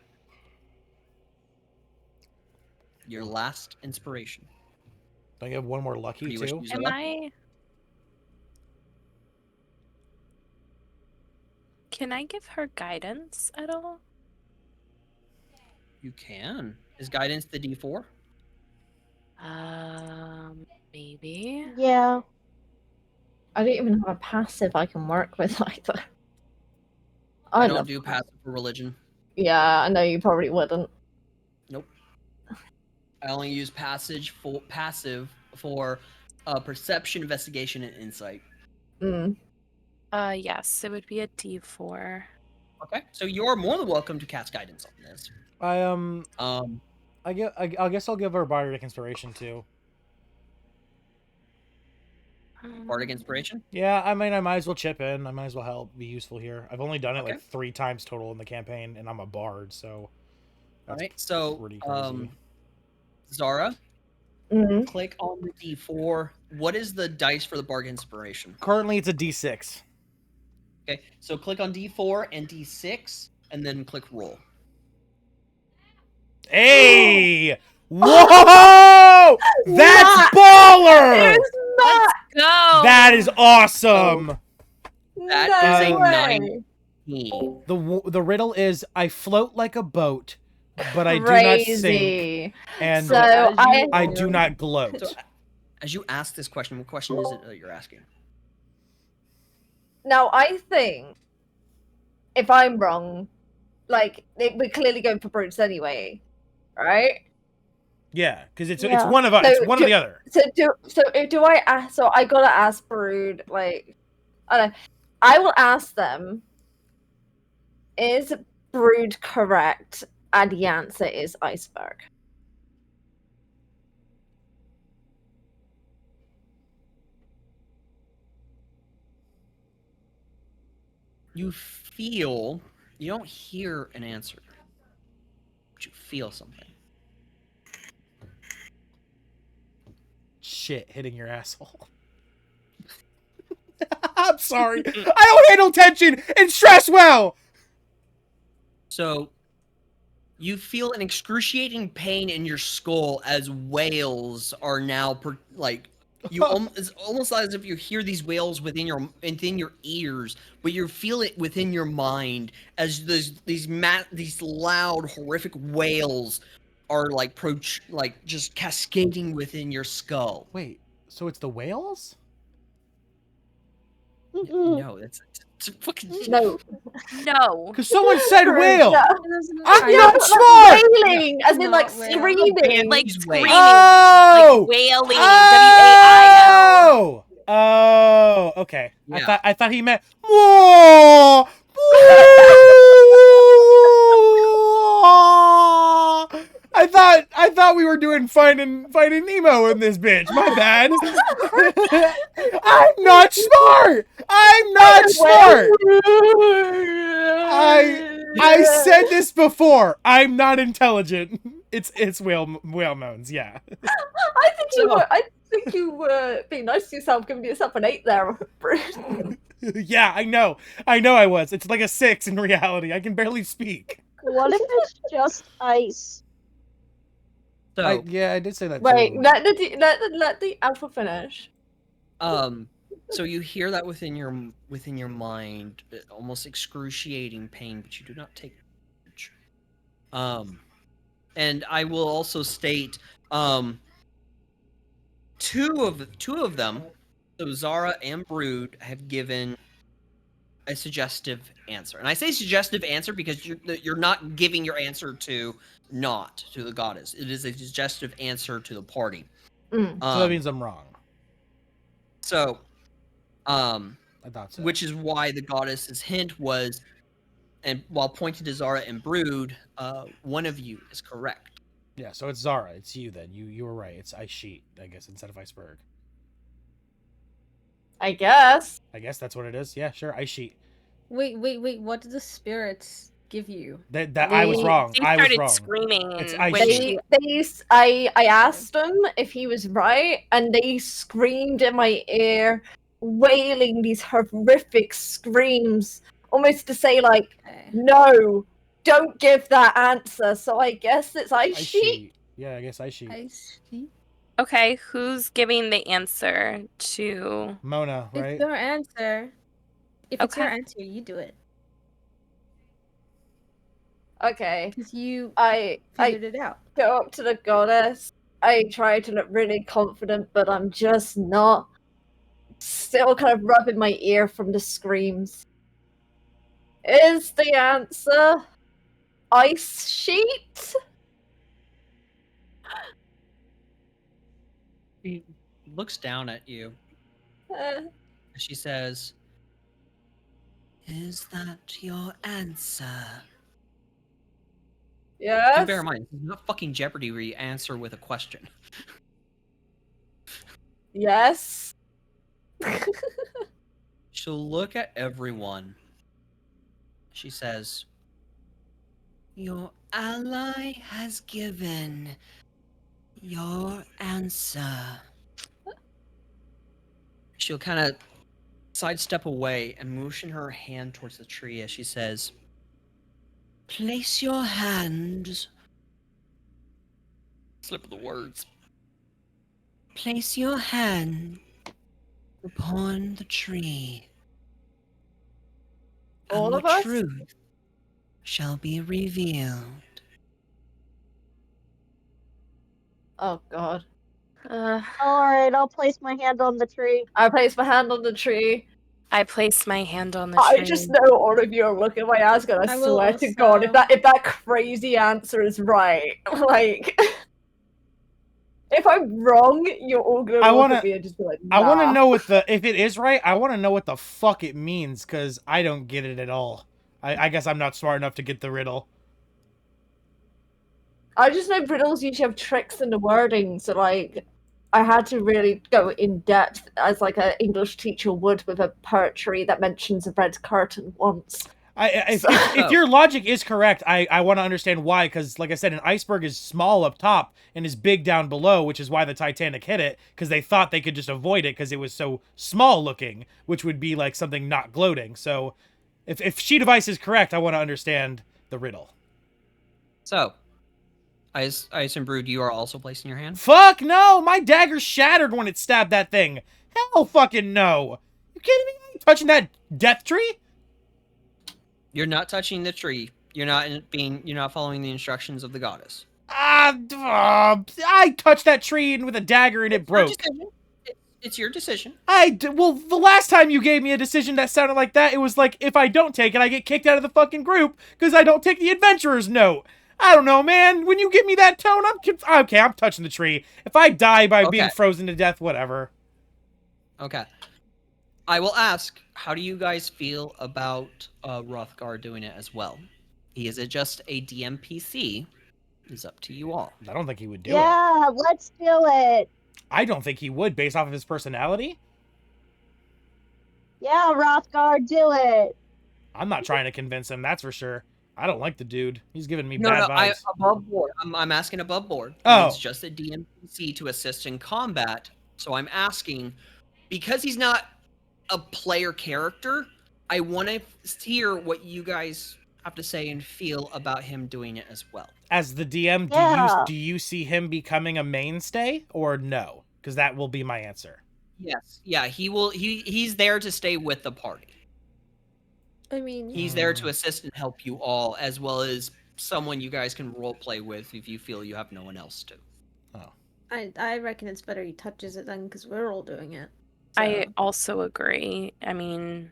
[SPEAKER 2] Your last inspiration.
[SPEAKER 1] Do I have one more lucky too?
[SPEAKER 9] Am I? Can I give her guidance at all?
[SPEAKER 2] You can. Is guidance the D4?
[SPEAKER 9] Maybe.
[SPEAKER 4] Yeah.
[SPEAKER 5] I don't even have a passive I can work with either.
[SPEAKER 2] I don't do passive for religion.
[SPEAKER 5] Yeah, I know you probably wouldn't.
[SPEAKER 2] Nope. I only use passive for perception, investigation, and insight.
[SPEAKER 9] Yes, it would be a D4.
[SPEAKER 2] Okay, so you're more than welcome to cast guidance on this.
[SPEAKER 1] I guess I'll give her bardic inspiration too.
[SPEAKER 2] Bardic inspiration?
[SPEAKER 1] Yeah, I mean, I might as well chip in. I might as well help, be useful here. I've only done it like 3 times total in the campaign, and I'm a bard, so.
[SPEAKER 2] All right, so
[SPEAKER 1] pretty crazy.
[SPEAKER 2] Zara, click on the D4. What is the dice for the bardic inspiration?
[SPEAKER 1] Currently, it's a D6.
[SPEAKER 2] Okay, so click on D4 and D6, and then click roll.
[SPEAKER 1] Hey! Whoa! That's baller!
[SPEAKER 9] Let's go!
[SPEAKER 1] That is awesome!
[SPEAKER 2] That is a 19.
[SPEAKER 1] The riddle is, I float like a boat, but I do not sink, and
[SPEAKER 5] So
[SPEAKER 1] I do not gloat.
[SPEAKER 2] So, as you ask this question, what question is it that you're asking?
[SPEAKER 5] Now, I think, if I'm wrong, like, we're clearly going for brutes anyway, right?
[SPEAKER 1] Yeah, because it's one of us. It's one or the other.
[SPEAKER 5] So do I ask? So I gotta ask Brood. Like, I don't know. I will ask them. Is Brood correct? And the answer is iceberg.
[SPEAKER 2] You don't hear an answer, but you feel something.
[SPEAKER 1] Shit hitting your asshole. I'm sorry. I don't handle tension and stress well.
[SPEAKER 2] So, you feel an excruciating pain in your skull as wails are now it's almost as if you hear these wails within your ears, but you feel it within your mind as these loud, horrific wails are just cascading within your skull.
[SPEAKER 1] Wait, so it's the whales?
[SPEAKER 2] No, it's fucking
[SPEAKER 5] no.
[SPEAKER 1] Because someone said whale.
[SPEAKER 5] No.
[SPEAKER 1] I'm not smart.
[SPEAKER 5] Wailing, as in like screaming,
[SPEAKER 9] like screaming,
[SPEAKER 1] oh!
[SPEAKER 9] like wailing.
[SPEAKER 1] Oh! Oh, okay.
[SPEAKER 2] Yeah.
[SPEAKER 1] I thought he meant whoa. I thought we were doing finding Nemo in this bitch. My bad. I'm not smart. I'm not smart. I said this before. I'm not intelligent. It's whale moans. Yeah.
[SPEAKER 5] I think you were being nice to yourself, giving yourself an 8 there, Bruce.
[SPEAKER 1] Yeah, I know. I was. It's like a 6 in reality. I can barely speak.
[SPEAKER 4] What if it's just ice?
[SPEAKER 2] So
[SPEAKER 1] I did say that.
[SPEAKER 5] Wait,
[SPEAKER 1] too.
[SPEAKER 5] let the alpha finish.
[SPEAKER 2] So you hear that within your mind, almost excruciating pain, but you do not take damage. And I will also state, two of them, so Zara and Brood, have given a suggestive answer. And I say suggestive answer because you're not giving your answer to the goddess. It is a suggestive answer to the party.
[SPEAKER 1] So that means I'm wrong.
[SPEAKER 2] So,
[SPEAKER 1] I thought so.
[SPEAKER 2] which is why the goddess's hint was, and while pointing to Zara and Brood, one of you is correct.
[SPEAKER 1] Yeah, so it's Zara. It's you then. You were right. It's ice sheet, I guess, instead of iceberg.
[SPEAKER 5] I guess.
[SPEAKER 1] I guess that's what it is. Yeah, sure. Ice sheet.
[SPEAKER 6] Wait. What did the spirits give you?
[SPEAKER 1] That I was wrong.
[SPEAKER 9] They
[SPEAKER 1] I was
[SPEAKER 9] started
[SPEAKER 1] wrong.
[SPEAKER 9] screaming.
[SPEAKER 1] It's ice
[SPEAKER 9] when
[SPEAKER 1] sheet.
[SPEAKER 9] she-
[SPEAKER 5] I asked them if he was right, and they screamed in my ear, wailing these horrific screams, almost to say like, "No, don't give that answer." So I guess it's ice sheet.
[SPEAKER 1] Yeah, I guess ice sheet.
[SPEAKER 6] Ice sheet.
[SPEAKER 9] Okay, who's giving the answer to
[SPEAKER 1] Mona, right?
[SPEAKER 6] It's your answer. If it's your
[SPEAKER 9] Okay.
[SPEAKER 6] answer, you do it.
[SPEAKER 5] Okay.
[SPEAKER 6] Because you
[SPEAKER 5] I
[SPEAKER 6] figured it out.
[SPEAKER 5] go up to the goddess. I try to look really confident, but I'm just not. Still kind of rubbing my ear from the screams. Is the answer ice sheet?
[SPEAKER 2] She looks down at you. She says, "Is that your answer?"
[SPEAKER 5] Yes.
[SPEAKER 2] And bear in mind, this is not fucking Jeopardy where you answer with a question.
[SPEAKER 5] Yes.
[SPEAKER 2] She'll look at everyone. She says, "Your ally has given your answer." She'll kind of sidestep away and motion her hand towards the tree as she says, "Place your hands." Slip of the words. "Place your hand upon the tree.
[SPEAKER 5] All
[SPEAKER 2] and
[SPEAKER 5] of
[SPEAKER 2] the
[SPEAKER 5] us?
[SPEAKER 2] truth shall be revealed."
[SPEAKER 5] Oh god.
[SPEAKER 4] Alright, I'll place my hand on the tree.
[SPEAKER 5] I place my hand on the tree.
[SPEAKER 9] I place my hand on the
[SPEAKER 5] I
[SPEAKER 9] tree.
[SPEAKER 5] just know all of you are looking at my ass, and I
[SPEAKER 6] I will
[SPEAKER 5] swear to God,
[SPEAKER 6] also-
[SPEAKER 5] if that crazy answer is right, like, if I'm wrong, you're all gonna look at me and just be like, nah.
[SPEAKER 1] I want to know what if it is right. I want to know what the fuck it means because I don't get it at all. I guess I'm not smart enough to get the riddle.
[SPEAKER 5] I just know riddles usually have tricks in the wording, so like, I had to really go in depth as like an English teacher would with a poetry that mentions a red curtain once.
[SPEAKER 1] If your logic is correct, I want to understand why, because like I said, an iceberg is small up top and is big down below, which is why the Titanic hit it, because they thought they could just avoid it because it was so small looking, which would be like something not gloating. So if Sheet of Ice is correct, I want to understand the riddle.
[SPEAKER 2] So, Ice and Brood, you are also placing your hand?
[SPEAKER 1] Fuck no! My dagger shattered when it stabbed that thing. Hell fucking no! You kidding me? I ain't touching that death tree?
[SPEAKER 2] You're not touching the tree. You're not following the instructions of the goddess.
[SPEAKER 1] I touched that tree with a dagger and it broke.
[SPEAKER 2] It's your decision.
[SPEAKER 1] Well, the last time you gave me a decision that sounded like that, it was like, if I don't take it, I get kicked out of the fucking group because I don't take the adventurer's note. I don't know, man. When you give me that tone, I'm touching the tree. If I die by being frozen to death, whatever.
[SPEAKER 2] Okay. I will ask, how do you guys feel about Rothgar doing it as well? He is just a DMPC. It's up to you all.
[SPEAKER 1] I don't think he would do it.
[SPEAKER 4] Yeah, let's do it.
[SPEAKER 1] I don't think he would, based off of his personality.
[SPEAKER 4] Yeah, Rothgar, do it.
[SPEAKER 1] I'm not trying to convince him, that's for sure. I don't like the dude. He's giving me
[SPEAKER 2] No,
[SPEAKER 1] bad vibes.
[SPEAKER 2] above board. I'm asking above board.
[SPEAKER 1] Oh.
[SPEAKER 2] He's just a DMPC to assist in combat. So I'm asking, because he's not a player character, I want to hear what you guys have to say and feel about him doing it as well.
[SPEAKER 1] As the DM, do you see him becoming a mainstay or no? Because that will be my answer.
[SPEAKER 2] Yes. Yeah, he will. He's there to stay with the party.
[SPEAKER 6] I mean,
[SPEAKER 2] he's there to assist and help you all, as well as someone you guys can role play with if you feel you have no one else to.
[SPEAKER 1] Oh.
[SPEAKER 6] I reckon it's better he touches it then, because we're all doing it.
[SPEAKER 9] I
[SPEAKER 6] So.
[SPEAKER 9] also agree. I mean,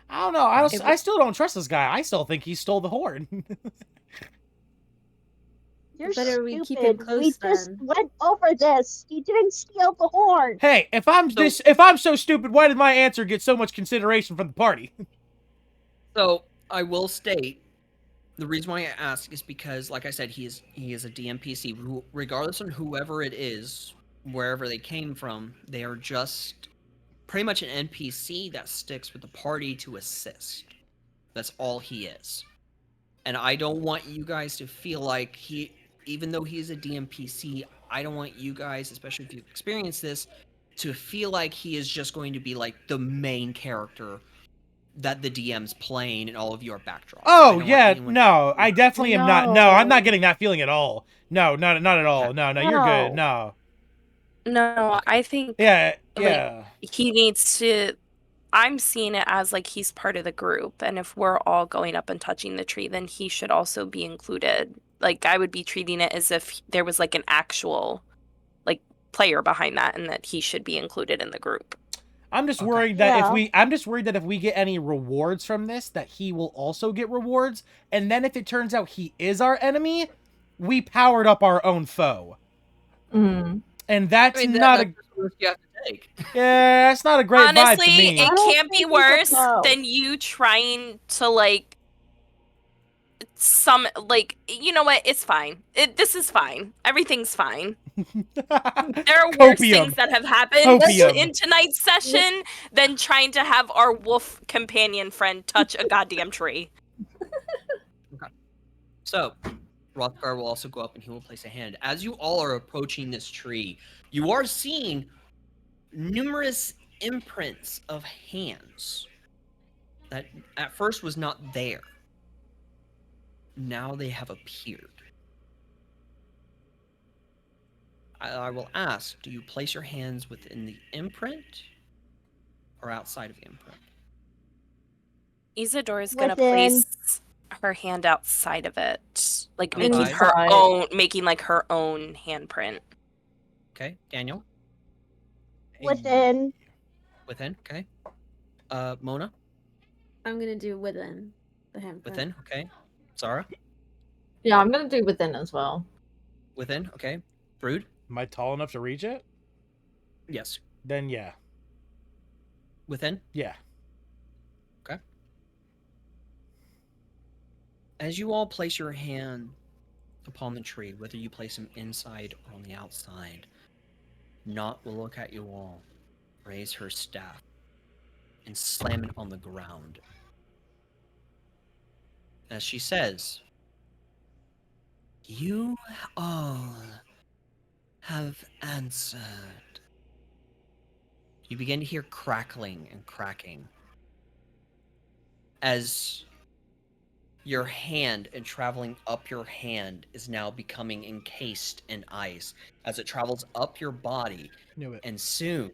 [SPEAKER 1] I don't know. I still don't trust this guy. I still think he stole the horn.
[SPEAKER 4] You're
[SPEAKER 6] Better we keep him
[SPEAKER 4] stupid.
[SPEAKER 6] close
[SPEAKER 4] We just
[SPEAKER 6] then.
[SPEAKER 4] went over this. He didn't steal the horn.
[SPEAKER 1] Hey, if I'm so stupid, why did my answer get so much consideration from the party?
[SPEAKER 2] So I will state the reason why I ask is because, like I said, he is a DMPC. Regardless of whoever it is, wherever they came from, they are just pretty much an NPC that sticks with the party to assist. That's all he is. And I don't want you guys to feel like even though he's a DMPC, I don't want you guys, especially if you've experienced this, to feel like he is just going to be like the main character that the DM's playing and all of you are backdrops.
[SPEAKER 1] Oh yeah, no, I definitely am not. No, I'm not
[SPEAKER 6] No.
[SPEAKER 1] getting that feeling at all. No, not at all. No, you're good. No.
[SPEAKER 9] no, I think
[SPEAKER 1] Yeah,
[SPEAKER 9] like
[SPEAKER 1] yeah.
[SPEAKER 9] he needs to. I'm seeing it as like he's part of the group, and if we're all going up and touching the tree, then he should also be included. Like I would be treating it as if there was like an actual like player behind that, and that he should be included in the group.
[SPEAKER 1] I'm just worried that if we get any rewards from this, that he will also get rewards. And then if it turns out he is our enemy, we powered up our own foe.
[SPEAKER 5] Mm.
[SPEAKER 1] And that's
[SPEAKER 2] that's
[SPEAKER 1] not
[SPEAKER 2] a risk you have to take.
[SPEAKER 1] Yeah, that's not a great vibe
[SPEAKER 9] Honestly,
[SPEAKER 1] to me.
[SPEAKER 9] it can't be worse than you trying to like you know what? It's fine. This is fine. Everything's fine. There are worse things that have happened in tonight's session than trying to have our wolf companion friend touch a goddamn tree.
[SPEAKER 2] Okay. So, Rothgar will also go up and he will place a hand. As you all are approaching this tree, you are seeing numerous imprints of hands that at first was not there. Now they have appeared. I will ask, do you place your hands within the imprint or outside of the imprint?
[SPEAKER 9] Isadora is gonna place her hand outside of it, like making
[SPEAKER 2] Outside?
[SPEAKER 9] making like her own handprint.
[SPEAKER 2] Okay, Daniel.
[SPEAKER 4] Within.
[SPEAKER 2] Within, okay. Mona.
[SPEAKER 6] I'm gonna do within the handprint.
[SPEAKER 2] Within, okay. Zara.
[SPEAKER 5] Yeah, I'm gonna do within as well.
[SPEAKER 2] Within, okay. Brood.
[SPEAKER 1] Am I tall enough to reach it?
[SPEAKER 2] Yes.
[SPEAKER 1] Then yeah.
[SPEAKER 2] Within?
[SPEAKER 1] Yeah.
[SPEAKER 2] Okay. As you all place your hand upon the tree, whether you place them inside or on the outside, Not will look at you all, raise her staff, and slam it on the ground. As she says, "You all have answered." You begin to hear crackling and cracking as your hand and traveling up your hand is now becoming encased in ice as it travels up your body.
[SPEAKER 1] Knew it.
[SPEAKER 2] And soon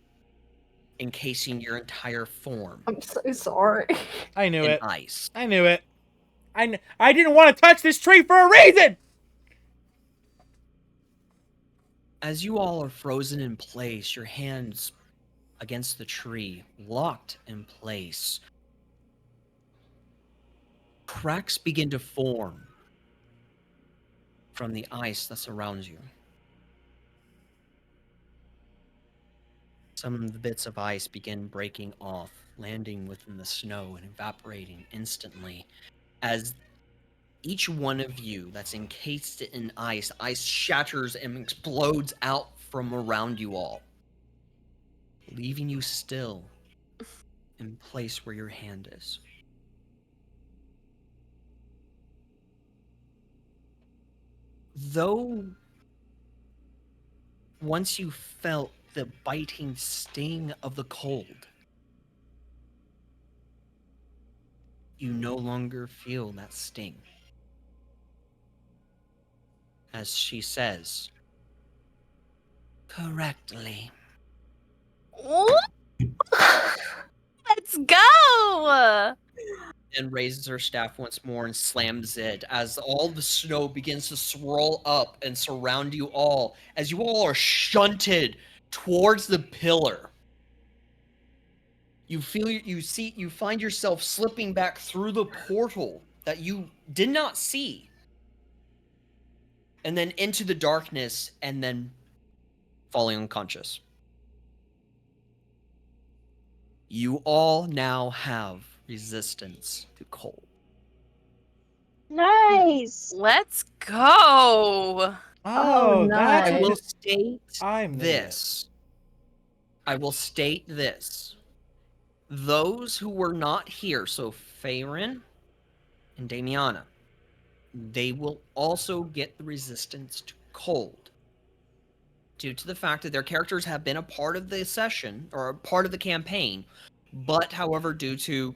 [SPEAKER 2] encasing your entire form.
[SPEAKER 5] I'm so sorry.
[SPEAKER 1] I knew it.
[SPEAKER 2] Ice.
[SPEAKER 1] I knew it. I didn't want to touch this tree for a reason!
[SPEAKER 2] As you all are frozen in place, your hands against the tree, locked in place, cracks begin to form from the ice that surrounds you. Some of the bits of ice begin breaking off, landing within the snow and evaporating instantly. As each one of you that's encased in ice shatters and explodes out from around you all, leaving you still in place where your hand is. Though once you felt the biting sting of the cold, you no longer feel that sting. As she says, "Correctly."
[SPEAKER 9] Let's go!
[SPEAKER 2] and raises her staff once more and slams it as all the snow begins to swirl up and surround you all as you all are shunted towards the pillar. You find yourself slipping back through the portal that you did not see, and then into the darkness, and then falling unconscious. You all now have resistance to cold.
[SPEAKER 4] Nice.
[SPEAKER 9] Let's go.
[SPEAKER 5] Oh,
[SPEAKER 2] I
[SPEAKER 5] nice.
[SPEAKER 2] will state
[SPEAKER 1] I'm
[SPEAKER 2] this. I will state this. Those who were not here, so Farron and Damiana, they will also get the resistance to cold. Due to the fact that their characters have been a part of the session, or a part of the campaign, but however, due to,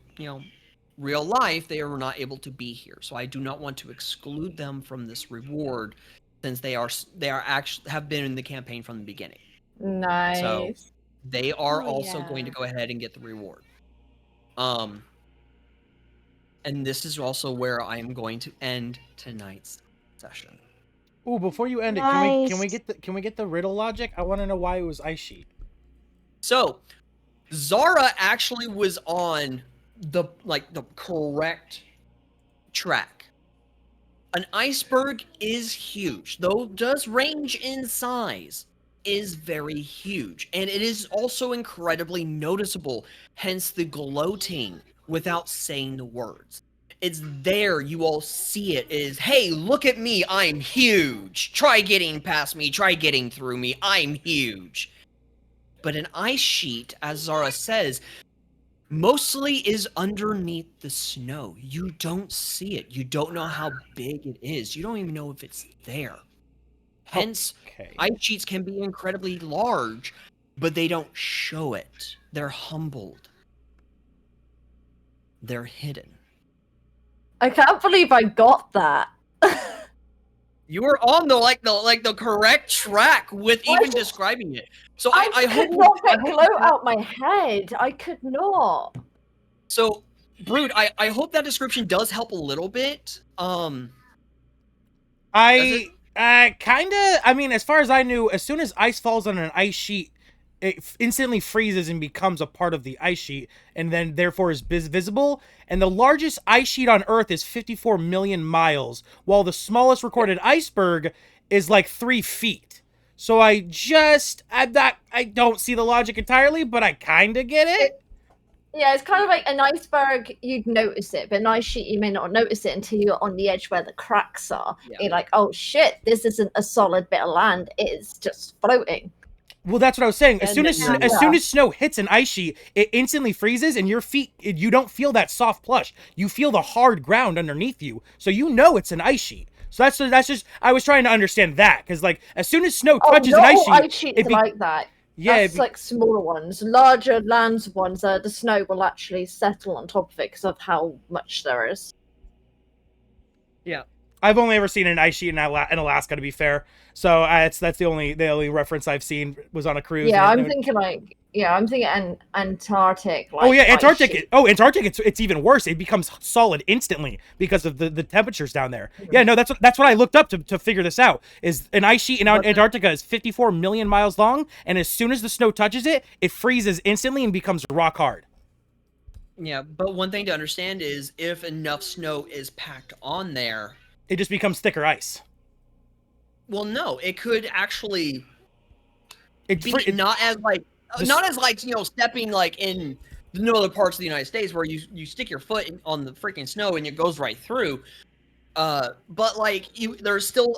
[SPEAKER 2] real life, they are not able to be here. So I do not want to exclude them from this reward, since they are actually have been in the campaign from the beginning.
[SPEAKER 5] Nice.
[SPEAKER 2] So they are
[SPEAKER 3] Oh,
[SPEAKER 2] also
[SPEAKER 3] yeah.
[SPEAKER 2] going to go ahead and get the reward. And this is also where I am going to end tonight's session.
[SPEAKER 1] Ooh, before you end it, can we get the riddle logic? I want to know why it was ice sheet.
[SPEAKER 2] So, Zara actually was on the correct track. An iceberg is huge, though it does range in size, is very huge, and it is also incredibly noticeable, hence the gloating without saying the words. It's there, you all see it, is, hey, look at me, I'm huge. Try getting past me, try getting through me, I'm huge. But an ice sheet, as Zara says, mostly is underneath the snow. You don't see it. You don't know how big it is. You don't even know if it's there. Hence, ice sheets can be incredibly large, but they don't show it. They're humbled. They're hidden.
[SPEAKER 5] I can't believe I got that.
[SPEAKER 2] You were on the correct track with even describing it. So I hope
[SPEAKER 5] could not get glow out my head. I could not.
[SPEAKER 2] So, Brood, I hope that description does help a little bit.
[SPEAKER 1] I mean, as far as I knew, as soon as ice falls on an ice sheet, it instantly freezes and becomes a part of the ice sheet, and then therefore is visible. And the largest ice sheet on Earth is 54 million miles, while the smallest recorded iceberg is like 3 feet. So I don't see the logic entirely, but I kind of get it.
[SPEAKER 5] Yeah, it's kind of like an iceberg, you'd notice it, but an ice sheet, you may not notice it until you're on the edge where the cracks are. Yeah. You're like, oh shit, this isn't a solid bit of land, it's just floating.
[SPEAKER 1] Well, that's what I was saying. As soon as snow hits an ice sheet, it instantly freezes, and your feet, you don't feel that soft plush. You feel the hard ground underneath you, so you know it's an ice sheet. So that's just, I was trying to understand that, because like as soon as snow touches an ice sheet,
[SPEAKER 5] ice sheets like that. Yeah, it's like smaller ones. Larger lands ones, the snow will actually settle on top of it because of how much there is.
[SPEAKER 2] Yeah.
[SPEAKER 1] I've only ever seen an ice sheet in Alaska, to be fair. So that's the only reference I've seen was on a cruise.
[SPEAKER 5] Yeah, I'm thinking Antarctic.
[SPEAKER 1] Like, oh yeah, Antarctic. Antarctic. It's even worse. It becomes solid instantly because of the temperatures down there. Mm-hmm. Yeah, no, that's what I looked up to figure this out. Is an ice sheet in Antarctica is 54 million miles long, and as soon as the snow touches it, it freezes instantly and becomes rock hard.
[SPEAKER 2] Yeah, but one thing to understand is if enough snow is packed on there,
[SPEAKER 1] it just becomes thicker ice.
[SPEAKER 2] Well, no, it could actually not as stepping like in the other parts of the United States where you stick your foot on the freaking snow and it goes right through. But like there's still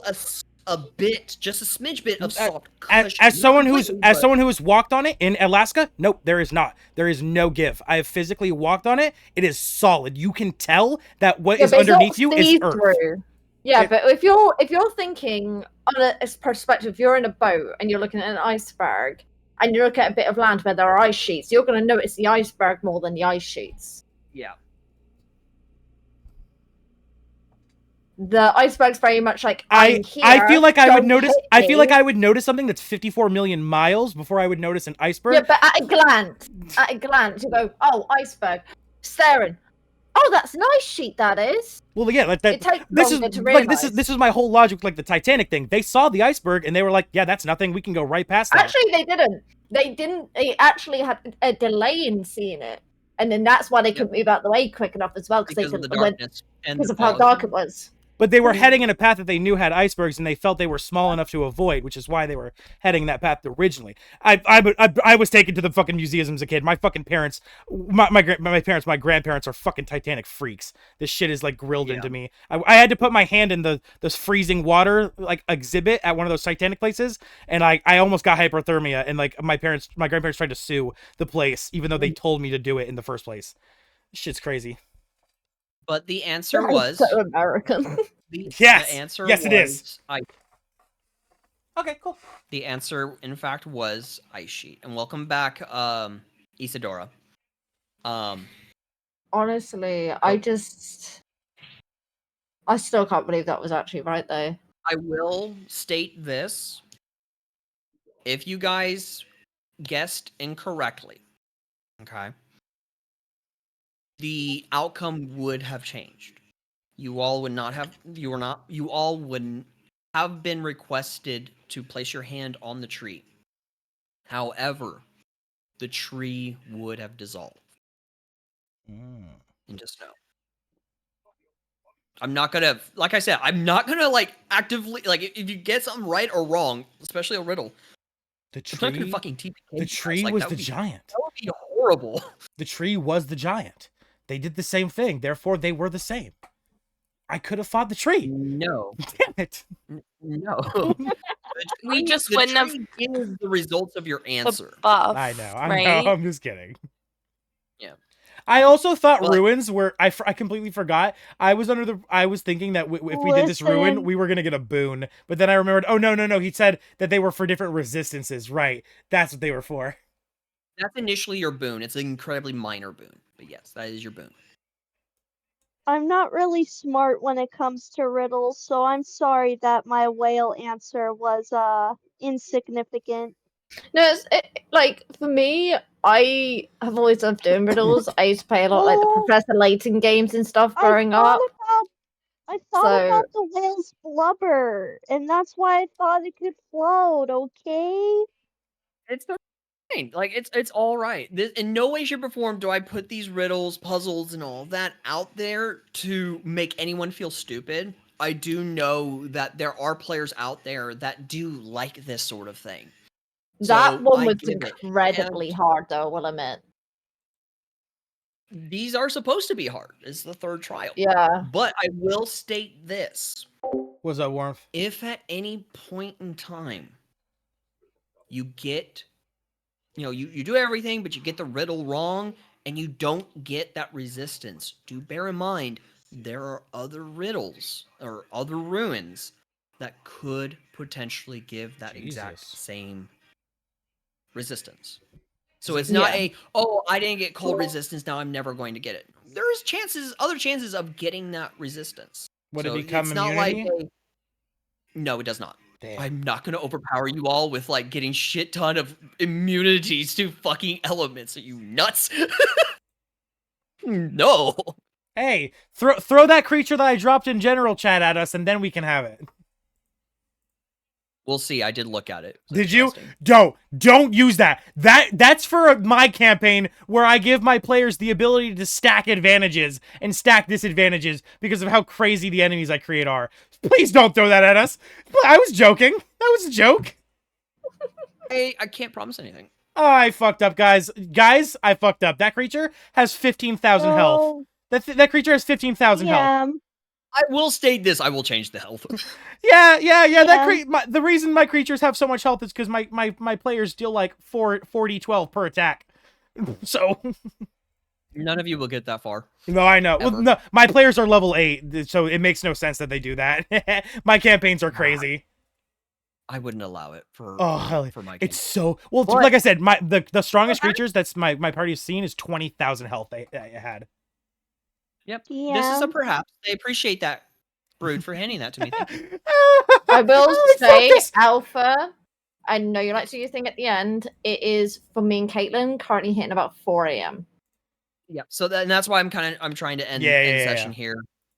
[SPEAKER 2] a bit, just a smidge bit of soft cushion.
[SPEAKER 1] As someone who has walked on it in Alaska, nope, there is not. There is no give. I have physically walked on it. It is solid. You can tell that what is underneath you is earth.
[SPEAKER 5] Yeah, but if you're thinking on a perspective, if you're in a boat and you're looking at an iceberg and you look at a bit of land where there are ice sheets, you're going to notice the iceberg more than the ice sheets.
[SPEAKER 2] Yeah.
[SPEAKER 5] The iceberg's very much like
[SPEAKER 1] I feel like I would notice something that's 54 million miles before I would notice an iceberg.
[SPEAKER 5] Yeah, but at a glance, you go, oh, iceberg, staring. Oh, that's nice sheet, that is.
[SPEAKER 1] Well, yeah, like
[SPEAKER 5] It
[SPEAKER 1] that.
[SPEAKER 5] takes
[SPEAKER 1] This is
[SPEAKER 5] longer to
[SPEAKER 1] like
[SPEAKER 5] realise.
[SPEAKER 1] this is my whole logic, with, like the Titanic thing. They saw the iceberg and they were like, "Yeah, that's nothing. We can go right past that."
[SPEAKER 5] Actually, they didn't. They didn't. They actually had a delay in seeing it, and then that's why they couldn't move out the way quick enough as well,
[SPEAKER 2] Because of the
[SPEAKER 5] because
[SPEAKER 2] darkness and
[SPEAKER 5] because
[SPEAKER 2] the
[SPEAKER 5] of how
[SPEAKER 2] fog.
[SPEAKER 5] dark it was.
[SPEAKER 1] But they were heading in a path that they knew had icebergs, and they felt they were small enough to avoid, which is why they were heading that path originally. I was taken to the fucking museums as a kid. My fucking parents, my grandparents are fucking Titanic freaks. This shit is like grilled into me. I had to put my hand in this freezing water like exhibit at one of those Titanic places, and I almost got hypothermia. And like my grandparents tried to sue the place, even though they told me to do it in the first place. This shit's crazy.
[SPEAKER 2] But the answer
[SPEAKER 5] That
[SPEAKER 2] was
[SPEAKER 5] so American.
[SPEAKER 2] the
[SPEAKER 1] Yes!
[SPEAKER 2] answer
[SPEAKER 1] Yes, it is.
[SPEAKER 2] was ice.
[SPEAKER 1] Okay, cool.
[SPEAKER 2] The answer, in fact, was ice sheet. And welcome back, Isadora.
[SPEAKER 5] Honestly, I still can't believe that was actually right, though.
[SPEAKER 2] I will state this. If you guys guessed incorrectly, okay, the outcome would have changed. You all wouldn't have been requested to place your hand on the tree. However, the tree would have dissolved. And just know. I'm not gonna, like I said, I'm not gonna like actively, like if you get something right or wrong, especially a riddle,
[SPEAKER 1] The
[SPEAKER 2] I'm not gonna
[SPEAKER 1] tree,
[SPEAKER 2] fucking TPK
[SPEAKER 1] the
[SPEAKER 2] you guys.
[SPEAKER 1] tree
[SPEAKER 2] Like,
[SPEAKER 1] was
[SPEAKER 2] that
[SPEAKER 1] the
[SPEAKER 2] would be-
[SPEAKER 1] giant.
[SPEAKER 2] That would be horrible.
[SPEAKER 1] The tree was the giant. They did the same thing. Therefore, they were the same. I could have fought the tree.
[SPEAKER 2] No.
[SPEAKER 1] Damn it.
[SPEAKER 2] No.
[SPEAKER 9] We just
[SPEAKER 2] the
[SPEAKER 9] wouldn't have
[SPEAKER 2] tree gives the results of your answer.
[SPEAKER 9] buff.
[SPEAKER 1] I know.
[SPEAKER 9] right?
[SPEAKER 1] I'm just kidding.
[SPEAKER 2] Yeah.
[SPEAKER 1] I also thought
[SPEAKER 2] But-
[SPEAKER 1] ruins were. I completely forgot. I was thinking that if we did this ruin,
[SPEAKER 4] Listen.
[SPEAKER 1] we were gonna get a boon. But then I remembered. Oh no! He said that they were for different resistances. Right. That's what they were for.
[SPEAKER 2] That's initially your boon. It's an incredibly minor boon. But yes, that is your boon.
[SPEAKER 4] I'm not really smart when it comes to riddles, so I'm sorry that my whale answer was insignificant.
[SPEAKER 5] No, like for me, I have always loved doing riddles. I used to play a lot like the
[SPEAKER 4] Well,
[SPEAKER 5] Professor Layton games and stuff growing up.
[SPEAKER 4] I thought about the whale's blubber, and that's why I thought it could float, okay?
[SPEAKER 2] It's fine. Like it's all right. In no way, shape, or form do I put these riddles, puzzles, and all that out there to make anyone feel stupid. I do know that there are players out there that do like this sort of thing.
[SPEAKER 5] That
[SPEAKER 2] So
[SPEAKER 5] one
[SPEAKER 2] I
[SPEAKER 5] was
[SPEAKER 2] get it.
[SPEAKER 5] incredibly hard, though, I will admit.
[SPEAKER 2] These are supposed to be hard. It's the third trial.
[SPEAKER 5] Yeah.
[SPEAKER 2] But I will state this.
[SPEAKER 1] What's that, Warmth?
[SPEAKER 2] If at any point in time you get, you do everything, but you get the riddle wrong and you don't get that resistance, do bear in mind there are other riddles or other ruins that could potentially give that exact same resistance. So it's not I didn't get cold resistance, now I'm never going to get it. There's other chances of getting that resistance.
[SPEAKER 1] Would
[SPEAKER 2] So
[SPEAKER 1] it become
[SPEAKER 2] it's not
[SPEAKER 1] immunity?
[SPEAKER 2] like no, it does not.
[SPEAKER 1] Damn.
[SPEAKER 2] I'm not going to overpower you all with like getting shit ton of immunities to fucking elements. Are you nuts? No.
[SPEAKER 1] Hey, throw that creature that I dropped in general chat at us, and then we can have it.
[SPEAKER 2] We'll see. I did look at it.
[SPEAKER 1] Did you? Don't use that. That's for my campaign where I give my players the ability to stack advantages and stack disadvantages because of how crazy the enemies I create are. Please don't throw that at us. I was joking. That was a joke.
[SPEAKER 2] I can't promise anything.
[SPEAKER 1] Oh, I fucked up, guys. Guys, I fucked up. That creature has 15,000 health. That creature has 15,000 health.
[SPEAKER 2] I will state this. I will change the health.
[SPEAKER 1] Yeah. The reason my creatures have so much health is because my players deal like 4d12 per attack. So
[SPEAKER 2] None of you will get that far.
[SPEAKER 1] no, I know. Well, no, my players are level 8, so it makes no sense that they do that. My campaigns are crazy.
[SPEAKER 2] I wouldn't allow it for my game.
[SPEAKER 1] It's so well. Like I said, the strongest creatures that's my party's seen is 20,000 health. I had.
[SPEAKER 2] Yep. This is a perhaps. I appreciate that, Brood, for handing that to me. Thank you.
[SPEAKER 5] I will say, Alpha, I know you like to do your thing at the end. It is, for me and Caitlin, currently hitting about 4 a.m.
[SPEAKER 2] Yeah. So that's why I'm trying to end
[SPEAKER 1] Yeah.
[SPEAKER 2] session here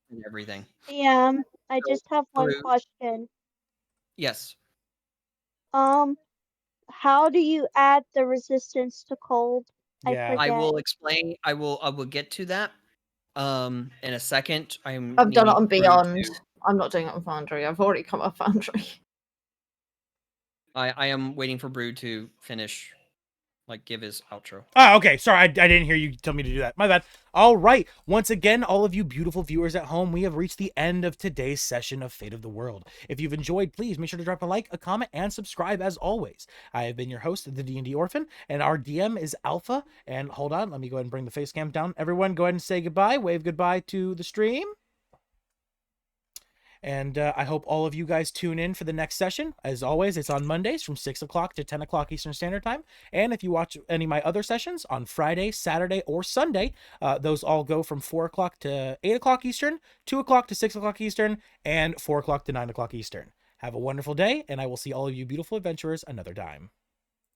[SPEAKER 2] and everything.
[SPEAKER 4] I
[SPEAKER 2] So,
[SPEAKER 4] just have one
[SPEAKER 2] Brew,
[SPEAKER 4] question.
[SPEAKER 2] yes.
[SPEAKER 4] How do you add the resistance to cold? I
[SPEAKER 1] Yeah.
[SPEAKER 2] I
[SPEAKER 4] forget.
[SPEAKER 2] will explain. I will get to that. In a second.
[SPEAKER 5] I've done it
[SPEAKER 2] needing
[SPEAKER 5] on
[SPEAKER 2] Brew
[SPEAKER 5] Beyond.
[SPEAKER 2] to-
[SPEAKER 5] I'm not doing it on Foundry. I've already come off Foundry.
[SPEAKER 2] I am waiting for Brew to finish, like give his outro.
[SPEAKER 1] Oh, okay. Sorry, I didn't hear you tell me to do that. My bad. All right. Once again, all of you beautiful viewers at home, we have reached the end of today's session of Fate of the World. If you've enjoyed, please make sure to drop a like, a comment, and subscribe as always. I have been your host, the D&D Orphan, and our DM is Alpha. And hold on, let me go ahead and bring the face cam down. Everyone, go ahead and say goodbye. Wave goodbye to the stream. And I hope all of you guys tune in for the next session. As always, it's on Mondays from 6 o'clock to 10 o'clock Eastern Standard Time. And if you watch any of my other sessions on Friday, Saturday, or Sunday, those all go from 4 o'clock to 8 o'clock Eastern, 2 o'clock to 6 o'clock Eastern, and 4 o'clock to 9 o'clock Eastern. Have a wonderful day, and I will see all of you beautiful adventurers another time.